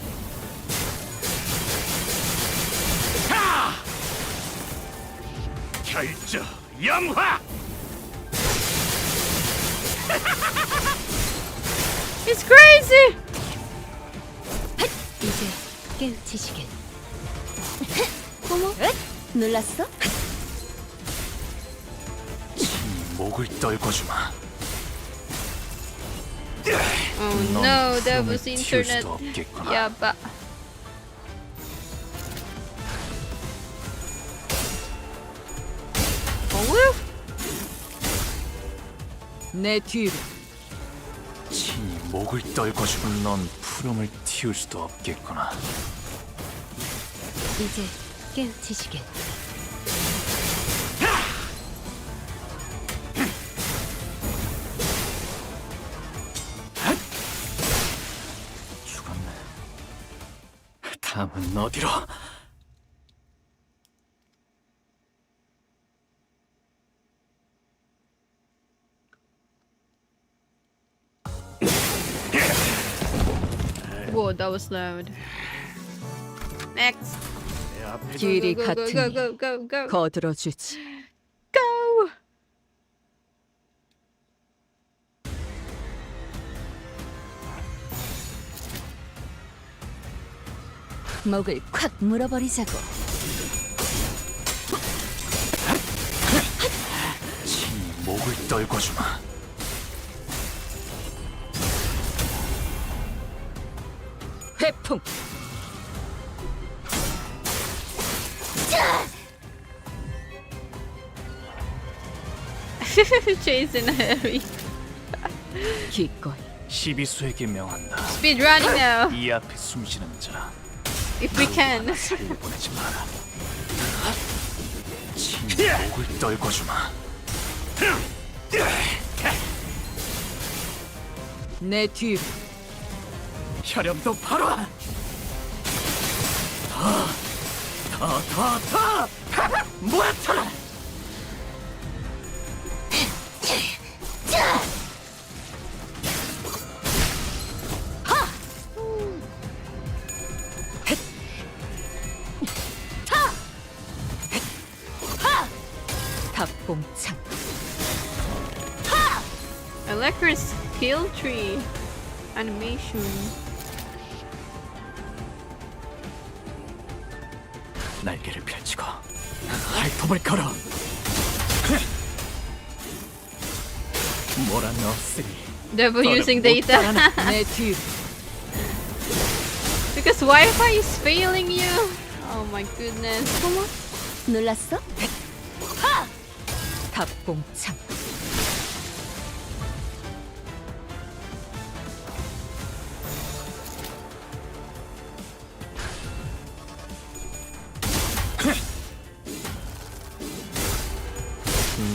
결조 염화! It's crazy! 이제 깨우치시길. 어머, 놀랐어? 목을 떨궈주마. Oh 넌 no, that 푸름을 was 틔울 internet. 수도 없겠구나. Yeah, but oh, 내 뒤로. 친히 목을 떨궈주면 넌 푸름을 틔울 수도 없겠구나. 이제 깨우치시길. 다음은 어디로? Whoa, that was loud. Next. 길이 go, go, 같으니 go, go, go, go. 거들어주지. Go! 목을 콱 물어버리자고. 친히 목을 떨궈주마. 회풍. Chasing Harry. 기꺼이 시비수에게 명한다. Speed running now. 이 앞에 숨쉬는 자 If we can. 살려보내지 마라. 친히 목을 떨궈주마. 내 뒤로. 혈염도 바로. 더 모아쳐라. 답봉창. I like her skill tree animation. 날개를 펼치고 발톱을 걸어. 몰아넣었으니 Devil using data. 내 뒤로. Because Wi-Fi is failing you. Oh my goodness. Come on. 놀랐어? 답봉창.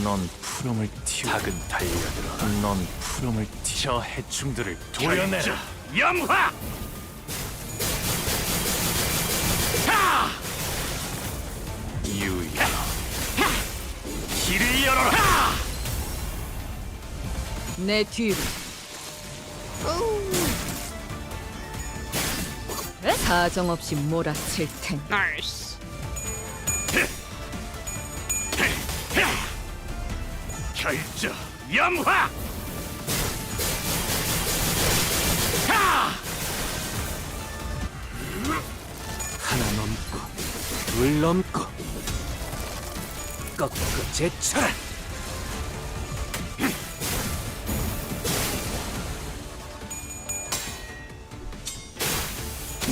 넌 푸름을 튀우. 작은 달려들어. 넌 푸름을 튀어 해충들을 도려내라. 염화! 하! 유야. 길을 열어라! 내 뒤로. 사정없이 몰아칠 테니. Nice. 결정 염화! 하! 하나 넘고 둘 넘고 꺾고 제쳐라.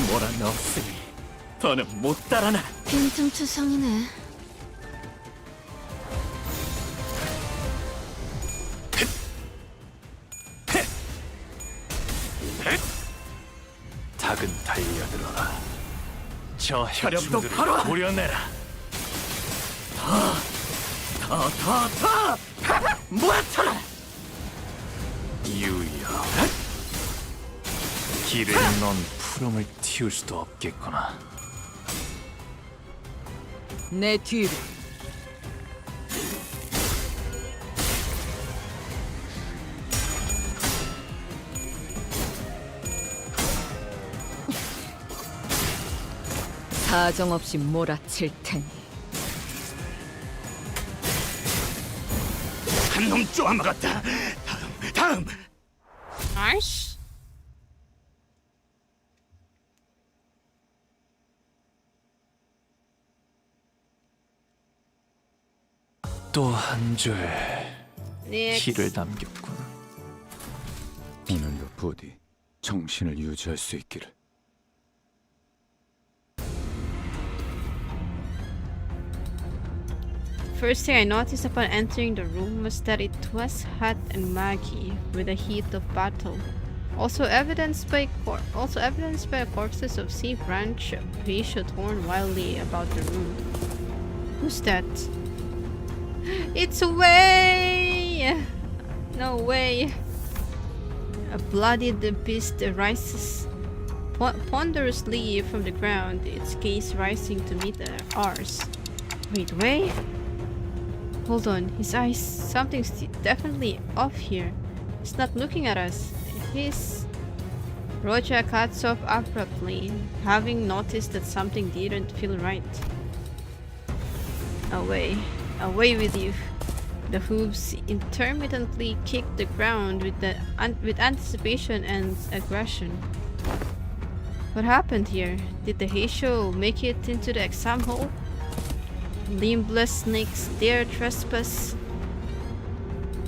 몰아넣었으니 더는 못 달아나. 빈틈투성이네. 닭은 달려들어라. 저 혈염도 해충들을 바로! 도려내라. 더! 모아쳐라! 유여. 길을 넌 푸름을 틔울 수도 없겠구나. 내 뒤로. 사정없이 몰아칠 테니. 한 놈 쪼아먹었다. 다음. Nice. 또 한 줄 Next. 피를 남겼군. 오늘도 부디 정신을 유지할 수 있기를. First thing I noticed upon entering the room was that it was hot and muggy with the heat of battle. Also evidenced by corpses of sea branch fish torn wildly about the room. Who's that? It's Way! No way. A bloodied beast rises, ponderously from the ground, its gaze rising to meet ours. Wait. Hold on, his eyes. Something's definitely off here. He's not looking at us. Roja cuts off abruptly, having noticed that something didn't feel right. Away with you. The hooves intermittently kick the ground with anticipation and aggression. What happened here? Did the Heisho make it into the exam hall? Limbless snakes dare trespass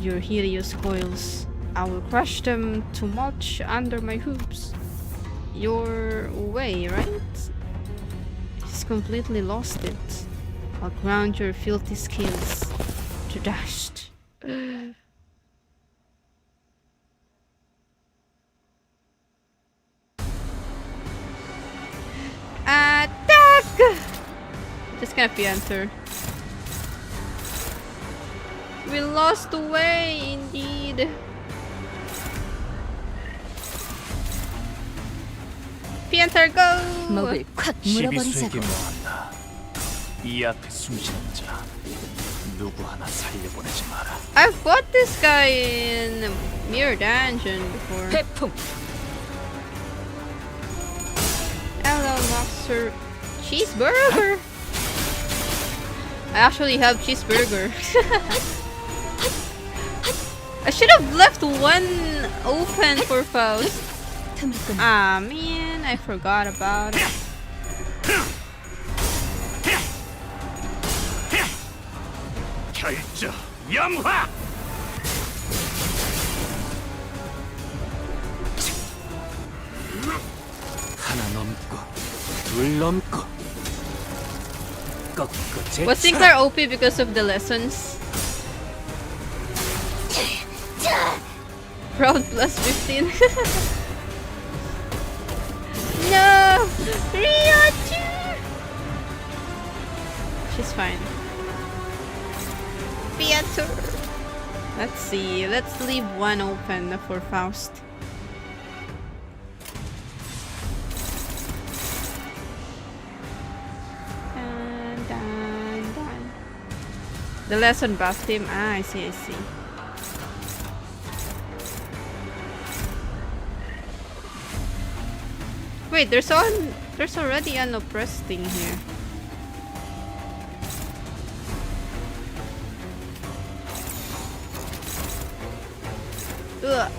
your hideous coils. I will crush them to mulch under my hooves. Your way, right? He's completely lost it. I'll ground your filthy scales to dust. Attack! Just gonna enter. We lost the way, indeed. Pienter, go! 목을 콱 시비수에게 물어버리자고. 뭐한다. 이 앞에 숨쉬는 자 누구 하나 살려보내지 마라. I fought this guy in Mirror Dungeon before. 태풍. Hello, Monster Cheeseburger! I actually have cheeseburger. I should have left one open for Faust. 틈을 끊어. Ah man, I forgot about it. 결정 염화. 하나 넘고 둘 넘고 꺾고 Was Sinclair OP because of the lessons? Proud plus 15. No! Ryochu! She's fine. Pietro! Let's see. Let's leave one open for Faust. Dun. The lesson buffed him. Ah, I see. Wait, there's already an oppressed thing here. Ugh.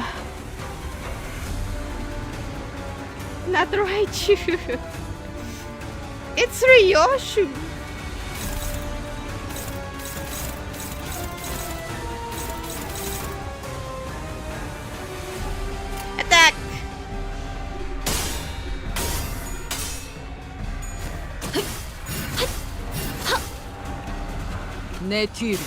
Not Raichu. It's Ryoshu. Attack. 내 뒤로.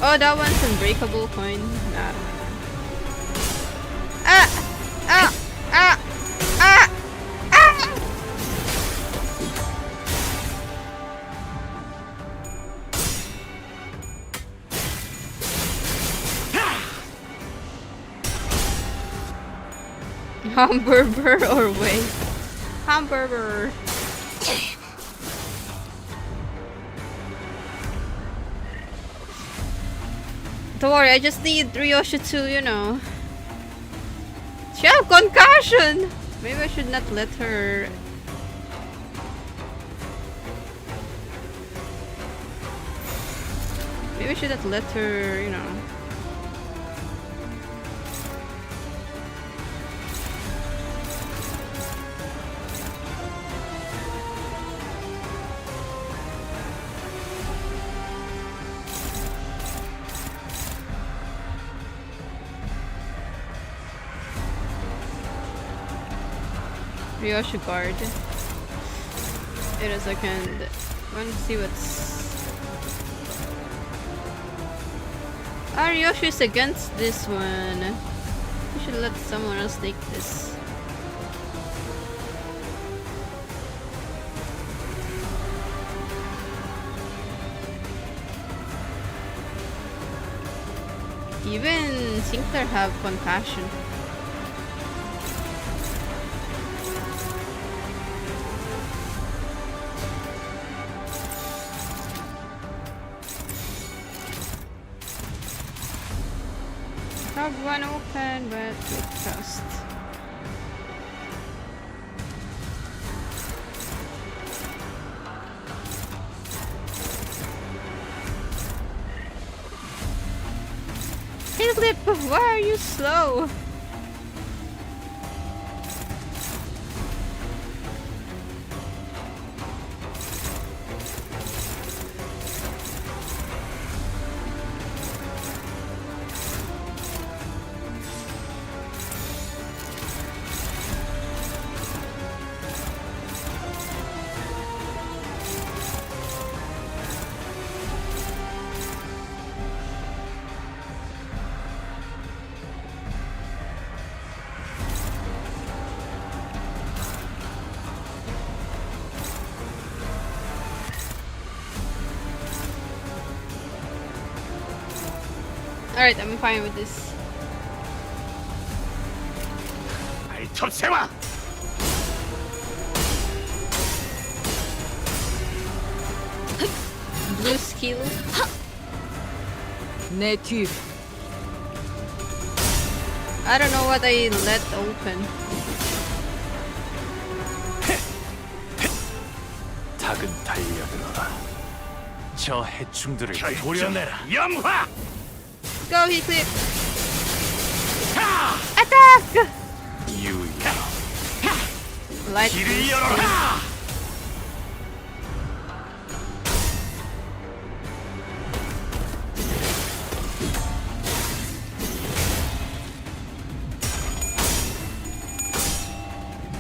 Oh, that one's unbreakable coin. Nah. Ah! Ah! Ah! Ah! Ah! Hamburger or wait? Hamburger. Don't worry, I just need Ryoshu to, you know. She have concussion! Maybe I should not let her. Maybe I should not let her, you know. Ryoshu guard. Wait a second. I want to see what's. Ariyoshi is against this one. We should let someone else take this. Even Sinclair have compassion. Have one open, but with trust. Philip, why are you slow? Alright, I'm fine with this. 발톱 세워. Blue skill. 내 뒤로. I don't know what I let open. 닭은 달려들어라. 저 해충들을 도려내라. 결정 염화. Go, Heathcliff! 하! Attack! 유야. Light 길을 열어라.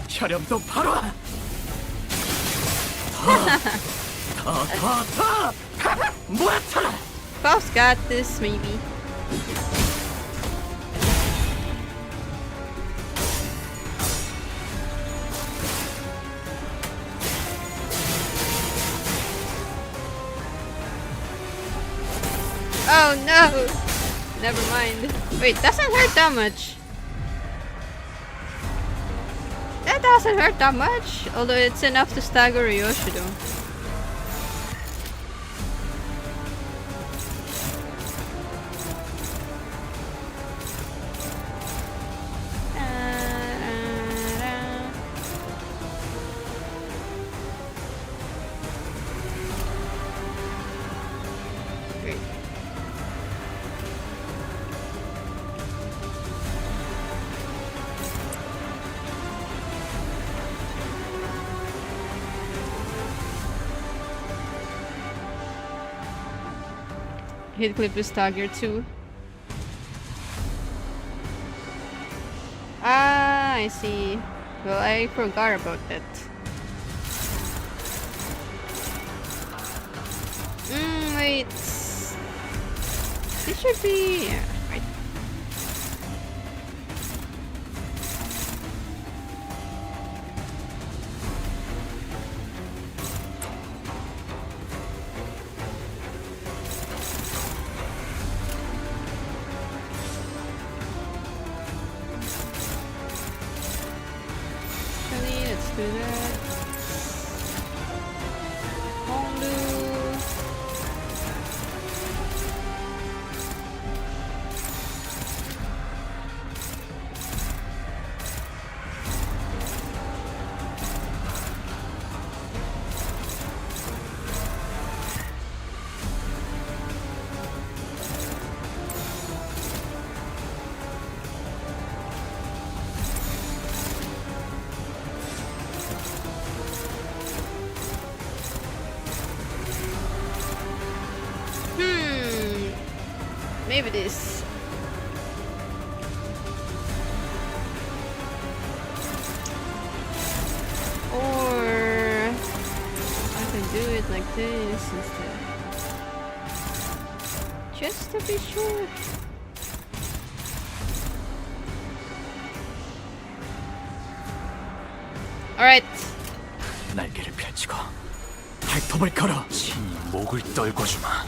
혈염도 바로. 더. 모아쳐라. Faust got this, maybe. Oh no! Never mind. Wait, doesn't hurt that much. That doesn't hurt that much, although it's enough to stagger Ryoshi though. Great. Heathcliff is staggered too. Ah, I see. Well, I forgot about that. Wait. This should be... Yeah, right. Actually, let's do that. Hondu. Maybe this. Or I can do it like this instead. just to be sure. Alright. 날개를 펼치고 발톱을 걸어. 친히 목을 떨궈주마.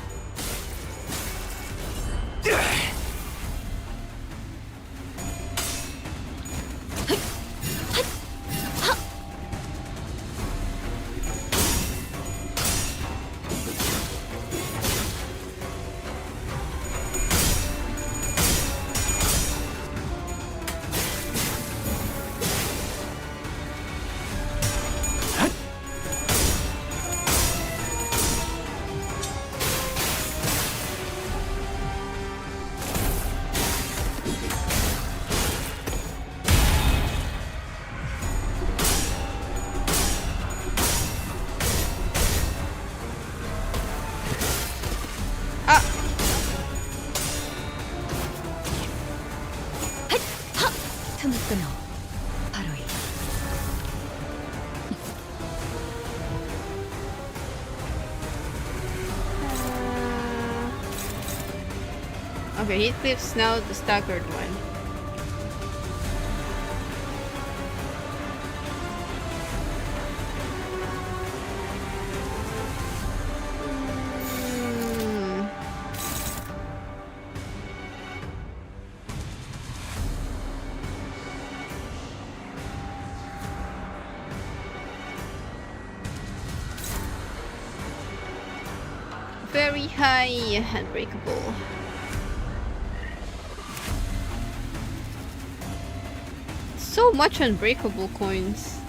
틈을 끊어. 바로 이. Okay, he clips now the staggered one. Hmm. Very high unbreakable. So much unbreakable coins.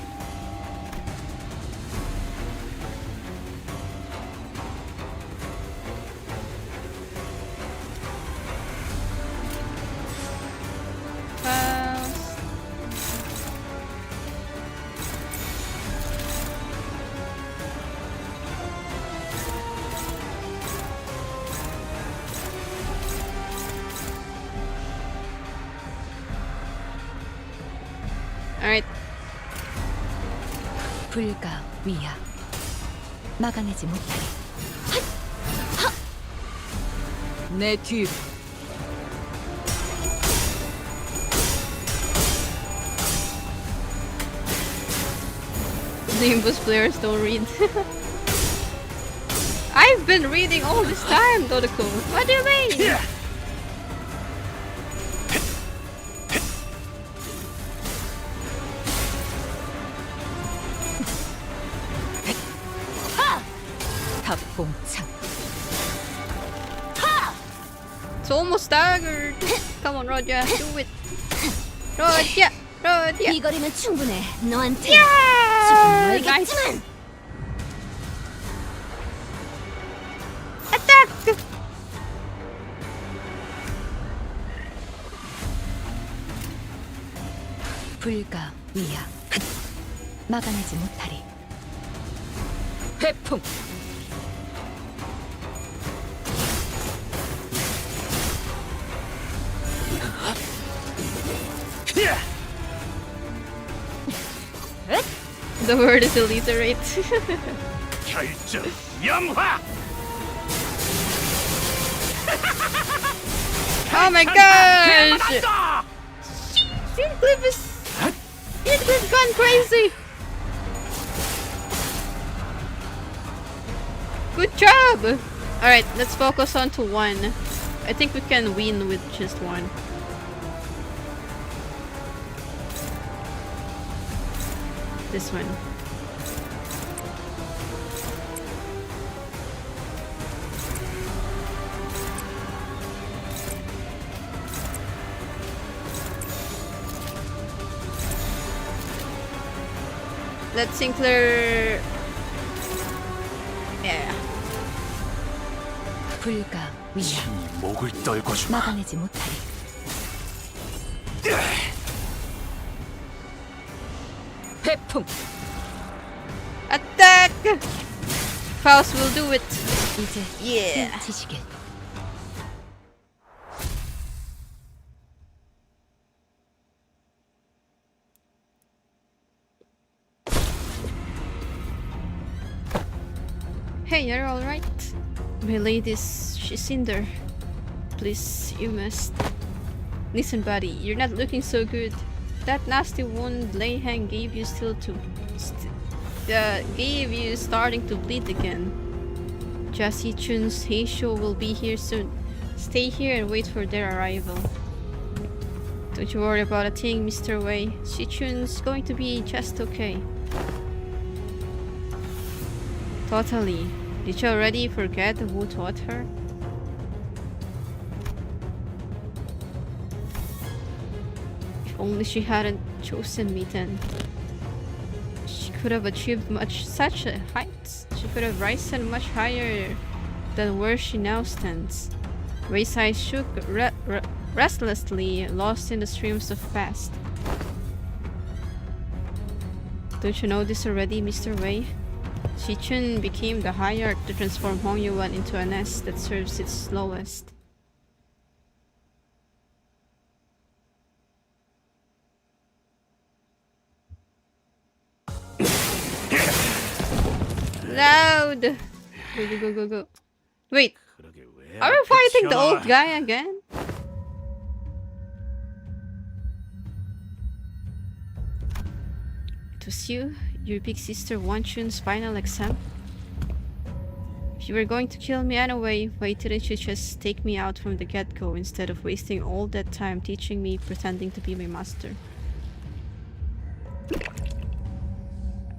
Fast. Alright. 불가 위야. 막아내지 못하리. 내 뒤로. Limbus players don't read. I've been reading all this time, Dodoko. What do you mean? 탑봉창. It's almost staggered. Come on, Roger, do it. Roger, Roger. 이 거리면 충분해. 너한테. Yeah! 조금 Nice. 멀겠지만. Attack! 불가 위야. 막아내지 못하리. 회풍. The word is alliterate. 결정 영화. Oh my gosh! 개만한다! Heathcliff's gone crazy! Good job! Alright, let's focus on to one. I think we can win with just one. This one. Let Sinclair. Yeah. 불가 위야. 친히 목을 떨궈주마. 막아내지 못하리. 회풍. Attack! Faust will do it. 이제 Yeah. 지시길. Hey, you're alright. My lady's she's in there. please, you must. Listen, buddy, you're not looking so good. That nasty wound Leihan gave you gave you starting to bleed again. Jasi Chun's Heisho will be here soon. Stay here and wait for their arrival. Don't you worry about a thing, Mr. Wei. Shichun's going to be just okay. Totally. Did you already forget who taught her? If only she hadn't chosen me then. She could have achieved such heights. She could have risen much higher than where she now stands. Wei's eyes shook restlessly, lost in the streams of past. Don't you know this already, Mr. Wei? Shichun became the hierarch to transform Hongyuan into a nest that serves its lowest. Loud! Go. Wait, are we fighting the old guy again? It was you, your big sister Wan Chun's final exam? If you were going to kill me anyway, why didn't you just take me out from the get-go instead of wasting all that time teaching me, pretending to be my master?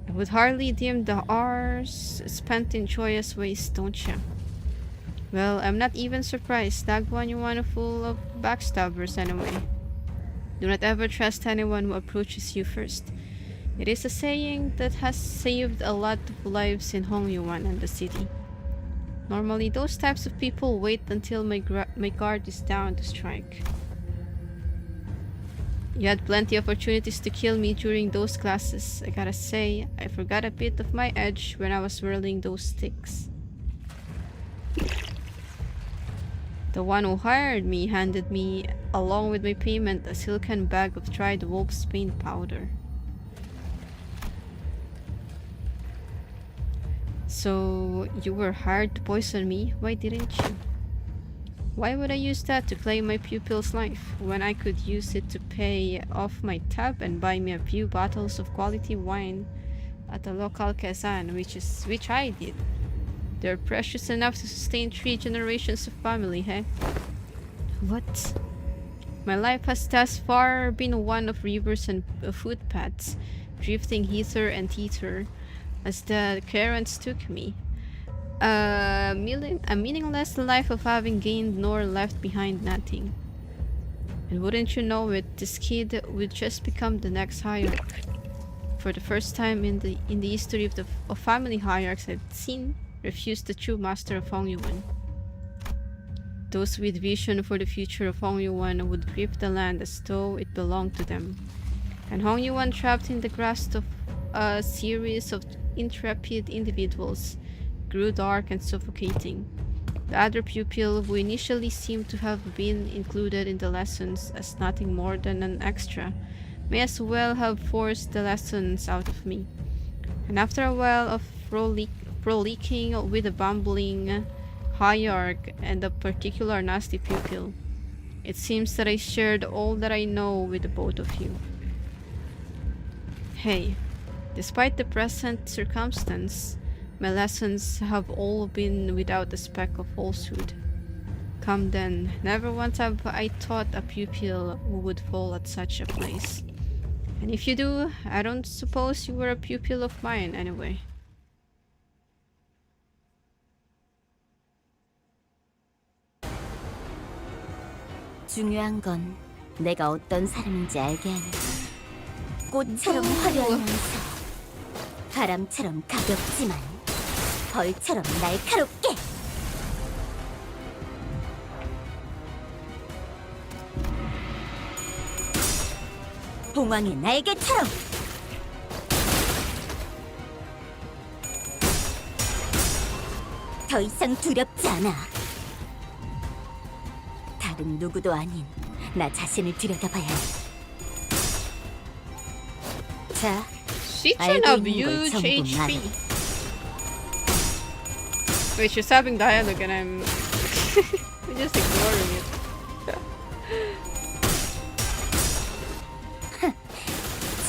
I would hardly deem the hours spent in joyous ways, don't you? Well, I'm not even surprised. Dagwan is full of backstabbers anyway. Do not ever trust anyone who approaches you first. It is a saying that has saved a lot of lives in Hongyuan and the city. Normally, those types of people wait until my guard is down to strike. You had plenty of opportunities to kill me during those classes. I gotta say, I forgot a bit of my edge when I was whirling those sticks. The one who hired me handed me, along with my payment, a silken bag of dried wolf's bane powder. So, you were hired to poison me? Why didn't you? Why would I use that to claim my pupil's life, when I could use it to pay off my tab and buy me a few bottles of quality wine at the local Kazan, which I did. They're precious enough to sustain 3 generations of family, eh? What? My life has thus far been one of rivers and footpaths, drifting hither and thither as the currents took me. A meaningless life of having gained nor left behind nothing. And wouldn't you know it, this kid would just become the next hierarch. For the first time in the history of family hierarchs I've seen, refused the true master of Hongyuan. Those with vision for the future of Hongyuan would grip the land as though it belonged to them. And Hongyuan, trapped in the grasp of a series of intrepid individuals, grew dark and suffocating. The other pupil, who initially seemed to have been included in the lessons as nothing more than an extra, may as well have forced the lessons out of me. And after a while of frolicking with a bumbling hierarch and a particular nasty pupil, it seems that I shared all that I know with the both of you. Hey, despite the present circumstance, my lessons have all been without a speck of falsehood. Come then, never once have I taught a pupil who would fall at such a place. And if you do, I don't suppose you were a pupil of mine anyway. 중요한 건 내가 어떤 사람인지 알게 하는 꽃처럼 화려하면서 바람처럼 가볍지만 벌처럼 날카롭게. 봉황의 날개처럼. 더 이상 두렵지 않아. 다른 누구도 아닌 나 자신을 들여다봐야 해. 자, Shichun of huge HP. Wait, she's having dialogue and I'm just ignoring it.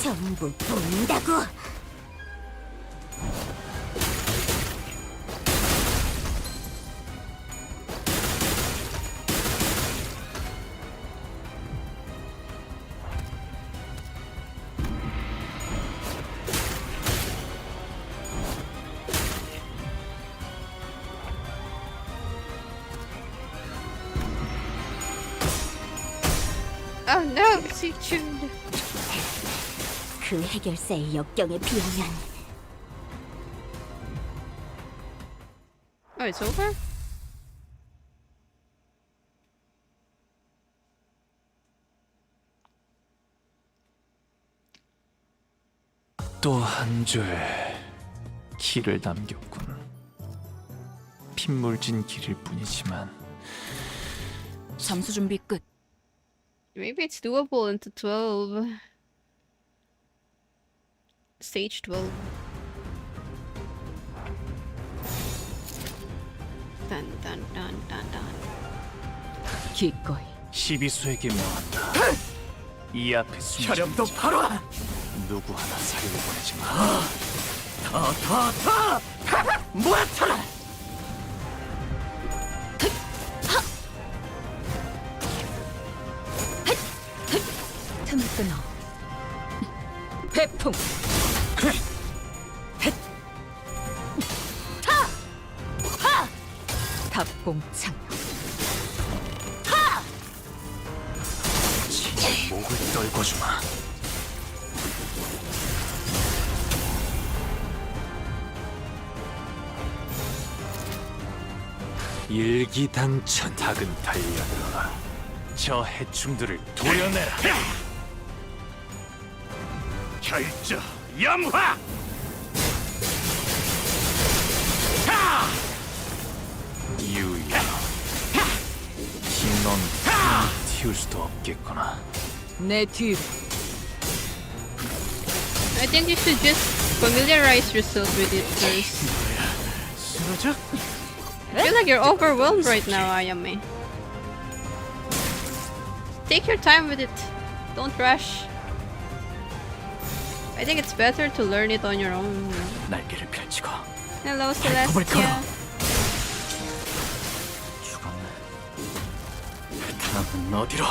전부 본다고. Oh no, she tuned. 그 해결사의 역경에 비하면 Oh, it's over? 또 한 줄 길을 남겼군. 핏물진 길일 뿐이지만 잠수 준비 끝. Maybe it's doable into 12. Stage 12. Dun dun dun dun dun. 기꺼이. 시비수에게 명한다. 이 앞에 숨지 혈염도 바로 누구 하나 사려고 보내지 마. 다 모아쳐라. 틈을 끊어. 회풍. 답공창. 목을 떨궈주마. 일기당천. 닭은 달려들어라. 저 해충들을 도려내라. 결정 염화. 유야. 넌 튀울 수도 없겠구나. 내 뒤로. I think you should just familiarize yourself with it first. 쓰러져? I feel like you're overwhelmed right now, Ayame. Take your time with it. Don't rush. I think it's better to learn it on your own. 날개를 펼치고 Hello, 발톱을 Celestia. 걸어. 죽었네. 다음은 어디로?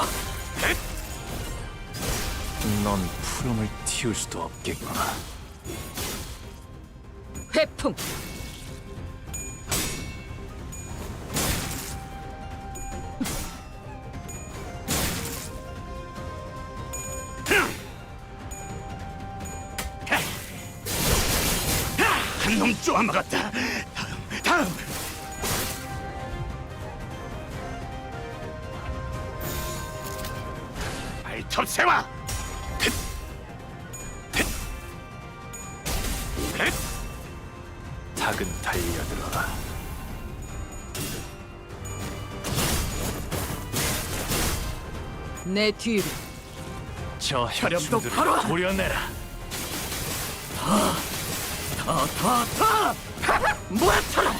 넌 푸름을 튀울 수도 없겠구나. 회풍. 한 놈 쪼아먹었다. 다음. 발톱 세워. 닭은 달려들어라. 내 뒤로. 저 혈염도 해충들을 바로! 도려내라. 더 모아쳐라.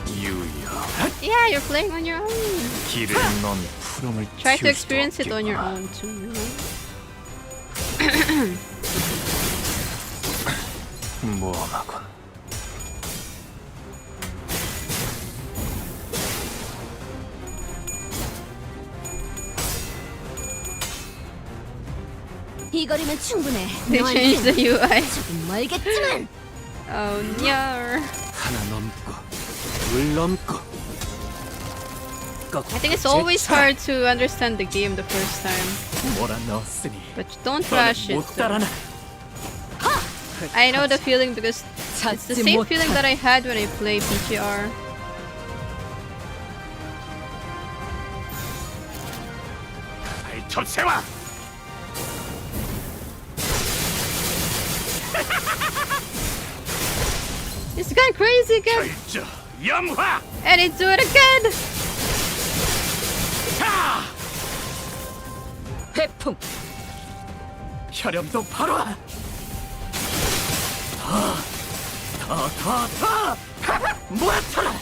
유야. Yeah, you're playing on your own. 길을 넌 푸름을 Try to 튀울 수도 experience it on your 없겠구나. own too. You know? 모험하군. 이 거리면 충분해. They changed the UI. 조금 멀겠지만 Oh no. 하나 넘고 둘 넘고. I think it's always hard to understand the game the first time. 몰아넣었으니 But don't rush it. 못 따라나. I know the feeling because it's the same feeling that I had when I play PGR. 발톱 세워. It's gone crazy again! 결정 염화. And it do it again! 회풍. 혈염도 바로. 더 모아쳐라.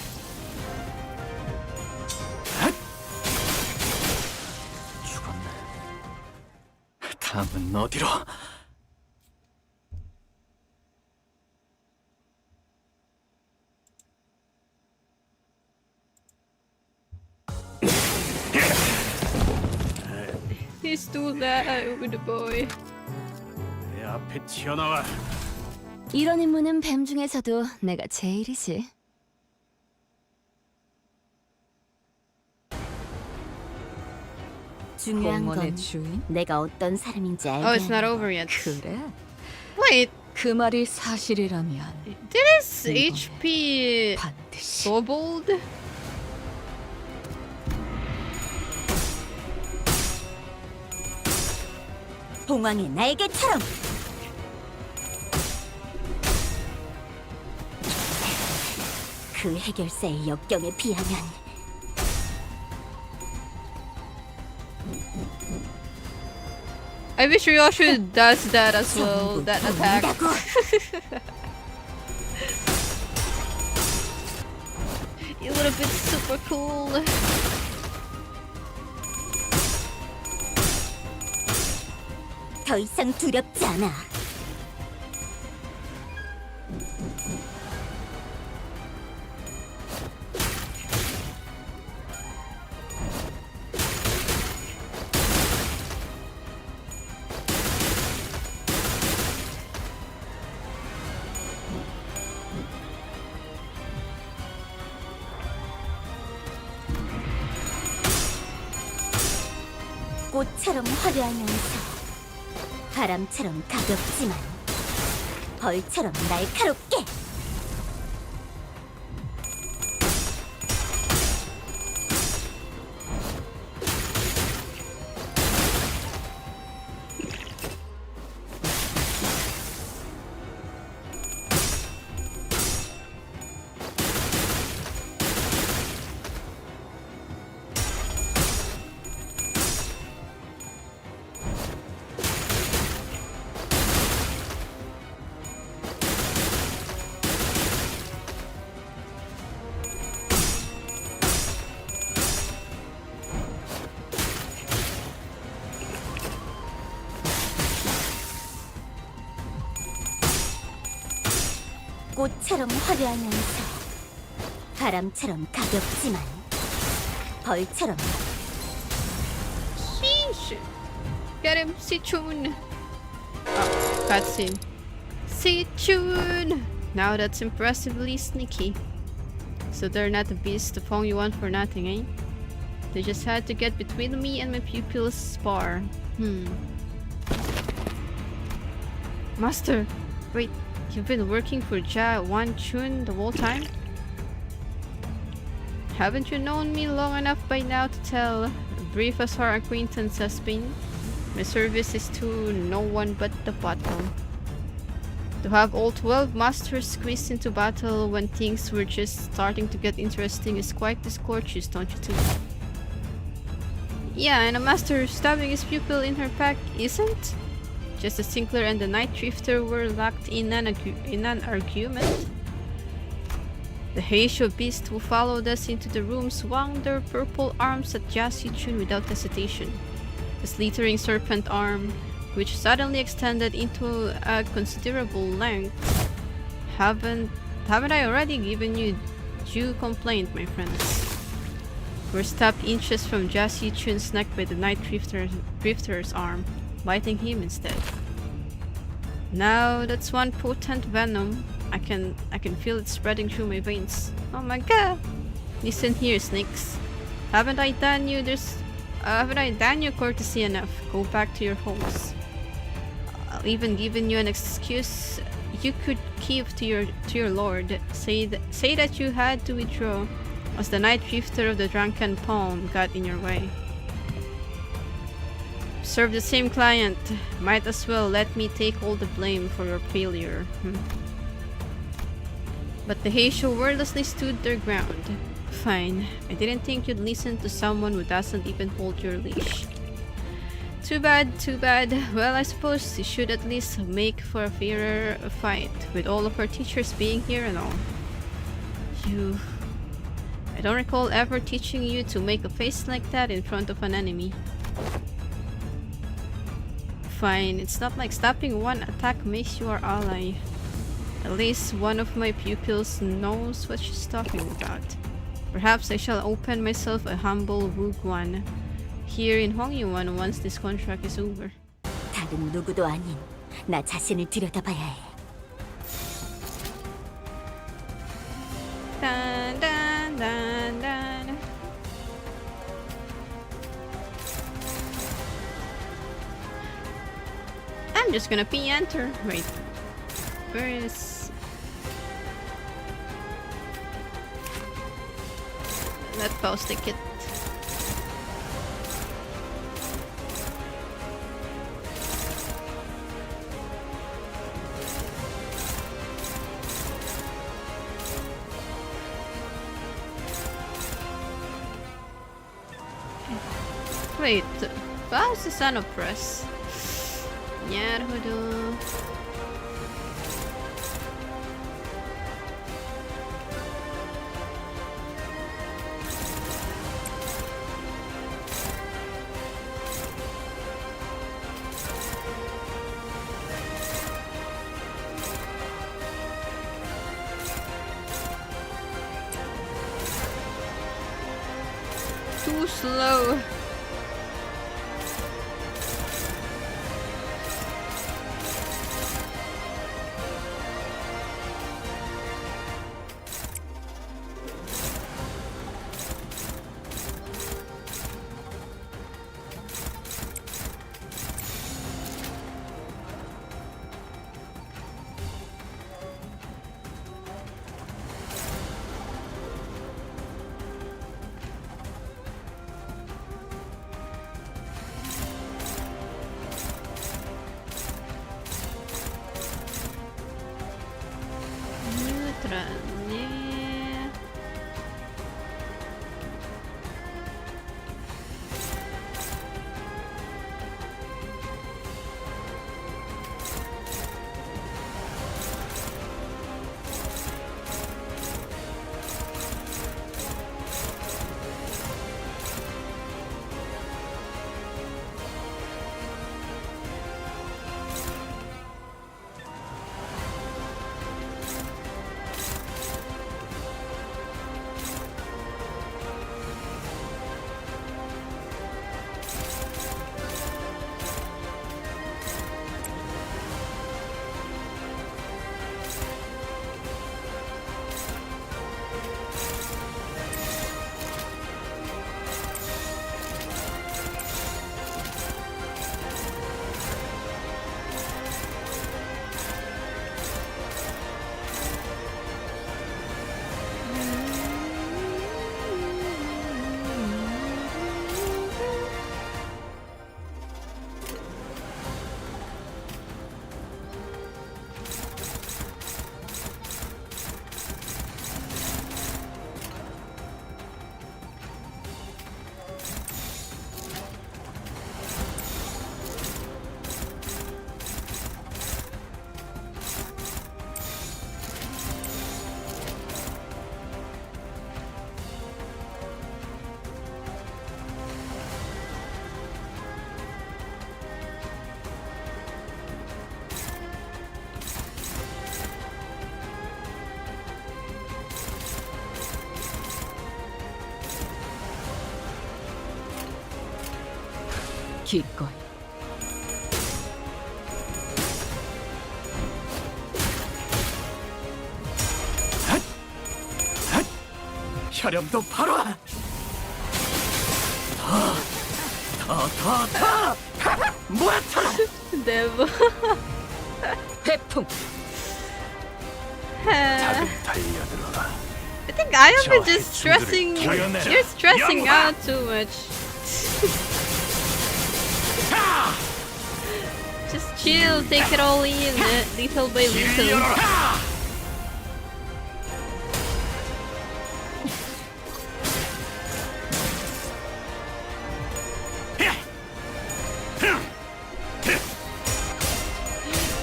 어디로? He's too loud, boy. 내 앞에 튀어나와. 이런 임무는 뱀 중에서도 내가 제일이지. 중요한 공원의 건 주인? 내가 어떤 사람인지 알게 Oh, it's not 하는 over yet. 그래? Wait, 그 말이 사실이라면 this 이번에 HP 반드시 kobold? 봉황의 날개처럼. 그 해결사의 역경에 비하면 I wish Ryoshu does that as well, that attack. 본다고. It would have been super cool. 더 이상 두렵지 않아. 꽃처럼 화려하면서 바람처럼 가볍지만 벌처럼 날카롭게. 꽃처럼 화려하면서 바람처럼 가볍지만 벌처럼. Sheesh. Get him, Sichun. Oh, cutscene. Sichun! Now that's impressively sneaky. So they're not the beast to phone you on for nothing, eh? They just had to get between me and my pupil's spar. Master! Wait, you've been working for Ja Wan-chun the whole time? Haven't you known me long enough by now to tell, brief as our acquaintance has been, my service is to no one but the battle. To have all 12 masters squeezed into battle when things were just starting to get interesting is quite discourteous, don't you think? Yeah, and a master stabbing his pupil in her pack isn't? Just as Sinclair and the Night Drifter were locked in an argument. The Heisho beast who followed us into the room swung their purple arms at Yasuchun without hesitation. The slithering serpent arm, which suddenly extended into a considerable length. Haven't I already given you due complaint, my friends? We're stopped inches from Yasuchun's neck by the Night Drifter's arm, biting him instead. Now that's one potent venom. I can feel it spreading through my veins. Oh my god! Listen here, snakes. Haven't I done you courtesy enough? Go back to your holes. I've even given you an excuse you could keep to your lord. Say that you had to withdraw as the Night Drifter of the Drunken Palm got in your way. Serve the same client. Might as well let me take all the blame for your failure. But the Heisho wordlessly stood their ground. Fine. I didn't think you'd listen to someone who doesn't even hold your leash. Too bad, too bad. Well, I suppose you should at least make for a fairer fight, with all of our teachers being here and all. I don't recall ever teaching you to make a face like that in front of an enemy. fine. It's not like stopping one attack makes you our ally. At least one of my pupils knows what she's talking about. Perhaps I shall open myself a humble rogue one here in Hongyuan once this contract is over. 다른 누구도 아닌 나 자신을 들여다봐야 해. Dun, dun, dun, dun. I'm just gonna enter. Wait. Where is... that post ticket? Wait, how's the son of press? Nyarhudu. Too slow. Nie. 기꺼이. 혈염도 바로 뭐야 Never. 회풍. 작은 달려들어라. I think I am just stressing. 켜내라. You're stressing out too much. Just chill, take it all in, little by little.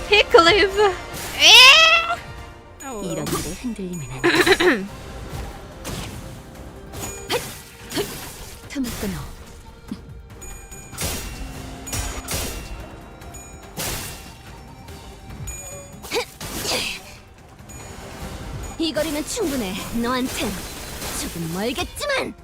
Hickliff! Oh. 이런 일에 흔들리면 안 돼. 틈을 끊어. 이 거리면 충분해. 너한텐 조금 멀겠지만.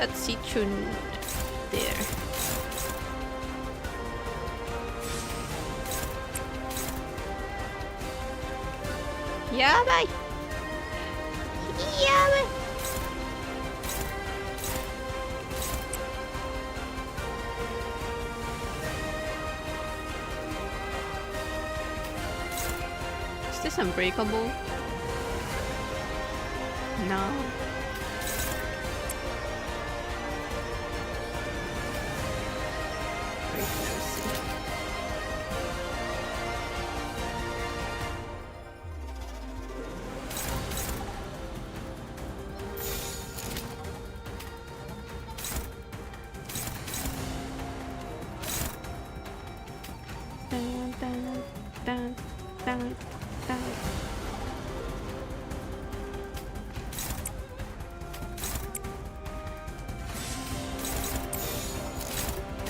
That citron there. Yabay! Yabay! Is this unbreakable? No.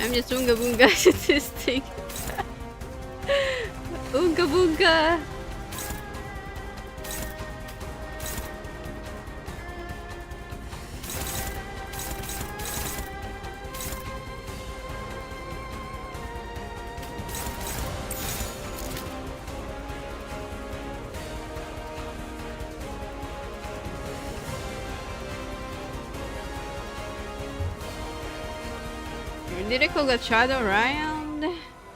I'm just Oonga Boonga to this thing. Oonga Boonga! Lyrical got shot around.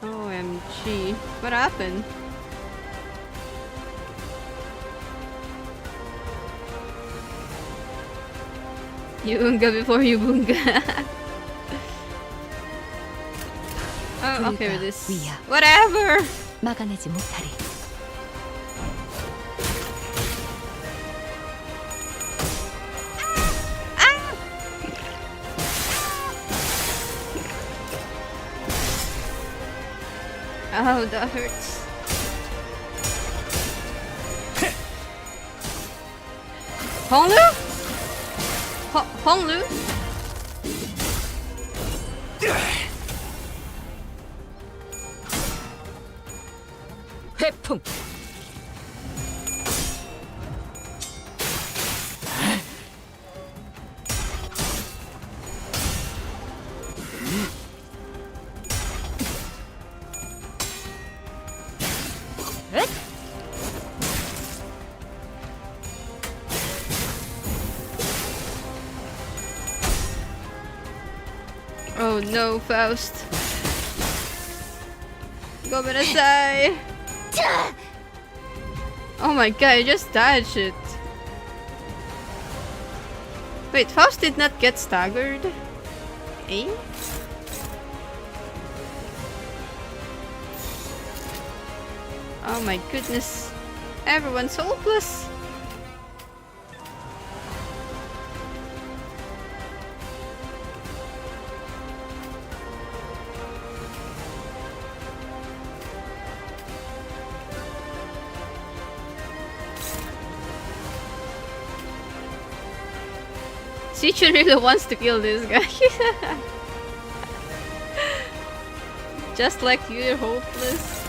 OMG. What happened? You Oonga before you Boonga. Oh, okay with this. Whatever! 막아내지 못하리. Oh, that hurts. Honglu? Honglu? 회풍. Oh no, Faust. Go Benasai! Oh my god, I just dodged it. Wait, Faust did not get staggered? Eh? Oh my goodness. Everyone's hopeless. Sichun really wants to kill this guy. Just like you're hopeless.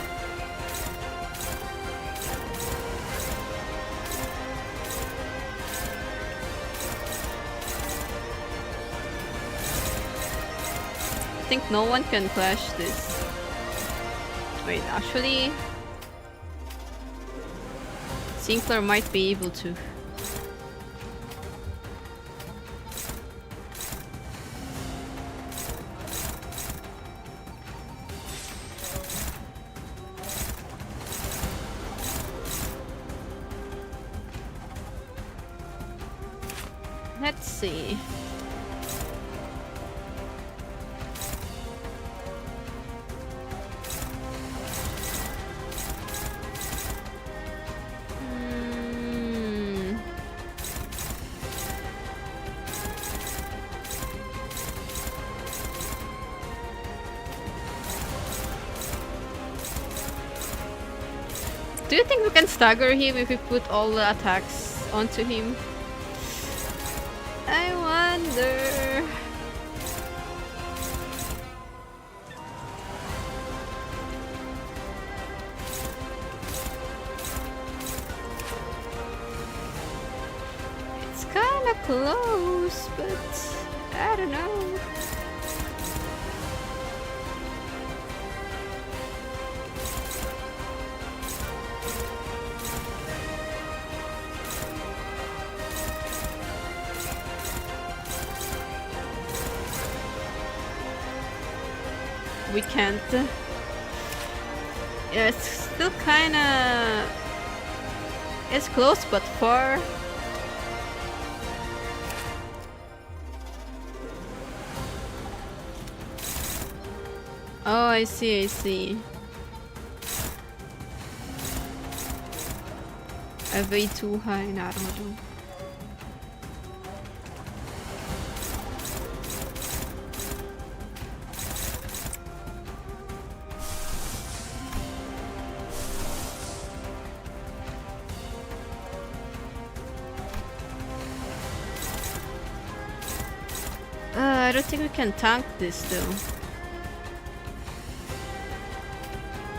I think no one can clash this. Wait, actually... Sinclair might be able to. Let's see. Do you think we can stagger him if we put all the attacks onto him? I wonder. It's kinda close, but I don't know. We can't. Yeah, it's still kinda... It's close but far. Oh, I see, I see. A way too high, Naruto. I don't think we can tank this though.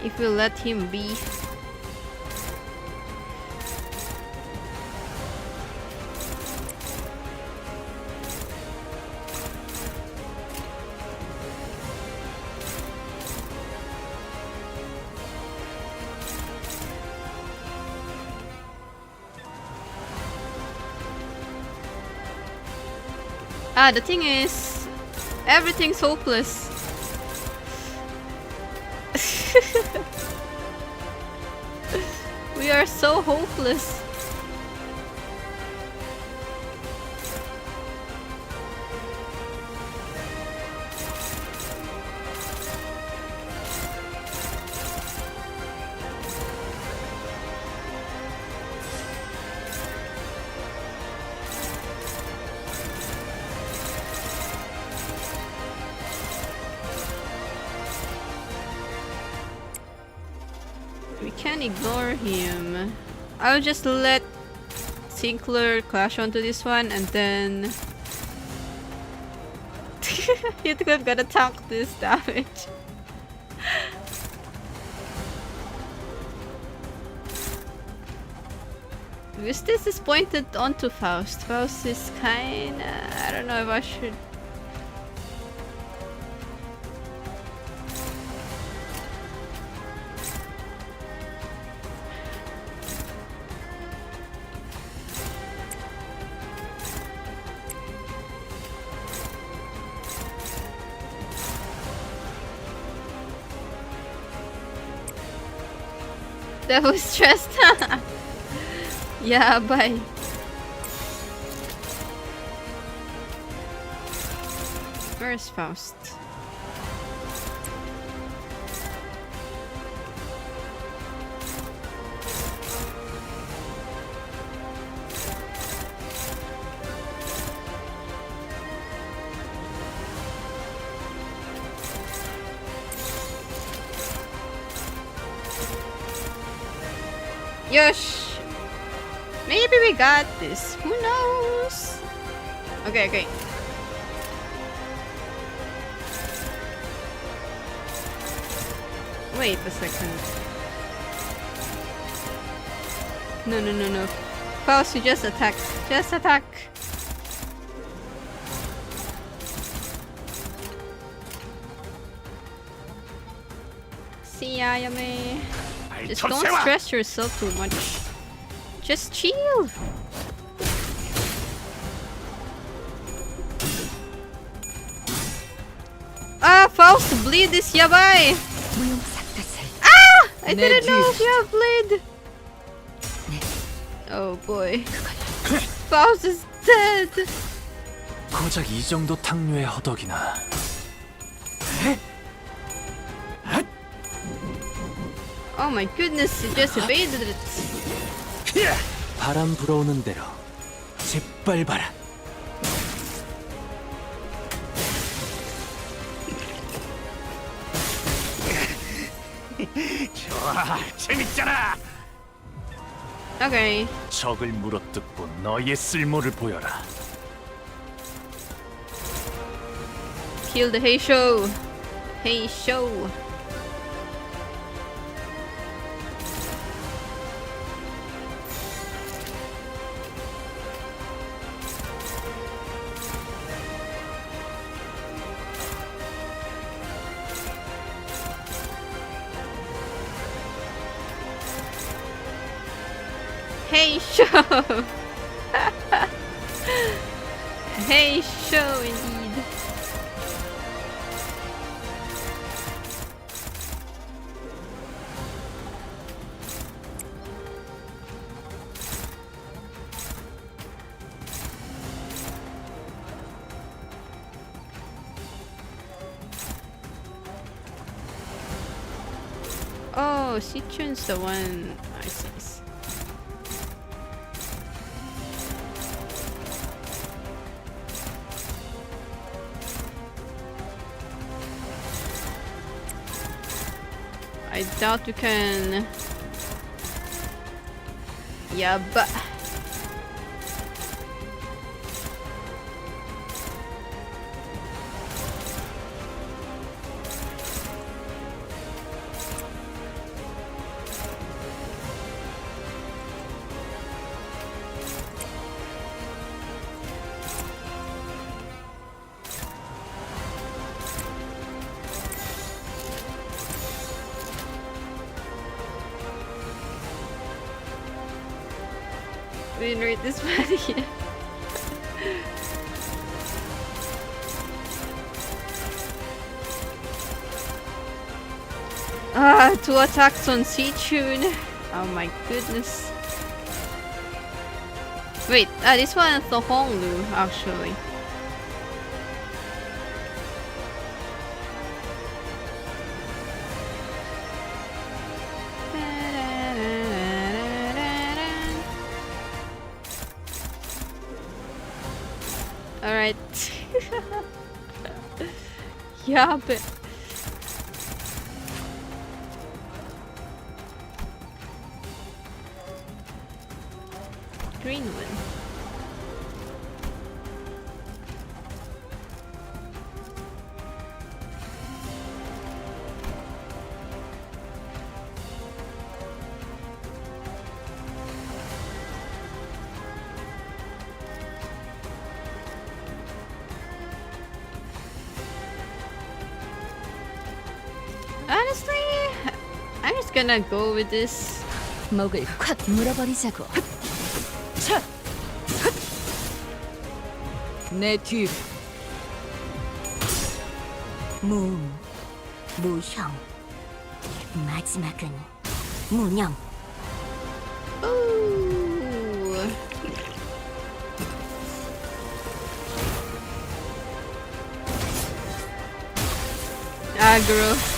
If we let him be. Ah, the thing is, everything's hopeless. We are so hopeless. We can't ignore him. I'll just let Sinclair clash onto this one and then you think I'm gonna tank this damage. Because this is pointed onto Faust. Faust is kinda... I don't know if I should... That was stressed. Yeah, bye. Where's Faust? Yosh! Maybe we got this. Who knows? Okay, okay. Wait a second. No, no, no, no. Faust, you just attack. Just attack. See ya, Yame. Just don't stress yourself too much. Just chill. Ah, Faust, bleed is yabai. Ah! I didn't know if you have bleed. Oh boy. Faust is dead. 고작 이 정도 탕류의 허덕이나. Oh my goodness, you just evaded it. 바람 불어오는 대로 짓밟아라. 좋아, 재밌잖아. Okay. 적을 물어뜯고 너의 쓸모를 보여라. Kill the Heisho. Heisho. Heisho. Heisho indeed. Oh, Citrun's the one I see. I doubt we can. Yeah, but. We didn't read this bad yet. Ah, 2 attacks on Seachun. Oh my goodness. Wait, this one is the Honglu actually. Alright. Yeah, but green one. Honestly, I'm just gonna go with this. 목을 콱 물어버리자고. 내 뒤로. 무형. 마지막은 무념. Ooh. Aggro.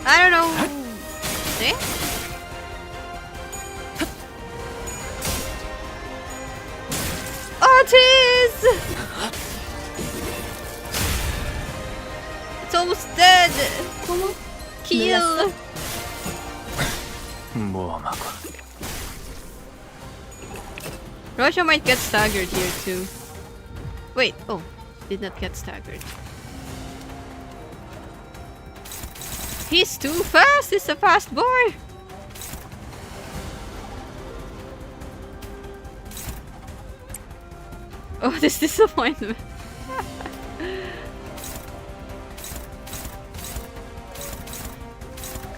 I don't know. Eh? Oh, jeez! It's almost dead. Kill. 모험하고 Russia might get staggered here too. Wait, oh, did not get staggered. He's too fast! He's a fast boy! Oh, this disappointment.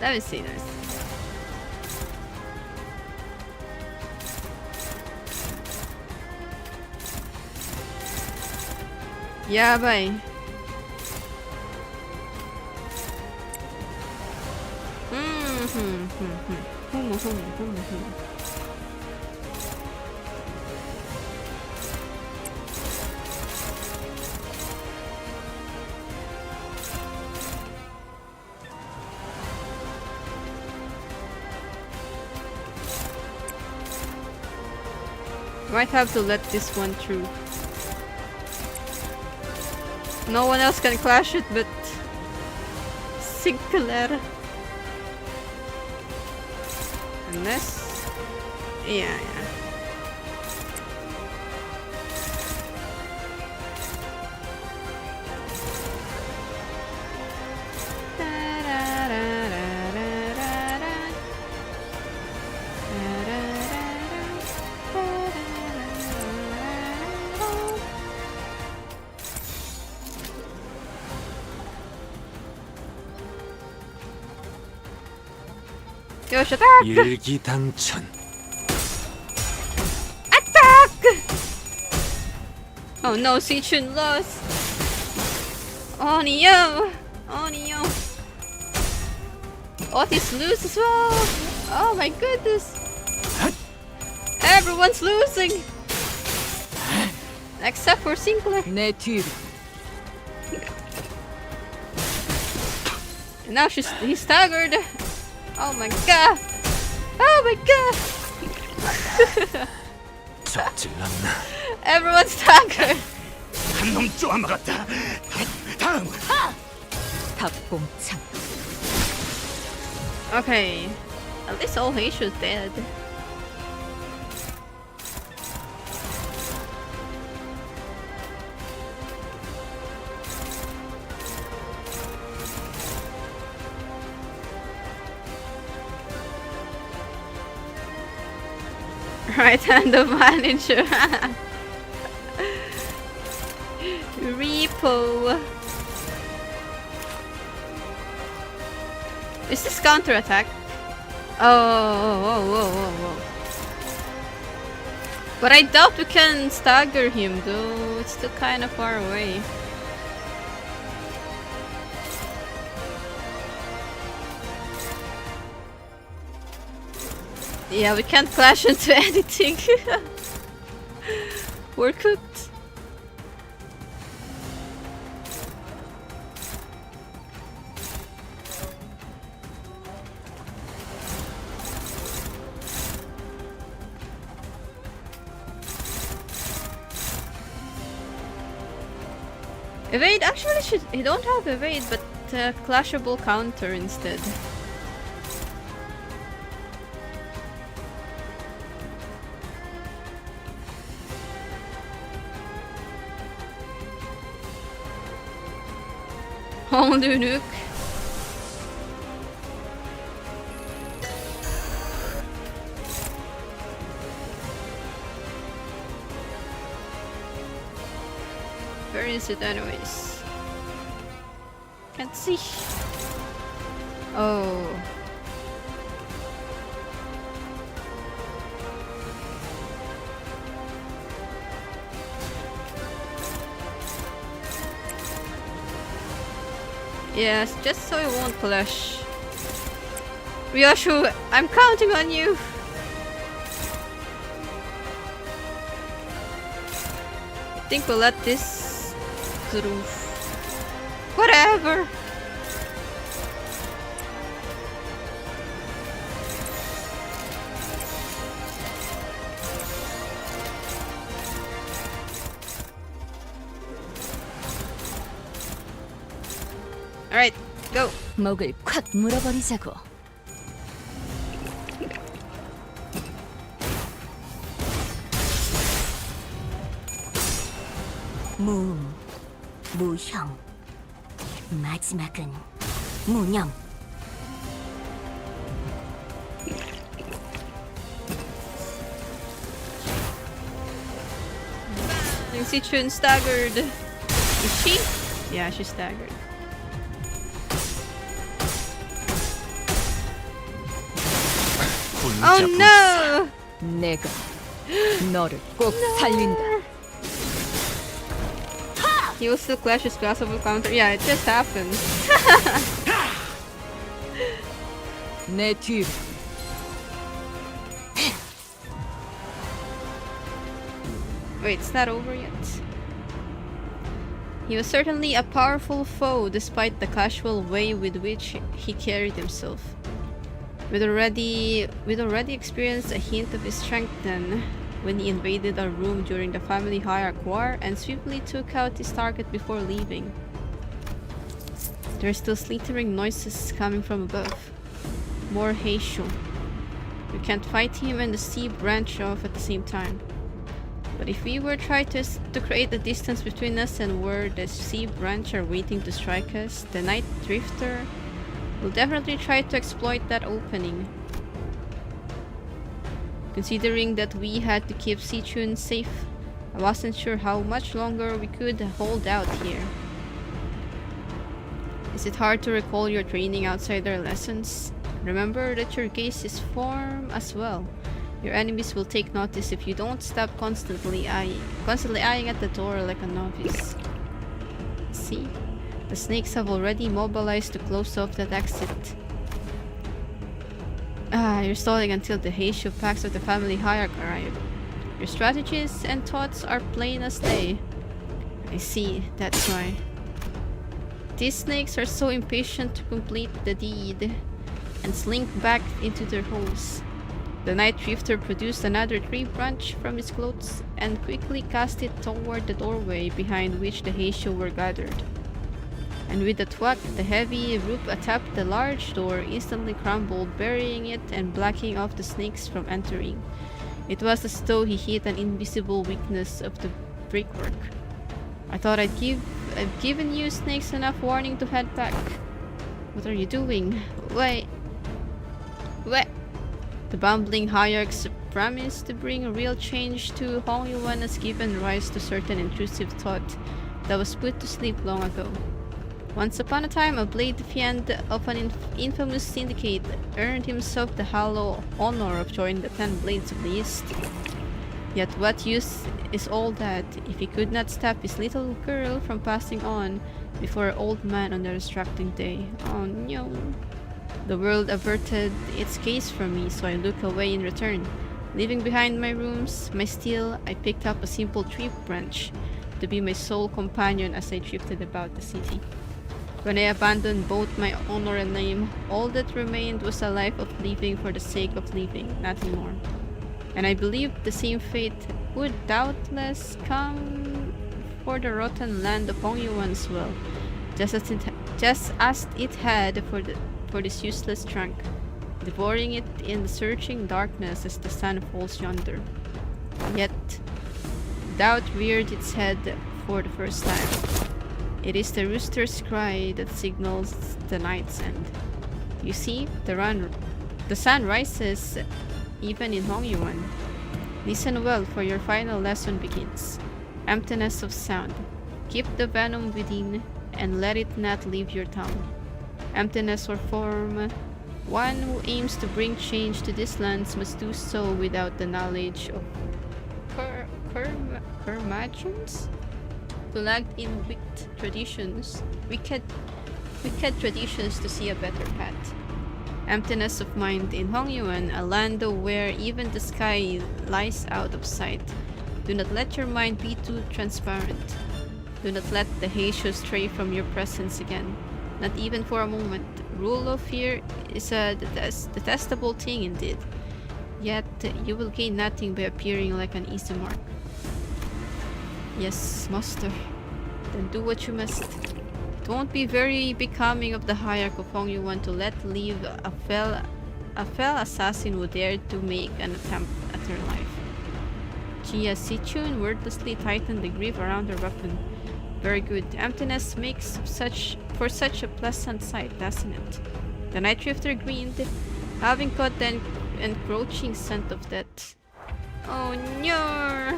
Let me see this. Yeah, bye. Might have to let this one through. No one else can clash it but Sinclair. Unless... yeah. Yosh, attack! 일기당천. Oh no, Sichun lost! Onio! Onio! Otis lose as well! Oh my goodness! Everyone's losing! Except for Sinclair. 내 뒤로. Now he's staggered! Oh my god! Oh my god! 적질 않나. Everyone's staggered! 한놈 쪼아먹었다. 다음. 닭봉창. Okay. At least all Heishu's dead. Right hand of manager. Repo. Is this counter attack? Oh. But I doubt we can stagger him though. It's still kind of far away. Yeah, we can't clash into anything. We're cooked. Evade, actually he don't have evade, but clashable counter instead. Hold your nuke. Where is it anyways? Can't see. Oh. Yes, just so it won't clash. Ryoshu, I'm counting on you! I think we'll let this through. Whatever! Alright, go! 목을 콱 물어버리자고. 무형. 마지막은 무념. Sichun staggered. Is she? Yeah, she's staggered. Oh no! 내가 너를 꼭 살린다. He will still clash his classable counter. Yeah, it just happened. 내 뒤로. Wait, it's not over yet. He was certainly a powerful foe despite the casual way with which he carried himself. We'd already experienced a hint of his strength then. when he invaded our room during the family hierarch war and swiftly took out his target before leaving. There are still slithering noises coming from above. More Heisho. We can't fight him and the sea branch off at the same time. But if we were trying to create a distance between us and where the sea branch are waiting to strike us, the Night Drifter will definitely try to exploit that opening. Considering that we had to keep Sichun safe, I wasn't sure how much longer we could hold out here. Is it hard to recall your training outside their lessons? Remember that your gaze is firm as well. Your enemies will take notice if you don't stop constantly eyeing at the door like a novice. See? The snakes have already mobilized to close off that exit. You're stalling until the Heisho packs of the family hierarch arrive. Your strategies and thoughts are plain as day. I see, that's why. These snakes are so impatient to complete the deed and slink back into their holes. The Night Drifter produced another tree branch from his clothes and quickly cast it toward the doorway behind which the Heisho were gathered. And with a thwack, the heavy rope atop the large door instantly crumbled, burying it and blocking off the snakes from entering. It was as though he hit an invisible weakness of the brickwork. I thought I've given you snakes enough warning to head back. What are you doing? Wait. The bumbling hierarch's promise to bring a real change to Hongyuan has given rise to certain intrusive thought that was put to sleep long ago. Once upon a time, a blade fiend of an infamous syndicate earned himself the hollow honor of joining the 10 Blades of the East. Yet what use is all that if he could not stop his little girl from passing on before an old man on the distracting day? Oh no. The world averted its gaze from me, so I look away in return. Leaving behind my rooms, my steel, I picked up a simple tree branch to be my sole companion as I drifted about the city. When I abandoned both my honor and name, all that remained was a life of living for the sake of living, nothing more. And I believed the same fate would doubtless come for the rotten land of Hongyuan as well, just as it had for this useless trunk, devouring it in the searching darkness as the sun falls yonder. Yet, doubt reared its head for the first time. It is the rooster's cry that signals the night's end. You see, the sun rises even in Hongyuan. Listen well, for your final lesson begins. Emptiness of sound. Keep the venom within and let it not leave your tongue. Emptiness or form. One who aims to bring change to these lands must do so without the knowledge of curmudgeons who lagged in wicked traditions to see a better path. Emptiness of mind in Hongyuan, a land where even the sky lies out of sight. Do not let your mind be too transparent. Do not let the Heisho stray from your presence again, not even for a moment. Rule of fear is a detestable thing indeed, yet you will gain nothing by appearing like an easy mark. Yes, master. Then do what you must. It won't be very becoming of the hierarch of Hongyuan to let live a fell assassin who dared to make an attempt at her life. Jia Sichun wordlessly tightened the grip around her weapon. Very good. Emptiness makes for such a pleasant sight, doesn't it? The Night Drifter grinned, having caught the encroaching scent of death. Oh no!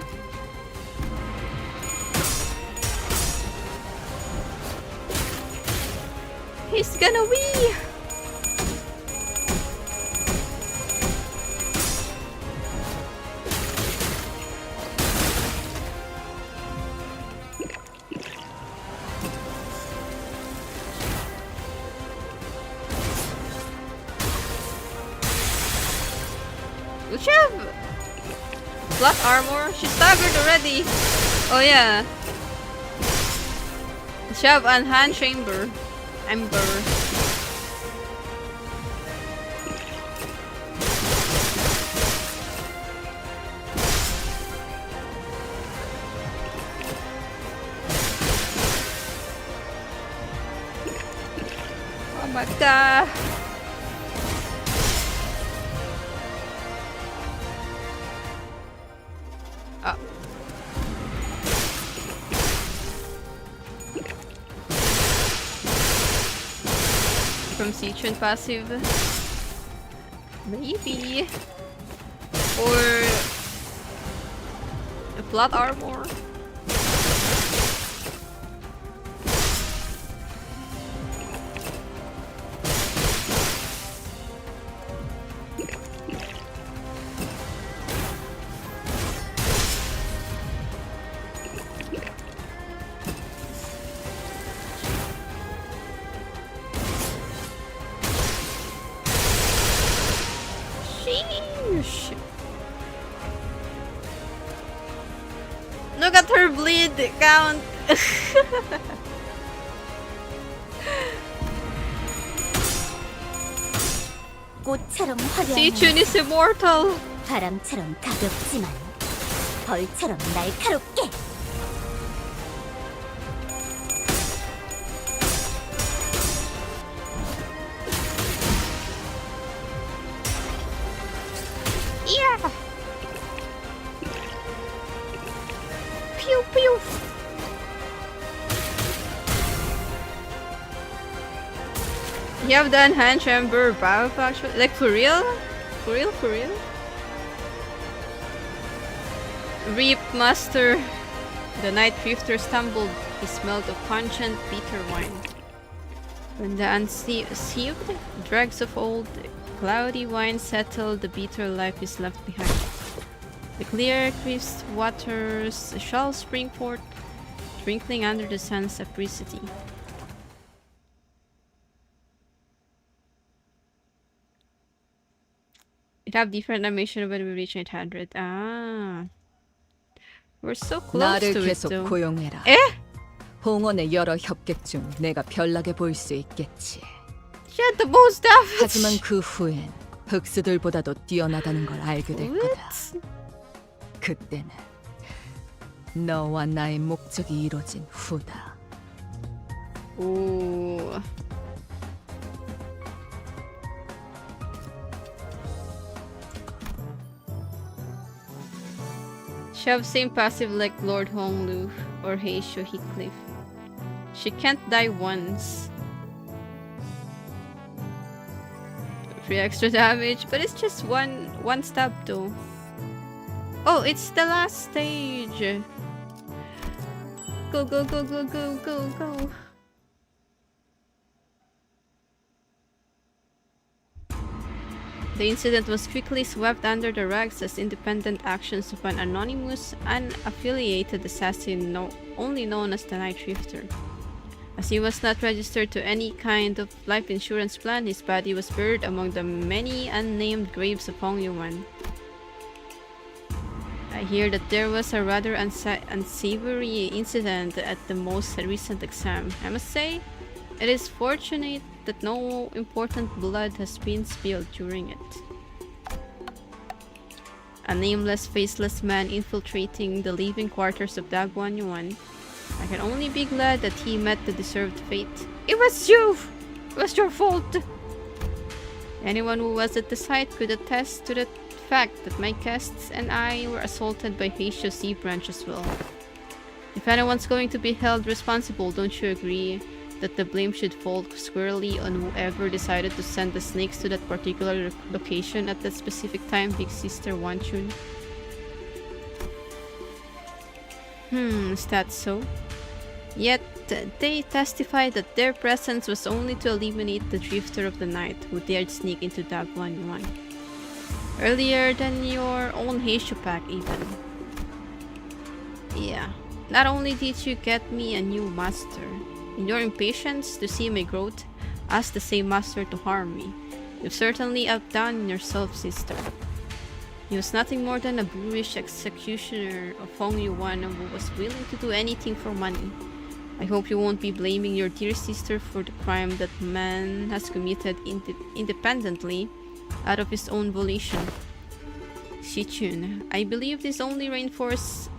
He's gonna wee! Will she have plot armor? She's staggered already! Oh yeah. Will she have an hand chamber? Ember. Chica! Ah. From Sichuan passive? Maybe. Or a plot armor? Sheesh. Look at her bleed count. 꽃처럼 화려한 Sichun is immortal. 바람처럼 가볍지만 벌처럼 날카롭게. Yeah. Pew pew. You have done hand chamber bow actually? Like for real? For real? For real? Reap Master. The night drifter stumbled. He smelled of pungent bitter wine. When the unsieved dregs of old cloudy wine settle, the bitter life is left behind. The clear, crisp waters shall spring forth, twinkling under the sun's apricity. It have different animation when we reach 800. Ah. We're so close 나를 to it 계속 though. 고용해라. 에? 홍원의 여러 협객 중 내가 별나게 보일 수 있겠지. She had the most damage! 하지만 그 후엔 흑수들보다도 뛰어나다는 걸 알게 될 거다. What? 그때는 너와 나의 목적이 이루어진 후다. Ooh. She have same passive like Lord Honglu or Heisho Heathcliff. She can't die once. 3 extra damage, but it's just one stab though. Oh, it's the last stage. Go go go go go go go. The incident was quickly swept under the rugs as independent actions of an anonymous, unaffiliated assassin only known as the Night Drifter. As he was not registered to any kind of life insurance plan, his body was buried among the many unnamed graves of Hong Yuan. I hear that there was a rather unsavory incident at the most recent exam. I must say, it is fortunate that no important blood has been spilled during it. A nameless, faceless man infiltrating the living quarters of Dagwan Yuan. I can only be glad that he met the deserved fate. It was you! It was your fault! Anyone who was at the site could attest to the fact that my guests and I were assaulted by Heisho Sea Branch as well. If anyone's going to be held responsible, don't you agree that the blame should fall squarely on whoever decided to send the snakes to that particular location at that specific time, Big Sister Wanchun? Is that so? Yet, they testified that their presence was only to eliminate the Drifter of the Night who dared sneak into Dagwan Yuan. Earlier than your own Heisho pack even. Yeah, not only did you get me a new master, in your impatience to see my growth, asked the same master to harm me. You've certainly outdone yourself, sister. He was nothing more than a boorish executioner of Hong Yuan who was willing to do anything for money. I hope you won't be blaming your dear sister for the crime that man has committed independently, out of his own volition. Shichun, I believe this only reinforces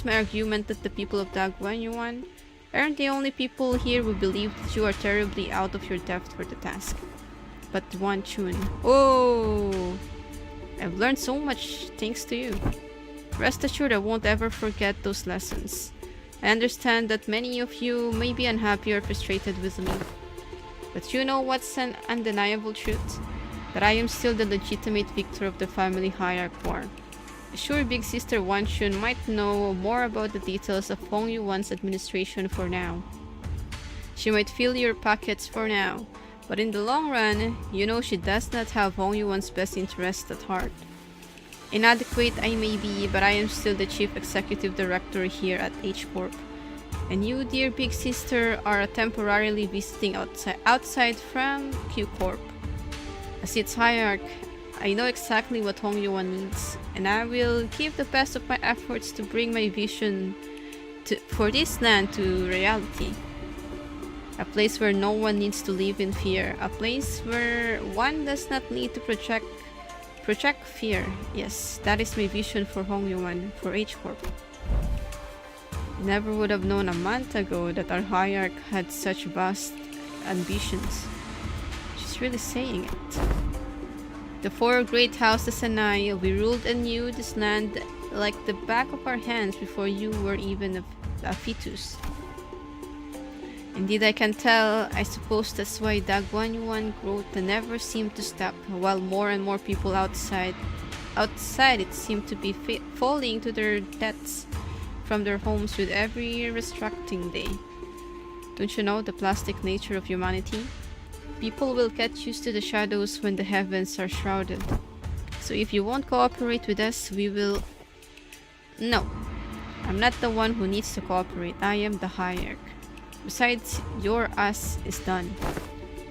my argument that the people of Dagwan Yuan Aren't the only people here who believe that you are terribly out of your depth for the task. But Wan Chun. Oh! I've learned so much thanks to you. Rest assured I won't ever forget those lessons. I understand that many of you may be unhappy or frustrated with me. But you know what's an undeniable truth? That I am still the legitimate victor of the family hierarch war. Sure, Big Sister Wan Chun might know more about the details of Hong Yuan's administration for now. She might fill your pockets for now, but in the long run, you know she does not have Hong Yuan's best interest at heart. Inadequate I may be, but I am still the Chief Executive Director here at H Corp. And you, dear Big Sister, are temporarily visiting outside from Q Corp. As its hierarch, I know exactly what Hong Yuan needs, and I will give the best of my efforts to bring my vision for this land to reality. A place where no one needs to live in fear. A place where one does not need to project fear. Yes, that is my vision for Hong Yuan, for H Corp. Never would have known a month ago that our hierarch had such vast ambitions. She's really saying it. The four great houses and I, we ruled and knew this land like the back of our hands before you were even a fetus. Indeed, I can tell. I suppose that's why Dagwan Yuan growth never seemed to stop, while more and more people outside it seemed to be falling to their deaths from their homes with every restricting day. Don't you know the plastic nature of humanity? People will get used to the shadows when the heavens are shrouded. So if you won't cooperate with us, we will... No. I'm not the one who needs to cooperate. I am the hierarch. Besides, your us is done.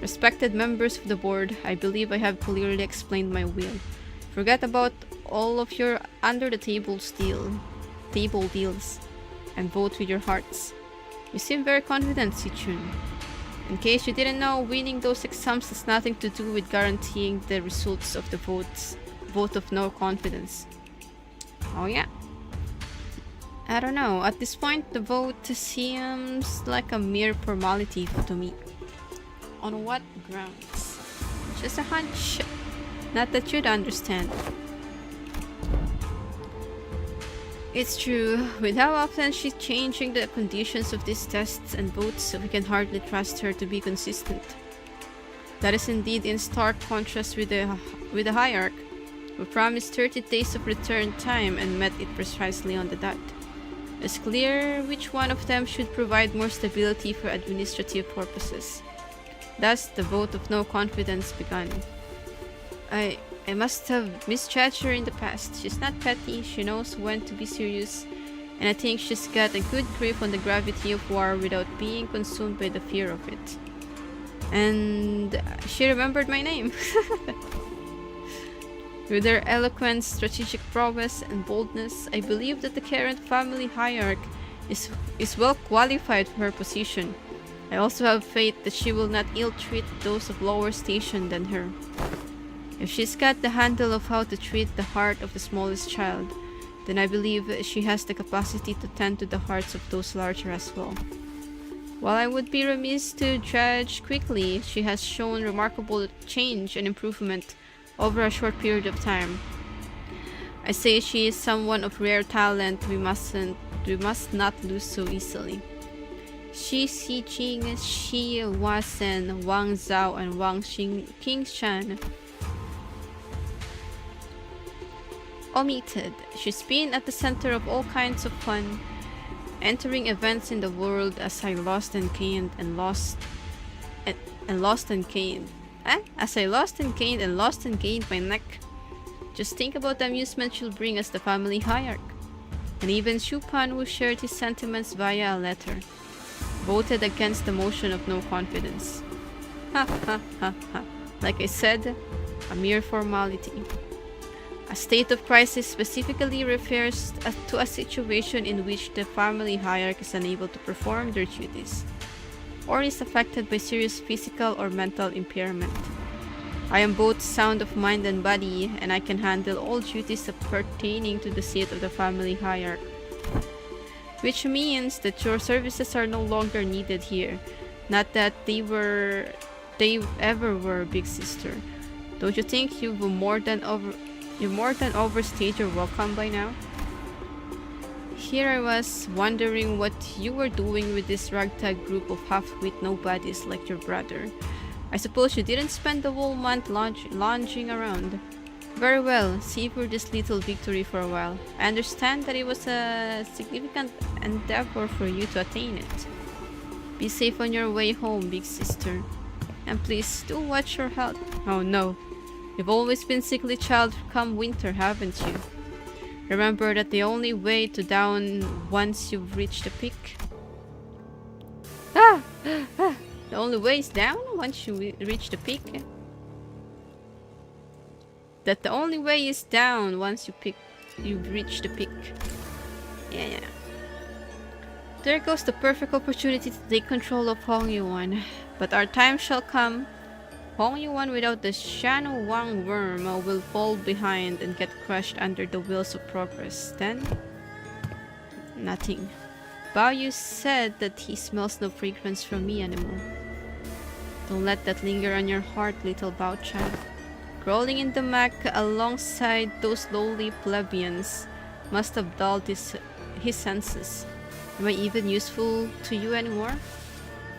Respected members of the board, I believe I have clearly explained my will. Forget about all of your under-the-table deals, and vote with your hearts. You seem very confident, Sichun. In case you didn't know, winning those exams has nothing to do with guaranteeing the results of the vote of no confidence. Oh yeah. I don't know, at this point the vote seems like a mere formality to me. On what grounds? Just a hunch. Not that you'd understand. It's true, with how often she's changing the conditions of these tests and votes, we can hardly trust her to be consistent. That is indeed in stark contrast with the hierarch, who promised 30 days of return time and met it precisely on the dot. It's clear which one of them should provide more stability for administrative purposes. Thus, the vote of no confidence began. I must have misjudged her in the past. She's not petty, she knows when to be serious, and I think she's got a good grip on the gravity of war without being consumed by the fear of it. And she remembered my name. With her eloquence, strategic prowess, and boldness, I believe that the current family hierarch is well qualified for her position. I also have faith that she will not ill-treat those of lower station than her. If she's got the handle of how to treat the heart of the smallest child, then I believe she has the capacity to tend to the hearts of those larger as well. While I would be remiss to judge quickly, she has shown remarkable change and improvement over a short period of time. I say she is someone of rare talent we must not lose so easily. Shi Xijing, Shi Wasen, Wang Zhao, and Wang Qingshan omitted. She's been at the center of all kinds of fun, entering events in the world as I lost and gained and lost and gained. As I lost and gained my neck. Just think about the amusement she'll bring as the family hierarch. And even Shupan, who shared his sentiments via a letter, voted against the motion of no confidence. Ha ha ha ha. Like I said, a mere formality. A state of crisis specifically refers to a situation in which the family hierarch is unable to perform their duties, or is affected by serious physical or mental impairment. I am both sound of mind and body, and I can handle all duties pertaining to the seat of the family hierarch. which means that your services are no longer needed here. Not that they ever were, big sister. Don't you think you've more than overstayed your welcome by now? Here I was, wondering what you were doing with this ragtag group of half-wit nobodies like your brother. I suppose you didn't spend the whole month lounging around. Very well, savor this little victory for a while. I understand that it was a significant endeavor for you to attain it. Be safe on your way home, big sister. And please, do watch your health. Oh no, you've always been sickly child come winter, haven't you? Remember that the only way to down once you've reached the peak. The only way is down once you reach the peak. That the only way is down once you've reached the peak. Yeah. There goes the perfect opportunity to take control of Hong Yuan. But our time shall come. Hong Yuan without the Shano Wang worm will fall behind and get crushed under the wheels of progress. Then, nothing. Bao Yu said that he smells no fragrance from me anymore. Don't let that linger on your heart, little Bao Chan. Crawling in the muck alongside those lowly plebeians must have dulled his senses. Am I even useful to you anymore?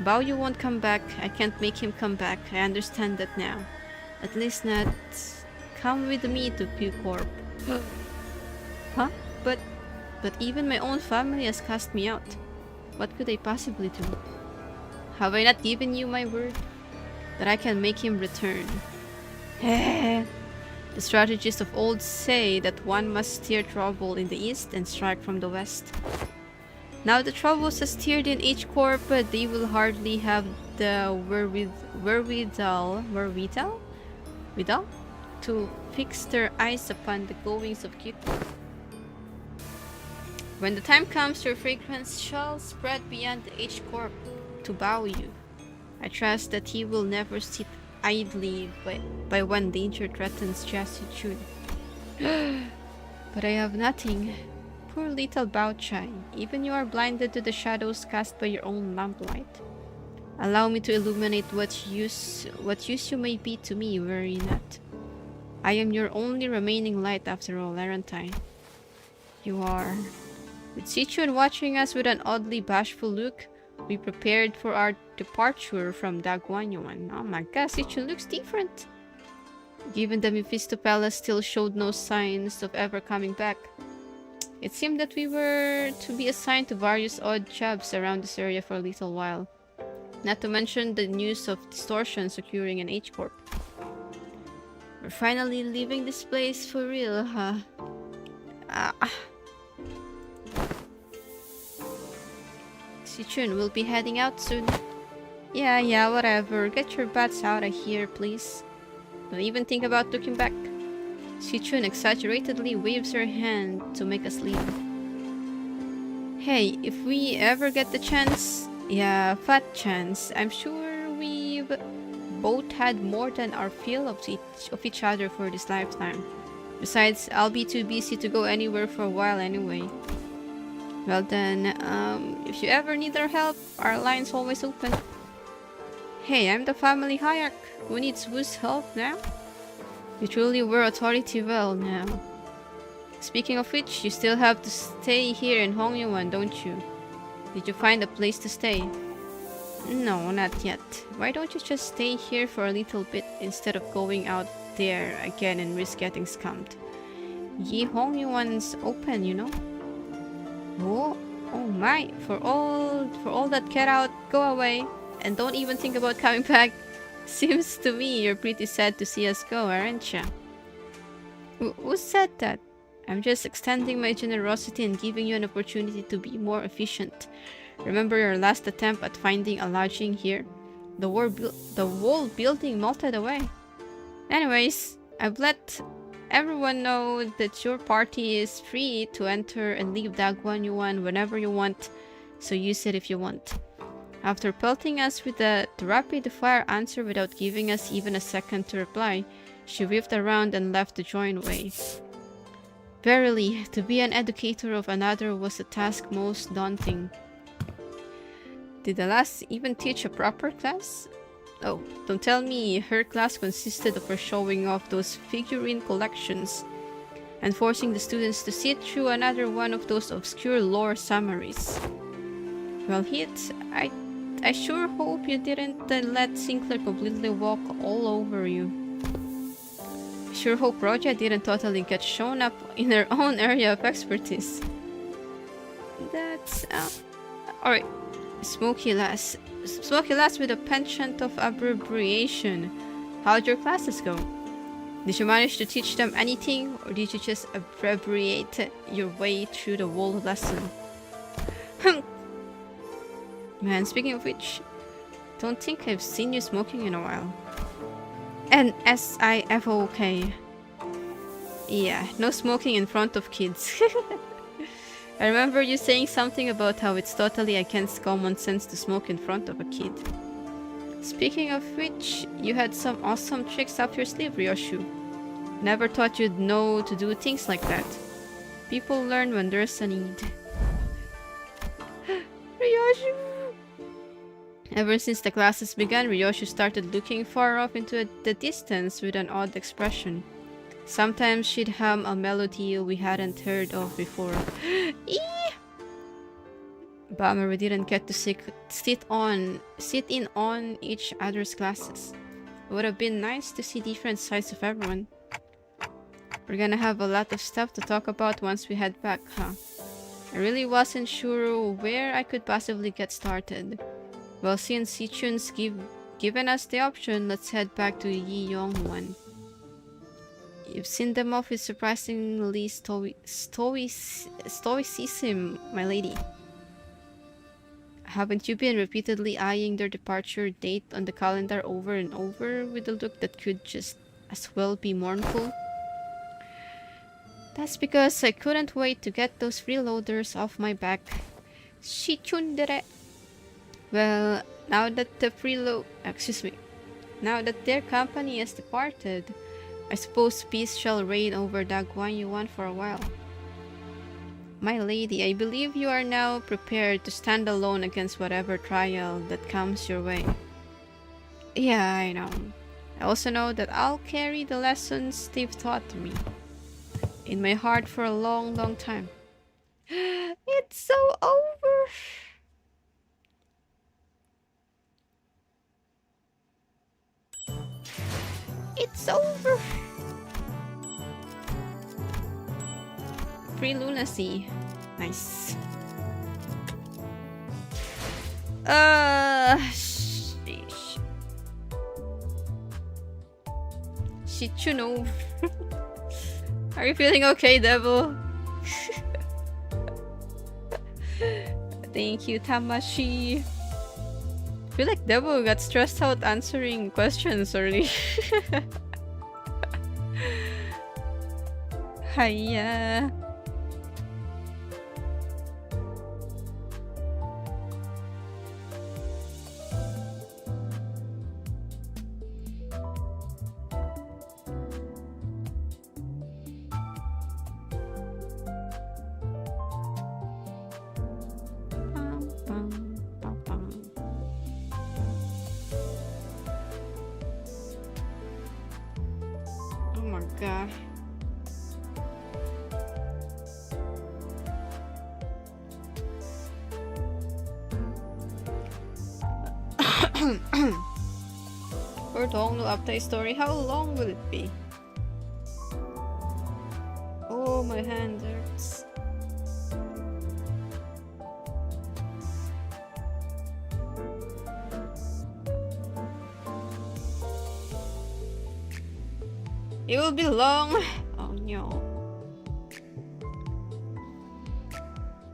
Bao Yu won't come back. I can't make him come back. I understand that now. At least not come with me to Pew Corp. Huh? But even my own family has cast me out. What could I possibly do? Have I not given you my word? That I can make him return. The strategists of old say that one must steer trouble in the east and strike from the west. Now the troubles are steered in each corp, but they will hardly have the wherewithal to fix their eyes upon the goings of Q. When the time comes, your fragrance shall spread beyond each corp to Bao Yu. I trust that he will never sit idly by when danger threatens Jiasu Chun. But I have nothing. Poor little Bao Chai. Even you are blinded to the shadows cast by your own lamplight. Allow me to illuminate what use you may be to me, worry not. I am your only remaining light after all, aren't I? You are. With Sichuan watching us with an oddly bashful look, we prepared for our departure from Daguanyuan. Oh my god, Sichuan looks different. Given that Mephisto Palace still showed no signs of ever coming back, it seemed that we were to be assigned to various odd jobs around this area for a little while. Not to mention the news of distortions occurring in H-Corp. We're finally leaving this place for real, huh? Sichun, we'll be heading out soon. Yeah, whatever. Get your butts out of here, please. Don't even think about looking back. Sichun exaggeratedly waves her hand to make us leave. Hey, if we ever get the chance, yeah, fat chance, I'm sure we've both had more than our fill of each other for this lifetime. Besides, I'll be too busy to go anywhere for a while anyway. Well then, if you ever need our help, our line's always open. Hey, I'm the family hierarch. Who needs whose help now? You truly were authority well now. Speaking of which, you still have to stay here in Hongyuan, don't you? Did you find a place to stay? No, not yet. Why don't you just stay here for a little bit instead of going out there again and risk getting scammed? Yi Hongyuan's open, you know? Oh my, for all that, get out, go away, and don't even think about coming back. Seems to me you're pretty sad to see us go, aren't you? Who said that? I'm just extending my generosity and giving you an opportunity to be more efficient. Remember your last attempt at finding a lodging here? The whole building melted away. Anyways, I've let everyone know that your party is free to enter and leave Daguanyuan whenever you want, so use it if you want. After pelting us with a rapid-fire answer without giving us even a second to reply, she whipped around and left the join way. Verily, to be an educator of another was the task most daunting. Did the lass even teach a proper class? Oh, don't tell me her class consisted of her showing off those figurine collections and forcing the students to sit through another one of those obscure lore summaries. Well, Hit, I sure hope you didn't let Sinclair completely walk all over you. I sure hope Roja didn't totally get shown up in her own area of expertise. That's... alright. Smoky Lass. Smoky Lass with a penchant of abbreviation. How'd your classes go? Did you manage to teach them anything, or did you just abbreviate your way through the whole lesson? Man, speaking of which, don't think I've seen you smoking in a while. And SIFOK. Yeah, no smoking in front of kids. I remember you saying something about how it's totally against common sense to smoke in front of a kid. Speaking of which, you had some awesome tricks up your sleeve, Ryoshu. Never thought you'd know to do things like that. People learn when there's a need. Ryoshu! Ever since the classes began, Ryoshu started looking far off into the distance with an odd expression. Sometimes she'd hum a melody we hadn't heard of before. Bummer we didn't get to sit in on each other's classes. It would have been nice to see different sides of everyone. We're gonna have a lot of stuff to talk about once we head back, huh? I really wasn't sure where I could possibly get started. Well, since Sichun's given us the option, let's head back to Yi Yong-wan. You've seen them off with surprisingly stoicism, my lady. Haven't you been repeatedly eyeing their departure date on the calendar over and over with a look that could just as well be mournful? That's because I couldn't wait to get those freeloaders off my back. Shichundere. Well, now that now that their company has departed, I suppose peace shall reign over Dagwan Yuan for a while. My lady, I believe you are now prepared to stand alone against whatever trial that comes your way. Yeah, I know. I also know that I'll carry the lessons they've taught me in my heart for a long, long time. It's so over! It's over! Free lunacy. Nice. Sheesh. Shichuno. Are you feeling okay, Devil? Thank you, Tamashi. I feel like Devil got stressed out answering questions early. Hiya. Oh my god. For the whole new update story, how long will it be? Oh, my hand hurts. It will be long. Oh no.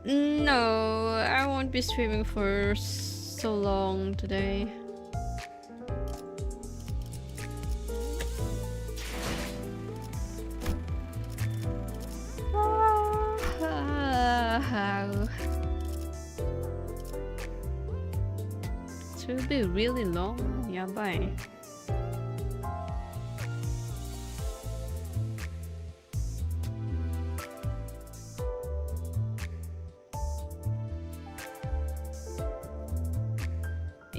No, I won't be streaming for so long today. It will be really long. Yeah, bye.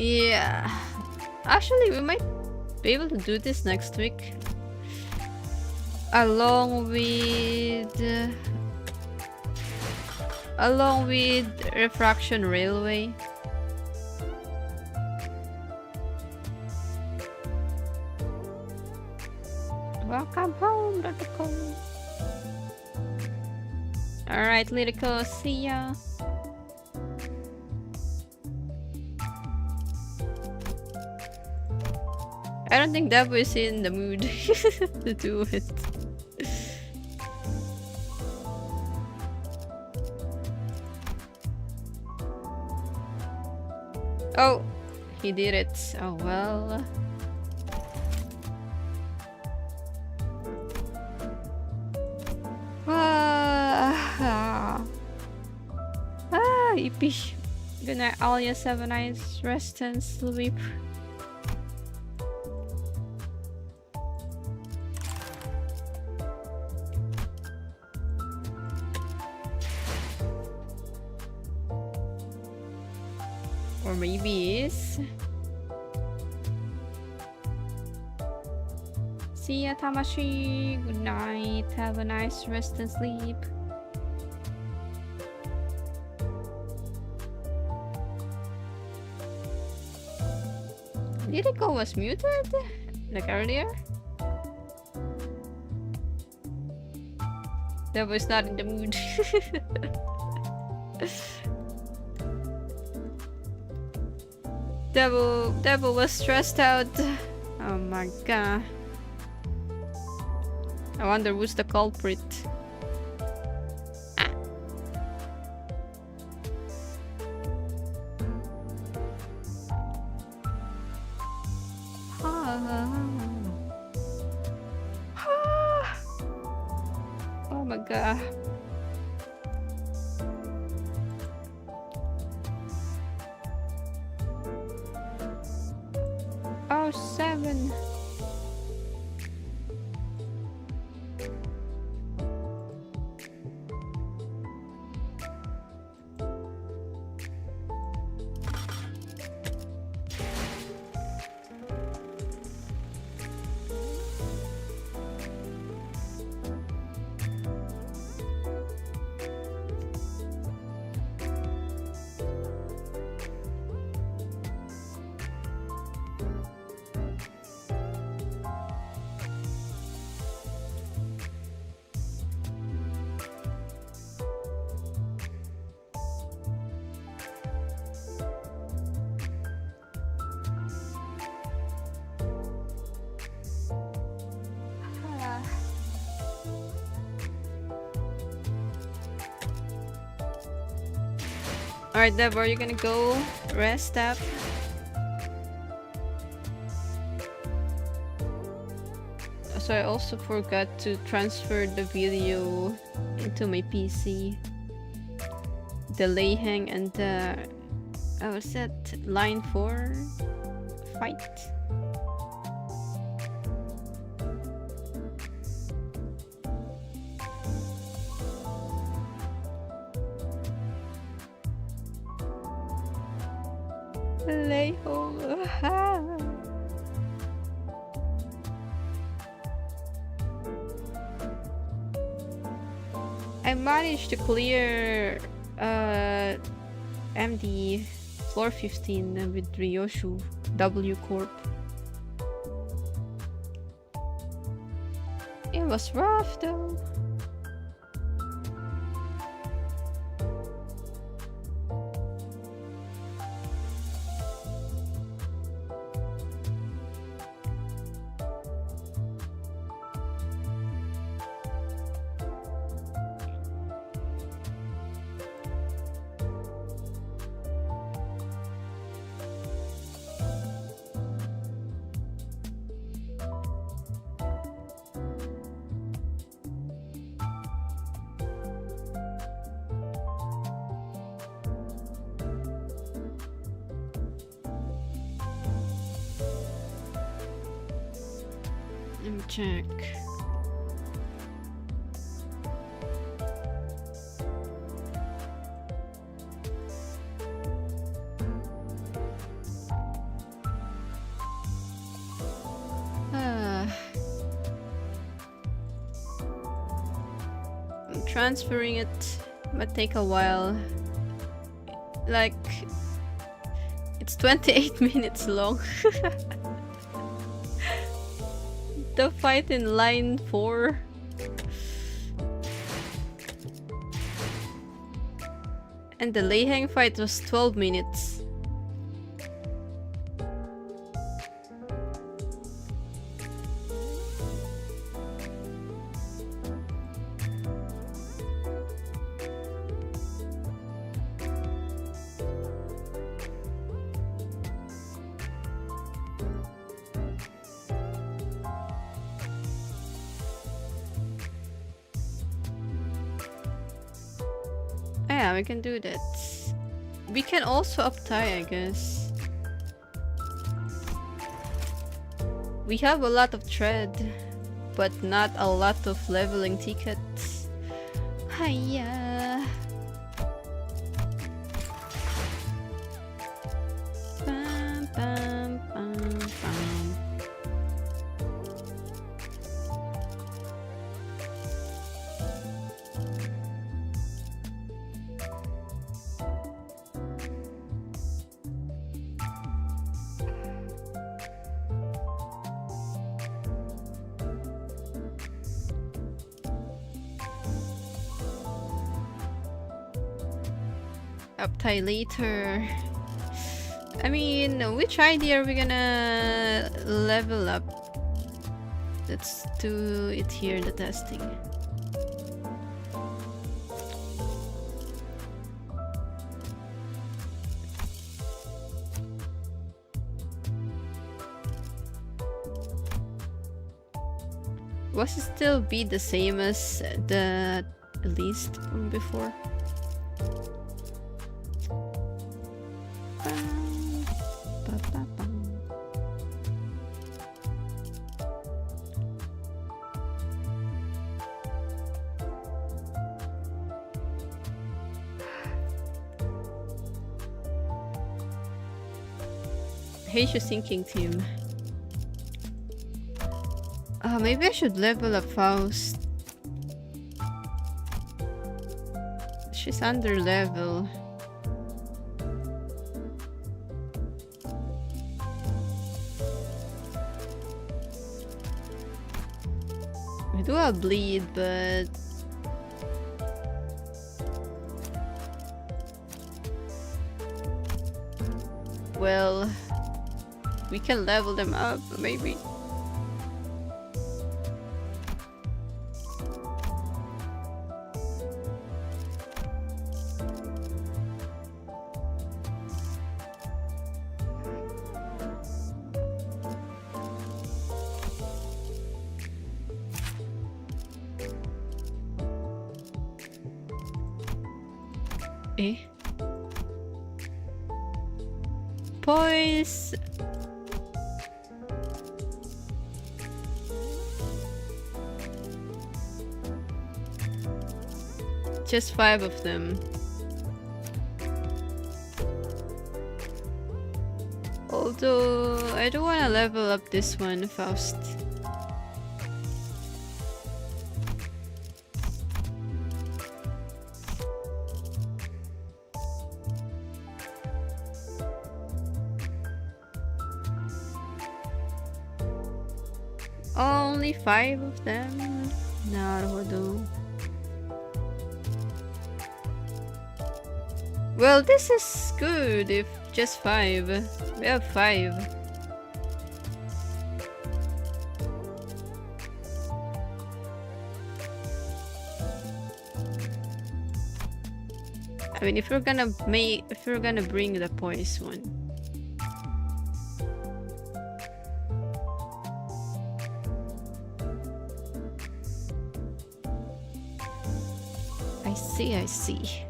Yeah. Actually, we might be able to do this next week. Along with Refraction Railway. Welcome home, Lyrico. Alright, Lyrico, see ya. I don't think Devo is in the mood to do it. Oh, he did it. Oh well. Yippee. Good night, Alias. Have a nice rest and sleep. Or maybe it's... See ya, Tamashi. Good night. Have a nice rest and sleep. Lyrico was muted? Like earlier? That was not in the mood. Devil was stressed out. Oh my god. I wonder who's the culprit. Oh my god. Oh, 7. Alright, Deb, are you gonna go rest up? So I also forgot to transfer the video into my PC. The Layhang and the... what's that? Line 4 fight? Lay home. I managed to clear MD floor 15 with Ryoshu W Corp. It was rough though. Let me check. I'm transferring it. Might take a while. Like, it's 28 minutes long. The fight in line 4. And the Leiheng fight was 12 minutes. Yeah, we can do that. We can also uptie, I guess. We have a lot of thread, but not a lot of leveling tickets. Hiya. Bam, bam, bam, bam. Uptie later. I mean, which ID are we gonna level up? Let's do it here, the testing. Was it still be the same as the least from before? Hate your sinking team. Maybe I should level up Faust. She's under level. We do have bleed, but well, we can level them up, maybe. Eh? Poise. Just 5 of them. Although I don't want to level up this one, Faust. Only 5 of them? Naruhodo. Well, this is good if just 5. We have 5. I mean, if we're gonna bring the poise one. I see.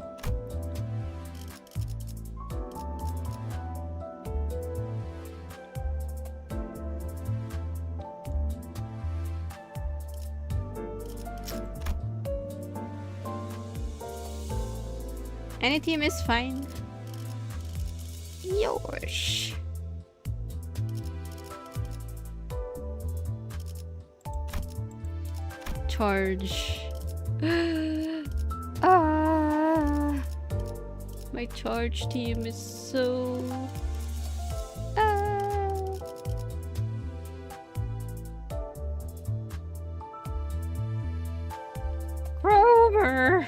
Any team is fine. Yosh. Charge. My charge team is so... Grover!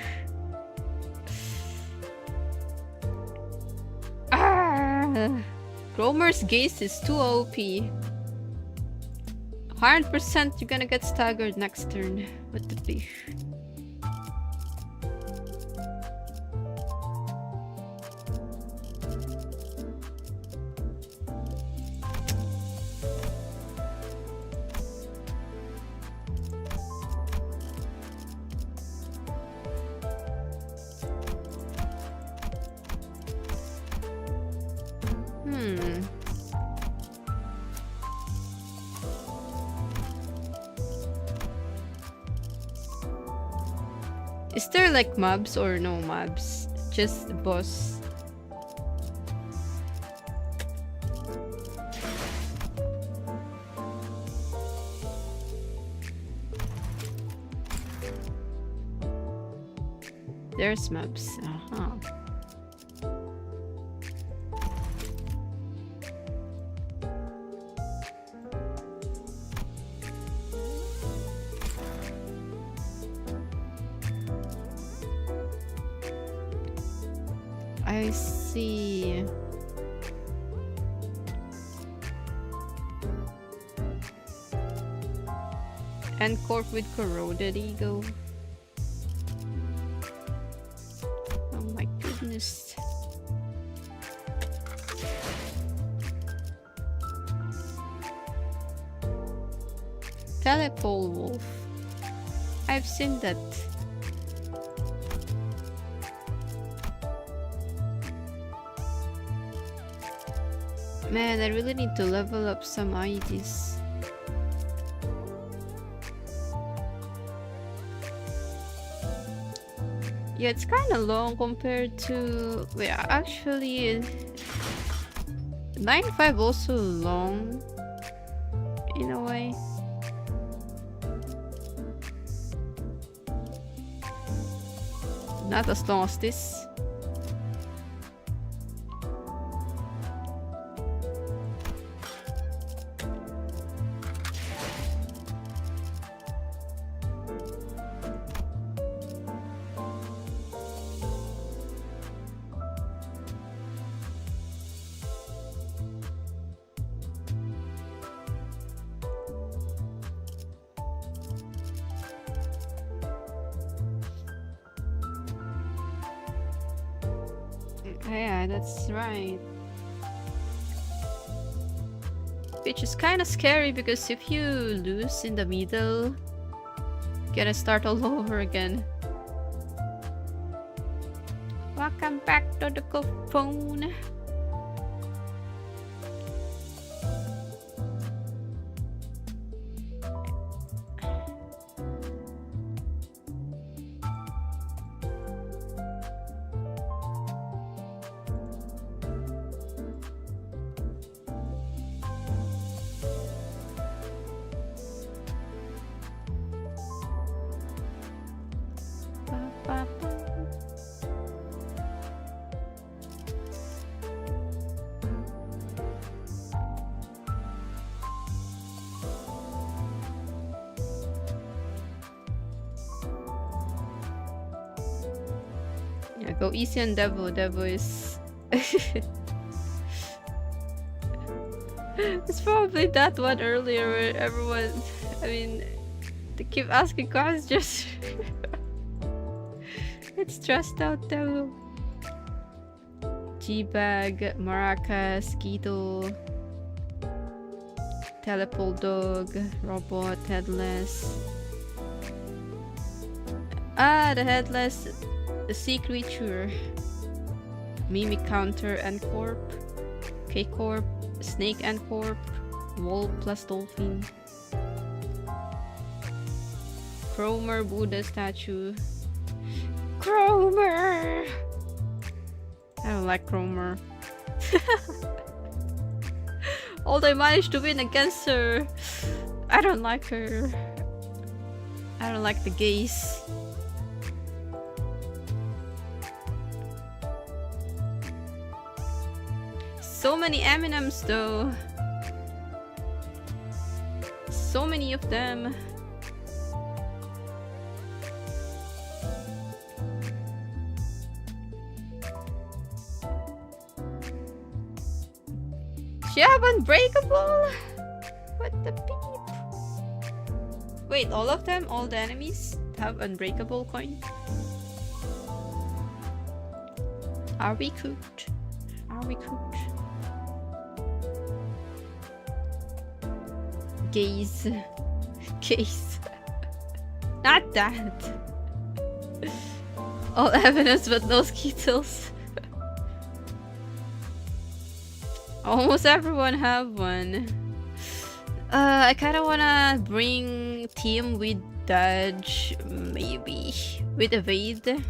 Gromer's gaze is too OP. 100% you're gonna get staggered next turn. What the fish? Is there like mobs or no mobs? Just the boss. There's mobs. Uh-huh. I see. And corp with corroded ego. Oh my goodness. Telepole wolf. I've seen that. Man, I really need to level up some IDs. Yeah, it's kind of long compared to... Wait, actually... 9.5 also long. In a way. Not as long as this. Yeah, that's right. Which is kind of scary because if you lose in the middle, you gotta start all over again. Welcome back to the phone. Yeah, go easy on Devo. Devo is... It's probably that one earlier where everyone... I mean... They keep asking questions. It's stressed out Devo. G-Bag, Maracas, Guido... Telepole Dog, Robot, Headless... Ah, the Headless... The Sea Creature, Mimic Counter and Corp, K-Corp, Snake and Corp, Wolf plus Dolphin, Cromer Buddha statue, Cromer! I don't like Cromer. Although I managed to win against her, I don't like her. I don't like the gaze. So many M&Ms though. So many of them. She have unbreakable? What the beep? Wait, all of them? All the enemies have unbreakable coin? Are we cooked? Are we cooked? Gaze. Gaze. Not that. All evidence but no Skittles. Almost everyone have one. I kinda wanna bring team with dodge, maybe with evade.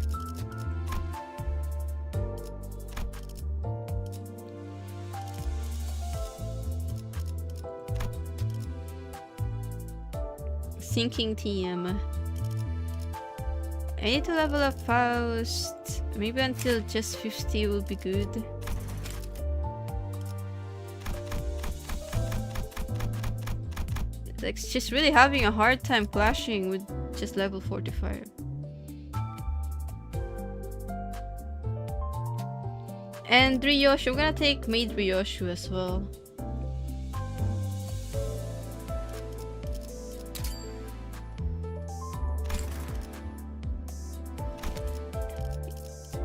Sinking team. I need to level up Faust. Maybe until just 50 will be good. Like, she's really having a hard time clashing with just level 45. And Ryoshu, I'm gonna take Maid Ryoshu as well.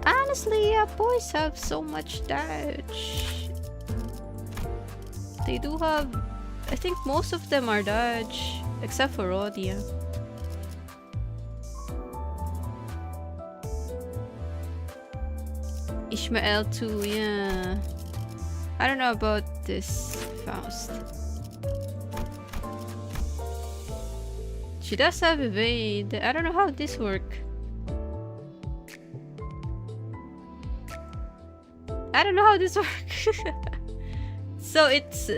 Honestly, boys have so much dodge. They do have... I think most of them are dodge, except for Rodia. Ishmael too, yeah. I don't know about this Faust. She does have evade. I don't know how this works. I don't know how this works. So it's...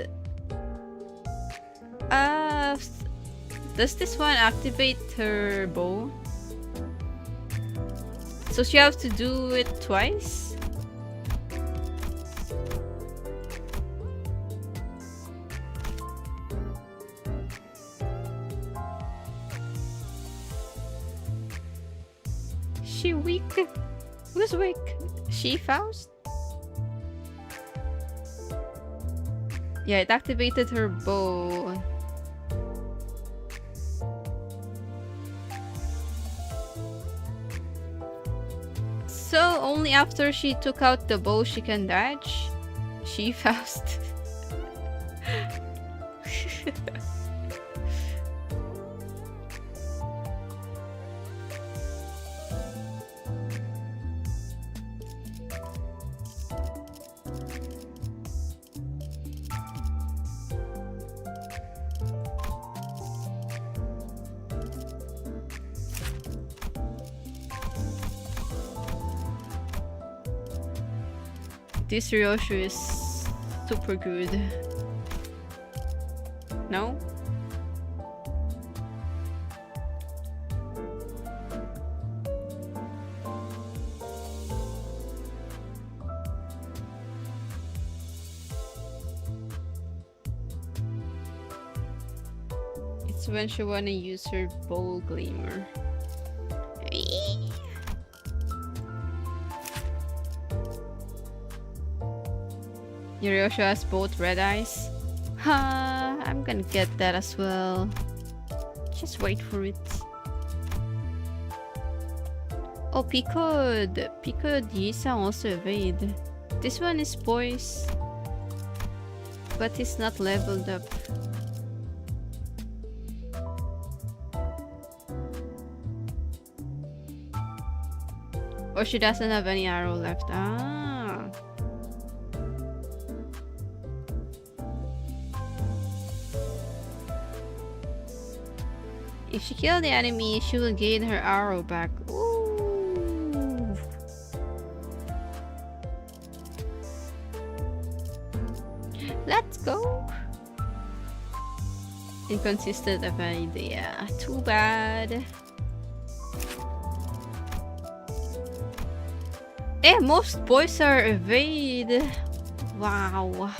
does this one activate her bow? So she has to do it twice? She weak? Who's weak? She Faust? Yeah, it activated her bow. So only after she took out the bow she can dodge? She Faust. This Ryoshu is super good. No? It's when she wanna use her bow gleamer. Ryoshu has both red eyes. I'm gonna get that as well. Just wait for it. Oh, Picod Yisa also evade. This one is poise, but he's not leveled up. Or she doesn't have any arrow left. Ah. If she kills the enemy, she will gain her arrow back. Ooh. Let's go. Inconsistent evade. Yeah, too bad. Most boys are evade. Wow.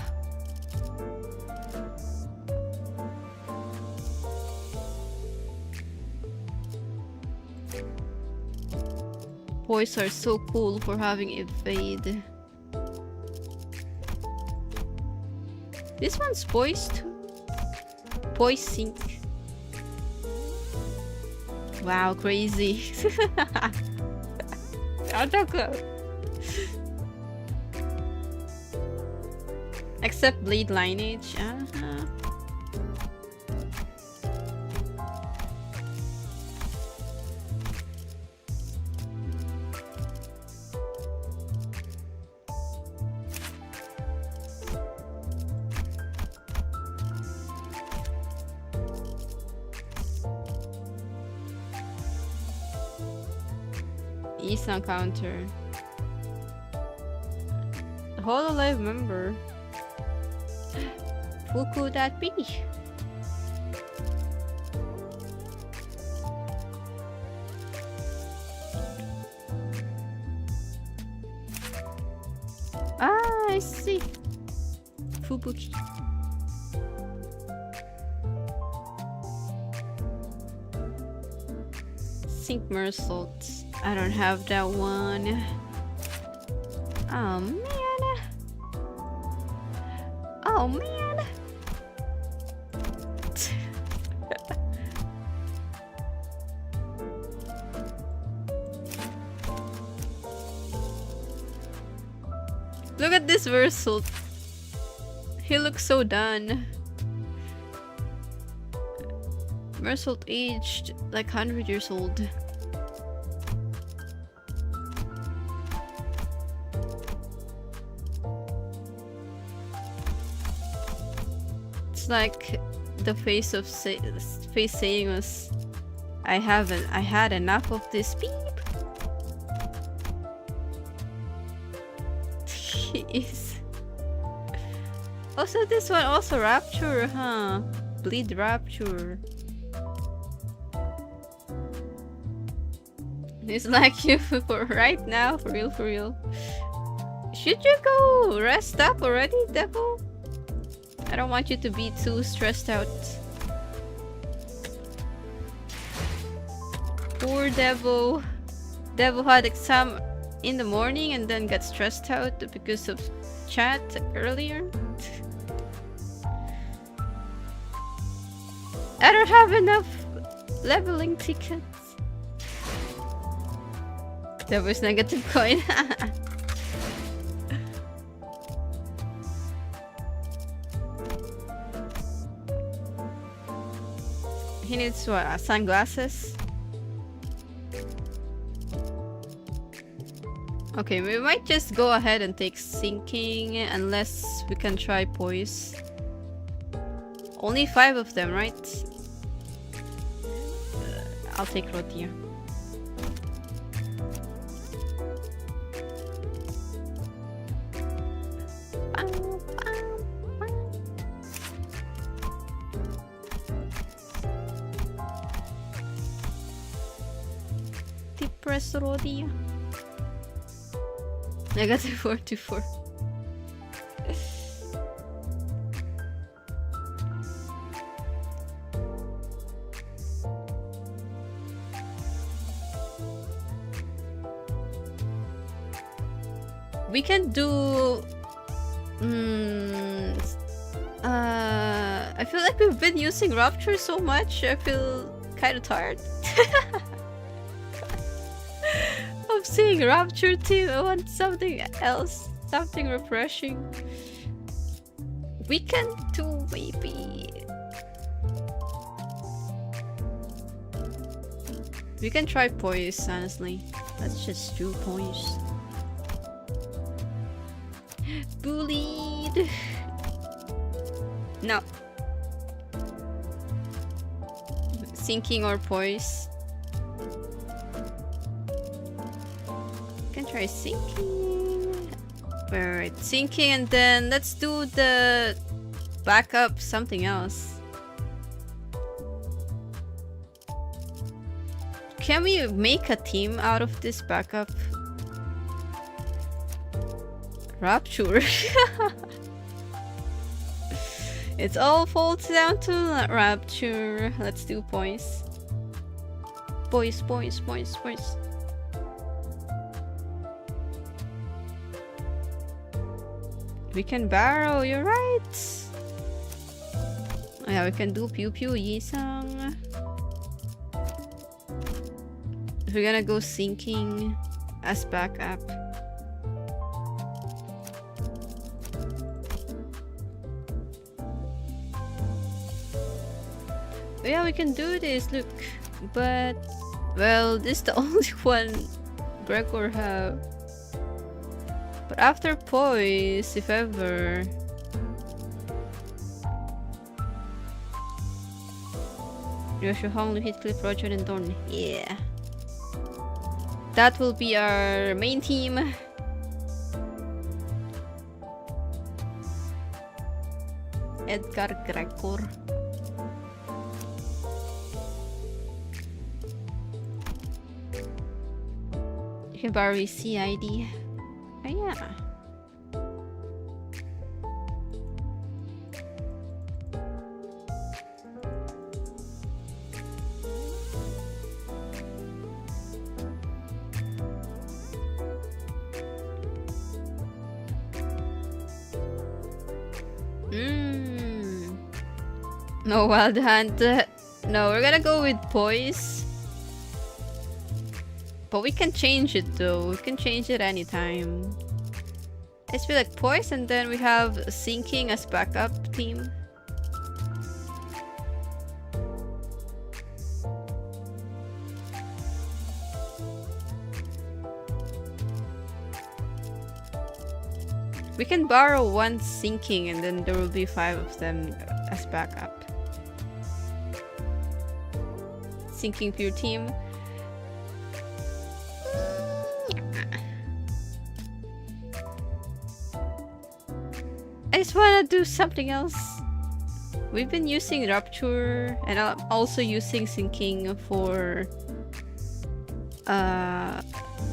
Boys are so cool for having evade. This one's poised. Poise sync. Wow, crazy. Except blade lineage. East encounter. Hololive member. Who could that be? Ah, I see. Fubuki. Sync Mersault. I don't have that one. Oh man. Oh man. Look at this Versailles. He looks so done. Mersault aged like 100 years old. It's like the face of face saying was, I had enough of this beep. He is. Also, this one also Rapture, huh? Bleed Rapture. It's like you for right now, for real, for real. Should you go rest up already, Devil? I don't want you to be too stressed out. Poor Devil. Devil had exam in the morning and then got stressed out because of chat earlier. I don't have enough leveling tickets. Devil's negative coin. He needs what? Sunglasses? Okay, we might just go ahead and take sinking unless we can try poise. Only 5 of them, right? I'll take Rotia. Press Rodia. Negative 44. We can do. I feel like we've been using Rapture so much. I feel kind of tired. Of seeing Rapture too. I want something else, something refreshing. We can do maybe. We can try poise, honestly. Let's just do poise. Bullied. No. Sinking or poise. Can try sinking. Alright, sinking, and then let's do the backup something else. Can we make a team out of this backup? Rapture. It's all falls down to Rapture. Let's do points. Points. We can borrow, you're right. Oh yeah, we can do Pew Pew Yisang. We're gonna go sinking as backup. Yeah, we can do this, look. But, well, this is the only one Gregor have. But after poise, if ever... Yoshi Hong, Heathcliff, Roger, and Dorn. Yeah. That will be our main team. Edgar Gregor. You can borrow his CID. Oh yeah. No wild hunt. No, we're gonna go with poise. But we can change it though. We can change it anytime. It's be like poise, and then we have sinking as backup team. We can borrow one sinking, and then there will be 5 of them as backup. Sinking pure team. I just wanna do something else. We've been using Rapture, and I'm also using sinking for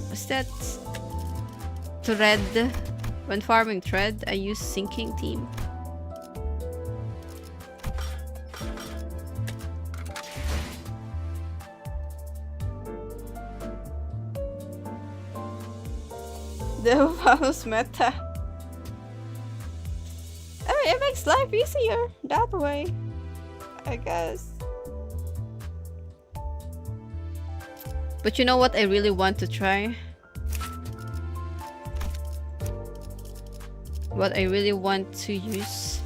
what's that? Thread. When farming thread, I use sinking team. DOVA meta. I mean, it makes life easier that way, I guess. But you know what I really want to try? What I really want to use?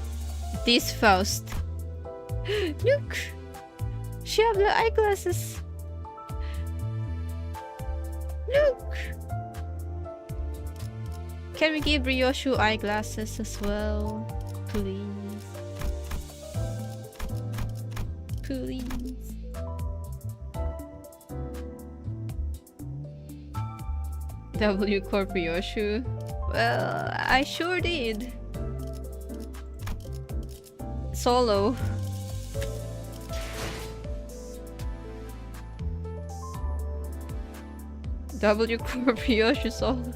This Faust. Look! She have the eyeglasses. Look! Can we give Ryoshu eyeglasses as well? Please. Please. W Corp Ryoshu? Well, I sure did. Solo. W Corp Ryoshu solo.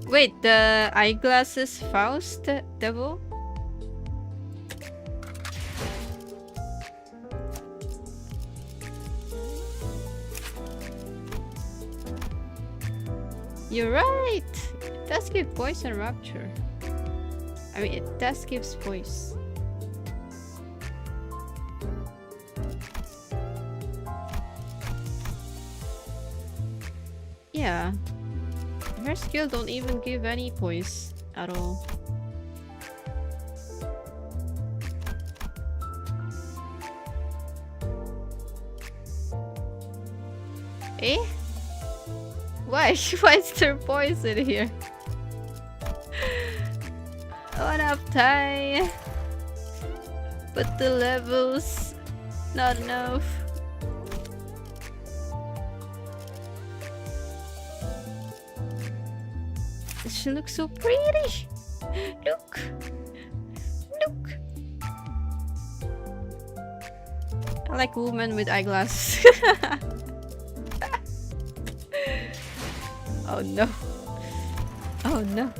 Wait, the eyeglasses Faust devil? You're right! It does give poison rapture. I mean, it does give voice. Yeah. Her skill don't even give any poise at all. Eh? Why? Why is there poison here? What up, Ty? But the levels not enough. She looks so pretty. Look. Look. I like women with eyeglasses. Oh no. Oh no.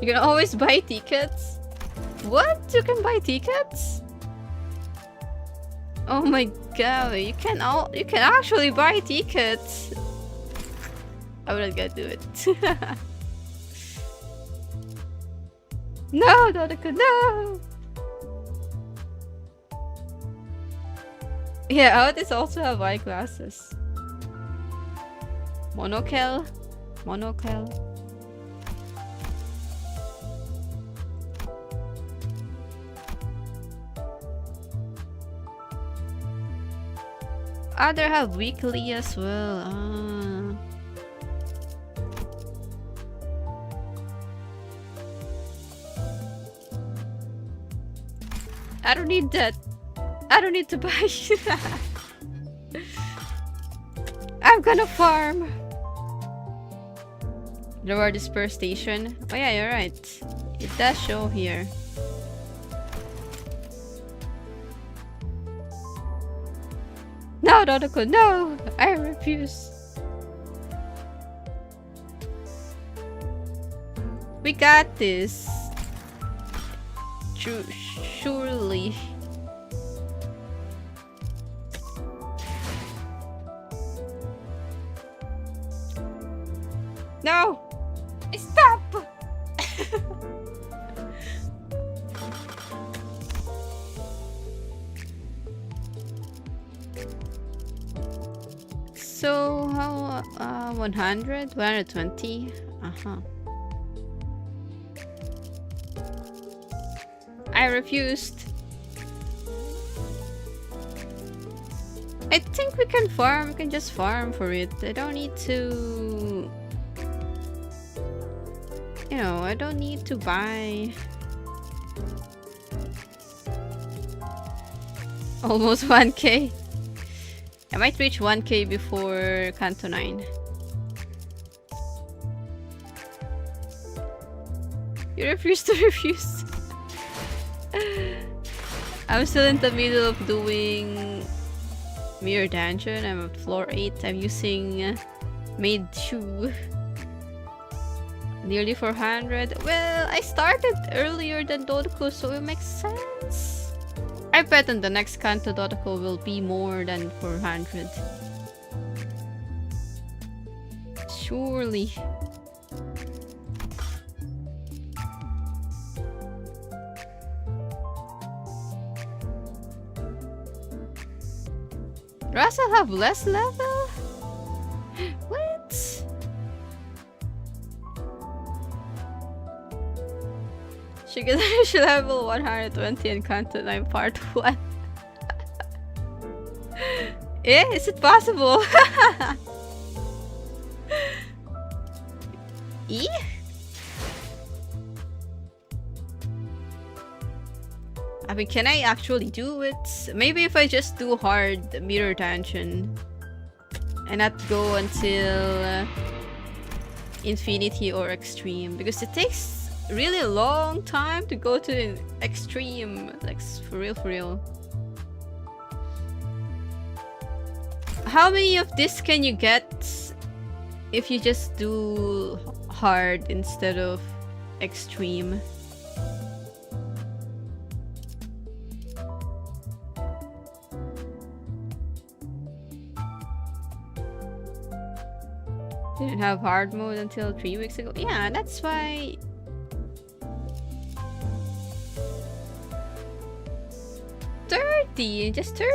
You can always buy tickets? What? You can buy tickets? Oh my god, you can actually buy tickets. I'm not gonna do it. No, Dodaka, no! Yeah, Otis also have eyeglasses. Monocle? Monocle? Other have weekly as well. I don't need that. I don't need to buy that. I'm gonna farm. Reward is per station. Oh yeah, you're right. It does show here. No, Dodoko, no! I refuse. We got this. Surely. No! Stop! So how 100? 120? Uh-huh. I refused. I think we can farm. We can just farm for it. I don't need to... You know, I don't need to buy... Almost 1k. I might reach 1k before Kanto 9. You refuse to refuse. I'm still in the middle of doing Mirror Dungeon. I'm at floor 8. I'm using Made Shoe. Nearly 400. Well, I started earlier than Dodoko, so it makes sense. I bet in the next Kanto Dodoko will be more than 400. Surely. Russell have less level? What? She can reach level 120 in Kanto 9 part 1. Eh? Is it possible? E? I mean, can I actually do it? Maybe if I just do hard Mirror Dungeon and not go until Infinity or Extreme, because it takes really long time to go to Extreme. Like, for real, for real. How many of this can you get if you just do hard instead of Extreme? Didn't have hard mode until 3 weeks ago. Yeah, that's why. Just 30?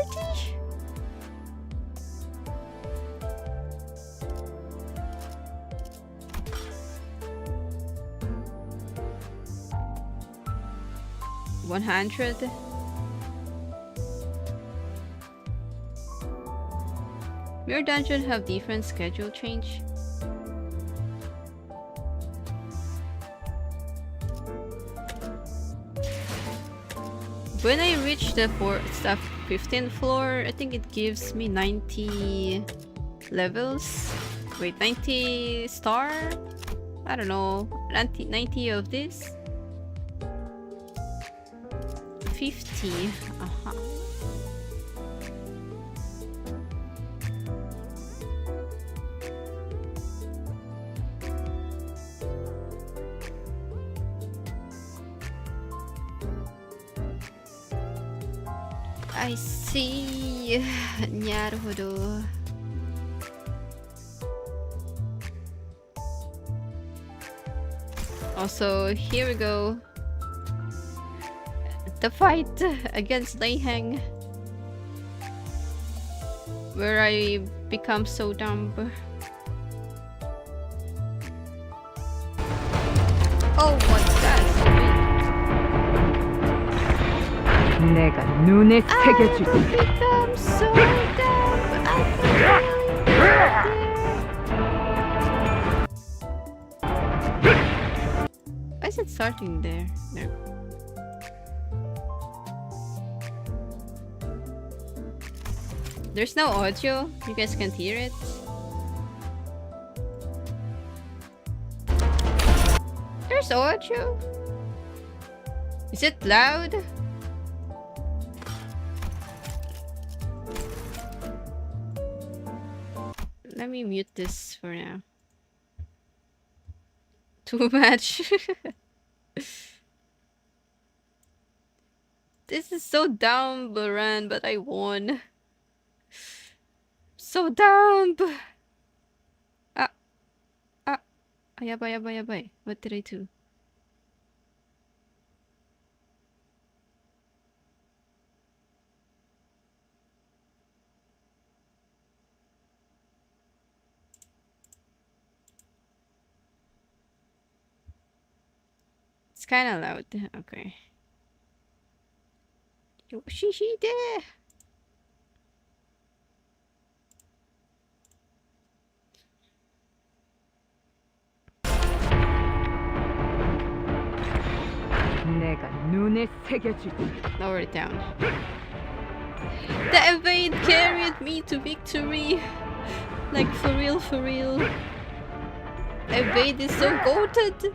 $100? Mirror Dungeon have different schedule change? When I reach the 15th floor, I think it gives me 90 levels. Wait, 90 star? I don't know. 90 of this? 50. Uh-huh. I see. なるほど. Also, here we go. The fight against Leiheng, where I become so dumb. Oh, what's that? 내가 눈에 새겨줄. I become so dumb. I can really. Why is it starting there? No. There's no audio. You guys can't hear it. There's audio. Is it loud? Let me mute this for now. Too much. This is so dumb, Baran, but I won. So dumb. Yabai. What did I do? It's kind of loud. Okay. Yoshihide! 내가 눈에 새겨줄. Lower it down. The evade carried me to victory. Like for real. Evade is so goated.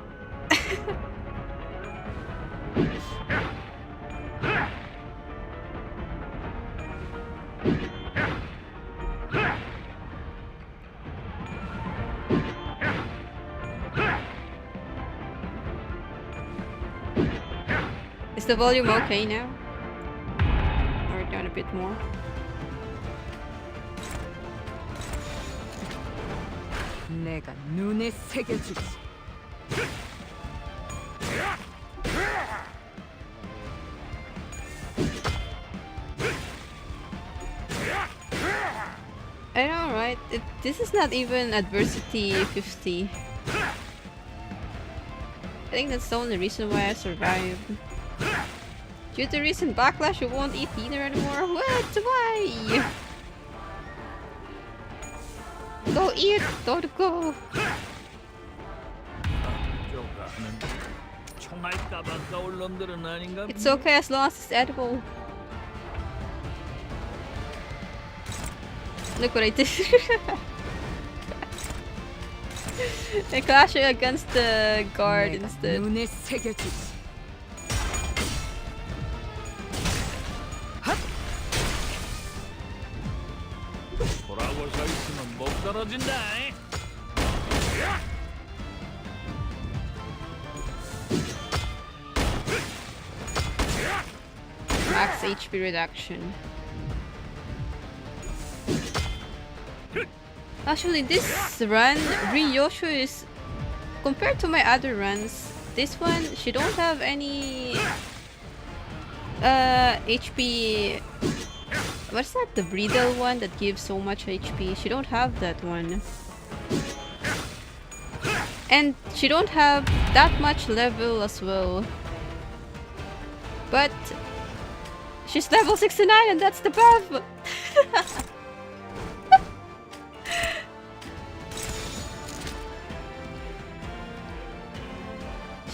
Is the volume okay now? Or down a bit more? 내가 눈에 새겨줄. I know, right? This is not even adversity 50. I think that's the only reason why I survived. Due to recent backlash, you won't eat either anymore? What? Why? Go eat! Don't go! It's okay as long as it's edible. Look what I did. I clashed against the guard instead. 눈에 새겨줄. 돌아올 서 있으면 못 떨어진다. Max HP reduction. Actually, this run, Ryosho is, compared to my other runs, this one, she don't have any HP. What's that? The Bridal one that gives so much HP. She don't have that one. And she don't have that much level as well. But she's level 69 and that's the buff!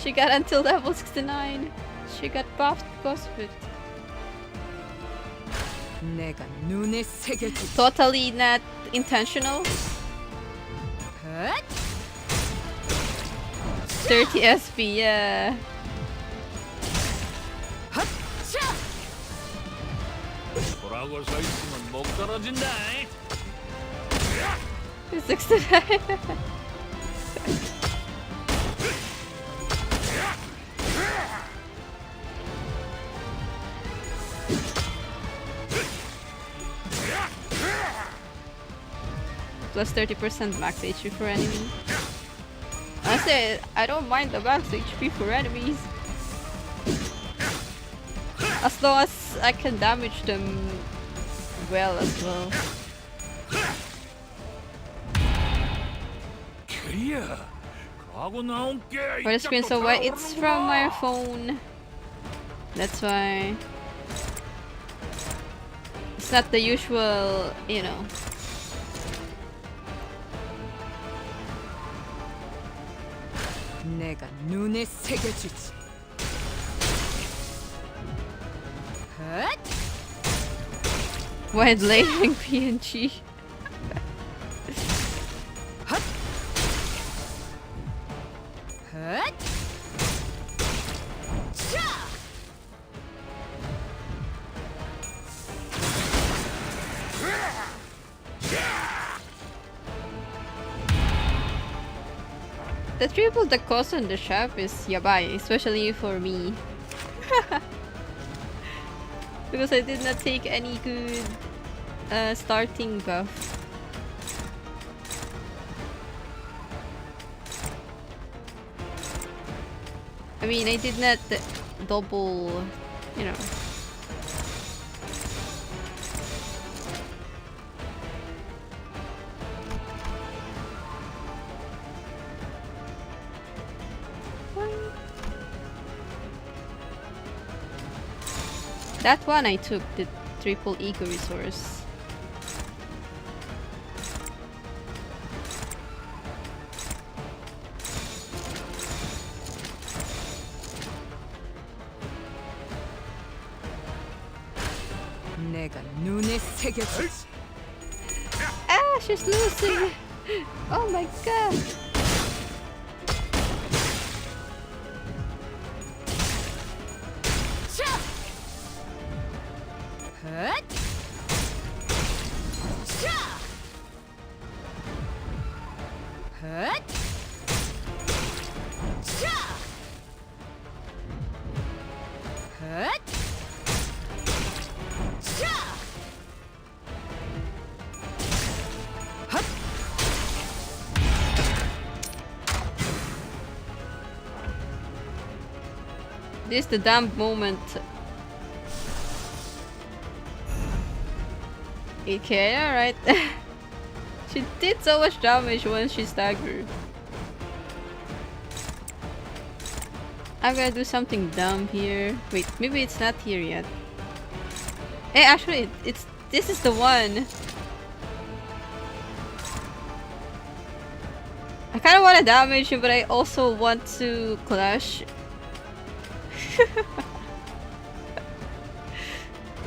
She got until level 69. She got buffed because of it. 내가 눈에 새겨주지. Totally not intentional. 헛! 30 SP, yeah. 뭐라고 서 있으면 목 떨어진다. 69. Plus 30% max HP for enemy. Honestly, I don't mind the max HP for enemies. As long as I can damage them well as well. 그야. 가고 나온 게. Why the screen so white? It's from my phone. That's why. It's not the usual, you know. 내가 눈에 새겨주지. 헛! Wide layering PNG. 헛! 차! The triple the cost on the shop is yabai, especially for me. Because I did not take any good starting buff. I mean, I did not double, you know. That one I took, the triple ego resource. 내가 눈에 새겨주지. Ah, she's losing! Oh my god! 헛! 차! 헛! 차! 헛! 차! 헛! This is the damn moment. Okay, alright. She did so much damage when she staggered. I'm gonna do something dumb here. Wait, maybe it's not here yet. Hey, actually, this is the one. I kind of want to damage him, but I also want to clash.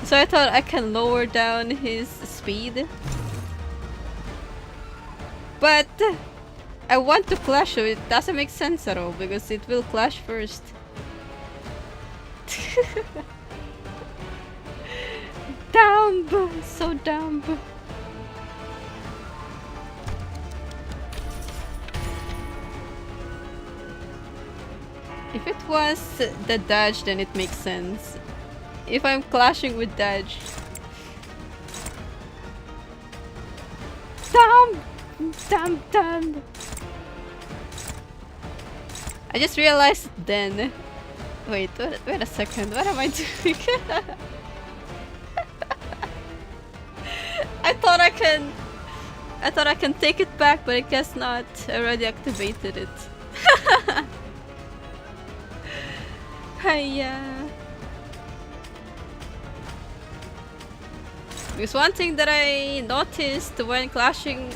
So I thought I can lower down his speed. But I want to clash, so it doesn't make sense at all because it will clash first. Dumb! So dumb. If it was the dodge, then it makes sense. If I'm clashing with dodge. Dumb! Dumb, dumb. I just realized then. Wait a second. What am I doing? I thought I can take it back, but I guess not. I already activated it. Hiya. Because one thing that I noticed when clashing,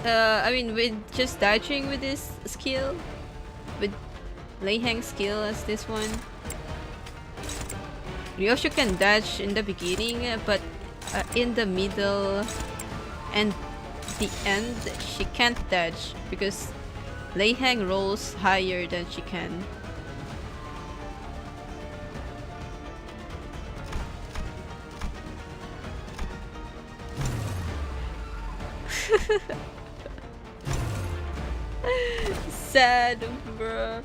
I mean with just dodging with this skill, with Leiheng skill as this one, Ryoshu can dodge in the beginning, but in the middle and the end, she can't dodge because Lei Hang rolls higher than she can. Sad, bruh.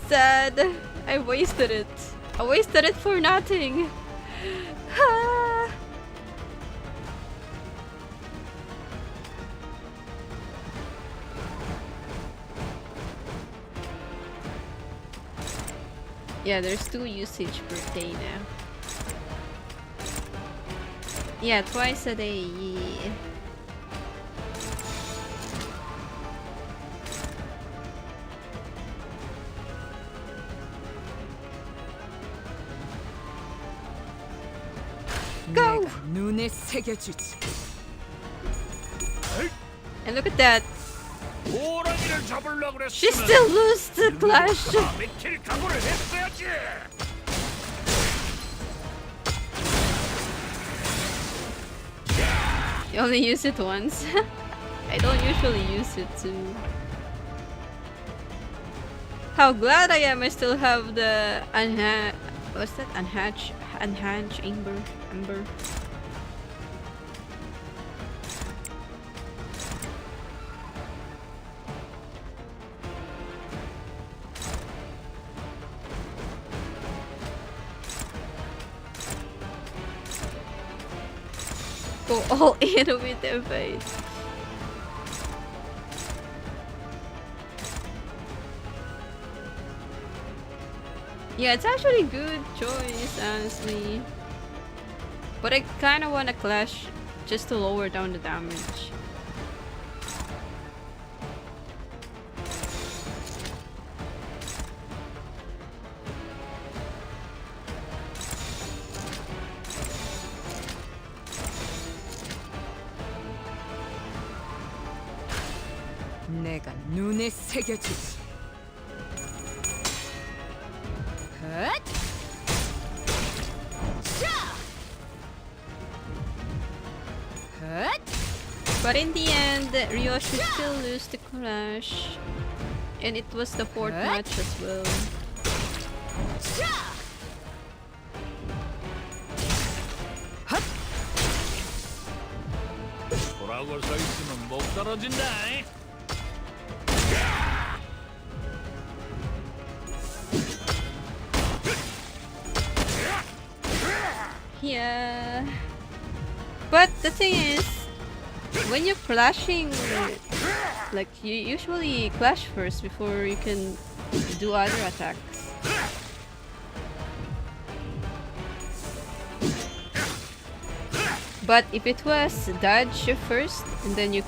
Sad. I wasted it. I wasted it for nothing. Yeah, there's 2 usage per day now. Yeah, twice a day. Yeah. Go! 내가 눈에 새겨주지. And look at that. 호랑이를 잡으려고 그랬으면 She still loses the clash. 미칠 각오를 했어야지. You only use it once. I don't usually use it too. How glad I am I still have the what's that? Enhance ember. Go all in with their face. Yeah, it's actually a good choice, honestly. But I kind of want to clash just to lower down the damage. 내가 눈에 새겨주지. 헛! 헛! But in the end, Ryoshi still lose the clash. And it was the 4th match as well. 돌아고 서 있으면 목 떨어진다. Yeah. But the thing is, when you're clashing, like you usually clash first before you can do other attacks. But if it was dodge first and then you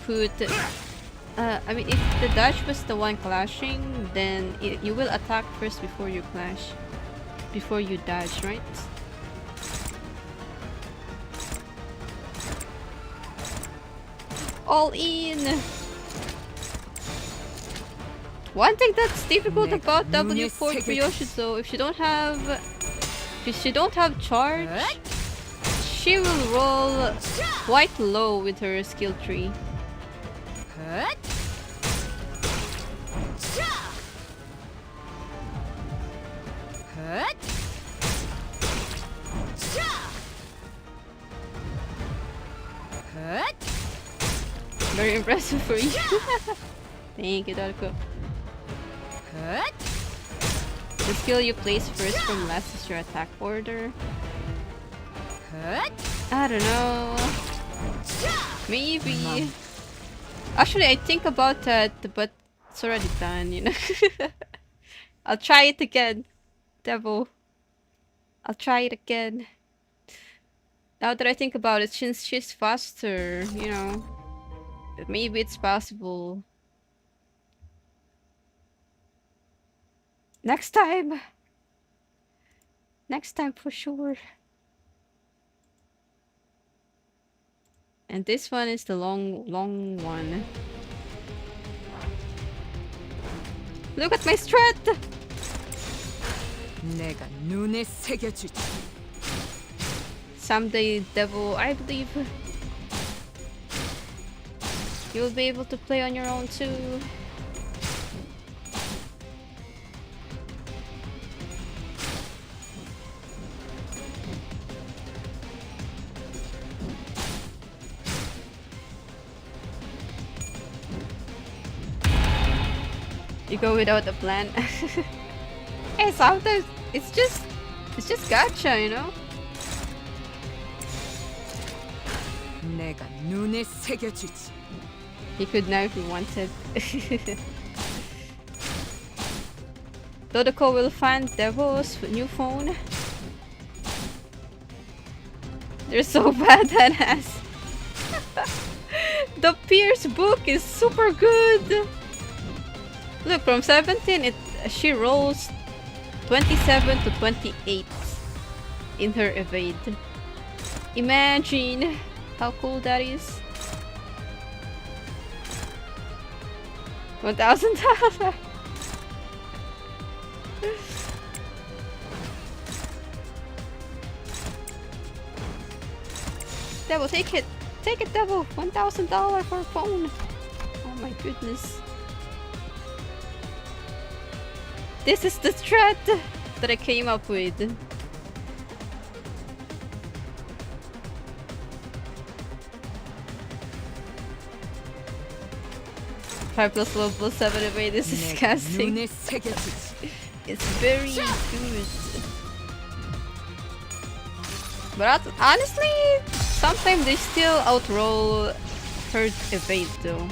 put I mean if the dodge was the one clashing, then you will attack first before you clash, before you dodge, right? All in. One thing that's difficult about W4 Ryoshi though, if she don't have charge, she will roll quite low with her skill tree. 헛! 헛! 헛! Very impressive for you. Thank you, Darko. 헛! The skill you place first from last is your attack order. 헛! I don't know. Maybe. Actually, I think about that, but it's already done, you know. I'll try it again, Devil. I'll try it again. Now that I think about it, since she's faster, you know, maybe it's possible. Next time! Next time for sure. And this one is the long one. Look at my strat! 내가 눈에 새겨주지. Someday, devil, I believe you'll be able to play on your own too. You go without a plan. Hey, sometimes it's just gacha, you know? 내가 눈에 새겨주지. He could now if he wanted. Dodoko will find Devil's new phone. They're so bad at ass. The Pierce book is super good. Look, from 17, she rolls 27 to 28 in her evade. Imagine how cool that is. $1,000. Devil, take it! Take it, Devil! $1,000 for a phone! Oh my goodness. This is the strat that I came up with. 5 plus low plus 7 away, this is disgusting. 눈에 새겨주지. It's very good. But honestly, sometimes they still outroll her evade though.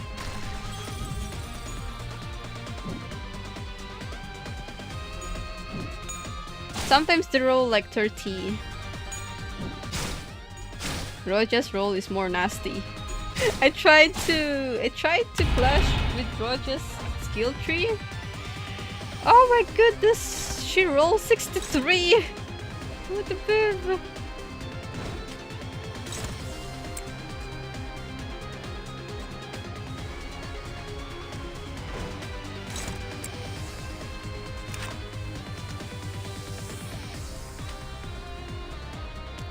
Sometimes they roll like 30. Roja's roll is more nasty. I tried to clash with Roja's skill tree. Oh my goodness, she rolled 63. What a boob.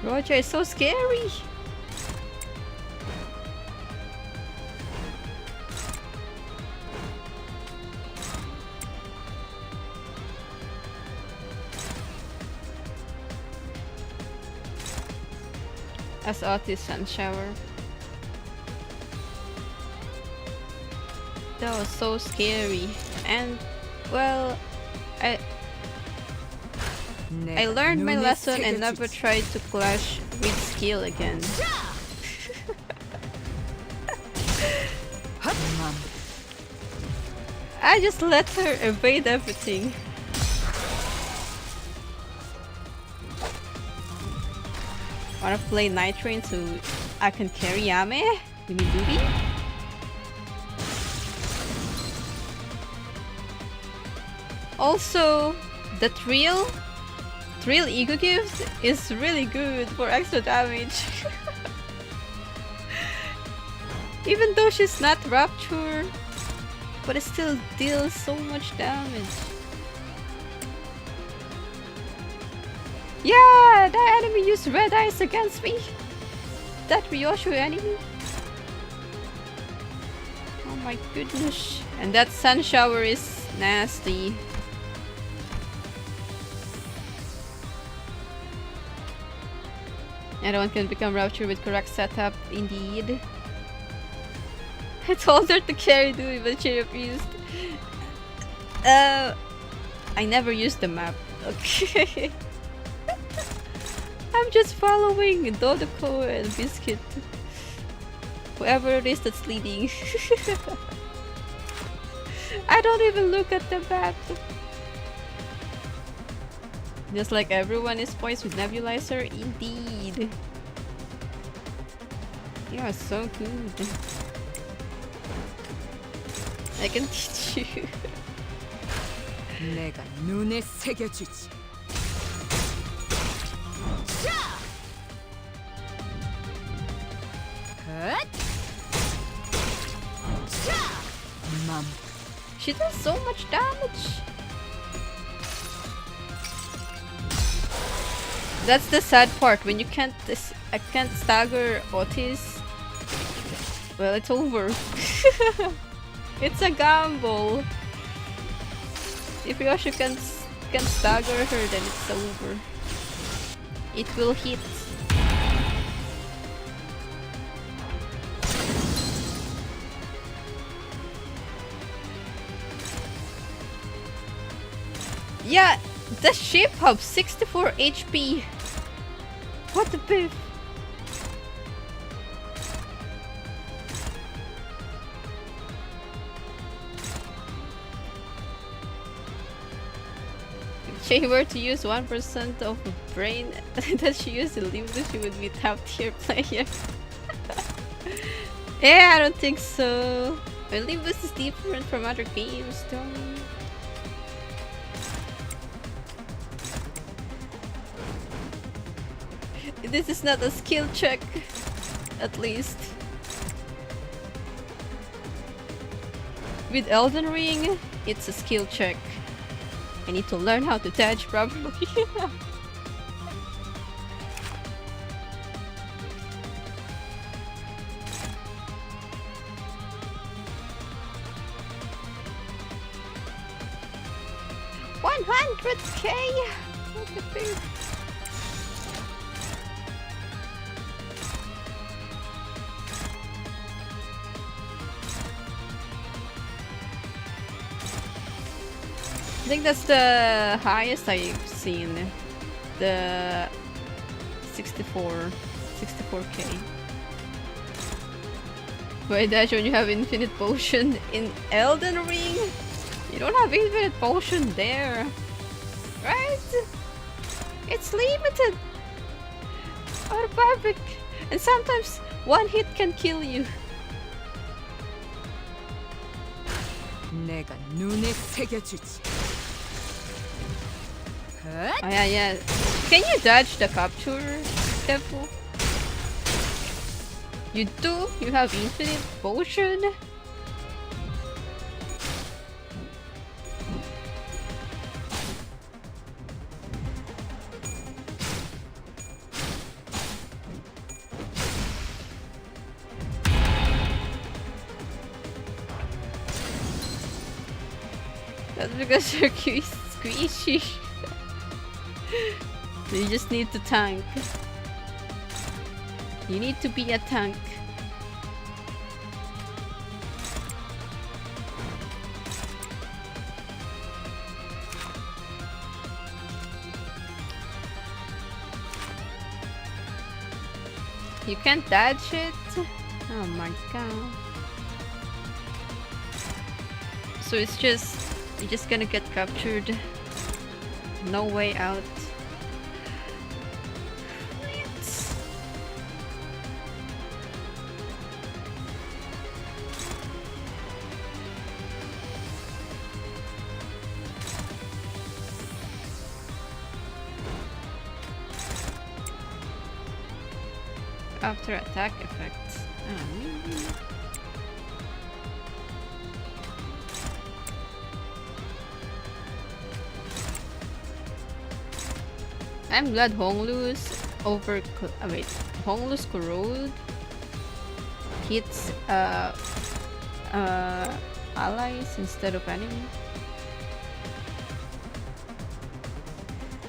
Roja is so scary. As Otis and shower. That was so scary. And well, I learned my lesson and never tried to clash with skill again. I just let her evade everything. Wanna play Night Train so I can carry Yame? You mean Duty? Also, the Thrill Ego Gift is really good for extra damage. Even though she's not Rapture, but it still deals so much damage. Yeah, that enemy used red eyes against me. That Ryoshu enemy. Oh my goodness. And that sun shower is nasty. Anyone can become Rapture with correct setup, indeed. I told her to carry Dewey, but she refused. I never used the map. Okay. I'm just following Dodoko and Biscuit. Whoever it is that's leading. I don't even look at the map. Just like everyone is poised with Nebulizer, indeed. You are so good. I can teach you. 내가 눈에 새겨주지. 맘 She does so much damage. That's the sad part when you can't. I can't stagger Otis. Well, it's over. It's a gamble. If Yoshi can stagger her, then it's over. It will hit. Yeah, the ship hub 64 HP. What the biff? If she were to use 1% of the brain that she used in Limbus, she would be top tier player. Yeah, I don't think so. But Limbus is different from other games, though. This is not a skill check, at least. With Elden Ring, it's a skill check. I need to learn how to dodge properly. $100K! What the big... I think that's the highest I've seen. The 64K. Why dash when you have infinite potion in Elden Ring? You don't have infinite potion there, right? It's limited. Or barbaric, and sometimes one hit can kill you. 내가 눈에 새겨주지. Oh yeah. Can you dodge the capture, Tepu? You do? You have infinite potion? That's because you're squishy. You just need to tank. You need to be a tank. You can't dodge it? Oh my god. So it's just... you're just gonna get captured. No way out. After attack effects. I'm glad Honglu's Honglu's Corrode hits allies instead of enemy.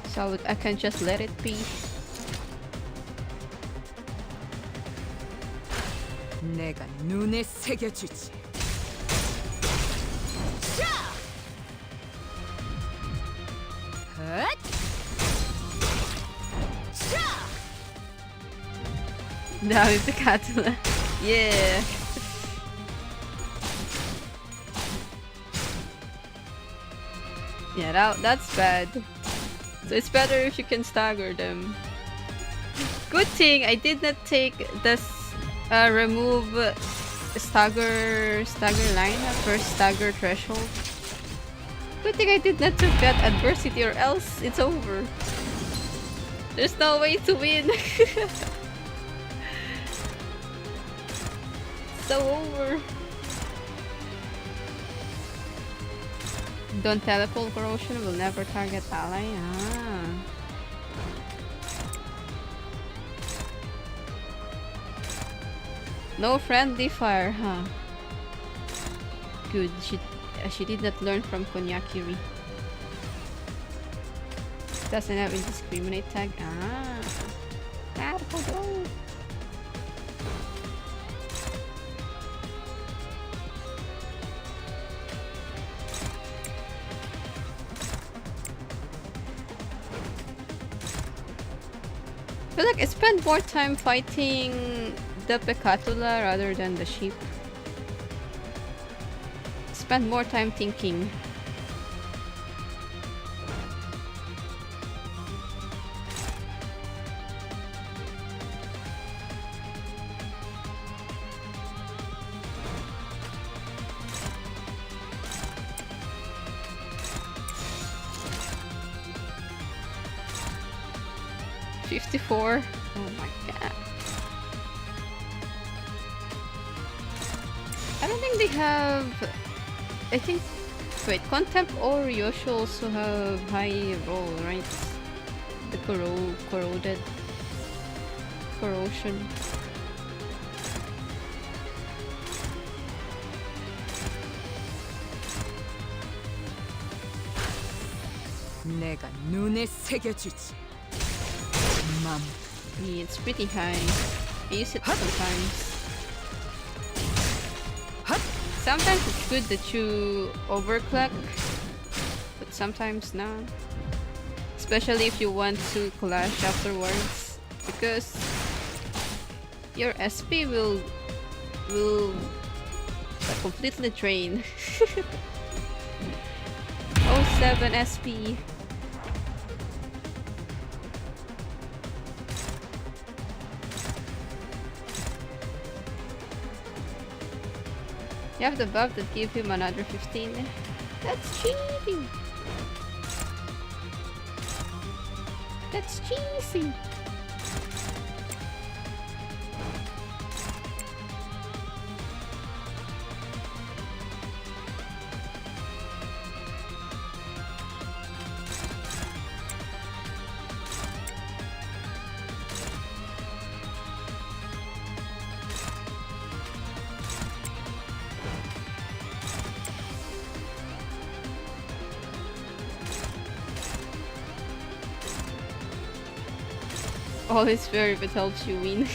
So I can just let it be. 내가 눈에 새겨주지. Now it's the Catula. Yeah. Yeah, that's bad. So it's better if you can stagger them. Good thing I did not take this remove stagger line first stagger threshold. Good thing I did not took that adversity, or else it's over. There's no way to win. so over. Don't teleport corrosion will never target ally. Ah. No friendly fire, huh? Good. She did not learn from Konyakiri. Doesn't have indiscriminate tag. Ah. Naruhodo. I feel like I spend more time fighting the Pecatula rather than the sheep. Spend more time thinking. $54. Oh my god. I don't think they have. I think. Wait, Contempt or Yoshi also have high roll, right? The corroded. Corrosion. 내가 눈에 새겨주지. 맘. Yeah, it's pretty high. I use it sometimes. Sometimes it's good that you overclock, but sometimes not. Especially if you want to clash afterwards, because your SP will completely drain. Oh, 7 SP. You have the buff that give him another 15. That's cheating. That's cheesy. Always fair if it helps you win.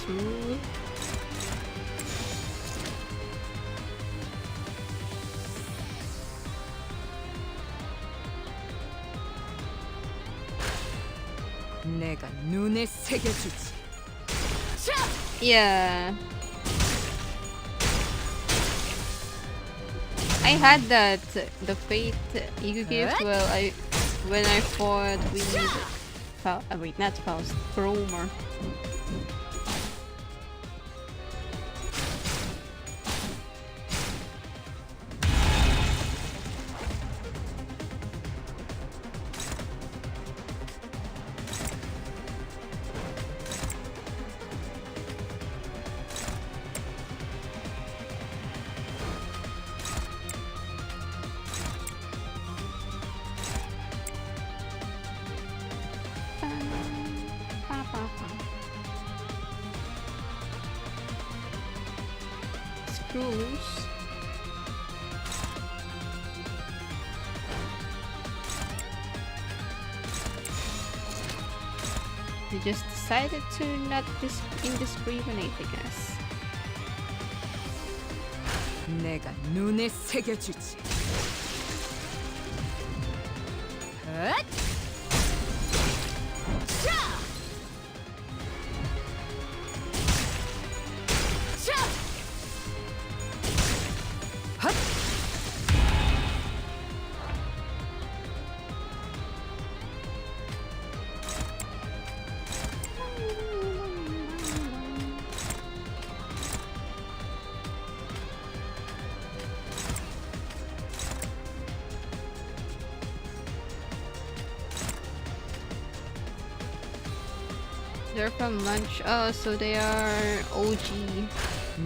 True. 내가 눈에 새겨주지. Yeah. I had that the fate you gift when I fought with wait, not Faust, Cromer. Screws. You just decided to not indiscriminate, I guess. 내가 눈에 새겨주지. 헛! They're from lunch. Oh, so they are OG.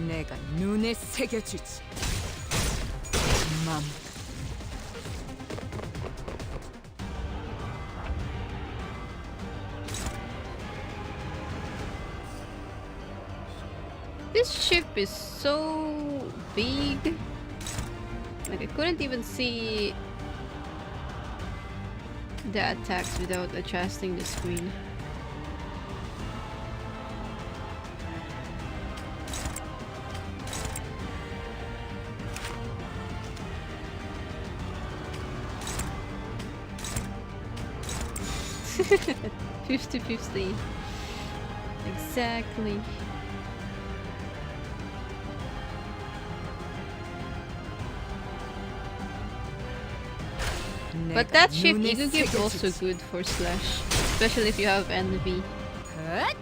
내가 눈에 새겨주지. 맘. This ship is so big. Like I couldn't even see the attacks without adjusting the screen. $50-50. Exactly. But that shift Eagle gift also good for slash, especially if you have envy. I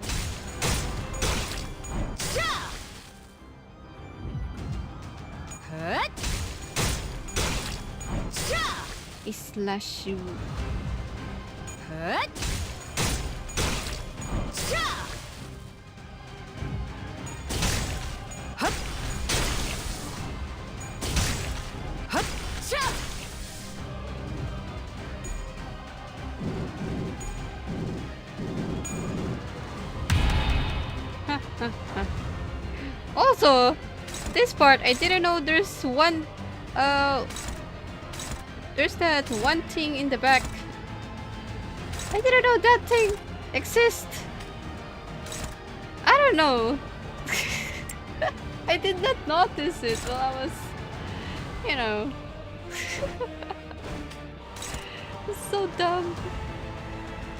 slash you. Also, this part I didn't know there's one there's that one thing in the back. I didn't know that thing exists. I don't know. I did not notice it while I was, you know. It's so dumb.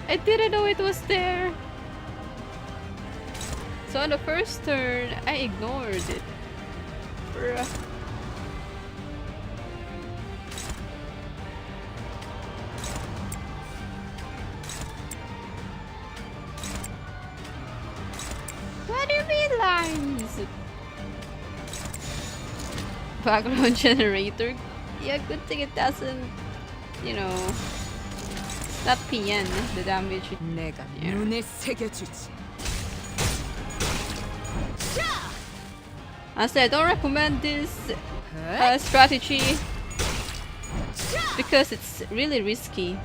I didn't know it was there. So on the first turn, I ignored it. Bruh. What do you mean lines? Background generator? Yeah, good thing it doesn't, you know, it's not pien, the damage. 내가 눈에 새겨주지. Honestly, I don't recommend this strategy because it's really risky.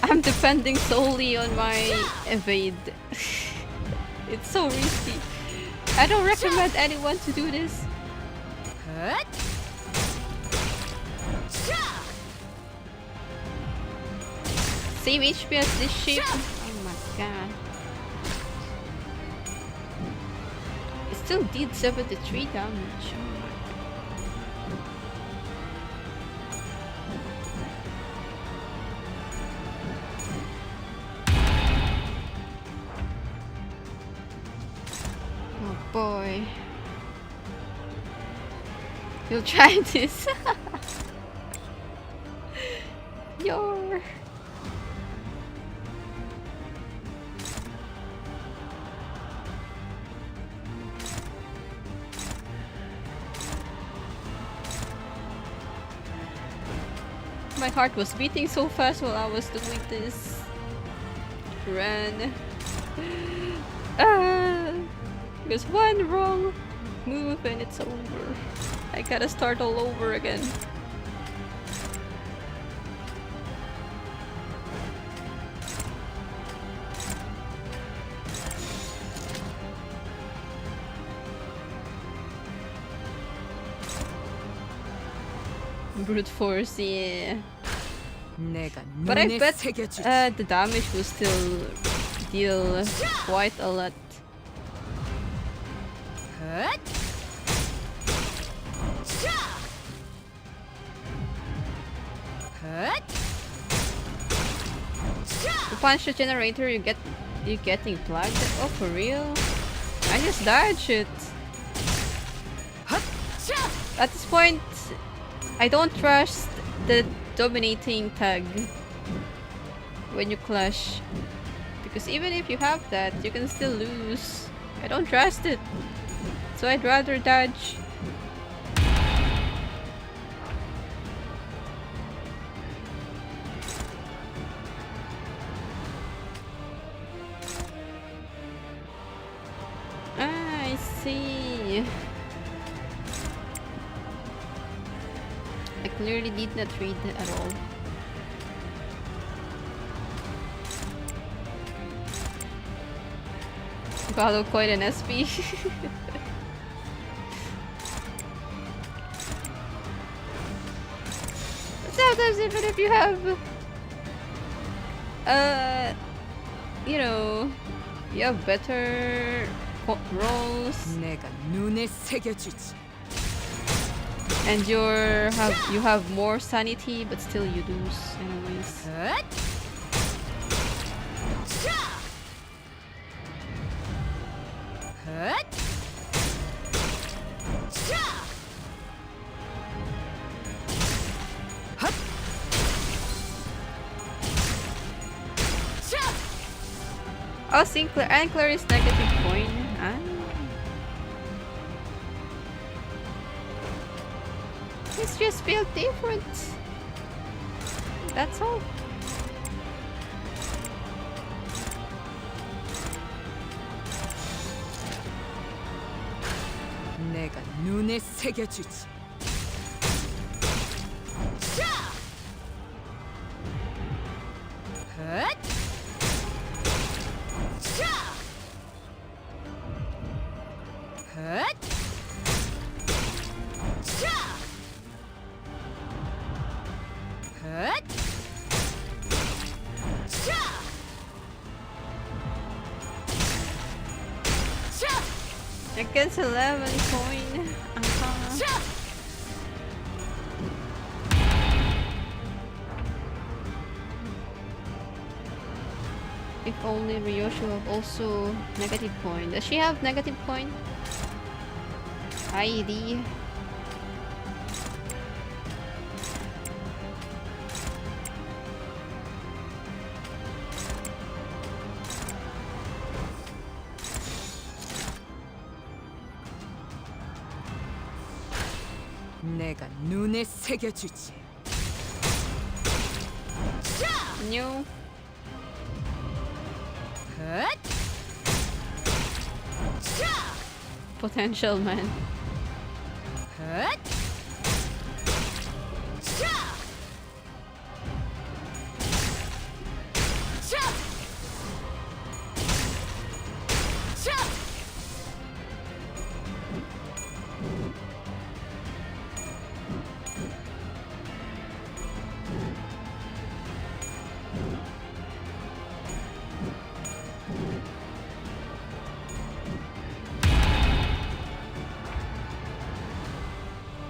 I'm depending solely on my evade. It's so risky. I don't recommend anyone to do this. Same HP as this ship. Oh my god. It still did 73 damage. Oh my god. Oh boy. You'll try this. Your. My heart was beating so fast while I was doing this. Run. There's one wrong move and it's over. I gotta start all over again. Brute force, yeah. But I bet the damage will still deal quite a lot. To punch the generator, you're getting plugged. Oh, for real? I just dodged it. At this point, I don't trust the dominating tag when you clash, because even if you have that, you can still lose. I don't trust it, so I'd rather dodge. clearly did not read at all. Follow quite an SP. Sometimes even if you have you know, you have better rolls 내가 눈에 새겨주지. and you have more sanity, but still you lose anyways. 헛! 자! 헛! 자! 헛! 자! Oh, Sinclair Anclair is negative coin. Ah. It's just built different. That's all. 내가 눈에 새겨주지. 자! 헛! 자! 헛! 자! 헛! 자! 자! Against 11 coin. 자! If only Ryoshu have also negative coin. Does she have negative coin? ID. 내가 눈에 새겨주지. 자! New. 헛! 자! Potential man. 헛! 자! 자! 자!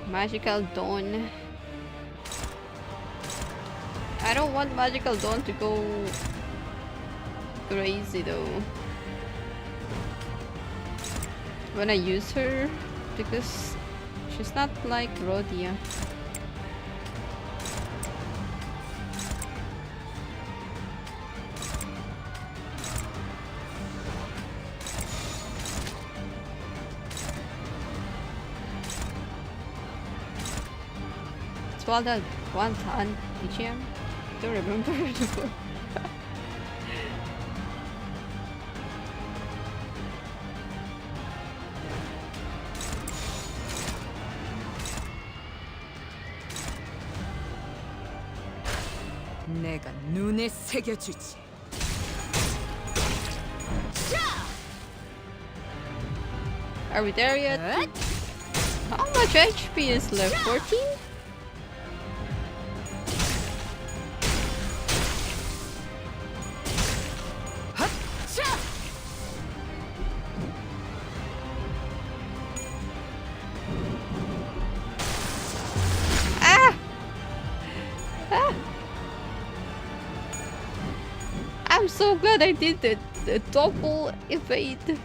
Magical Dawn. I don't want Magical Dawn to go crazy though when I use her, because she's not like Rhodia. It's one ton DGM. Don't remember anymore. 내가 눈에 새겨주지. 자! Are we there yet? 헛! How much HP is left? 14? 헛! 자! Ah! Ah! I'm so glad I did the double evade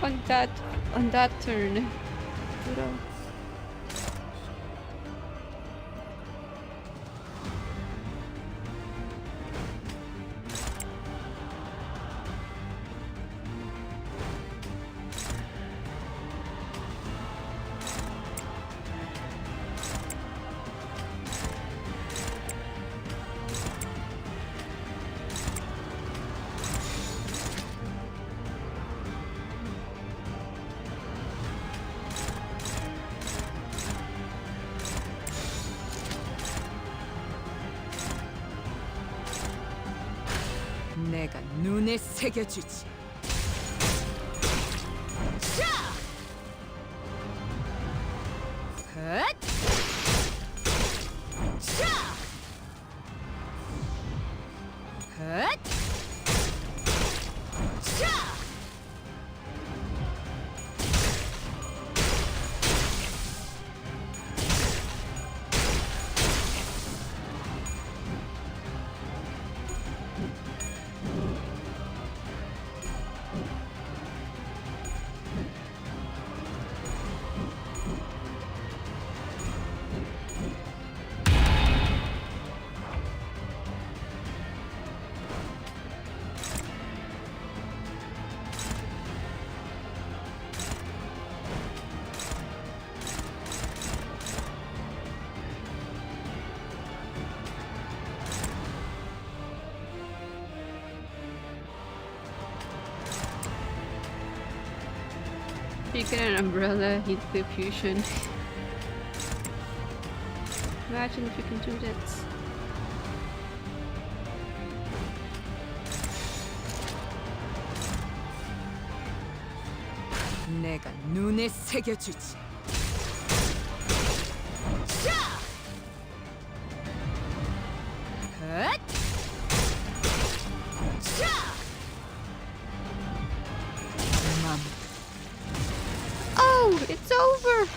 on that turn. You know. 눈에 새겨주지. 자! 헛! 자! 헛! 자! You get an umbrella, heat the fusion. Imagine if you can do that. 내가 눈에 새겨주지. 자! 헛! 자! 맘. Oh, it's over!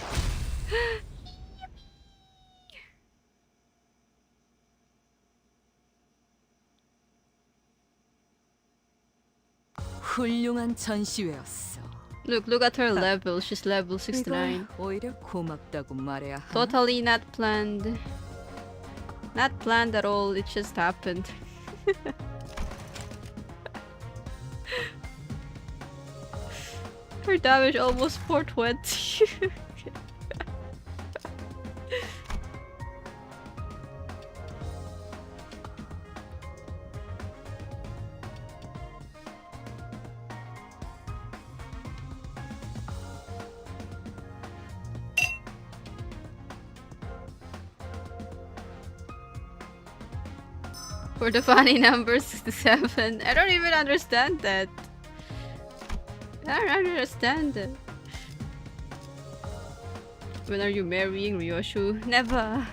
훌륭한 전시회였어. Look at her level. She's level 69. 이걸 오히려 고맙다고 말해야 하나? Totally not planned. Not planned at all, it just happened. Her damage almost 420. For the funny number 67. I don't even understand that. I don't understand it. When are you marrying Ryoshu? Never.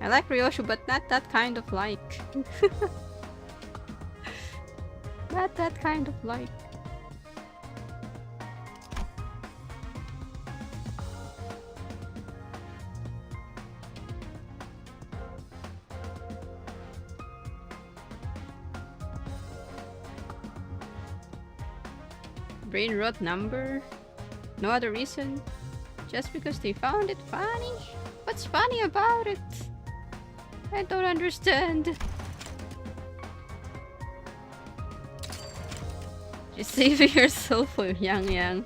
I like Ryoshu, but not that kind of like. Not that kind of like. Brain rot number? No other reason? Just because they found it funny? What's funny about it? I don't understand. You're saving yourself for Yang Yang.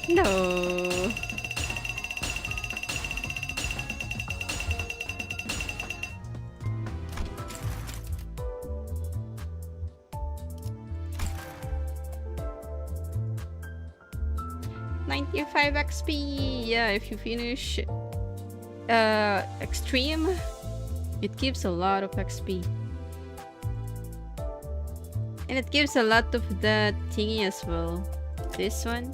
No. $95 XP. Yeah, if you finish extreme, it gives a lot of XP. And it gives a lot of the thingy as well. This one.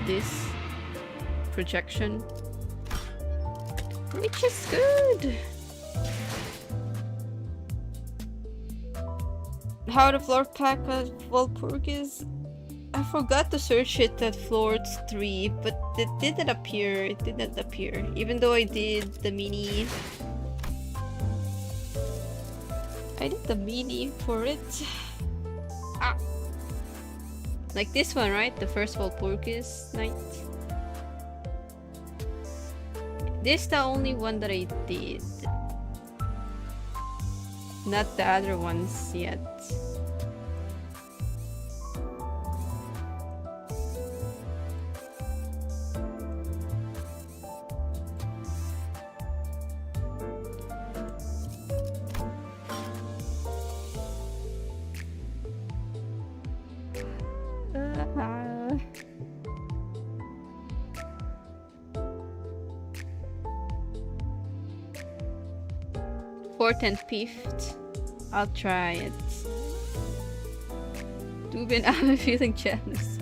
This. Projection. Which is good. How the floor pack of Walpurgis. I forgot to search it at floor 3, but it didn't appear. It didn't appear. Even though I did the mini. I did the mini for it. Ah! Like this one, right? The first Walpurgis night. This is the only one that I did. Not the other ones yet. Fourth and fifth. I'll try it. Dubin, I'm feeling jealous.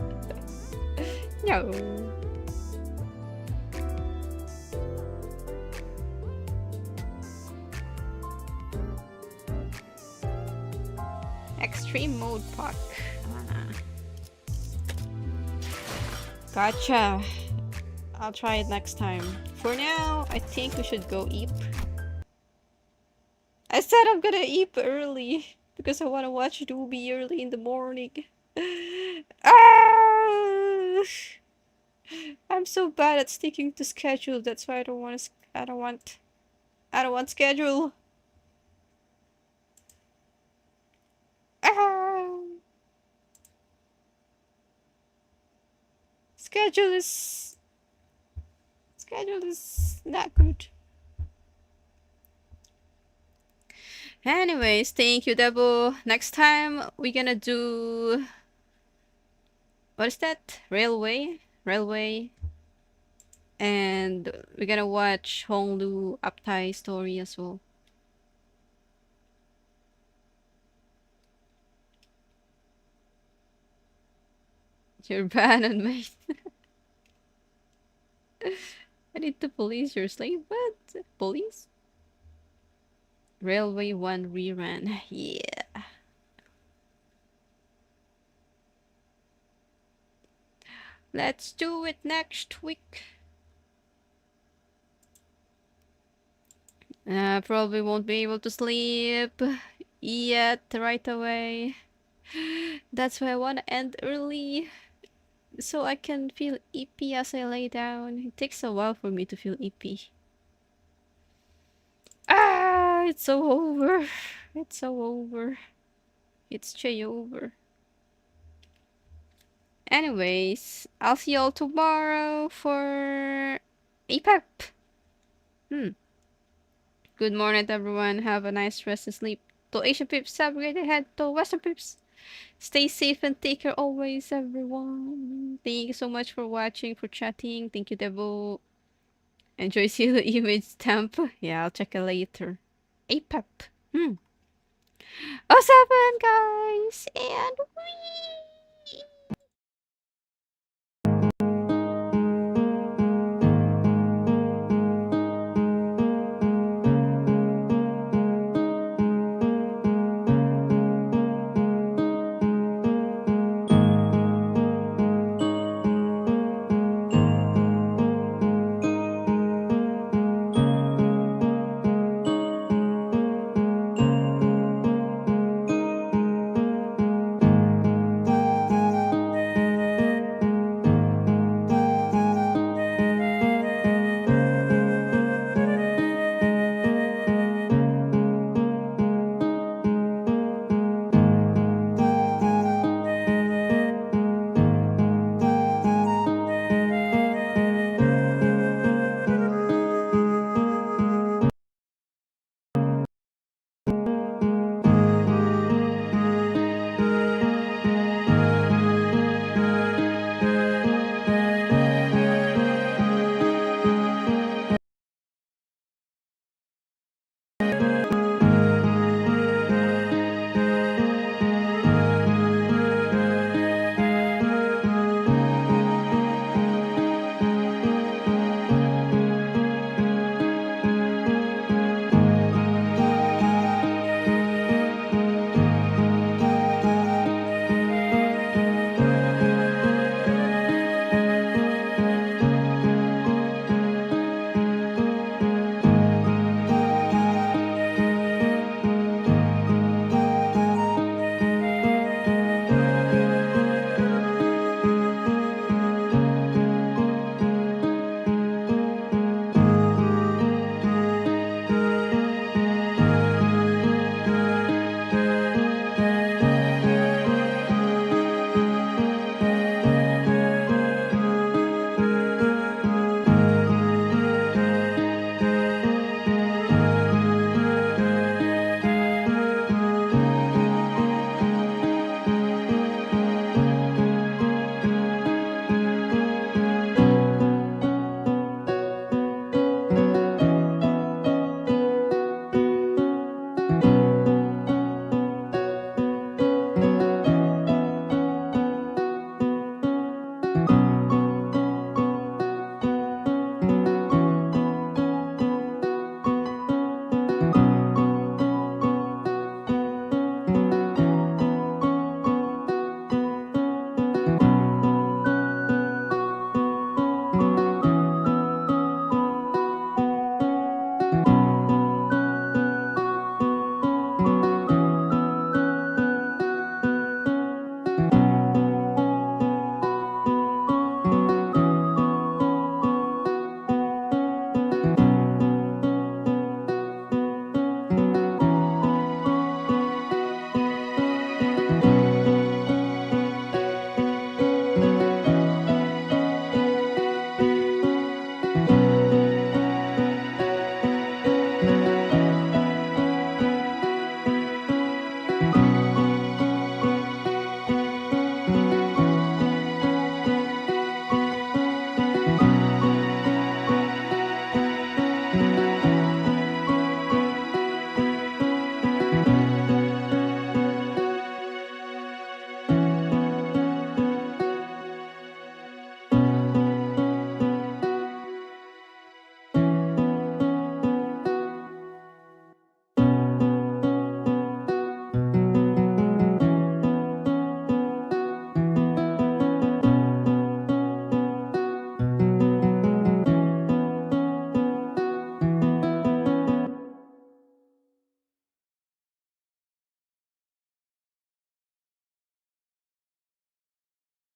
No. Extreme mode pack. Gotcha. I'll try it next time. For now, I think we should go eep. I said I'm gonna eep early because I want to watch Doobie early in the morning. Ah! I'm so bad at sticking to schedule. That's why I don't want to. I don't want schedule. Ah! Schedule is not good. Anyways, thank you, Debo. Next time we're gonna do, what is that? Railway, and we're gonna watch Honglu Aptai story as well. You're bad on me. I need to police your slave, but police? Railway 1 rerun. Yeah. Let's do it next week. Probably won't be able to sleep yet right away. That's why I want to end early, so I can feel eepy as I lay down. It takes a while for me to feel eepy. Ah, it's so over. It's so over. It's Jay over. Anyways, I'll see y'all tomorrow for APEP. Good morning, everyone. Have a nice rest and sleep. To Asian peeps, have a great day ahead. To Western peeps, stay safe and take care always, everyone. Thank you so much for watching, for chatting. Thank you, Devo. Enjoy seeing the image stamp. Yeah, I'll check it later. APEP. 07, guys. And we